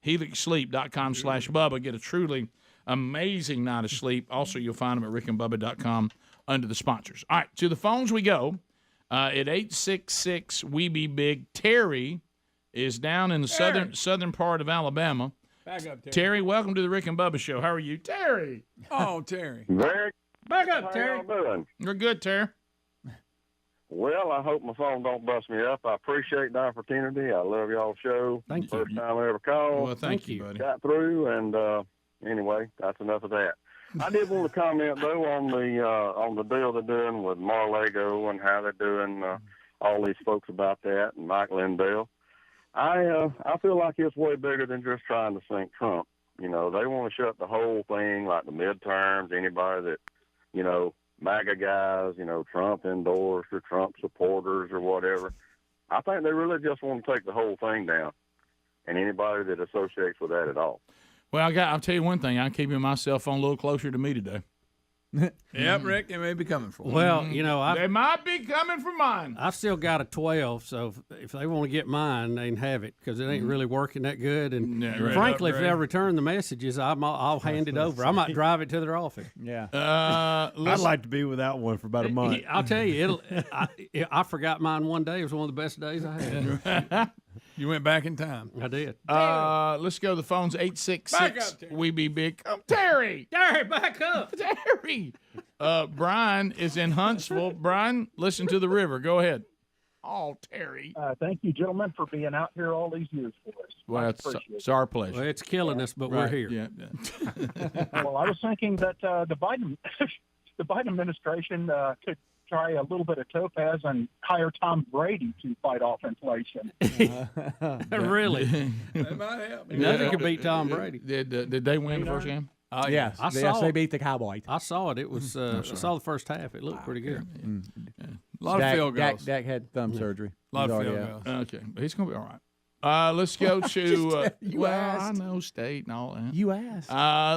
helixsleep.com/Bubba. Get a truly amazing night of sleep. Also, you'll find them at rickandbubba.com under the sponsors. All right, to the phones we go. At 866-WE-BE-BIG, Terry is down in the southern part of Alabama. Back up, Terry. Terry, welcome to the Rick and Bubba Show. How are you, Terry? Oh, Terry. Rick. Back up, How Terry. y'all doing? You're good, Terry. Well, I hope my phone don't bust me up. I appreciate the opportunity. I love y'all's show. Thank you. First time I ever called. Well, thank you, buddy. Got through, and anyway, that's enough of that. I did want to comment though on the deal they're doing with Mar-a-Lago and how they're doing all these folks about that, and Mike Lindell. I feel like it's way bigger than just trying to sink Trump. You know, they want to shut the whole thing, like the midterms. Anybody that, you know, MAGA guys, you know, Trump endorsed or Trump supporters or whatever. I think they really just want to take the whole thing down, and anybody that associates with that at all. Well, I'll tell you one thing. I'm keeping my cell phone a little closer to me today. Yep, Rick, they may be coming for you. Well, you know, they might be coming for mine. I've still got a 12, so if they want to get mine, they can have it because it ain't really working that good. And frankly, if they'll return the messages, I'll hand it over. I might drive it to their office. Yeah. I'd like to be without one for about a month. I'll tell you, I forgot mine one day. It was one of the best days I had. You went back in time. I did. Let's go to the phones. 866-WE-BE-BIG. Terry. Terry, back up. Terry. Brian is in Huntsville. Brian, listen to the river. Go ahead. Oh, Terry. Thank you, gentlemen, for being out here all these years for us. Well, it's our pleasure. Well, it's killing us, but we're here. Yeah. Well, I was thinking that the Biden administration could try a little bit of topaz and hire Tom Brady to fight off inflation. Really? That might help. Nothing could beat Tom Brady. Did they win the first game? Oh, yes. They beat the Cowboys. I saw it. It was. I saw the first half. It looked pretty good. A lot of field goals. Dak had thumb surgery. A lot of field goals. Okay, he's gonna be all right. Let's go to. asked. I know state and all that. You asked.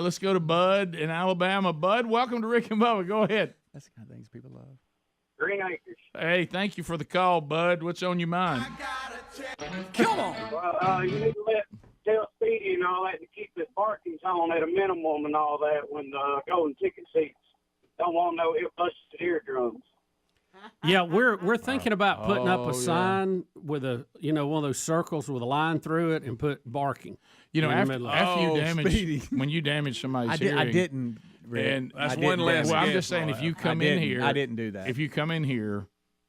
Let's go to Bud in Alabama. Bud, welcome to Rick and Bubba. Go ahead. That's the kind of things people love. Green Acres. Hey, thank you for the call, Bud. What's on your mind? Come on. Well, you need to tell Speedy and all that to keep the parking zone at a minimum and all that when golden ticket seats. Don't want no busted eardrums. Yeah, we're thinking about putting up a sign with a one of those circles with a line through it and put barking. You know, after you damage when you damage somebody's hearing, I didn't. And that's one less. Well, I'm just saying, if you come in here, I didn't do that. If you come in here,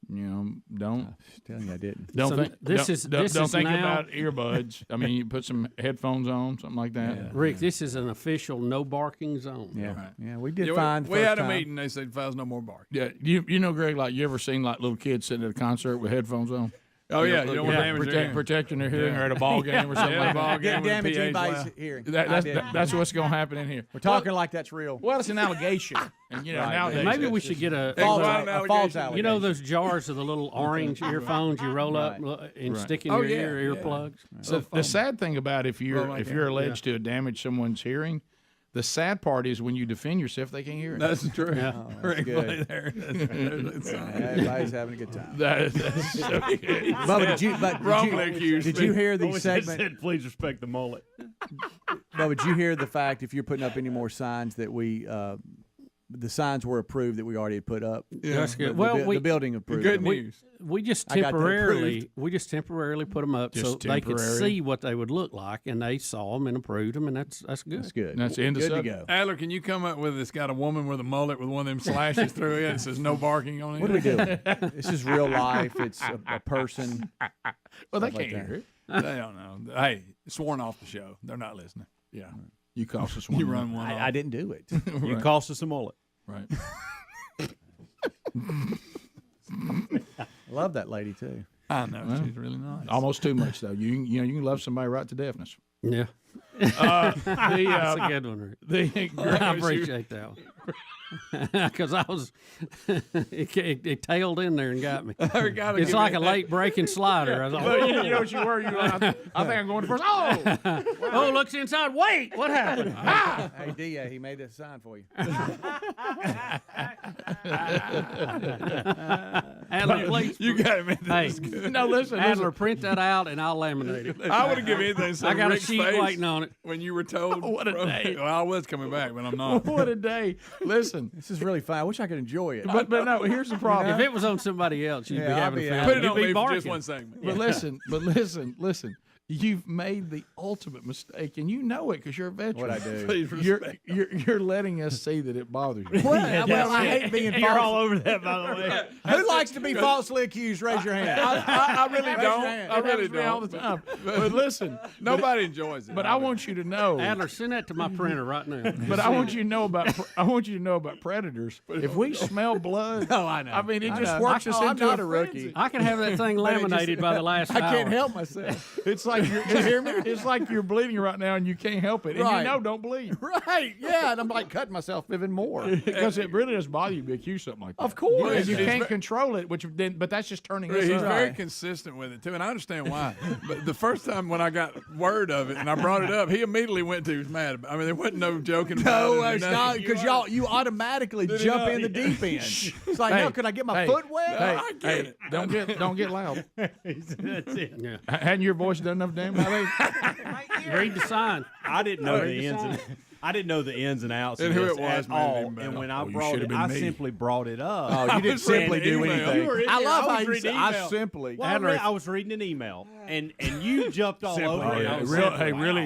don't. I'm telling you, I didn't. Don't So think. this Don't is think now- about earbuds. I mean, you put some headphones on, something like that. Rick, this is an official no barking zone. Yeah, Right. yeah, we did Yeah, fine. we had a meeting. They said files no more bark. Yeah, you know, Greg, like you ever seen like little kids sitting at a concert with headphones on? Oh yeah, you don't want to damage their hearing. Protecting their hearing, or at a ball game or something like that. Didn't damage anybody's hearing. That's what's going to happen in here. We're talking like that's real. Well, it's an allegation, and nowadays Maybe we should get a false allegation. You know those jars of the little orange earphones you roll up and stick in your earplugs. So the sad thing about if you're alleged to damage someone's hearing, The sad part is when you defend yourself, they can't hear it. That's true. That's Rick, good. play there. Everybody's having a good time. That's so good. Bubba, did you hear the segment? Said, please respect the mullet. Bubba, did you hear the fact if you're putting up any more signs that the signs were approved that we already had put up? Yeah. That's good. The building approved. Good them. news. We just I got that temporarily put them up Just so they could temporary. see what they would look like, and they saw them and approved them, and that's good. That's good. That's the end of Good to subject. go. Adler, can you come up with it's got a woman with a mullet with one of them slashes through it? It says no barking on it. What are we doing? This is real life. It's a person. Well, they Stuff like can't that. hear it. They don't know. Hey, sworn off the show. They're not listening. Yeah. You cost us one. You run one off. I didn't do it. You cost us a mullet. Right. Love that lady too. I know. She's really nice. Almost too much though. You can love somebody right to deafness. Yeah. That's That's a good one, Rick. I appreciate that one. Because I was, it tailed in there and got me. It's like a late breaking slider. I was like, Well, you know what you were. I think I'm going first. Oh, oh, looks inside. Wait, what happened? Ah! Hey, D.A., he made a sign for you. Adler, please. You got it, man. Hey, no, listen. Adler, print that out and I'll laminate it. I would have given anything to see I got Rick's a sheet face waiting on it. when you were told. What a day. Well, I was coming back, but I'm not. What a day. Listen. This is really fun. I wish I could enjoy it. But no, here's the problem. If it was on somebody else, you'd be Yeah, I'd having be fun. out. Put it You'd on be me for barking. just one segment. But listen. You've made the ultimate mistake, and you know it because you're a veteran. What I do. Please respect. You're letting us see that it bothers you. Well, I hate being false. You're all over that, by the way. Who likes to be falsely accused? Raise your hand. I really Raise your don't. hand. I It really happens to me all don't. the time. But listen, Nobody enjoys it. but I want you to know. Adler, send that to my printer right now. But I want you to know about predators. If we smell blood, I know. I mean, it I just know. works us I'm into not a a rookie. frenzy. I can have that thing But it just- laminated by the last I hour. can't help myself. It's like you hear me. It's like you're bleeding right now and you can't help it, and Right. you know don't bleed Right, yeah, and I'm like cutting myself even more. because it really does bother you to be accused of something like that. Of course. and you It's can't ve- control it, but that's just turning us He's up. very Right. consistent with it too, and I understand why. But the first time when I got word of it and I brought it up, he immediately went to he was mad about. I mean, there wasn't no joking about No, it. or it's nothing. not because you automatically Did he jump not? in the deep end. It's like, no, can I get my foot wet? Hey, I get hey, it. don't get loud. That's it. Yeah. Hadn't your voice done enough damage? Read the sign. I didn't know the ins and I didn't know the ins and outs And of who this it was at made it all. even better. And when I Oh, you brought should've it, been I me. simply brought it up. Oh, you didn't was reading simply the do email. anything. You were in I there. love I how was you reading say, I email. simply. Well, I was reading an email, and you jumped all over Oh, it. yeah. I was Really,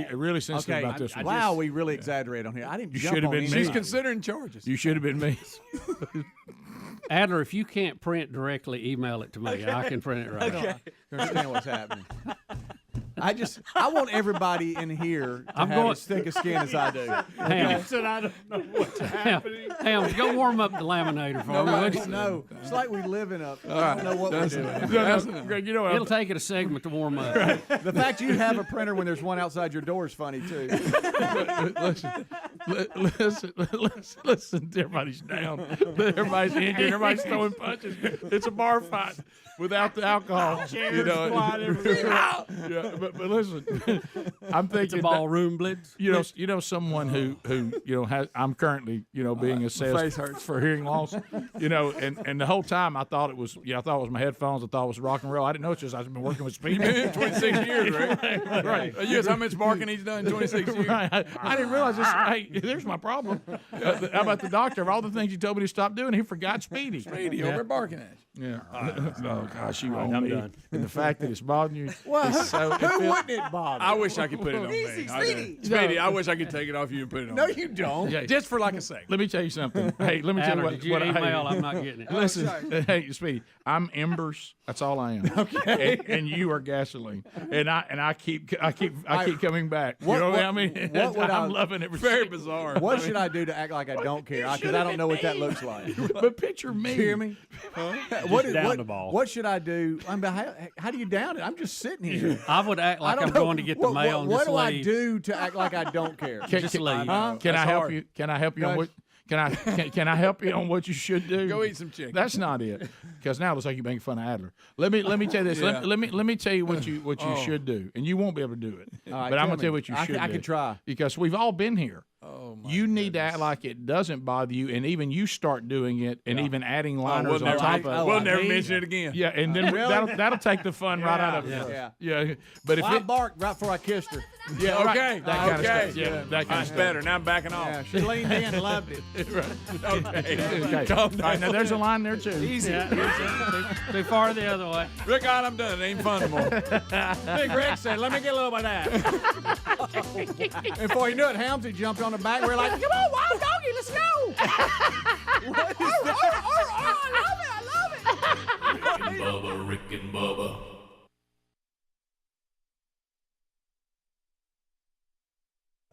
simply, really sensitive Okay, about this one. wow, we really exaggerate on here. I didn't You jump should have on been me. She's anybody. considering charges. You should have been me. Adler, if you can't print directly, email it to me. I can print it right Okay. You understand what's happening. I want everybody in here to I'm have going- as thick a skin as I do. Ham, said, I don't know what's happening. Ham, go warm up the laminator for me. would you? No, it's like we live in a. I don't know what we're doing. Greg, you know what? It'll take it a segment to warm up. The fact you have a printer when there's one outside your door is funny too. Listen. Everybody's down. Everybody's injured. Everybody's throwing punches. It's a bar fight without the alcohol. You know. Yeah, but listen, I'm It's thinking a ballroom blitz. you know someone who has. I'm currently being assessed for hearing loss. And the whole time I thought it was my headphones. I thought it was rock and roll. I didn't know it's just I've been working with speed. 26 years, right? Right. You guess how much barking he's done in 26 years? Right. I didn't realize this. Hey, there's my problem. How about the doctor? Of all the things you told me to stop doing, he forgot Speedy. Speedy over barking at you. Yeah. Oh gosh, you own I'm me. done. And the fact that it's bothering you. Well, is so, who wouldn't it bother? I wish I could put it on me. Speedy. Speedy, I wish I could take it off you and put it on No, me. you don't. Yeah. Just for like a second. Let me tell you something. Hey, let me tell you Adler, what. did you what email? hey, I'm not getting it. Listen, hey, Speedy, I'm embers. That's all I am. Okay. And you are gasoline. And I keep coming back. You know what I mean? what would I'm I- loving it. Very bizarre. What should I do to act like I don't care? Because I don't know what that looks like. But picture me. You hear me? down the ball. What should I do? I mean, how do you down it? I'm just sitting here. I would act like I don't I'm know. going to get the mail and What just do I leave. do to act like I don't care? Just leave. Huh? Can I That's help hard. you? Can I help you on Guys. what? Can I help you on what you should do? Go eat some chicken. That's not it. Because now it looks like you're making fun of Adler. Let me tell you this. Yeah. Let me tell you what you should do, and you won't be able to do it. All right, but I'm tell gonna tell you me. what you I should can- I do. can try. Because we've all been here. You need to act like it doesn't bother you, and even you start doing it, and even adding liners on top of it. We'll never mention it again. Yeah, and then that'll take the fun right out of it. Yeah. But if I it barked right before I kissed her. Yeah, okay. That kind of stuff. Yeah, that kind of That's stuff. better. Now I'm backing off. Yeah, she leaned in and loved it. Okay. Calm All down. right, now there's a line there too. Easy. Too far the other way. Rick, all I'm done. It ain't fun anymore. Big Rick said, "Let me get a little bit of that." And before you knew it, Helmsy jumped on the back. We're like, "Come on, wild doggy, let's go!" What is that? I love it. Rick and Bubba, Rick and Bubba.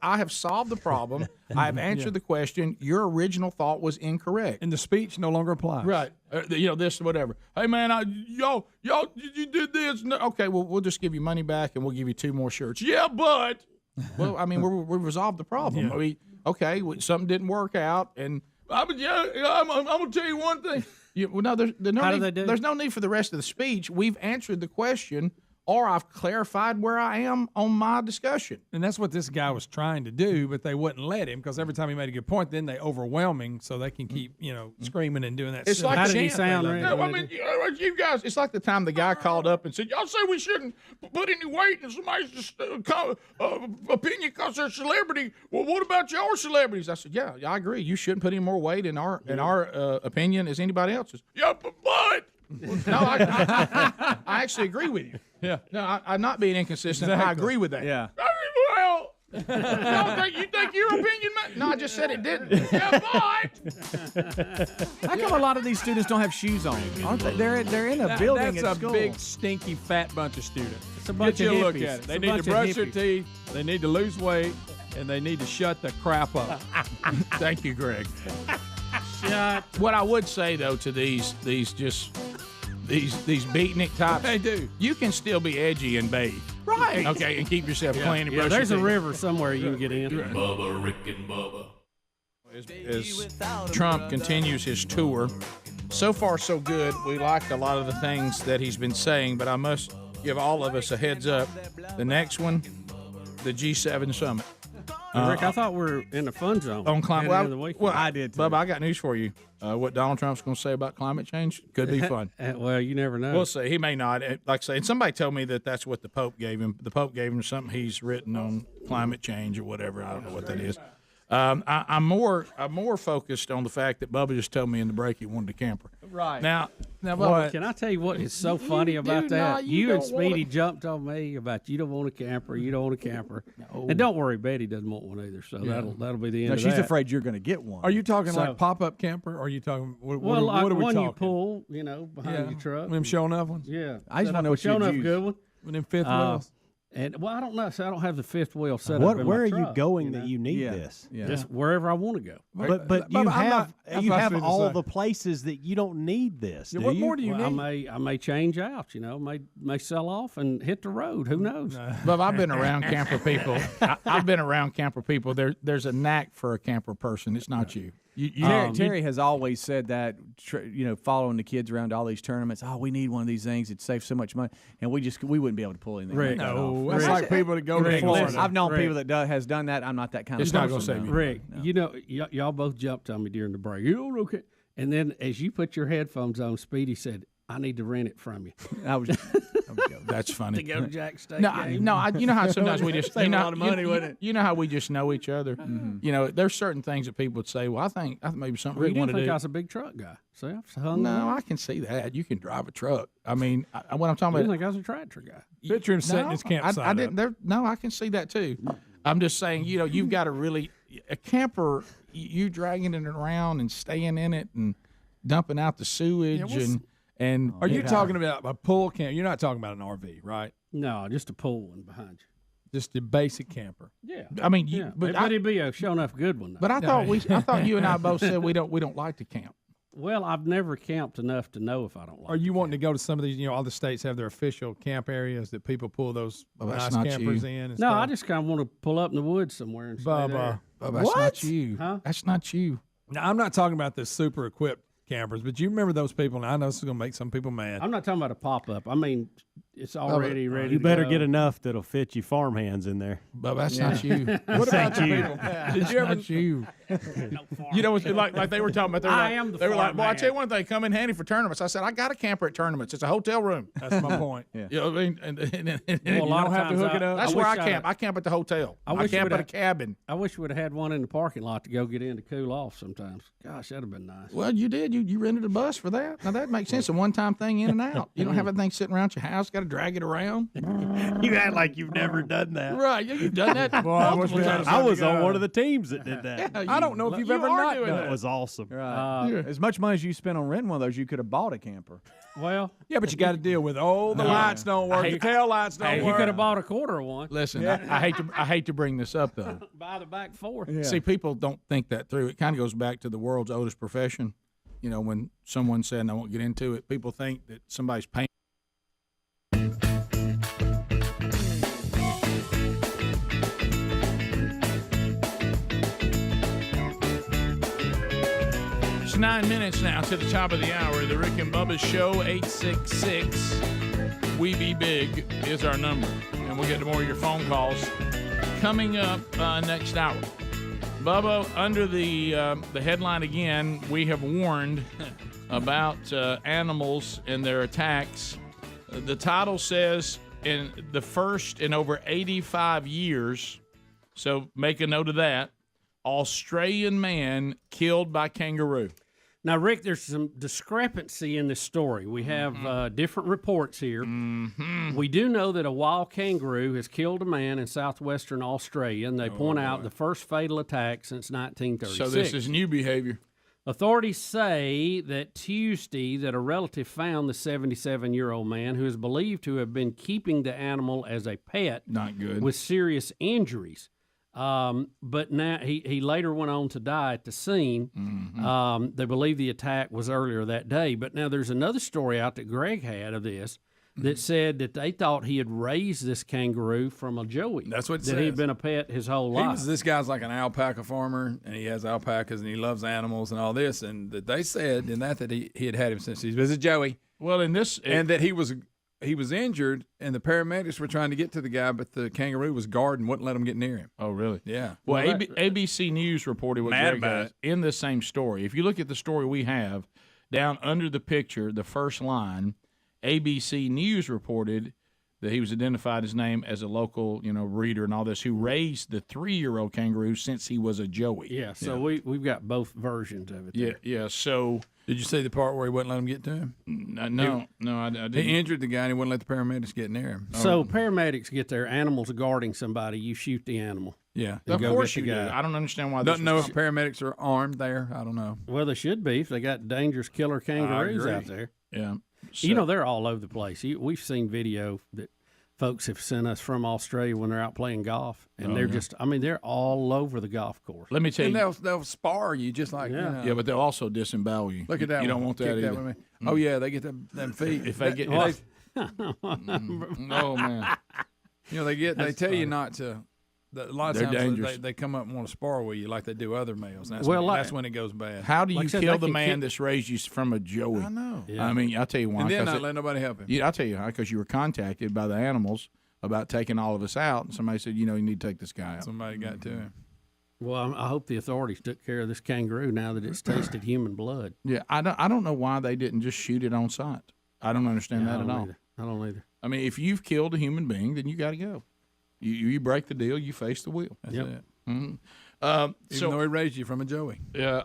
I have solved the problem. I have answered the question. Your original thought was incorrect. And the speech no longer applies. Right. This, whatever. Hey, man, y'all, you did this. No, okay, well, we'll just give you money back and we'll give you 2 more shirts. Yeah, but. Well, I mean, we resolved the problem. Yeah. I mean, okay, something didn't work out. And I'm going to tell you one thing. Well, no, there's no need for the rest of the speech. We've answered the question. Or I've clarified where I am on my discussion. And that's what this guy was trying to do, but they wouldn't let him because every time he made a good point, then they overwhelm him so they can keep, screaming and doing that. It's like How did he sound, Rick? No, I mean, you guys, it's like the time the guy called up and said, y'all say we shouldn't put any weight in somebody's opinion because they're a celebrity. Well, what about your celebrities? I said, yeah, I agree. You shouldn't put any more weight in our opinion as anybody else's. Yeah, but. No, I actually agree with you. Yeah. No, I'm not being inconsistent. Exactly. I agree with that. Yeah. Well, you think your opinion matters? No, I just said it didn't. Yeah, but. How come a lot of these students don't have shoes on? Aren't they? They're in a building That's at a school. big, stinky, fat bunch of students. It's a bunch Get of you a look hippies. at it. They It's a need to bunch of brush their hippies. teeth. They need to lose weight. And they need to shut the crap up. Thank you, Greg. Shut. What I would say though to these beatnik types, They do. you can still be edgy and bathe. Right. Okay, and keep yourself clean and brush There's a your teeth. river somewhere you can get in. Bubba, Rick and Bubba. As Trump continues his tour, so far so good. We like a lot of the things that he's been saying, but I must give all of us a heads up. The next one, the G7 summit. Rick, I thought we were in the fun zone. On climate. Well, I did too. Bubba, I got news for you. What Donald Trump's going to say about climate change could be fun. well, you never know. We'll see. He may not. Like I say, and somebody told me that that's what the Pope gave him. The Pope gave him something he's written on climate change or whatever. I don't know what that is. I'm more focused on the fact that Bubba just told me in the break he wanted a camper. Right. Now, Bubba, Can I tell you what is so funny about that? not. You You and don't want Speedy jumped on me about you don't want a camper, you don't want a camper. And don't worry, Betty doesn't want one either, so that'll be the end No, of she's that. afraid you're going to get one. Are you talking So- like pop-up camper, or are you talking? What Well, like are we one talking? you pull, behind your truck. Them showing up ones. Yeah. I just Set wanna up know a what you'd showing up use. good one. With them fifth wheels. And I don't know. So I don't have the fifth wheel set up. in Where my are you truck, going know? that you need Yeah. this? Yeah. Just wherever I want to go. But you I'm have not- that's you what I was have finna all say. the places that you don't need this. Yeah, do what you? more do you Well, need? I may change out. May sell off and hit the road. Who knows? Bubba, I've been around camper people. I've been around camper people. There's a knack for a camper person. It's not you. Terry has always said that, following the kids around to all these tournaments. Oh, we need one of these things. It saves so much money, and we wouldn't be able to pull anything. Rick, like that No, off. that's Rick. like people that go to Rick, Florida. listen. I've known Rick. people that has done that. I'm not that kind It's of not person. gonna save you. Rick, y'all both jumped on me during the break. Okay. And then as you put your headphones on, Speedy said, I need to rent it from you. I was. That's funny. to go to Jack State No, game. you know how sometimes we just Save a lot of money, wouldn't it? You know how we just know each other. There's certain things that people would say. Well, I think maybe something Well, we you want didn't to think do. I was a big truck guy. See, I've hung No, around. I can see that. You can drive a truck. I mean, what I'm talking I didn't about. think I was a tractor guy. Picture him setting his campsite I up. didn't. No, I can see that too. I'm just saying, you've got to really a camper. You dragging it around and staying in it and dumping out the sewage and. Are you talking about a pull camp? You're not talking about an RV, right? No, just a pull one behind you. Just a basic camper. Yeah. I mean, Yeah. but But it'd be a sure enough good one. Though. But I thought you and I both said we don't like to camp. Well, I've never camped enough to know if I don't like Are you wanting to go to some of these? All the states have their official camp areas that people pull those that's nice not campers you. in. And No, stuff. I just kind of want to pull up in the woods somewhere and stay Bubba. there. That's not you. Huh? That's not you. Now, I'm not talking about the super equipped campers, but you remember those people, and I know this is going to make some people mad. I'm not talking about a pop-up. I mean, It's already ready. You to better go. get enough that'll fit you farm hands in there. But that's not you. What about you? you? Did you ever? you. You know, like they were talking about. I am the They were like, farm well, I man. tell you one thing, come in handy for tournaments. I said, I got a camper at tournaments. It's a hotel room. That's my point. Yeah. You know what I mean? And Well, a lot of have to times hook it up. that's I where I wish camp. I camp at the hotel. I wish camp we'd at a have- cabin. I wish we'd have had one in the parking lot to go get in to cool off sometimes. Gosh, that'd have been nice. Well, you did. You rented a bus for that. Now that makes sense. A one-time thing in and out. You don't have everything sitting around your house. Got to drag it around. You act like you've never done that. Right? Yeah, you've done that. Well, I wish we had multiple a I times. was on one of the teams that did that. Yeah, I don't know if you've ever are not doing done that. That was awesome. Right. As much money as you spent on renting one of those, you could have bought a camper. Well, Yeah, but you got to deal with, the lights don't work, the tail lights don't you work. could have bought a quarter of one. Listen, I hate to bring this up though. Buy the back four. Yeah. See, people don't think that through. It kind of goes back to the world's oldest profession. You know, when someone said, and I won't get into it, people think that somebody's paying. It's 9 minutes now to the top of the hour. The Rick and Bubba Show, 866 We Be Big is our number. And we'll get to more of your phone calls coming up next hour. Bubba, under the headline again, we have warned about animals and their attacks. The title says, in the first in over 85 years, so make a note of that, Australian man killed by kangaroo. Now, Rick, there's some discrepancy in this story. We have different reports here. We do know that a wild kangaroo has killed a man in southwestern Australia, and they point out the first fatal attack since 1936. So this is new behavior. Authorities say that Tuesday that a relative found the 77-year-old man who is believed to have been keeping the animal as a pet. Not good. With serious injuries. But now he later went on to die at the scene. They believe the attack was earlier that day. But now there's another story out that Greg had of this that said that they thought he had raised this kangaroo from a joey. That's what it that he'd says. been a pet his whole life. This guy's like an alpaca farmer, and he has alpacas, and he loves animals and all this. And that they said in that he had him since he was a joey. Well, in this, and that he was injured, and the paramedics were trying to get to the guy, but the kangaroo was guarding, wouldn't let him get near him. Oh, really? Yeah. Well, ABC News reported what Mad Greg about has in the same story. If you look at the story we have, down under the picture, the first line, ABC News reported that he was identified his name as a local, breeder and all this, who raised the 3-year-old kangaroo since he was a joey. Yeah, so we've got both versions of it. Yeah, yeah. So did you see the part where he wouldn't let him get to him? No, I didn't. He injured the guy, and he wouldn't let the paramedics get near him. So paramedics get their animals guarding somebody. You shoot the animal. Yeah, of course you do. I don't understand why. Doesn't know if paramedics are armed there. I don't know. Well, they should be if they got dangerous killer kangaroos out there. Yeah, they're all over the place. We've seen video that folks have sent us from Australia when they're out playing golf, and they're all over the golf course. Let me tell you, and they'll spar you just like yeah, but they'll also disembowel you. Look at that. You don't want that Kick either. That with me. Oh yeah, they get them feet. If they get, oh man, they tell you not to. A lot of They're times dangerous. they come up and want to spar with you like they do other males. And that's when it goes bad. How do you kill the man that's raised you from a joey? I know. Yeah. I mean, I'll tell you why. And then not let nobody help him. I'll tell you how, because you were contacted by the animals about taking all of us out, and somebody said, you need to take this guy out. Somebody got to him. Well, I hope the authorities took care of this kangaroo now that it's tasted human blood. Yeah, I don't know why they didn't just shoot it on sight. I don't understand that at all. I don't either. I mean, if you've killed a human being, then you got to go. You break the deal, you face the wheel. That's it. Mm-hmm. Even though he raised you from a joey.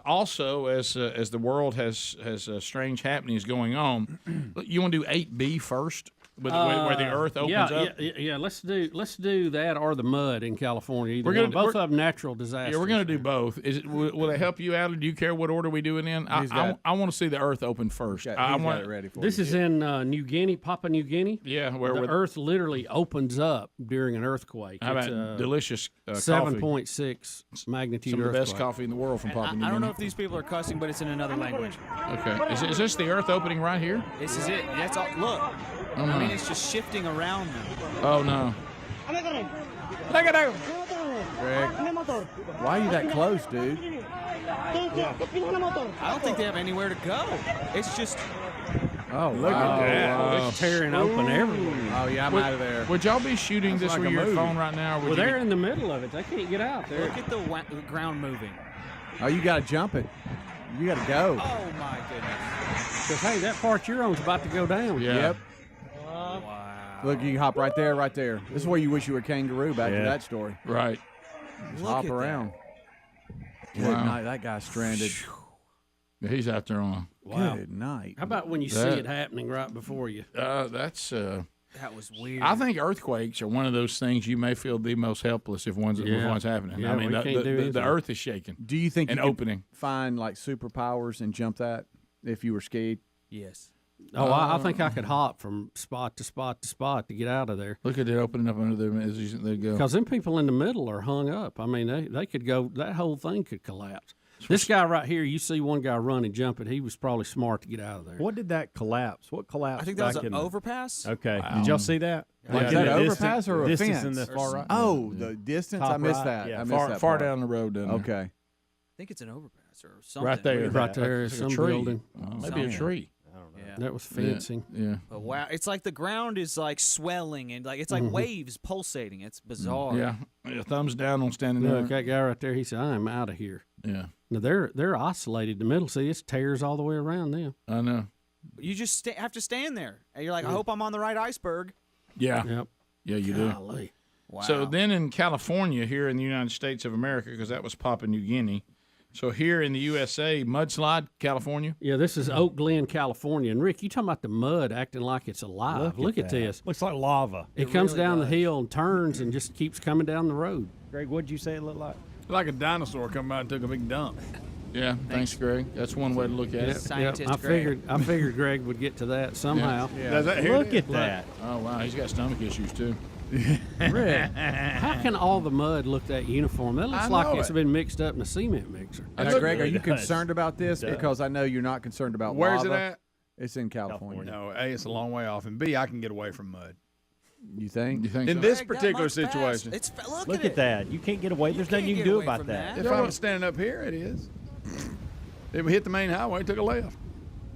Also, as the world has strange happenings going on, you want to do 8B first, where the earth opens up. Yeah. Let's do that or the mud in California. Either We're one. Both of them natural disasters. Yeah, we're going to do both. Will it help you out, or do you care what order we do it in? I want to see the earth open first. I want it ready for this you. is in New Guinea, Papua New Guinea. Yeah, where the earth literally opens up during an earthquake. How about delicious 7.6 magnitude Some of the earthquake. best coffee in the world from Papua New Guinea. I don't know if these people are cussing, but it's in another language. Okay. Is this the earth opening right here? This is it. That's all. Look. I mean, it's just shifting around them. Oh, no. Look at him. Greg, why are you that close, dude? I don't think they have anywhere to go. It's just Oh, Look at that. It's tearing open everywhere. Oh, yeah, I'm out of there. Would y'all be shooting That's this like with a your movie. phone right now? Or would Well, you they're be- in the middle of it. They can't get out there. Look at the ground moving. Oh, you got to jump it. You got to go. Oh my goodness. Because, hey, that part you're on is about to go down. Yeah. Yep. Wow. Look, you can hop right there, right there. This is where you wish you were a kangaroo back to Yeah. that story. Right. Just Look hop at around. Good Wow. night. That guy's stranded. Yeah, he's out there on. Wow. Good night. How about when you see it happening right before you? That's. That was weird. I think earthquakes are one of those things you may feel the most helpless if one's happening. Yeah, I mean, we can't do the anything. earth is shaking. Do you think and you could opening? find like superpowers and jump that if you were skied? Yes. Oh, I think I could hop from spot to spot to spot to get out of there. Look at it opening up under them as they go. Because them people in the middle are hung up. I mean, they could go, that whole thing could collapse. This guy right here, you see one guy running, jumping, he was probably smart to get out of there. What did that collapse? What collapsed? I think that was back an in the- overpass. Okay. Did y'all see that? Like, in is that the an distance- overpass or a distance fence? in the far right? Oh, the distance. Top I missed right, that. yeah. I missed far that far part. down the road, doesn't it? Okay. I think it's an overpass or something. Right there. Right there, Like a some tree. building. Maybe a tree. Yeah. That was fencing. Yeah. But wow, it's like the ground is like swelling and like it's like waves pulsating. It's bizarre. Yeah. Thumbs down on standing there. Look, that guy right there, he said, I'm out of here. Yeah. Now, they're isolated in the middle. See, it's tears all the way around them. I know. You just have to stand there, and you're like, I hope I'm on the right iceberg. Yeah. Yep. Yeah, you Golly. do. Wow. So then in California, here in the United States of America, because that was Papua New Guinea. So here in the USA, mudslide, California. Yeah, this is Oak Glen, California. And, Rick, you talking about the mud acting like it's alive. Look at that. this. Looks like lava. It comes down the hill and turns and just keeps coming down the road. Greg, what did you say it looked like? Like a dinosaur come by and took a big dump. Yeah, thanks, Greg. That's one way to look at it. Scientist I figured Greg would get to that somehow. Yeah. Does that, Look at that. Oh, wow. He's got stomach issues, too. Rick, how can all the mud look that uniform? That looks I like know it's it. been mixed up in a cement mixer. Greg, are you It does. concerned about this? It does. Because I know you're not concerned about Where's it lava. at? It's in California. No, A, it's a long way off, and B, I can get away from mud. You think? You think In so? this Greg, that particular much fast. situation, It's look Look at at it. that. You can't get away. There's nothing you can't can get do away about from that. if I was standing up here, it is. If we hit the main highway, took a left.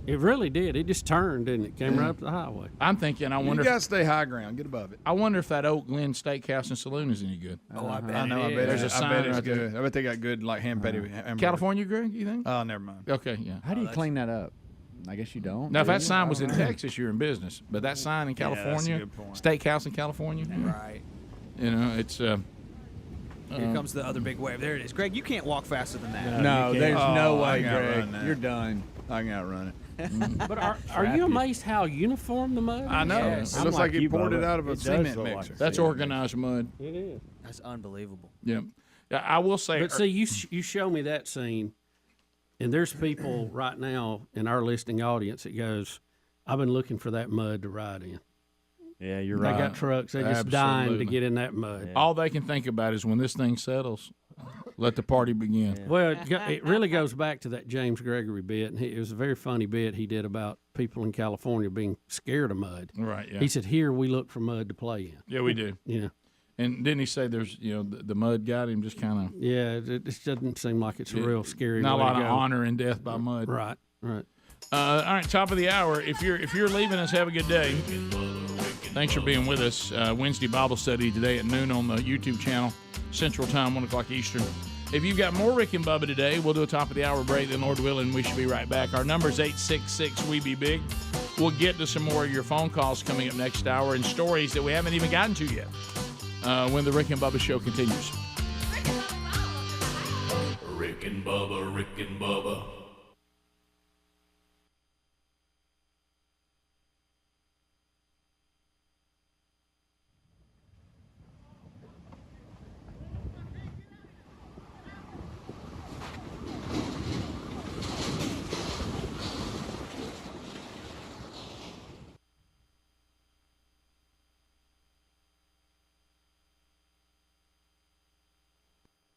It really did. It just turned, didn't it? Came right up the highway. I'm thinking, I You wonder got to if, stay high ground. Get above it. I wonder if that Oak Glen Steakhouse and Saloon is any good. Oh, I bet I know. it I is. bet There's a I sign bet it's right there. good. I bet they got good like hand patty. hamburger. California, Greg, you think? Oh, never mind. Okay, yeah. How do you clean that up? I guess you don't. Now, if do that you? sign was in Texas, you're in business. But that sign in Yeah, that's a California, good point. Steakhouse in California, Right. you know, it's. Here comes the other big wave. There it is. Greg, you can't walk faster than that. No, you there's can't. no Oh, I way, can outrun Greg. that. You're done. I can outrun it. But are you amazed how uniform the mud is? I know. Yes. It I'm looks like like he you, poured Bubba. it out of a It does cement look like mixer. That's organized mud. It is. That's unbelievable. Yeah. Yeah, I will say. But see, you show me that scene, and there's people right now in our listening audience that goes, I've been looking for that mud to ride in. Yeah, you're They right. got trucks. They're just dying to Absolutely. get in that mud. all they can think about is when this thing settles, let the party begin. Well, it really goes back to that James Gregory bit, and it was a very funny bit he did about people in California being scared of mud. Right, yeah. He said, "Here we look for mud to play in." Yeah, we do. Yeah, And didn't he say there's, the mud got him just kind of. yeah. It just doesn't seem like it's a real scary. Not a way lot to of go. honor and death by mud. Right, right. All right, top of the hour. If you're leaving us, have a good day. Thanks for being with us. Wednesday Bible study today at noon on the YouTube channel, Central Time, 1 o'clock Eastern. If you've got more Rick and Bubba today, we'll do a top of the hour break. Then, Lord willing, we should be right back. Our number is 866-WE-BE-BIG. We'll get to some more of your phone calls coming up next hour and stories that we haven't even gotten to yet when the Rick and Bubba show continues. Rick and Bubba, Rick and Bubba.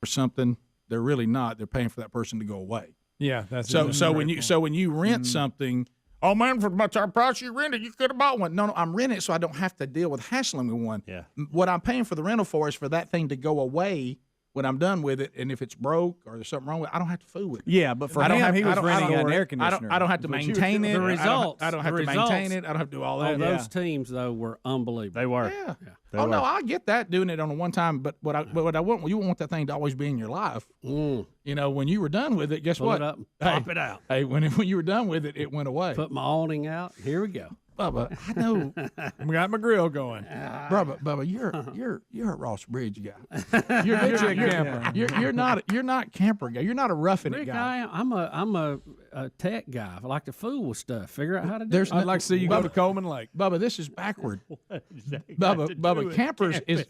For something, they're really not. They're paying for that person to go away. Yeah, that's So when you rent something, oh man, for the price you rented, you could have bought one. No, I'm renting it so I don't have to deal with hassling with one. Yeah. What I'm paying for the rental for is for that thing to go away when I'm done with it, and if it's broke or there's something wrong with it, I don't have to fool with it. Yeah, but for him, he was renting an air conditioner. I don't have to maintain it. The results. I don't have to maintain it. I don't have to do all that. Oh, those teams though were unbelievable. They were. Yeah. They Oh were. no, I get that doing it on a one time, but what I want, you want that thing to always be in your life. Mm. You know, when you were done with it, guess Pull what? it up, pop it out. Hey, when you were done with it, it went away. Put my awning out. Here we go. Bubba, I know. I got my grill going. Bubba, you're a Ross Bridge guy. You're a camper. You're not camper guy. You're not a roughing it Rick, guy. I'm a tech guy. I like to fool with stuff. Figure out how to do it. I'd like to see you go to Coleman Lake. Bubba, this is backward. Bubba,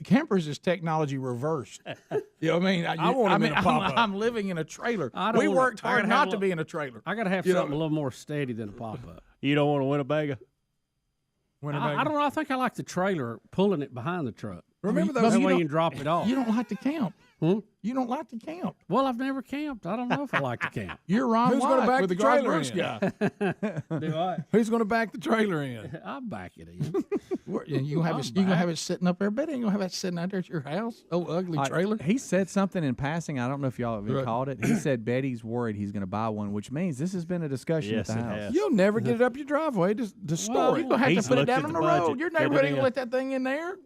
campers is technology reversed. You know what I mean? I want him in a pop-up. I'm living in a trailer. I don't We wanna- worked I hard gotta not have to be in a trailer. I got to have You know- something a little more steady than a pop up. You don't want a Winnebago? I don't know. I think I like the trailer pulling it behind the truck. Remember That those? way you can drop it off. You don't like to camp. Hmm? You don't like to camp. Well, I've never camped. I don't know if I like to camp. You're Ron Who's going to White back with the the Garth trailer Brooks in? guy. Do I? Who's going to back the trailer in? I'll back it in. You gonna have it sitting up there, but ain't gonna have it sitting out there at your house. Oh, ugly trailer. He said something in passing. I don't know if y'all have caught it. He said Betty's worried he's going to buy one, which means this has been a discussion Yes, at the it house. has. You'll never get it up your driveway to store Well, it. you're gonna have He's to put it looked down at on the the road. budget. Your neighborhood ain't Everything gonna let that thing in there.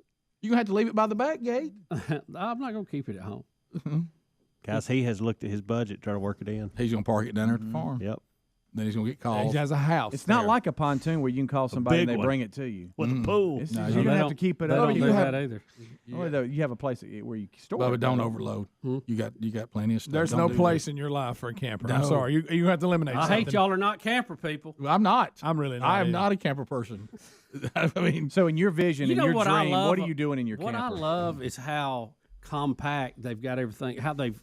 You're gonna have to leave it by the back gate. I'm not going to keep it at home. Guys, he has looked at his budget, try to work it in. He's gonna park it down there at the farm. Yep. Then he's gonna get called. He has a house. It's not there. like a pontoon where you can call somebody and big they one. bring it to you. With a pool. It's No, just, you you're going to have don't- to keep it They up. don't You do have, that either. you have a place where you store Bubba, it. don't overload. You got plenty of stuff. There's Don't no do place in your life for a camper. I'm No. sorry. You have to eliminate I something. hate y'all are not camper people. that. I'm not. I'm really not. I am either. not a camper person. I mean, So in your vision, You in know your what I dream, love? what are you doing in your What camper? I love is how compact they've got everything, how they've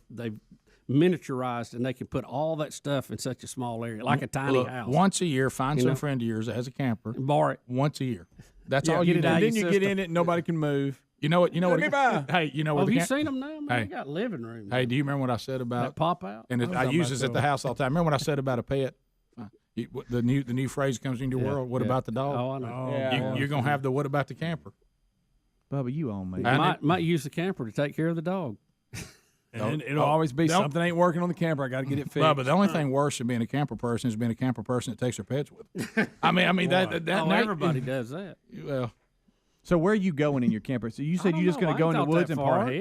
miniaturized, and they can put all that stuff in such a small area, like a tiny look, house. once a year, find You some know? friend of yours that has a camper. Borrow it. Once a year. That's Yeah, all you get it do. out And and then then you get in it and nobody can move. You know what? You know Let what? me buy. Hey, you know Oh, what? have the you camp- seen them now? Man, Hey. they got living rooms. Hey, do you remember what I said about that pop out? And I was I talking use about this at the house all the time. Remember what I said about a pet? The new phrase comes into your world. What about the dog? Oh, I know. You're gonna have the what about the camper? Bubba, you own me. Might use the camper to take care of the dog. And it'll always be don't- something ain't working on the camper. I got to get it fixed. But the only thing worse than being a camper person is being a camper person that takes their pets with them. I mean that Everybody does that. Well, So where are you going in your camper? So you said you're just going to go in the woods and park? I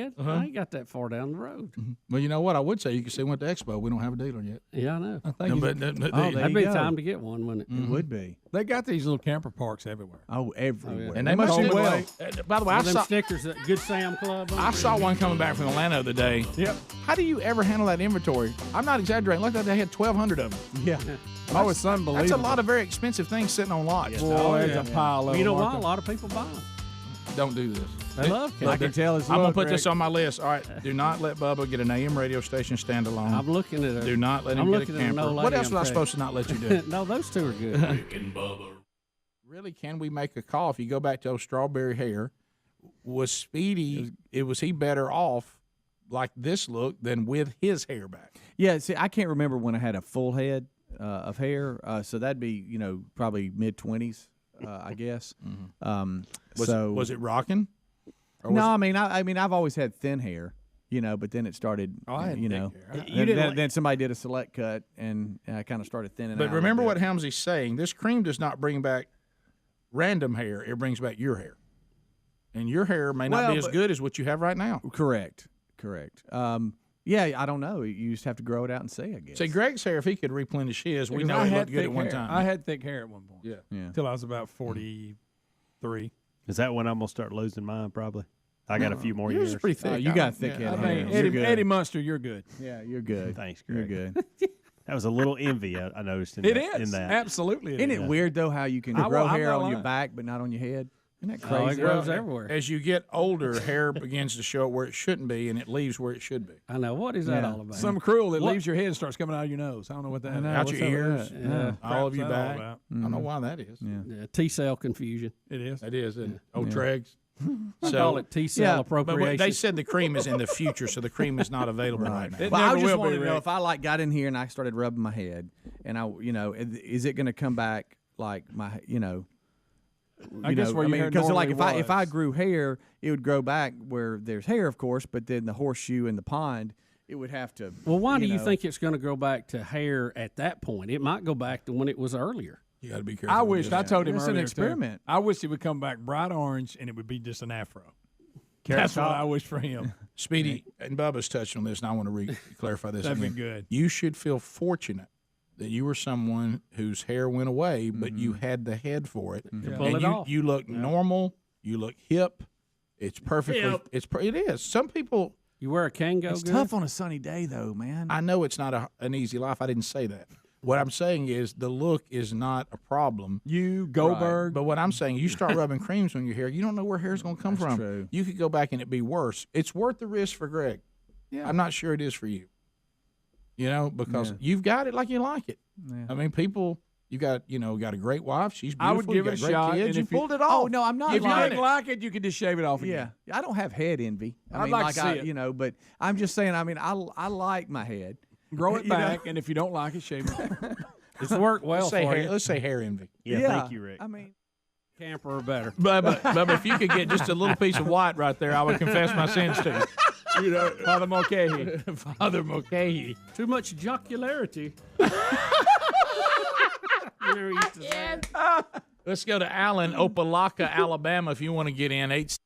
ain't got that far down the road. well, you know what? I would say you can see one at the expo. We don't have a dealer yet. Yeah, I know. That'd be time to get one, wouldn't it? It would be. They got these little camper parks everywhere. Oh, everywhere. And they must do well. By the way, I them saw stickers at Good Sam Club. I saw one coming back from Atlanta the other day. Yep. How do you ever handle that inventory? I'm not exaggerating. Look like they had 1,200 of them. Yeah. Oh, it's unbelievable. That's a lot of very expensive things sitting on lots. Boy, there's a pile of You know them, why? aren't A lot of people buy them. Don't do this. They love I campers. can tell his I'm gonna look, put this Rick. on my list. All right. Do not let Bubba get an AM radio station standalone. I'm looking at it. Do not let him I'm get a looking at an camper. old What lady else I'm was I taking. supposed to not let you do? No, those two are good. Rick and Bubba. Really, can we make a call? If you go back to those strawberry hair, was Speedy? Was he better off like this look than with his hair back? Yeah, see, I can't remember when I had a full head of hair, so that'd be probably mid-20s, I guess. Was it rocking? Or No, was I mean, I've always had thin hair, but then it started, I had thick hair. then somebody did a select cut, and I kind of started thinning out. But a remember little what Helmsy's saying. This cream does not bring back random hair. It brings back your hair. And your hair may not be as good as what you have right now. bit. Correct. Yeah, I don't know. You just have to grow it out and see, I guess. See, Greg's hair, if he could replenish his, we Because know I it had looked good thick at one hair. time. I had thick hair at one point. Yeah. Until I was about 43. Is that when I'm going to start losing mine, probably? I got a few more years. Yours is pretty thick. you got thick head. I hair. mean, You're good. Eddie Munster, you're good. Yeah, you're good. Thanks, You're Greg. good. That was a little envy I noticed in It that. is. In that. Absolutely. Isn't it weird, though, how you can grow hair on your back but not on your head? Isn't that Oh, it crazy? grows everywhere. As you get older, hair begins to show where it shouldn't be, and it leaves where it should be. I know. What is that Yeah. all about? Some cruel that What? leaves your head and starts coming out of your nose. I don't know what that is. Out what's your up with ears, that? Yeah. all of Crap's your that all back. about? I don't know why that is. Yeah, T-cell confusion. It is. It is. Old Tregs. I call it T-cell yeah, But appropriation. they said the cream is in the future, so the cream is not available right now. It Well, I never just will wanted be, to know Rick. if I got in here and I started rubbing my head, and is it going to come back like my, I guess where your hair because like normally if I was. grew hair, it would grow back where there's hair, of course, but then the horseshoe and the pond, it would have to. Well, why do you know. think it's going to go back to hair at that point? It might go back to when it was earlier. You got to be careful. I told him It's an earlier, too. experiment. I wish it would come back bright orange and it would be just an afro. That's what I wish for him. Speedy, and Bubba's touched on this, and I want to clarify this. That'd be again. good. You should feel fortunate that you were someone whose hair went away, but you had the head for it. To And pull it off. You look normal. You look hip. It's perfectly. Hip. It is. Some people. You wear a Kango. It's tough on a sunny day, though, man. I know it's not an easy life. I didn't say that. What I'm saying is the look is not a problem. You, Goldberg. But what I'm saying, you start rubbing creams on your hair, you don't know where hair's going to come That's from. true. You could go back and it be worse. It's worth the risk for Greg. Yeah. I'm not sure it is for you. You know, because you've got it like you like it. Yeah. I mean, people, you got a great wife. She's beautiful. I would give you it got a great shot. Kids. And You if you- pulled it off. Oh no, I'm not. If you lying. didn't like it, you could just shave it off again. Yeah, I don't have head envy. I I'd mean, like to see I, it. but I'm just saying. I mean, I like my head. Grow it You know? back, and if you don't like it, shave it. It's worked well let's say for hair, you. let's say hair envy. Yeah, thank you, Rick. I mean, Camper or better. Bubba, if you could get just a little piece of white right there, I would confess my sins to you. You know, Father Mulcahy. Father Mulcahy. Too much jocularity. Never used to say that. Let's go to Allen, Opelika, Alabama, if you want to get in. 8.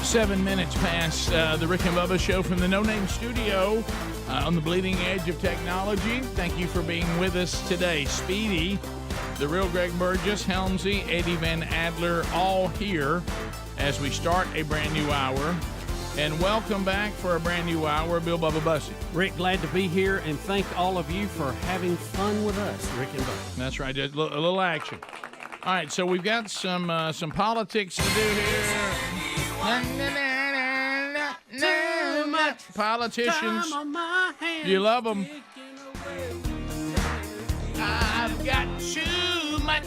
Seven minutes past the Rick and Bubba show from the No Name Studio on the bleeding edge of technology. Thank you for being with us today. Speedy, the real Greg Burgess, Helmsy, Eddie Van Adler, all here as we start a brand new hour. And welcome back for a brand new hour, Bill Bubba Bussy. Rick, glad to be here, and thank all of you for having fun with us, Rick and Bubba. That's right, just a little action. All right, so we've got some politics to do here. Too much. Politicians, you love them. I've got too much.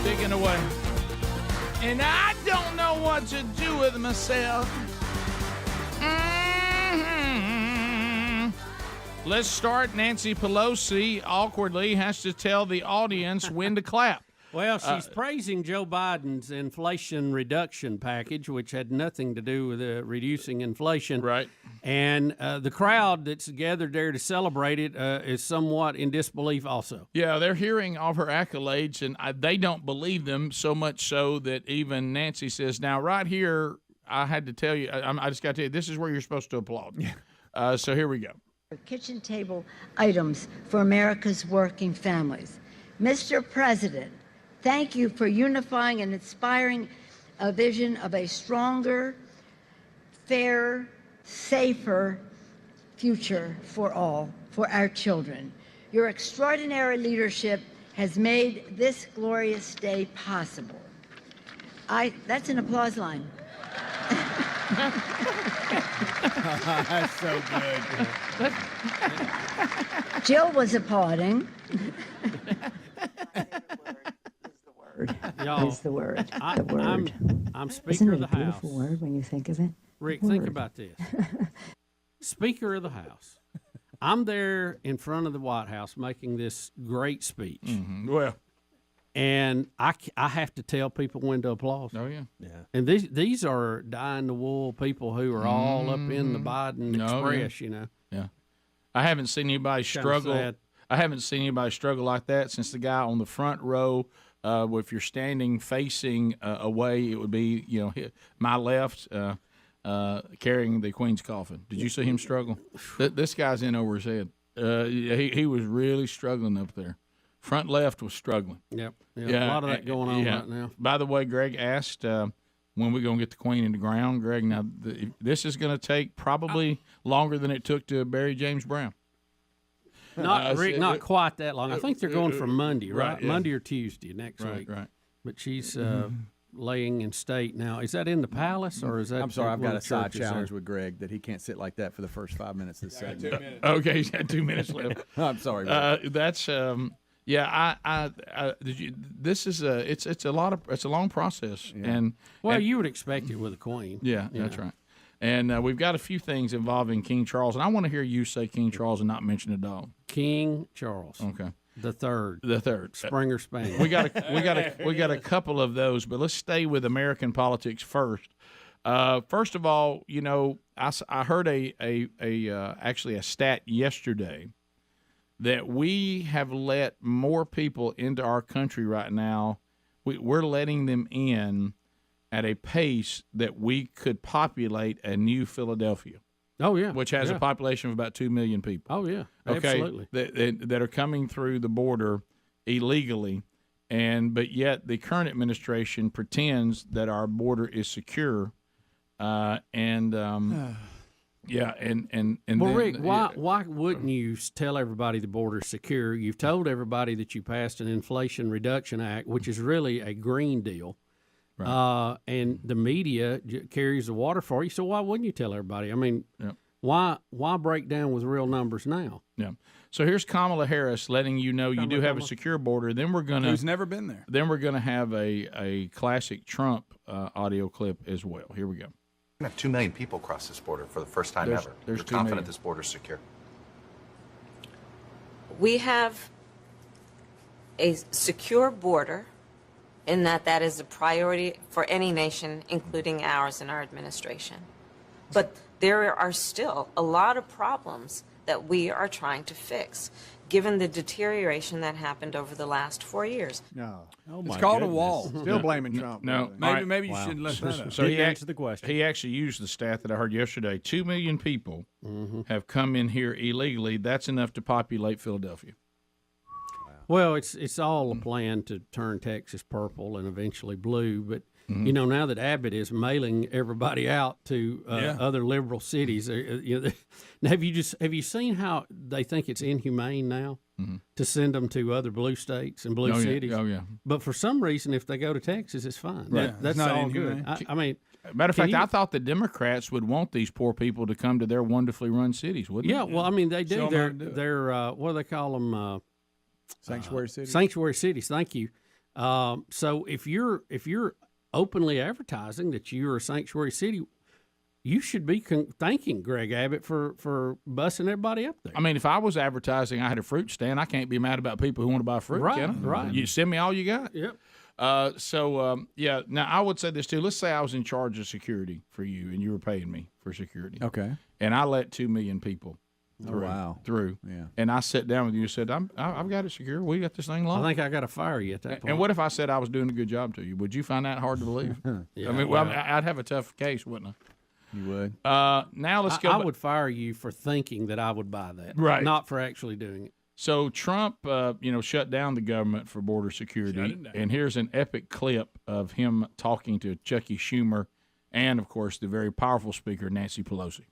Taking away. And I don't know what to do with myself. Let's start. Nancy Pelosi awkwardly has to tell the audience when to clap. Well, she's praising Joe Biden's inflation reduction package, which had nothing to do with reducing inflation. Right. And the crowd that's gathered there to celebrate it is somewhat in disbelief also. Yeah, they're hearing all her accolades, and they don't believe them, so much so that even Nancy says, now, right here, I had to tell you, I just got to tell you, this is where you're supposed to applaud. So here we go. Kitchen table items for America's working families. Mr. President, thank you for unifying and inspiring a vision of a stronger, fairer, safer future for all, for our children. Your extraordinary leadership has made this glorious day possible. That's an applause line. That's so good. Jill was applauding. Y'all, Is the word. I'm Isn't Speaker it of a the beautiful House. word when you think of it? Rick, Word. think about this. Speaker of the House. I'm there in front of the White House making this great speech. Mm-hmm. Well, and I have to tell people when to applaud. Oh, yeah. Yeah. And these are dyed-in-the-wool people who are all up in the Biden Express, you know. Yeah. I haven't seen anybody struggle. sad. I haven't seen anybody struggle like that since the guy on the front row. If you're standing facing away, it would be my left carrying the Queen's coffin. Did you see him struggle? This guy's in over his head. He was really struggling up there. Front left was struggling. Yep. A lot of that going on right now. By the way, Greg asked when we're going to get the Queen in the ground, Greg. Now, this is going to take probably longer than it took to bury James Brown. Not Rick, not quite that long. I think they're going for Monday, right? Yeah. Monday or Tuesday next week. Right. But she's laying in state now. Is that in the palace or is that? I'm sorry, I've got a side church challenge with Greg that he can't sit like that for the first 5 minutes of this segment. Okay, he's got 2 minutes left. I'm sorry. Greg. That's yeah. Did you? This is it's a long process, and you would expect it with a queen. Yeah, that's right. And we've got a few things involving King Charles, and I want to hear you say King Charles and not mention a dog. King Charles. Okay. The third. Springer Spaniel. We got a couple of those, but let's stay with American politics first. First of all, you know, I heard actually a stat yesterday that we have let more people into our country right now. We're letting them in at a pace that we could populate a new Philadelphia. Oh, yeah. Which has a population of about 2 million people. Oh, yeah. Okay, Absolutely. That are coming through the border illegally, but yet the current administration pretends that our border is secure, Well, Rick, why wouldn't you tell everybody the border's secure? You've told everybody that you passed an Inflation Reduction Act, which is really a Green Deal. Right. And the media carries the water for you. So why wouldn't you tell everybody? I mean, why break down with real numbers now? Yeah. So here's Kamala Harris letting you know you do have a secure border. Then we're gonna who's never been there. Then we're gonna have a classic Trump audio clip as well. Here we go. We have 2 million people cross this border for the first time ever. There's We're 2 million. confident this border is secure. We have a secure border in that is a priority for any nation, including ours and our administration. But there are still a lot of problems that we are trying to fix, given the deterioration that happened over the last 4 years. No. It's called a wall. Still blaming Trump. No, maybe you shouldn't let that up. So he answered the question. He actually used the stat that I heard yesterday. 2 million people have come in here illegally. That's enough to populate Philadelphia. Well, it's all a plan to turn Texas purple and eventually blue. But you know, now that Abbott is mailing everybody out to other liberal cities, have you seen how they think it's inhumane now to send them to other blue states and blue cities? Oh yeah. But for some reason, if they go to Texas, it's fine. Right. That's not all inhumane. good. I mean. Matter of fact, I thought the Democrats would want these poor people to come to their wonderfully run cities, wouldn't they? Yeah, well, I mean, they do. Show 'em how to do it. They're what do they call them? Sanctuary cities. Sanctuary cities. Thank you. So if you're openly advertising that you're a sanctuary city, you should be thanking Greg Abbott for busing everybody up there. I mean, if I was advertising, I had a fruit stand. I can't be mad about people who want to buy fruit. Right, can I? right. You send me all you got. Yep. Yeah. Now I would say this too. Let's say I was in charge of security for you, and you were paying me for security. Okay. And I let 2 million people through. Yeah. And I sat down with you and said, I've got it secure. We got this thing locked. I think I got to fire you at that point. And what if I said I was doing a good job to you? Would you find that hard to believe? Yeah, I mean, I'd have a tough case, wouldn't I? You would. Now let's go. I would fire you for thinking that I would buy that, Right. Not for actually doing it. So Trump, shut down the government for border security, and here's an epic clip of him talking to Chucky Schumer, and of course the very powerful speaker Nancy Pelosi.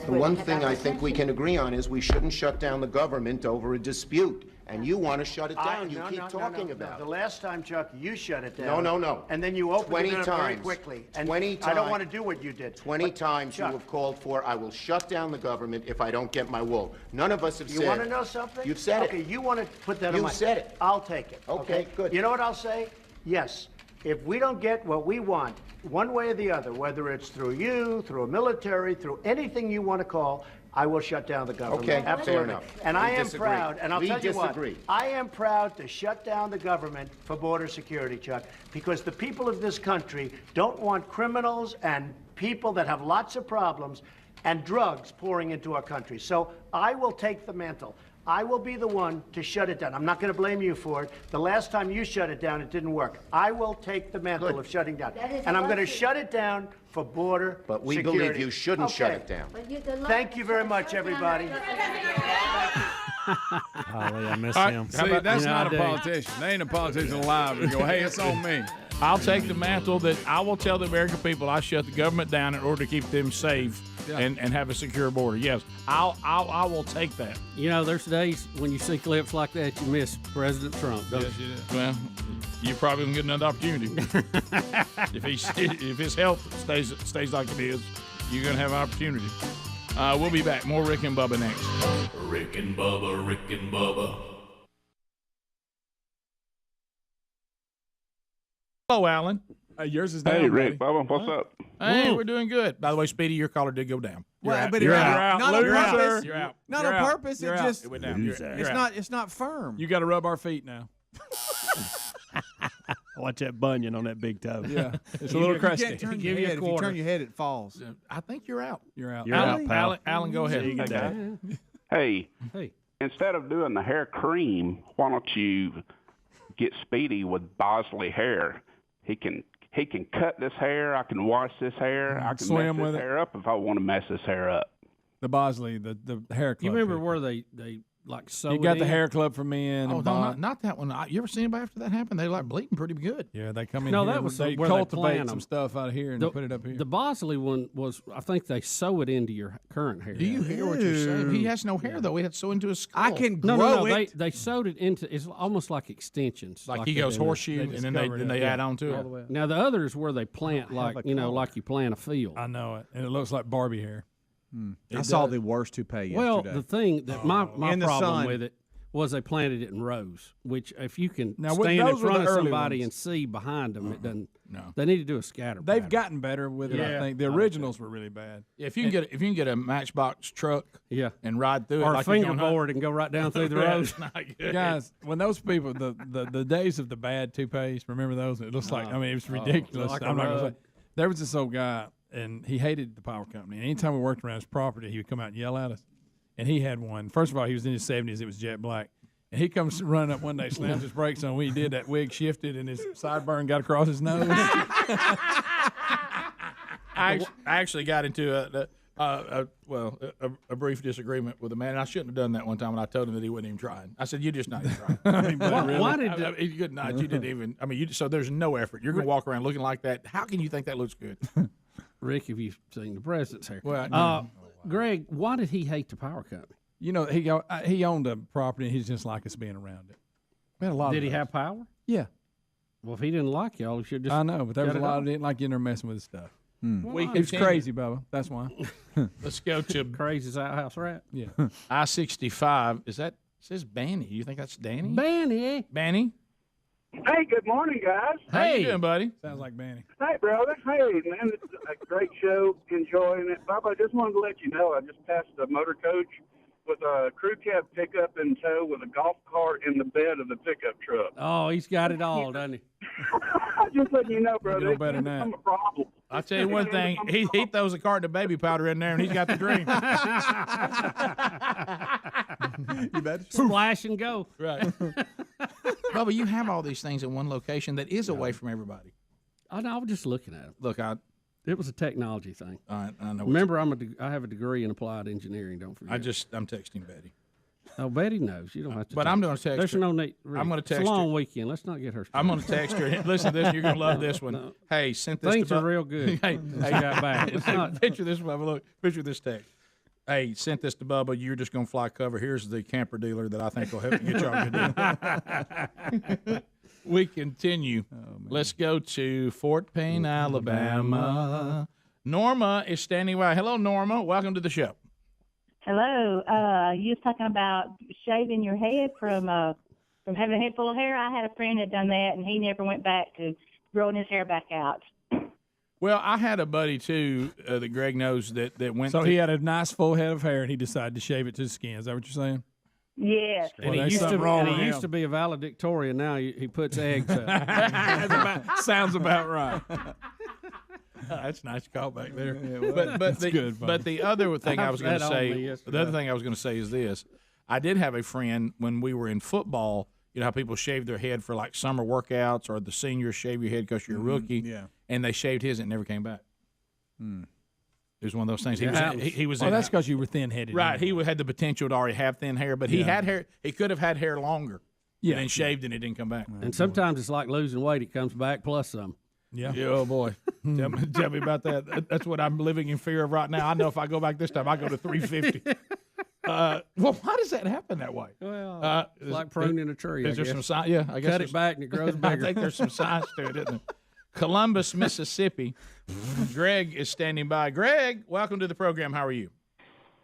The one thing I think we can agree on is we shouldn't shut down the government over a dispute. And you want to shut it down. You keep talking about The it. last time, Chuck, you shut it down. No. And then you opened 20 it up very times. quickly. And 20 times. I don't want to do what you did. 20 times Chuck, you have called for, I will shut down the government if I don't get my wool. None of us have said. You want to know something? You've said okay, it. you want to put that on You've my... said it. I'll take it. Okay, good. You know what I'll say? Yes. If we don't get what we want, one way or the other, whether it's through you, through a military, through anything you want to call, I will shut down the government. Okay, absolutely. fair enough. And We I am disagree. proud, and I'll We tell you disagree. what, I am proud to shut down the government for border security, Chuck, because the people of this country don't want criminals and people that have lots of problems and drugs pouring into our country. So I will take the mantle. I will be the one to shut it down. I'm not going to blame you for it. The last time you shut it down, it didn't work. I will take the mantle of shutting down. And I'm going to shut it down for border But we security. believe you shouldn't shut it down. Thank you very much, everybody. Golly, I miss All right, him. See, that's not a politician. They ain't a politician alive to go, hey, it's on me. I'll take the mantle that I will tell the American people I shut the government down in order to keep them safe and have a secure border. Yes, I will take that. You know, there's days when you see clips like that, you miss President Trump, don't you? Well, you probably won't get another opportunity. if his health stays like it is, you're going to have an opportunity. We'll be back. More Rick and Bubba next. Rick and Bubba, Rick and Bubba. Hello, Alan. Yours is Hey, down, Rick, buddy. Bubba, what's up? Hey, we're doing good. By the way, Speedy, your collar did go down. Well, out. but You're it- out. not on You're out. purpose. You're out. Not You're on out. purpose. You're It out. just It went down. it's not firm. You got to rub our feet now. Watch that bunion on that big toe. Yeah, it's a little crusty. You can't turn Give your you a head. If you quarter. turn your head, it falls. I think you're out. You're out. You're Alan, out, pal. Alan, go ahead. See you, good day. Hey, Hey. instead of doing the hair cream, why don't you get Speedy with Bosley hair? He can cut this hair. I can wash this hair. I can Swim mess with this it. hair up if I want to mess this hair up. The Bosley, the hair club. You remember people. where they like sewed You got it the in? hair club for men. Oh, and no, not that one. You ever seen anybody after that happened? They like bleeding pretty good. Yeah, they come in No, here. that was they where they cultivate plant some 'em. stuff out here and The, put it up here. the Bosley one was, I think they sew it into your current hair. Do you hear what you're saying? He has no hair, though. He had to sew into his skull. I can No, grow no, no. it. They sewed it into. It's almost like extensions. Like he they goes do. horseshoe, and then they add on to it. Now the others where they plant like like you plant a field. I know it, and it looks like Barbie hair. I saw the worst toupee Well, yesterday. the thing that my In the problem sun. with it was they planted it in rows, which if you can Now, stand in those were front the of early somebody ones. and see behind them, it doesn't. No. They need to do a scatter. They've pattern. gotten better with it. I Yeah. think the originals were really bad. If you can get a Matchbox truck, and ride through it, or like a you're going fingerboard and go right down through the Yeah, rows. it's not good. Guys, when those people, the days of the bad toupees, remember those? It looks like, I mean, it was ridiculous. like a I'm not gonna rug. say. There was this old guy, and he hated the power company. And anytime we worked around his property, he would come out and yell at us. And he had one. First of all, he was in his 70s. It was jet black. And he comes running up one day, slams his brakes on. When he did, that wig shifted, and his sideburn got across his nose. I actually got into a brief disagreement with a man. And I shouldn't have done that one time when I told him that he wasn't even trying. I said, "You're just not even trying." Why did I mean, good night. You didn't even. I mean, so there's no effort. You're going to walk around looking like that. How can you think that looks good? Rick, have you seen the president's hair? Well, Greg, why did he hate the power company? You know, he owned a property, and he just liked us being around it. We had a lot Did of he those. have power? Yeah. Well, if he didn't like y'all, he should just. I know, but there was cut a it lot off. of didn't like getting there messing with his stuff. We It was continue. crazy, Bubba. That's why. Let's go to Crazy as outhouse rat. Yeah. I-65. Is that? It says Banny. You think that's Danny? Banny. Banny. Hey, good morning, guys. How you doing, buddy? Sounds like Banny. Hey, brother. Hey, man, it's a great show. Enjoying it. Bob, I just wanted to let you know I just passed a motor coach with a crew cab pickup in tow with a golf cart in the bed of the pickup truck. Oh, he's got it all, doesn't he? Just letting you know, brother. know It better can than that. become a problem. I'll tell you one thing. He throws a carton of baby powder in there, and he's got the dream. You bet. Splash and go. Right. Bubba, you have all these things in one location that is away from everybody. I know. I was just looking at him. Look, It was a technology thing. I know. Remember, I have a degree in applied engineering. Don't forget. I'm texting Betty. Oh, Betty knows. You don't have to. But I'm going to text There's her. no need. I'm going to text It's a her. long weekend. Let's not get her. I'm going to text her. Listen to this. You're going to love this one. No. Hey, sent this Things to are real good. Hey, Let's got back. Let's not- picture this, Bubba. Look, picture this text. Hey, sent this to Bubba. You're just going to fly cover. Here's the camper dealer that I think will help you get y'all good deal. We continue. Let's go to Fort Payne, Alabama. Norma is standing by. Hello, Norma. Welcome to the show. Hello. You was talking about shaving your head from having a head full of hair. I had a friend that done that, and he never went back to growing his hair back out. Well, I had a buddy, too, that Greg knows that went So to... he had a nice full head of hair, and he decided to shave it to the skin. Is that what you're saying? Yes. And Well, he there's something wrong with used him. to be a valedictorian. Now he puts eggs up. Sounds about right. That's a nice call back there. well, but that's the, good, Bubba. but the other thing I was going to That on me say, yesterday. the other thing I was going to say is this: I did have a friend when we were in football. You know how people shave their head for like summer workouts, or the seniors shave your head because you're a rookie. Yeah. And they shaved his and it never came back. It was one of those things. Yeah. He was. Well, in, that's because you were thin-headed. right. He had the potential to already have thin hair, but he Yeah. had hair. He could have had hair longer. Yeah. And then shaved and it didn't come back. And sometimes it's like losing weight; it comes back plus some. Yeah. Oh boy. Tell me about that. That's what I'm living in fear of right now. I know if I go back this time, I go to 350. Well, why does that happen that way? Well, it's like pruning a tree. Is there some science? Yeah, I guess cut it back and it grows bigger. I think there's some science to it, isn't there? Columbus, Mississippi. Greg is standing by. Greg, welcome to the program. How are you?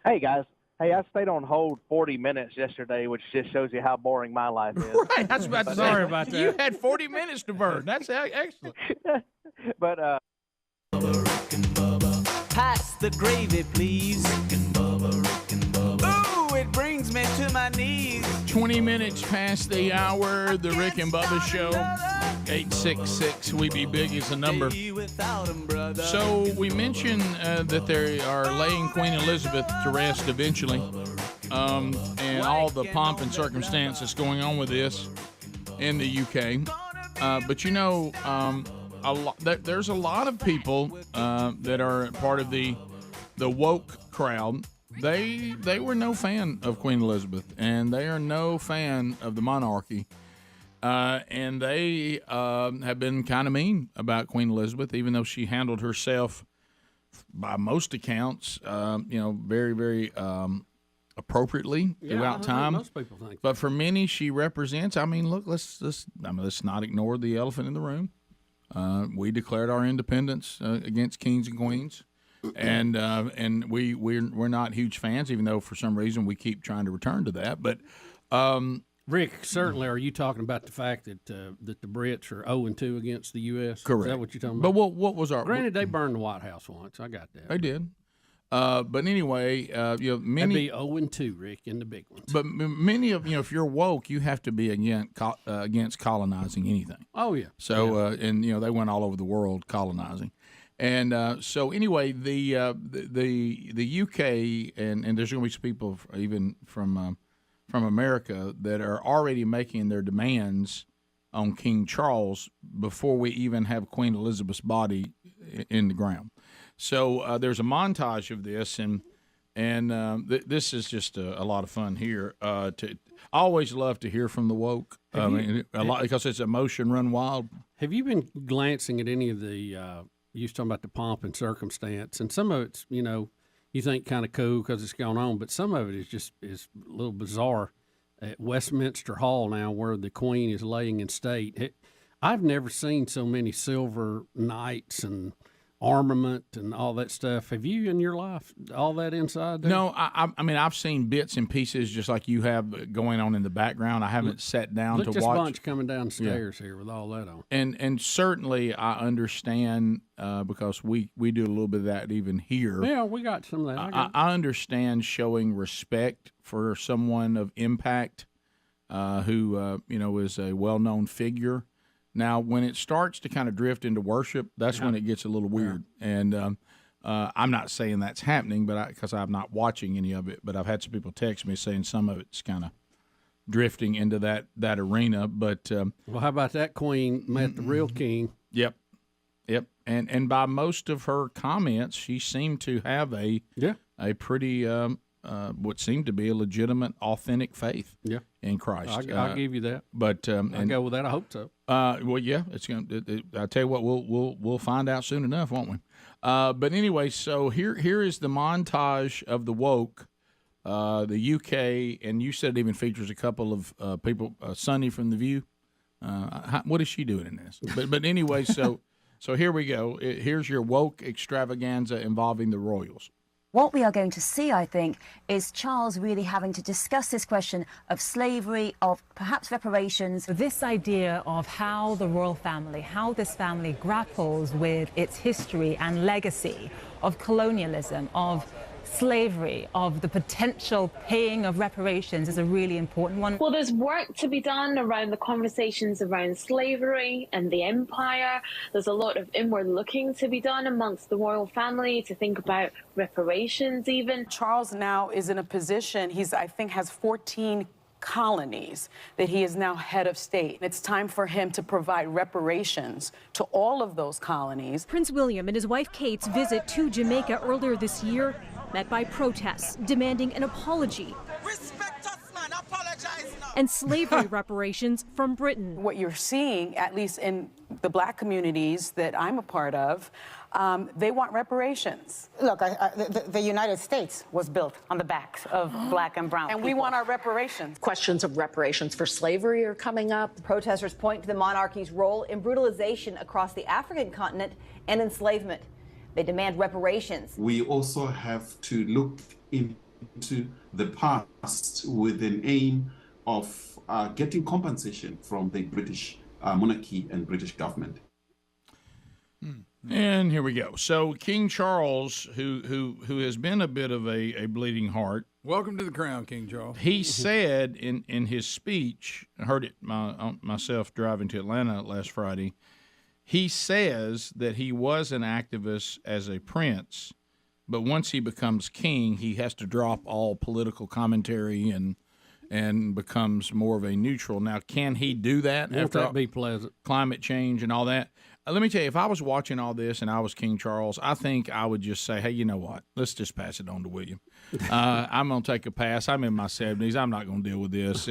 Hey, guys. Hey, I stayed on hold 40 minutes yesterday, which just shows you how boring my life is. Right, I was about to say. Sorry about that. You had 40 minutes to burn. That's excellent. But, Pass the gravy, please. Ooh, it brings me to my knees. 20 minutes past the hour, the Rick and Bubba Show. 866 We Be Big is the number. So we mentioned that they are laying Queen Elizabeth to rest eventually, and all the pomp and circumstance that's going on with this in the UK. But you know, there's a lot of people that are part of the woke crowd. They were no fan of Queen Elizabeth, and they are no fan of the monarchy. And they have been kind of mean about Queen Elizabeth, even though she handled herself, by most accounts, very, very appropriately throughout time. Most people think. But for many, she represents. I mean, look, let's not ignore the elephant in the room. We declared our independence against kings and queens, and we're not huge fans, even though for some reason we keep trying to return to that. But Rick, certainly, are you talking about the fact that that the Brits are 0-2 against the U.S.? Correct. Is that what you're talking about? But what was our? Granted, they burned the White House once. I got that. They did. But anyway, many. That'd be 0-2, Rick, in the big ones. But many of if you're woke, you have to be against colonizing anything. Oh yeah. So and they went all over the world colonizing, and so anyway, the UK and there's going to be some people even from America that are already making their demands on King Charles before we even have Queen Elizabeth's body in the ground. So there's a montage of this, and this is just a lot of fun here. I always love to hear from the woke. I mean, a lot because it's emotion run wild. Have you been glancing at any of the? You was talking about the pomp and circumstance, and some of it's you think kind of cool because it's going on, but some of it is a little bizarre. At Westminster Hall now, where the Queen is laying in state, I've never seen so many silver knights and armament and all that stuff. Have you in your life all that inside there? No, I mean I've seen bits and pieces just like you have going on in the background. I haven't sat down to watch. Look, bunch coming down the stairs here with all that on. And certainly I understand because we do a little bit of that even here. Yeah, we got some of that. I understand showing respect for someone of impact who is a well-known figure. Now, when it starts to kind of drift into worship, that's when it gets a little weird. And I'm not saying that's happening, but because I'm not watching any of it, but I've had some people text me saying some of it's kind of drifting into that arena. But well, how about that Queen met the real king? Yep. And by most of her comments, she seemed to have a pretty what seemed to be a legitimate, authentic faith in Christ. I'll give you that. But I'll go with that. I hope so. Well, yeah, it's going. I tell you what, we'll find out soon enough, won't we? But anyway, so here is the montage of the woke, the UK, and you said it even features a couple of people. Sunny from The View. What is she doing in this? But anyway, so here we go. Here's your woke extravaganza involving the royals. What we are going to see, I think, is Charles really having to discuss this question of slavery, of perhaps reparations. This idea of how the royal family, how this family grapples with its history and legacy of colonialism, of slavery, of the potential paying of reparations is a really important one. Well, there's work to be done around the conversations around slavery and the empire. There's a lot of inward looking to be done amongst the royal family to think about reparations even. Charles now is in a position, I think has 14 colonies that he is now head of state. It's time for him to provide reparations to all of those colonies. Prince William and his wife Kate's visit to Jamaica earlier this year met by protests demanding an apology. Respect us, man. Apologize now. and slavery reparations from Britain. What you're seeing, at least in the black communities that I'm a part of, they want reparations. Look, the United States was built on the backs of black and brown And people. we want our reparations. Questions of reparations for slavery are coming up. Protesters point to the monarchy's role in brutalization across the African continent and enslavement. They demand reparations. We also have to look into the past with an aim of getting compensation from the British monarchy and British government. And here we go. So King Charles, who has been a bit of a bleeding heart. Welcome to the crown, King Charles. He said in his speech, I heard it myself driving to Atlanta last Friday, he says that he was an activist as a prince, but once he becomes king, he has to drop all political commentary and becomes more of a neutral. Now, can he do that? Won't that be pleasant? Climate Change and all that. Let me tell you, if I was watching all this and I was King Charles, I think I would just say, hey, you know what? Let's just pass it on to William. I'm going to take a pass. I'm in my 70s. I'm not going to deal with this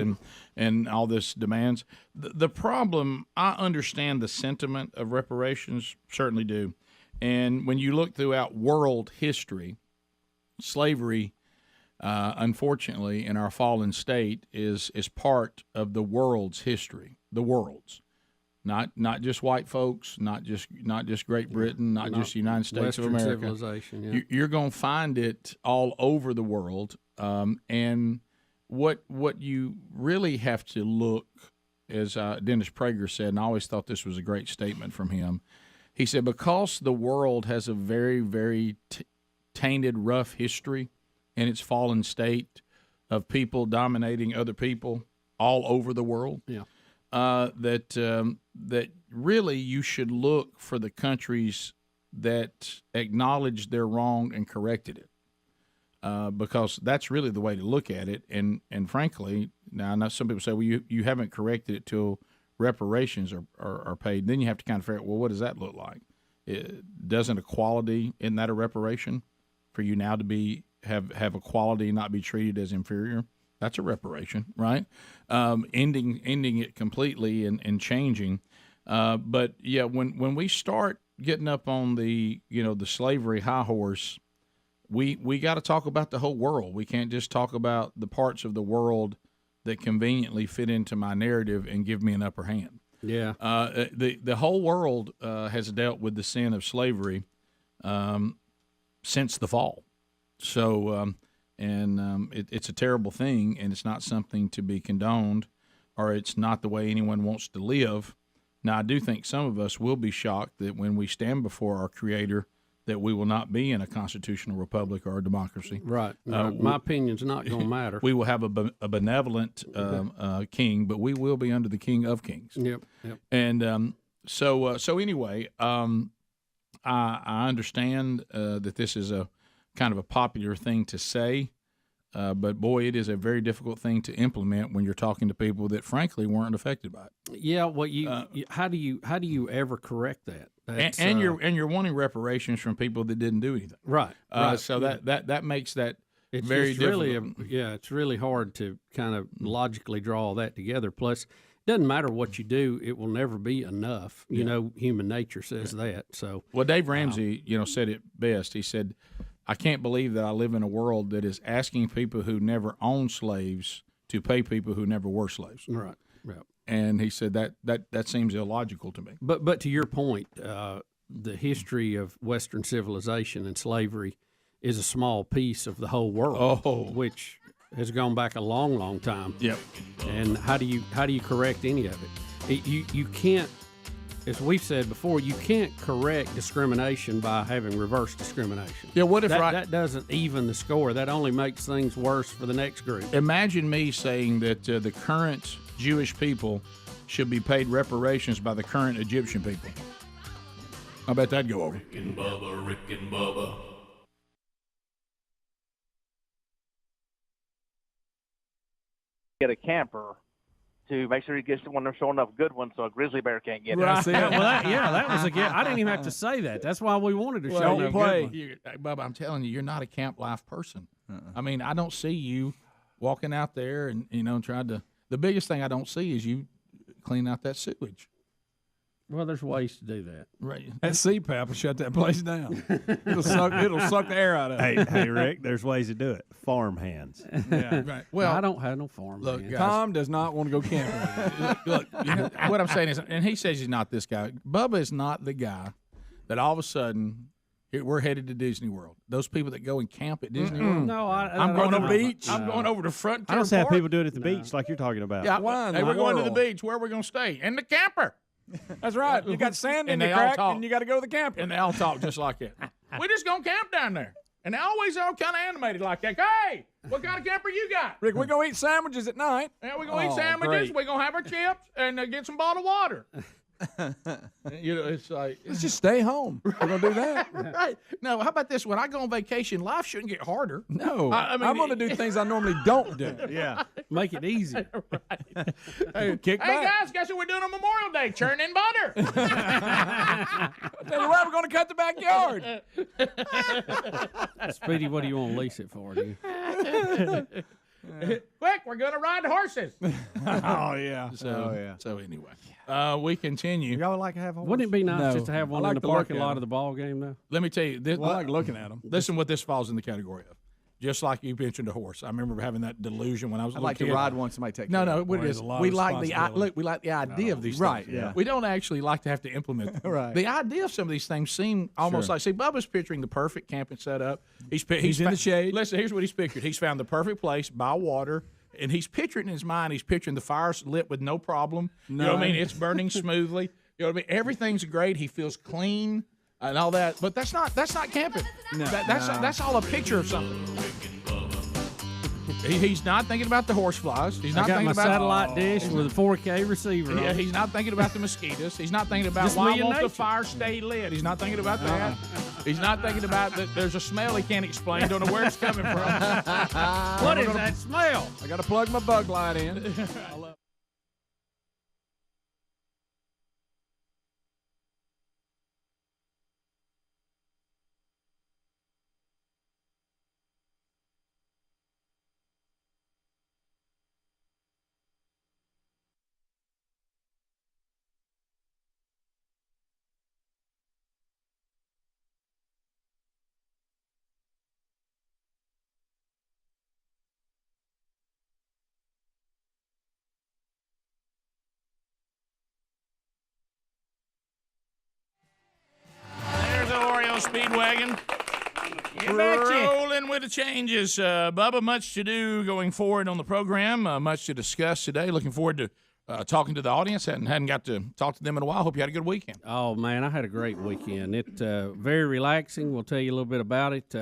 and all this demands. The problem, I understand the sentiment of reparations, certainly do. And when you look throughout world history, slavery, unfortunately, in our fallen state is part of the world's history, the world's. Not just white folks, not just Great Britain, not just the United States of America. Civilization, yeah. You're going to find it all over the world. And what you really have to look, as Dennis Prager said, and I always thought this was a great statement from him. He said, because the world has a very, very tainted, rough history in its fallen state of people dominating other people all over the world. Yeah. That really you should look for the countries that acknowledged their wrong and corrected it, because that's really the way to look at it. And frankly, now I know some people say, well, you haven't corrected it till reparations are paid. Then you have to kind of figure out, well, what does that look like? Doesn't equality, isn't that a reparation for you now to have equality and not be treated as inferior? That's a reparation, right? Ending it completely and changing. But yeah, when we start getting up on the slavery high horse, we got to talk about the whole world. We can't just talk about the parts of the world that conveniently fit into my narrative and give me an upper hand. Yeah. The whole world has dealt with the sin of slavery since the fall. So. It's a terrible thing, and it's not something to be condoned, or it's not the way anyone wants to live. Now, I do think some of us will be shocked that when we stand before our Creator, that we will not be in a constitutional republic or a democracy. Right. My opinion's not going to matter. We will have a benevolent king, but we will be under the King of Kings. Yep. And so anyway, I understand that this is a kind of a popular thing to say, but boy, it is a very difficult thing to implement when you're talking to people that frankly weren't affected by it. Yeah, well, how do you ever correct that? And you're wanting reparations from people that didn't do anything, right? So that makes that it's very difficult. Really it's really hard to kind of logically draw all that together. Plus, it doesn't matter what you do; it will never be enough. You know, human nature says that. So, well, Dave Ramsey, said it best. He said, I can't believe that I live in a world that is asking people who never owned slaves to pay people who never were slaves. Right. Yeah. And he said that seems illogical to me. But to your point, the history of Western civilization and slavery is a small piece of the whole world, which has gone back a long, long time. Yep. And how do you correct any of it? You can't. As we've said before, you can't correct discrimination by having reverse discrimination. Yeah, what if that doesn't even the score? That only makes things worse for the next group. Imagine me saying that the current Jewish people should be paid reparations by the current Egyptian people. I bet that'd go over. Rick and Bubba. Get a camper to make sure he gets one of them showing up good ones so a grizzly bear can't get Right. it. That was a good. I didn't even have to say that. That's why we wanted to show Don't you. play. Bubba, I'm telling you, you're not a camp life person. I mean, I don't see you walking out there and trying to. The biggest thing I don't see is you clean out that sewage. Well, there's ways to do that. Right. That CPAP will shut that place down. It'll suck the air out of it. Hey, Rick, there's ways to do it. Farm hands. Yeah. Right. Well, I don't have no farm. Look, hands. Tom does not want to go camping. Look, what I'm saying is, and he says he's not this guy. Bubba is not the guy that all of a sudden we're headed to Disney World. Those people that go and camp at Disney World. No, I'm going to the beach. I'm going over to Frontier I don't have Park. people do it at the beach like you're talking about. Yeah, Why in hey, the we're going to the world? beach. Where are we going to stay? In the camper. That's right. You got sand in And the they all crack, talk. and you got to go to the camper. And they all talk just like that. We're just going to camp down there. And they always are kind of animated like that. Hey, what kind of camper you got? Rick, we're going to eat sandwiches at night. Yeah, we're going to eat Oh, sandwiches. great. We're going to have our chips and get some bottled water. It's like Let's just stay home. We're going to do that. right. No, how about this? When I go on vacation, life shouldn't get harder. No, I mean, I'm going to do things I normally don't do. Yeah. Make it easy. Kick Hey back. guys, guess what we're doing on Memorial Day? Churning butter. Tell you what, we're going to cut the backyard. Speedy, what do you want to lease it for? Do you? Quick, we're going to ride horses. Oh, yeah. So anyway, we continue. Y'all would like to have a horse? Wouldn't it be nice No. just to have I one like in the to look parking at lot them. of the ball game, though? Let me tell you this. I like looking at them. Listen, what this falls in the category of. Just like you mentioned a horse. I remember having that delusion when I was a I'd little like kid. to ride one. Somebody take No, care no. of it. What it There's is, a lot we of like responsibility. we like the idea of these Right, things. yeah. We don't actually like to have to implement them. Right. The idea of some of these things seem almost Sure. like. See, Bubba's picturing the perfect camping setup. He's in the shade. Listen, here's what he's pictured. He's found the perfect place by water. And he's picturing in his mind, he's picturing the fire's lit with no problem. You know what I mean? It's burning smoothly. You know what I mean? Everything's great. He feels clean and all that. But that's not camping. No. That's all a picture of something. He's not thinking about the horseflies. He's not I got thinking my about satellite dish with a 4K receiver. Yeah, on it. he's not thinking about the mosquitoes. He's not thinking about Just why me and won't the nature. fire stay lit. He's not thinking about that. He's not thinking about that there's a smell he can't explain. Don't know where it's coming from. What is that smell? I got to plug my bug light in. There's the Oreo Speedwagon. Rolling with the changes. Bubba, much to do going forward on the program. Much to discuss today. Looking forward to talking to the audience. Hadn't got to talk to them in a while. Hope you had a good weekend. Oh man, I had a great weekend. It very relaxing. We'll tell you a little bit about it.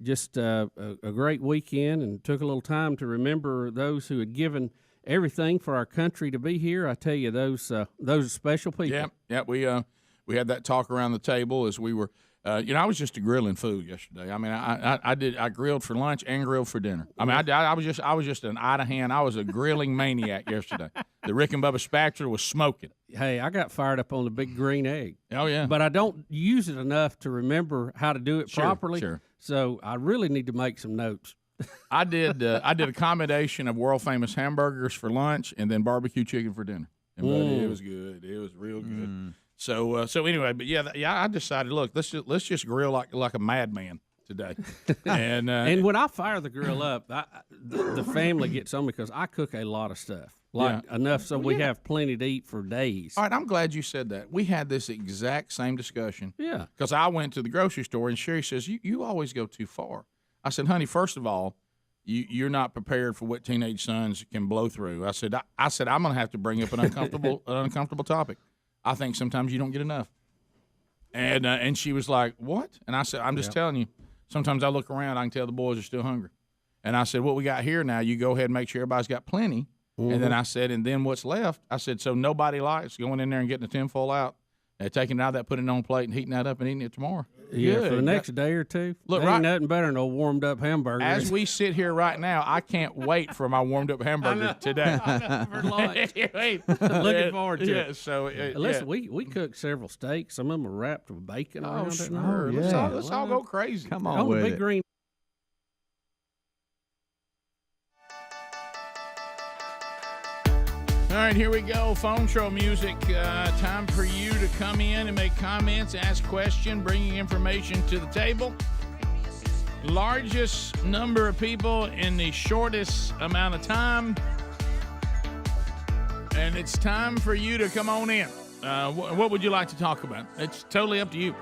Just a great weekend, and took a little time to remember those who had given everything for our country to be here. I tell you, those are special people. Yeah. We had that talk around the table as we were. I was just grilling food yesterday. I mean, I grilled for lunch and grilled for dinner. I mean, I was just an out of hand. I was a grilling maniac yesterday. The Rick and Bubba spatula was smoking. Hey, I got fired up on the big green egg. Oh yeah, but I don't use it enough to remember how to do it properly. Sure. So I really need to make some notes. I did a combination of world famous hamburgers for lunch and then barbecue chicken for dinner. And buddy, it was good. It was real good. So anyway, but yeah, I decided, look, let's just grill like a madman today. And when I fire the grill up, the family gets on me because I cook a lot of stuff, enough so we have plenty to eat for days. All right, I'm glad you said that. We had this exact same discussion. Yeah. Because I went to the grocery store and Sherry says, you always go too far. I said, honey, first of all, you're not prepared for what teenage sons can blow through. I said, I'm going to have to bring up an uncomfortable topic. I think sometimes you don't get enough. And she was like, what? And I said, I'm just telling you, sometimes I look around, I can tell the boys are still hungry. And I said, what we got here now, you go ahead and make sure everybody's got plenty. Mm-hmm. And then I said, and then what's left? I said, so nobody likes going in there and getting a tinfoil out and taking it out of that, putting it on a plate and heating that up and eating it tomorrow. Yeah, Good. for the next day or two. Look, ain't right, nothing better than a warmed up hamburger. as we sit here right now, I can't wait for my warmed up hamburger today. For lunch. Wait. Looking forward to it. So listen, we cooked several steaks. Some of them are wrapped with bacon around it. Sure. Let's all go crazy. Oh, Oh, Come on the with big it. green. All right, here we go. Phone show music. Time for you to come in and make comments, ask questions, bringing information to the table. Largest number of people in the shortest amount of time. And it's time for you to come on in. What would you like to talk about? It's totally up to you.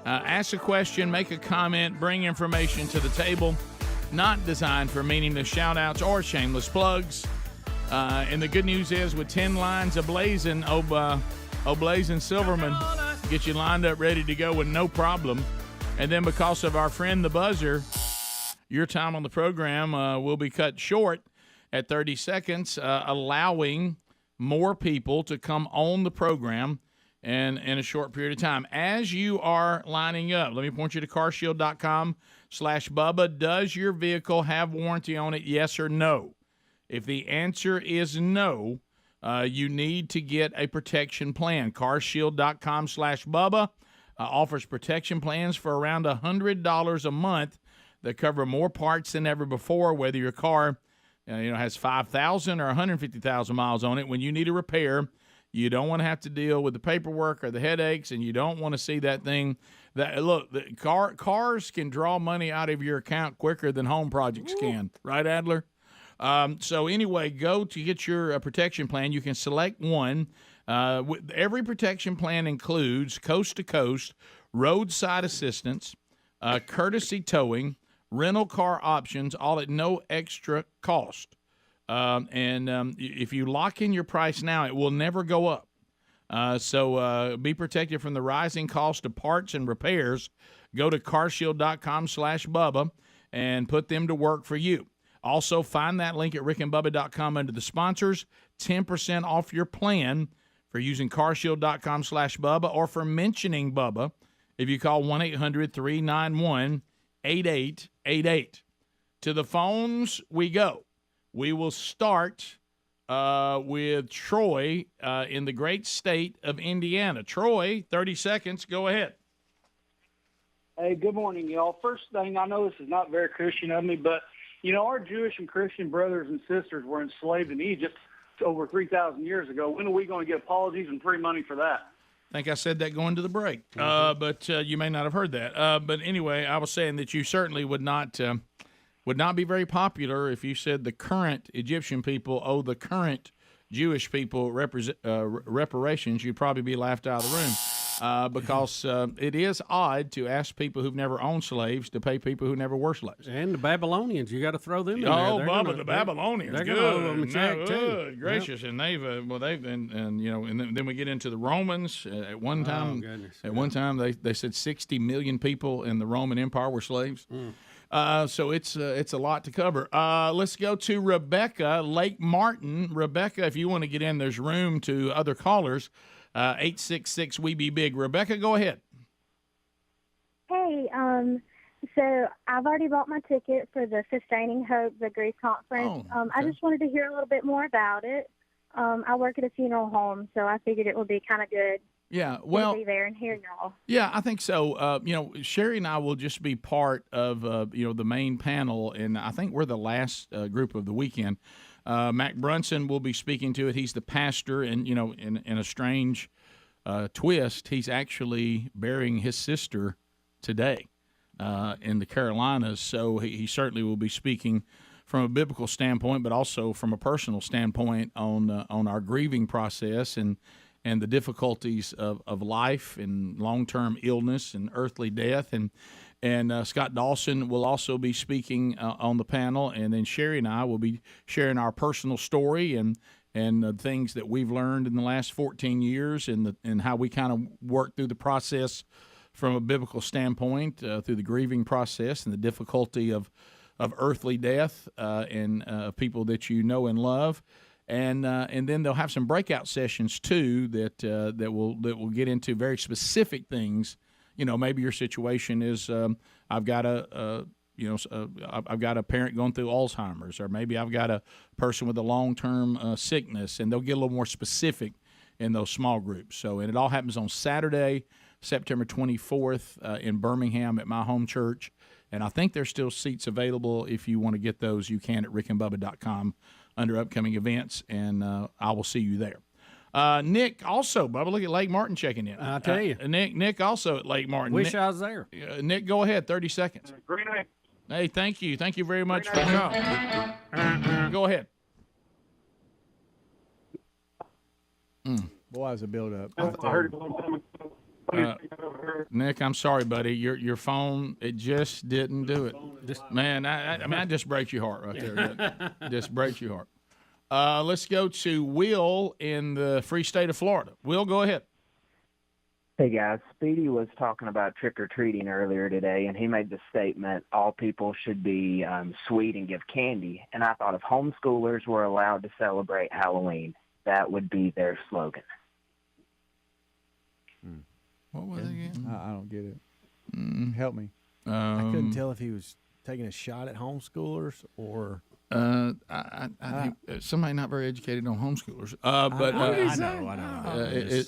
Ask a question, make a comment, bring information to the table. Not designed for meaningless shout-outs or shameless plugs. And the good news is, with 10 lines ablazing, Blazing Silverman get you lined up, ready to go with no problem. And then because of our friend the buzzer, your time on the program will be cut short at 30 seconds, allowing more people to come on the program and in a short period of time. As you are lining up, let me point you to carshield.com/Bubba. Does your vehicle have warranty on it, yes or no? If the answer is no, you need to get a protection plan. carshield.com/Bubba offers protection plans for around $100 a month that cover more parts than ever before, whether your car has 5,000 or 150,000 miles on it. When you need a repair, you don't want to have to deal with the paperwork or the headaches, and you don't want to see that thing. Cars can draw money out of your account quicker than home projects can. Right, Adler? So anyway, go to get your protection plan. You can select one. Every protection plan includes coast-to-coast roadside assistance, courtesy towing, rental car options, all at no extra cost. If you lock in your price now, it will never go up. So be protected from the rising cost of parts and repairs. Go to carshield.com/Bubba and put them to work for you. Also, find that link at rickandbubba.com under the sponsors. 10% off your plan for using carshield.com/Bubba or for mentioning Bubba if you call 1-800-391-8888. To the phones we go. We will start with Troy in the great state of Indiana. Troy, 30 seconds. Go ahead. Hey, good morning, y'all. First thing, I know this is not very Christian of me, but, our Jewish and Christian brothers and sisters were enslaved in Egypt over 3,000 years ago. When are we going to get apologies and free money for that? I think I said that going to the break, but you may not have heard that. But anyway, I was saying that you certainly would not be very popular if you said the current Egyptian people owe the current Jewish people reparations. You'd probably be laughed out of the room because it is odd to ask people who've never owned slaves to pay people who never were slaves. And the Babylonians, you got to throw them in there. Oh, Bubba, the Babylonians, they're good. Gonna owe them a check too. Good gracious, and they've and then we get into the Romans. At one time, they said 60 million people in the Roman Empire were slaves. So it's a lot to cover. Let's go to Rebecca, Lake Martin. Rebecca, if you want to get in, there's room to other callers. 866-WE-BE-BIG. Rebecca, go ahead. Hey, so I've already bought my ticket for the Sustaining Hope, the grief conference. I just wanted to hear a little bit more about it. I work at a funeral home, so I figured it would be kind of good. Yeah, to be there and hear y'all. Yeah, I think so. Sherry and I will just be part of the main panel, and I think we're the last group of the weekend. Mac Brunson will be speaking to it. He's the pastor, and in a strange twist, he's actually burying his sister today in the Carolinas. So he certainly will be speaking from a biblical standpoint, but also from a personal standpoint on our grieving process and the difficulties of life and long-term illness and earthly death. And Scott Dawson will also be speaking on the panel. And then Sherry and I will be sharing our personal story and things that we've learned in the last 14 years and how we kind of work through the process from a biblical standpoint through the grieving process and the difficulty of earthly death and people that you know and love. And then they'll have some breakout sessions too that will get into very specific things. Maybe your situation is I've got a parent going through Alzheimer's, or maybe I've got a person with a long-term sickness, and they'll get a little more specific in those small groups. So, and it all happens on Saturday, September 24th in Birmingham at my home church. And I think there's still seats available. If you want to get those, you can at rickandbubba.com under upcoming events, and I will see you there. Nick also, Bubba, look at Lake Martin checking in. I tell you. Nick also at Lake Martin. Wish Nick, I was there. Nick, go ahead, 30 seconds. Great night. Hey, thank you. Thank you very much for the call. Go ahead. Boy, it's a build-up. I heard it a long time ago. Nick, I'm sorry, buddy. Your phone, it just didn't do it. Man, I mean, that just breaks your heart right there. That just breaks your heart. Let's go to Will in the free state of Florida. Will, go ahead. Hey guys, Speedy was talking about trick-or-treating earlier today, and he made the statement all people should be sweet and give candy. And I thought if homeschoolers were allowed to celebrate Halloween, that would be their slogan. What was it again? I don't get it. Help me. I couldn't tell if he was taking a shot at homeschoolers or. I think somebody not very educated on homeschoolers. But I know.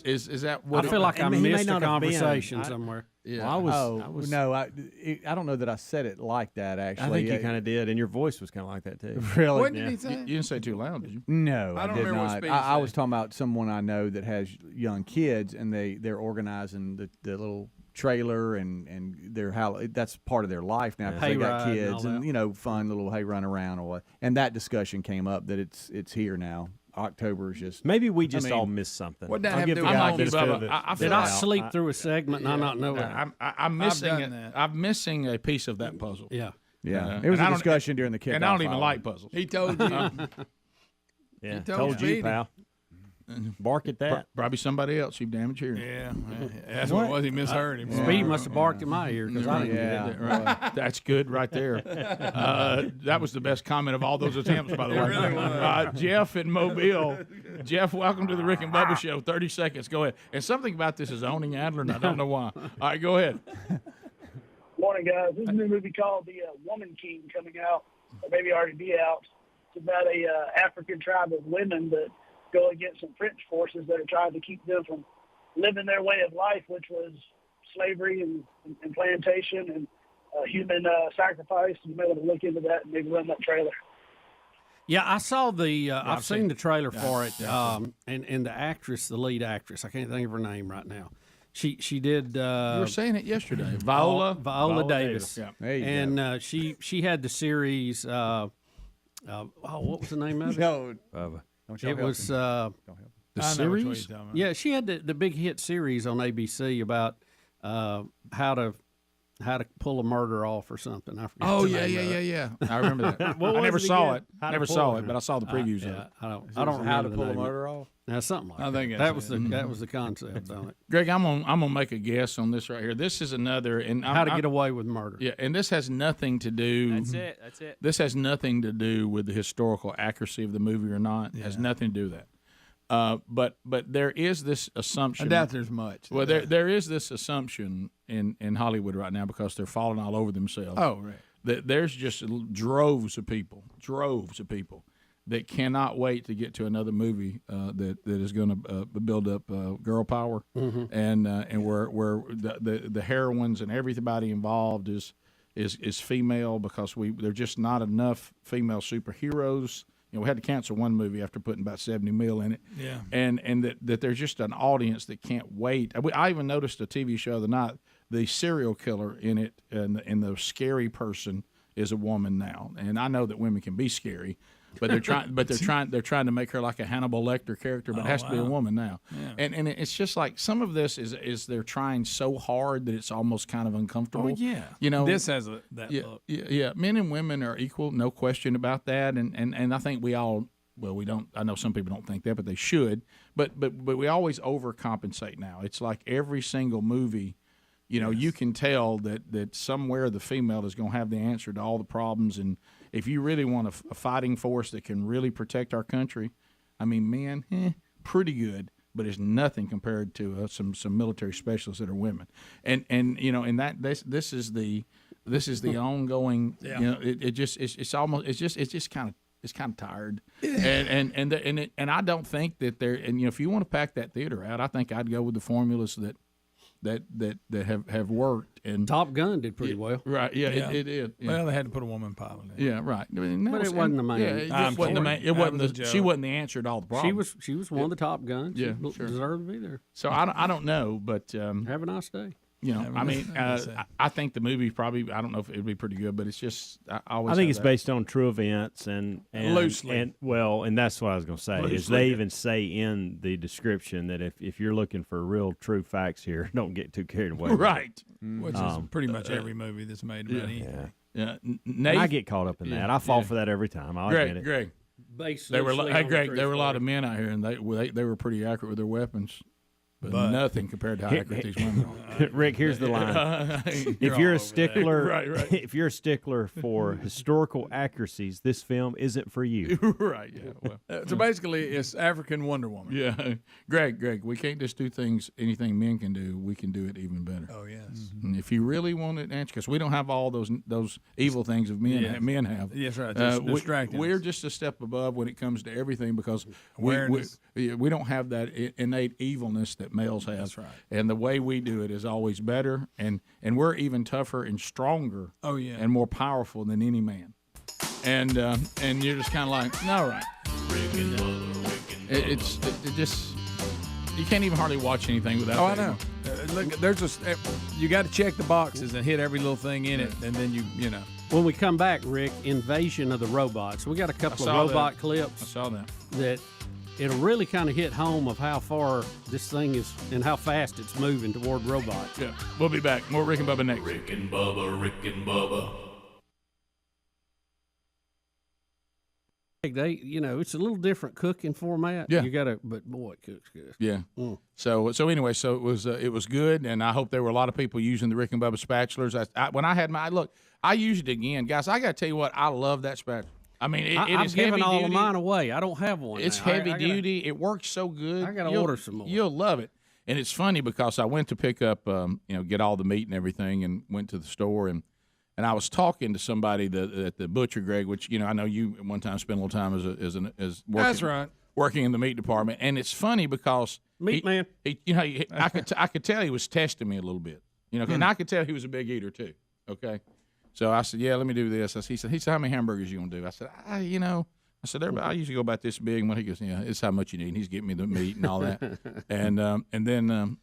Is that what? I feel like I missed a not have been. conversation somewhere. Yeah. Well, I was. No, I don't know that I said it like that, actually. I think you kind of did, and your voice was kind of like that, too. Really? What did he say? You didn't say too loud, did you? No, I don't did remember what not. Speedy I said. was talking about someone I know that has young kids, and they're organizing the little trailer and their that's part of their life now because they got Hayride and kids all and fun little hay run around or what. And that discussion came up that it's here now. October is just maybe we just all missed something. What that I'll have give to the do guy with the benefit of it. Did I sleep through a segment and I not know it? I'm missing done it. that. I'm missing a piece of that puzzle. Yeah. it was a discussion during the kickoff. And I don't even hour. like puzzles. He told you. Yeah, told told you, Speedy. pal. Bark at that. Probably somebody else, you damn hearing. Yeah, that's what it was. He misheard him. Speedy must have barked in my ear because I didn't get it. Right. That's good right there. That was the best comment of all those attempts, by the way. really was. Jeff in Mobile. Jeff, welcome to the Rick and Bubba Show. 30 seconds. Go ahead. And something about this is owning Adler, and I don't know why. All right, go ahead. Morning, guys. This is a new movie called The Woman King coming out, or maybe already be out. It's about a African tribe of women that go against some French forces that are trying to keep them from living their way of life, which was slavery and plantation and human sacrifice. You may want to look into that and maybe run that trailer. Yeah, I saw the. I've seen the trailer Yeah, for it, yeah. and the actress, the lead actress, I can't think of her name right now. She did. You were saying it yesterday. Viola Davis. Yeah. There you And she had the series. What was the name of it? No, don't y'all It help was him. the I know which one series. you're talking about. Yeah, she had the big hit series on ABC about how to pull a murder off or something. I forget. Oh, the yeah, name yeah, of yeah, it. yeah. I remember that. What I was never it saw again? it. Never saw it, but I saw the previews of Yeah, it. I don't How remember to the pull a name. murder off? Now something like I think that. that's That was the concept on it. Greg, I'm gonna make a guess on this right here. This is another and How to get away with murder. Yeah, and this has nothing to do. That's it. That's it. This has nothing to do with the historical accuracy of the movie or not. It has nothing to do with that. But there is this assumption. I doubt there's much. Well, there is this assumption in Hollywood right now because they're falling all over themselves. Oh, right. That there's just droves of people that cannot wait to get to another movie that is going to build up girl power, and where the heroines and everybody involved is female because there's just not enough female superheroes. You know, we had to cancel one movie after putting about 70 mil in it. Yeah. And that there's just an audience that can't wait. I even noticed a TV show the other night. The serial killer in it and the scary person is a woman now. And I know that women can be scary, but they're trying to make her like a Hannibal Lecter character, but it has to be a woman now. Yeah. And it's just like some of this is they're trying so hard that it's almost kind of uncomfortable. Oh, yeah. You know, This has that yeah, look. yeah. Men and women are equal, no question about that. And I think we all. Well, we don't. I know some people don't think that, but they should. But we always overcompensate now. It's like every single movie, you know, you can tell that somewhere the female is going to have the answer to all the problems. And if you really want a fighting force that can really protect our country, I mean, men, pretty good, but it's nothing compared to some military specialists that are women. And you know, and that this is the ongoing. Yeah. You know, it's just kind of tired, and I don't think that they're. And you know, if you want to pack that theater out, I think I'd go with the formulas that that have worked. And Top Gun did pretty well. Right? Yeah, it did. Yeah. Well, they had to put a woman pilot in. Yeah, right. I mean, But it wasn't the main. Yeah, it just wasn't the main. It wasn't the. She wasn't the answer to all the problems. She was one of the Top Guns. Yeah, She sure. deserved to be there. So I don't know, but have a nice day. You know, I mean, I think the movie probably. I don't know if it'd be pretty good, but it's just. I think it's based on true events and loosely. And that's what I was going to say. Loosely. Is they even say in the description that if you're looking for real true facts here, don't get too carried away. Right. Which is pretty much every movie that's made about anything. Yeah. And I get caught up in that. I fall for that every time. I'll admit it. Greg. Basically, Greg. There were a lot of men out here, and they were pretty accurate with their weapons. But nothing compared to how accurate these women are. Rick, here's the line: if you're a stickler, if you're a stickler for historical accuracies, this film isn't for you. Right? Yeah. Well, So basically, it's African Wonder Woman. yeah, Greg, we can't just do anything men can do. We can do it even better. Oh yes. And if you really want it, because we don't have all those evil things of men have. Yes, right. Just distracting We're us. just a step above when it comes to everything because Awareness. we don't have that innate evilness that males have. That's right. And the way we do it is always better, and we're even tougher and stronger. Oh, yeah. And more powerful than any man. And you're just kind of like, no, right. It just you can't even hardly watch anything without. Oh, I that. know. Look, there's you got to check the boxes and hit every little thing in it, and then you know. When we come back, Rick, Invasion of the Robots. We got a couple of robot clips. I saw that. That it'll really kind of hit home of how far this thing is and how fast it's moving toward robots. Yeah, we'll be back. More Rick and Bubba next. Rick and Bubba. They, it's a little different cooking format. Yeah. But boy, it cooks good. Yeah. So anyway, it was good, and I hope there were a lot of people using the Rick and Bubba spatulas. When I had I used it again, guys. I got to tell you what, I love that spatula. I mean, I've given all of mine away. I don't have one. It's now. heavy duty. It works so good. I got to order some more. You'll love it. And it's funny because I went to pick up, get all the meat and everything, and went to the store and I was talking to somebody at the butcher, Greg, which I know you at one time spent a little time as working. That's right. Working in the meat department, and it's funny because man. I could tell he was testing me a little bit, and I could tell he was a big eater too. Okay. So I said, yeah, let me do this. He said, how many hamburgers you gonna do? I said, I said, I usually go about this big. And when he goes, yeah, it's how much you need. And he's getting me the meat and all that. and then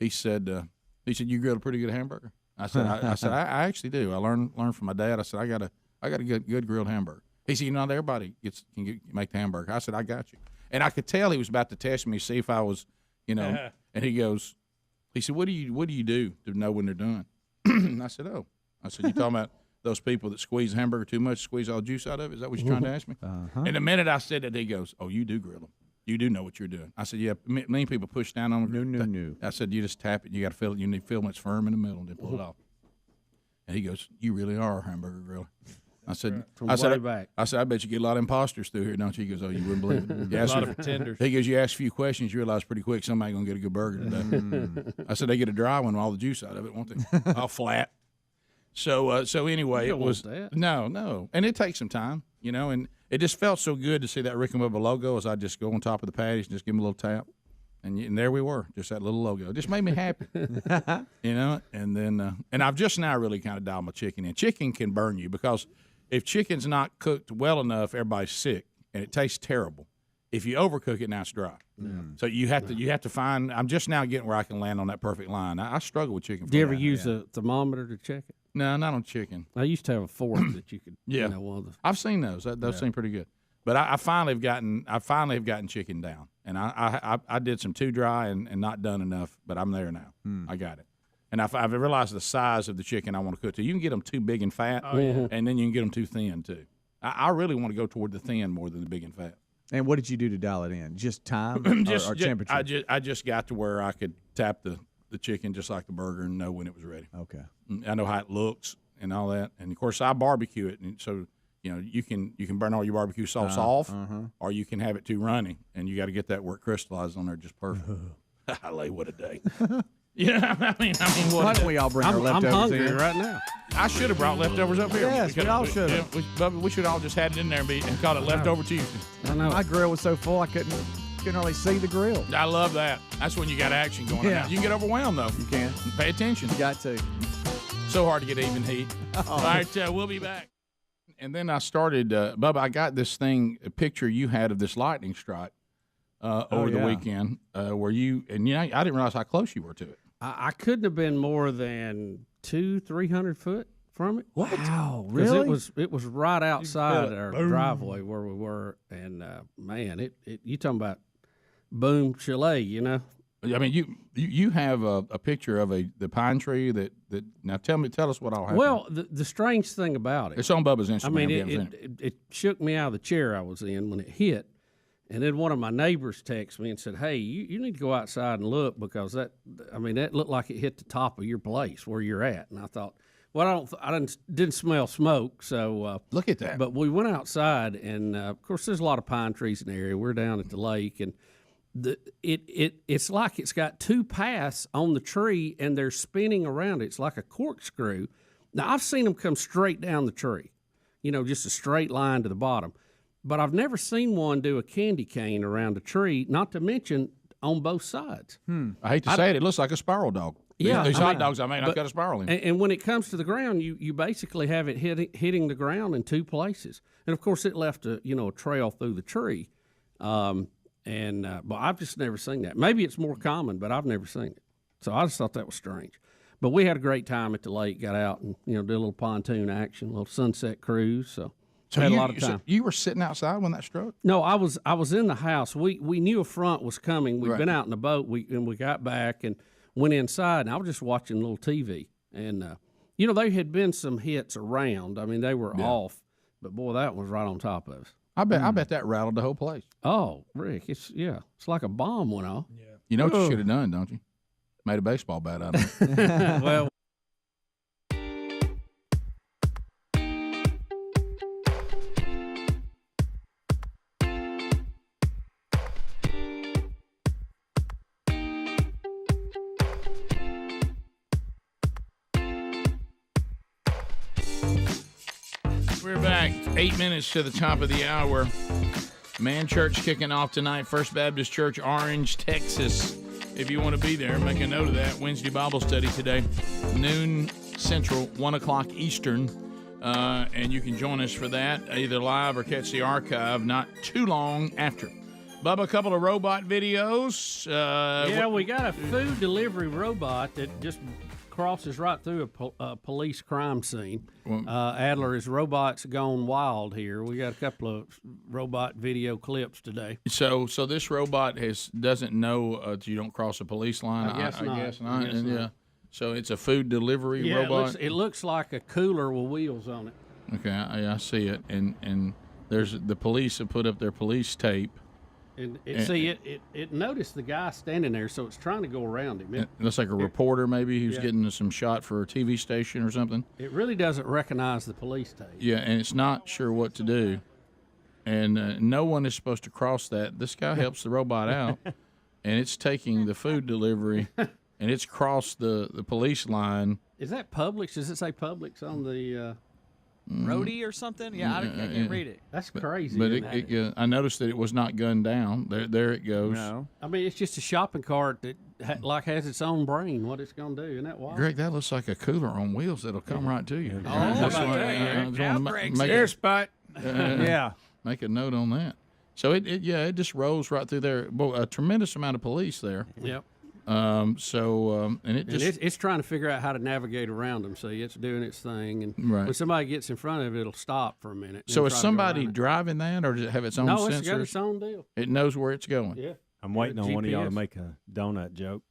he said, you grilled a pretty good hamburger. I said, I actually do. I learned from my dad. I said, I got a good grilled hamburger. He said, not everybody can make the hamburger. I said, I got you. And I could tell he was about to test me, see if I was, and he said, what do you do to know when they're done? And I said, you talking about those people that squeeze a hamburger too much, squeeze all the juice out of it? Is that what you're trying to ask me? Uh-huh. And the minute I said that, he goes, oh, you do grill them. You do know what you're doing. I said, yeah, many people push down on them. No. I said, you just tap it. You got to feel it. You need to feel when it's firm in the middle and then pull it off. And he goes, you really are a hamburger griller. I said, back. I said, I bet you get a lot of imposters through here, don't you? He goes, oh, you wouldn't believe it. A lot of pretenders. He goes, you ask a few questions, you realize pretty quick somebody going to get a good burger today. I said, they get a dry one with all the juice out of it, won't they? All flat. So anyway, You it don't was want that. no, and it takes some time, and it just felt so good to see that Rick and Bubba logo as I just go on top of the patties and just give them a little tap, and there we were, just that little logo. It just made me happy, And then and I've just now really kind of dialed my chicken in. Chicken can burn you because if chicken's not cooked well enough, everybody's sick and it tastes terrible. If you overcook it, now it's dry. So you have to find. I'm just now getting where I can land on that perfect line. I struggle with chicken. Do you ever use a thermometer to check it? No, not on chicken. I used to have a fork that you could. Yeah, I've seen those. Those seem pretty good. But I finally have gotten chicken down, and I did some too dry and not done enough. But I'm there now. I got it, and I've realized the size of the chicken I want to cook to. You can get them too big and fat, and then you can get them too thin too. I really want to go toward the thin more than the big and fat. And what did you do to dial it in? Just time or temperature? I just got to where I could tap the chicken just like the burger and know when it was ready. Okay. I know how it looks and all that. And, of course, I barbecue it. And so, you can burn all your barbecue sauce off or you can have it too runny. And you got to get that where it crystallizes on there just perfect. What a day. Yeah, I mean, what? Why don't we all bring our leftovers I'm hungry in? right now. I should have brought leftovers up here. Yes, we all should have. We should all just had it in there and called it leftover Tuesday. I know. My grill was so full I couldn't couldn't hardly see the grill. I love that. That's when you got action going on. You can get overwhelmed, though. You can. Pay attention. You got to. So hard to get even heat. All right, we'll be back. And then I started, Bubba, I got this thing, a picture you had of this lightning strike over the weekend where you, and I didn't realize how close you were to it. I couldn't have been more than 200-300 foot from it. Wow, 'Cause really? It was right outside our driveway where we were, and man, it you talking about boom chalet, you know? I mean, you have a picture of the pine tree that now tell us what all happened. Well, the strange thing about it, it's on Bubba's Instagram. I mean, it shook me out of the chair I was in when it hit, and then one of my neighbors texted me and said, "Hey, you need to go outside and look because that looked like it hit the top of your place where you're at." And I thought, well, I didn't smell smoke, so look at that. But we went outside, and of course, there's a lot of pine trees in the area. We're down at the lake, and it's like it's got two paths on the tree, and they're spinning around it. It's like a corkscrew. Now, I've seen them come straight down the tree, just a straight line to the bottom. But I've never seen one do a candy cane around a tree, not to mention on both sides. I hate to say it looks like a spiral dog. Yeah, these hot dogs, I've got a spiral in. And when it comes to the ground, you basically have it hitting the ground in two places. And, of course, it left a trail through the tree. But I've just never seen that. Maybe it's more common, but I've never seen it. So I just thought that was strange. But we had a great time at the lake, got out and, did a little pontoon action, a little sunset cruise. So had a lot of time. So you were sitting outside when that struck? No, I was in the house. We knew a front was coming. We'd been out in the boat, and we got back and went inside, and I was just watching a little TV. And, there had been some hits around. I mean, they were off, but, boy, that was right on top of us. I bet that rattled the whole place. Oh, Rick, it's like a bomb went off. Yeah. You know what you should have done, don't you? Made a baseball bat out of it. Well. We're back. 8 minutes to the top of the hour. Man Church kicking off tonight. First Baptist Church, Orange, Texas. If you want to be there, make a note of that. Wednesday Bible study today, noon Central, 1 o'clock Eastern. And you can join us for that, either live or catch the archive not too long after. Bubba, a couple of robot videos. We got a food delivery robot that just crosses right through a police crime scene. Adler, is robots gone wild here. We got a couple of robot video clips today. So this robot doesn't know you don't cross a police line. I guess not. Yeah. So it's a food delivery robot. It looks like a cooler with wheels on it. Okay, I see it, and there's the police have put up their police tape. And it noticed the guy standing there, so it's trying to go around him. It looks like a reporter maybe who's getting some shot for a TV station or something. It really doesn't recognize the police tape. Yeah, and it's not sure what to do. And no one is supposed to cross that. This guy helps the robot out, and it's taking the food delivery, and it's crossed the police line. Is that Publix? Does it say Publix on the... Roadie or something? Yeah, I can't read it. That's crazy. But I noticed that it was not gunned down. There it goes. No. I mean, it's just a shopping cart that has its own brain. What it's going to do? Isn't that wild? Greg, that looks like a cooler on wheels that'll come right to you. Spot. Make a note on that. So it just rolls right through there. Boy, a tremendous amount of police there. Yep. It's trying to figure out how to navigate around them. See, it's doing its thing, and right. when somebody gets in front of it, it'll stop for a minute. So is somebody driving that, or does it have its own sensors? No, it's got its own deal. It knows where it's going. Yeah. I'm waiting on one of y'all to make a donut joke.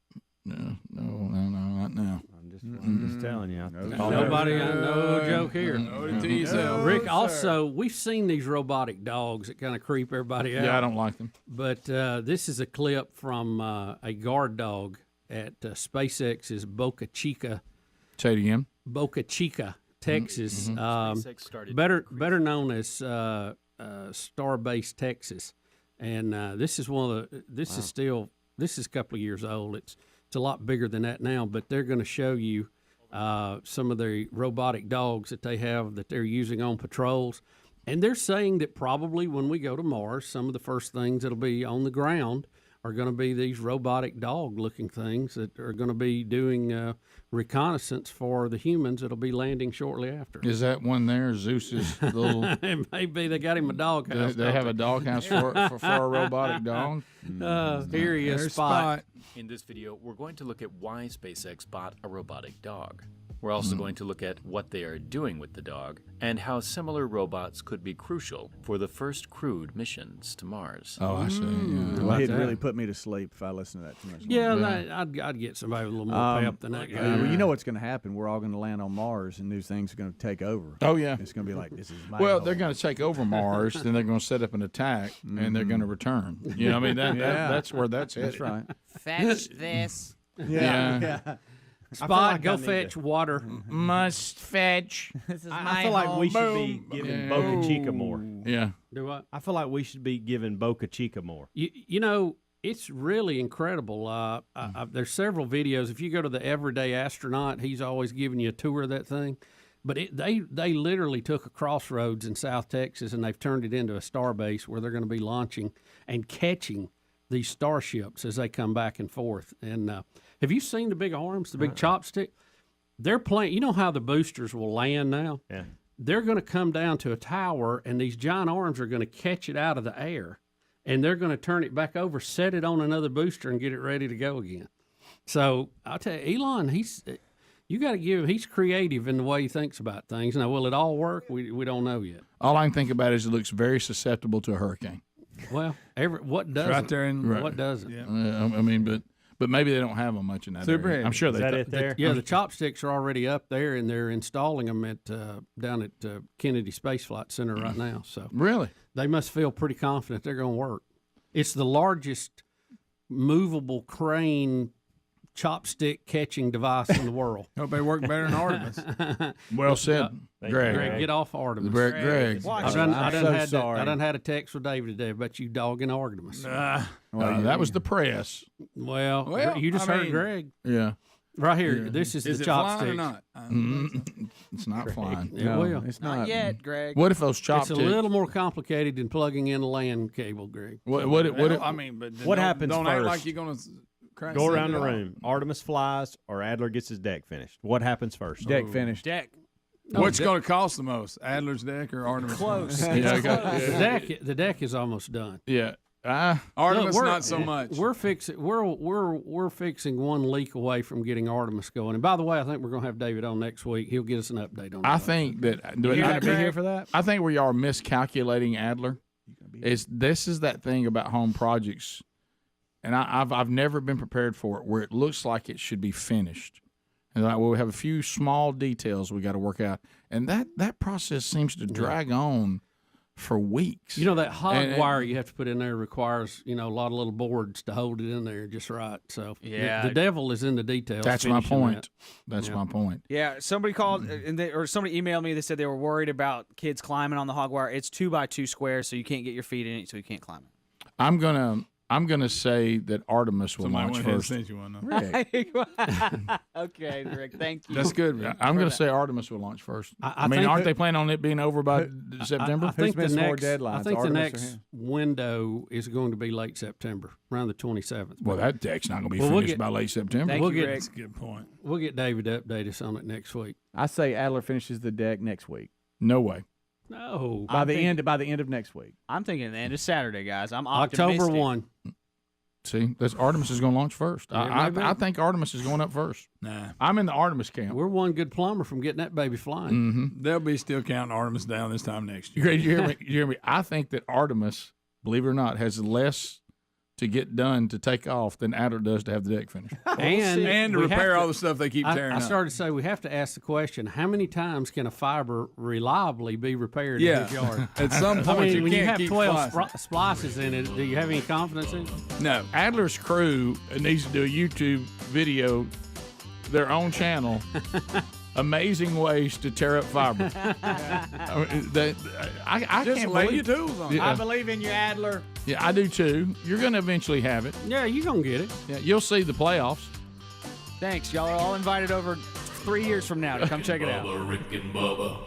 No, not now. I'm just telling you. No joke here. Rick, sir. also, we've seen these robotic dogs that kind of creep everybody out. Yeah, I don't like them. But this is a clip from a guard dog at SpaceX's Boca Chica. Say it again. Boca Chica, Texas. Better known as Starbase, Texas. And this is this is a couple of years old. It's a lot bigger than that now, but they're going to show you some of the robotic dogs that they have that they're using on patrols. And they're saying that probably when we go to Mars, some of the first things that'll be on the ground are going to be these robotic dog-looking things that are going to be doing reconnaissance for the humans that'll be landing shortly after. Is that one there, Zeus's little... It may be. They got him a doghouse. They have a doghouse for a robotic dog? Here he is, Spot. In this video, we're going to look at why SpaceX bought a robotic dog. We're also going to look at what they are doing with the dog and how similar robots could be crucial for the first crewed missions to Mars. Oh, I see. Yeah. Well, he'd really put me to sleep if I listened to that too much. Yeah, I'd get somebody with a little more pep than that guy. Well, you know what's going to happen? We're all going to land on Mars, and new things are going to take over. Oh, yeah. It's going to be like, this is my Well, home. they're going to take over Mars, then they're going to set up an attack, and they're going to return. You know, I mean, that's where that's headed. That's right. Fetch this. Yeah. Spot, go fetch water. Must fetch. This is my I feel like we should be Boom. giving Boca Chica more. Yeah. Do what? I feel like we should be giving Boca Chica more. You know, it's really incredible. There's several videos. If you go to the Everyday Astronaut, he's always giving you a tour of that thing. But they literally took a crossroads in South Texas, and they've turned it into a star base where they're going to be launching and catching these starships as they come back and forth. And have you seen the big arms, the big chopstick? They're playing. You know how the boosters will land now? Yeah. They're going to come down to a tower, and these giant arms are going to catch it out of the air, and they're going to turn it back over, set it on another booster, and get it ready to go again. So I'll tell you, Elon, you got to give him. He's creative in the way he thinks about things. Now, will it all work? We don't know yet. All I can think about is it looks very susceptible to a hurricane. Well, what does right there in what doesn't? Yeah. I mean, but maybe they don't have them much in that Super area. heavy. I'm sure Is that it there? Yeah, the chopsticks are already up there, and they're installing them at down at Kennedy Space Flight Center right now. So Really? they must feel pretty confident they're going to work. It's the largest movable crane chopstick catching device in the world. Hope they work better than Artemis. Well said, Greg. Greg, get off Artemis. Greg. I done had a text with David today about you dogging Artemis. That was the press. Well, you just heard mean, Greg. Yeah. Right here. This is the it chopstick. flying or not? It's not flying. No, it's Not yet, Greg. What if those chopsticks? It's a little more complicated than plugging in a LAN cable, Greg. What if, I mean, but What happens don't first? act like you're going to Go around the room. Artemis flies or Adler gets his deck finished. What happens first? Deck finished. Deck. What's going to cost the most, Adler's deck or Artemis? Close. The deck is almost done. Yeah. Artemis, Look, not so much. We're fixing one leak away from getting Artemis going. And by the way, I think we're going to have David on next week. He'll get us an update on that. I think that You got to be here for that? I think we are miscalculating Adler. This is that thing about home projects, and I've never been prepared for it, where it looks like it should be finished, and like we have a few small details we got to work out, and that process seems to drag on for weeks. You know, that hog wire you have to put in there requires, a lot of little boards to hold it in there just right. So Yeah. the devil is in the details. That's my finishing point. that. That's Yeah. my point. Yeah, somebody called or somebody emailed me. They said they were worried about kids climbing on the hog wire. It's 2x2 squares, so you can't get your feet in it, so you can't climb it. I'm gonna say that Artemis will launch first. Okay, Rick, thank you. That's good. I'm going to say Artemis will launch first. I mean, think aren't that- they planning on it being over by September? I think missed the more next, deadlines, I think the Artemis or next him? window is going to be late September, around the 27th. Well, that deck's not going to be Well, finished by late September. Thank We'll you, get- Rick. That's a good point. We'll get David to update us on it next week. I say Adler finishes the deck next week. No way. No, By the end of next week. I'm thinking the end of Saturday, guys. I'm October optimistic. 1. See, that's Artemis is going to launch first. Yeah, maybe. I think Artemis is going up first. Nah, I'm in the Artemis camp. We're one good plumber from getting that baby flying. Mm-hmm. They'll be still counting Artemis down this time next year. You hear me? I think that Artemis, believe it or not, has less to get done to take off than Adler does to have the deck finished. And to we repair have all the stuff they keep tearing I up. started to say we have to ask the question: how many times can a fiber reliably be repaired in Yeah. his yard? At some I point, mean, you when you can't have keep 12 splicing. splices in it, do you have any confidence in it? No. Adler's crew needs to do a YouTube video, their own channel, amazing ways to tear up fiber. I Just can't lay believe your tools on it. Yeah. I believe in you, Adler. Yeah, I do too. You're going to eventually have it. Yeah, you're going to get it. Yeah, you'll see the playoffs. Thanks. Y'all are all invited over 3 years from now to come check it out. Rick and Bubba.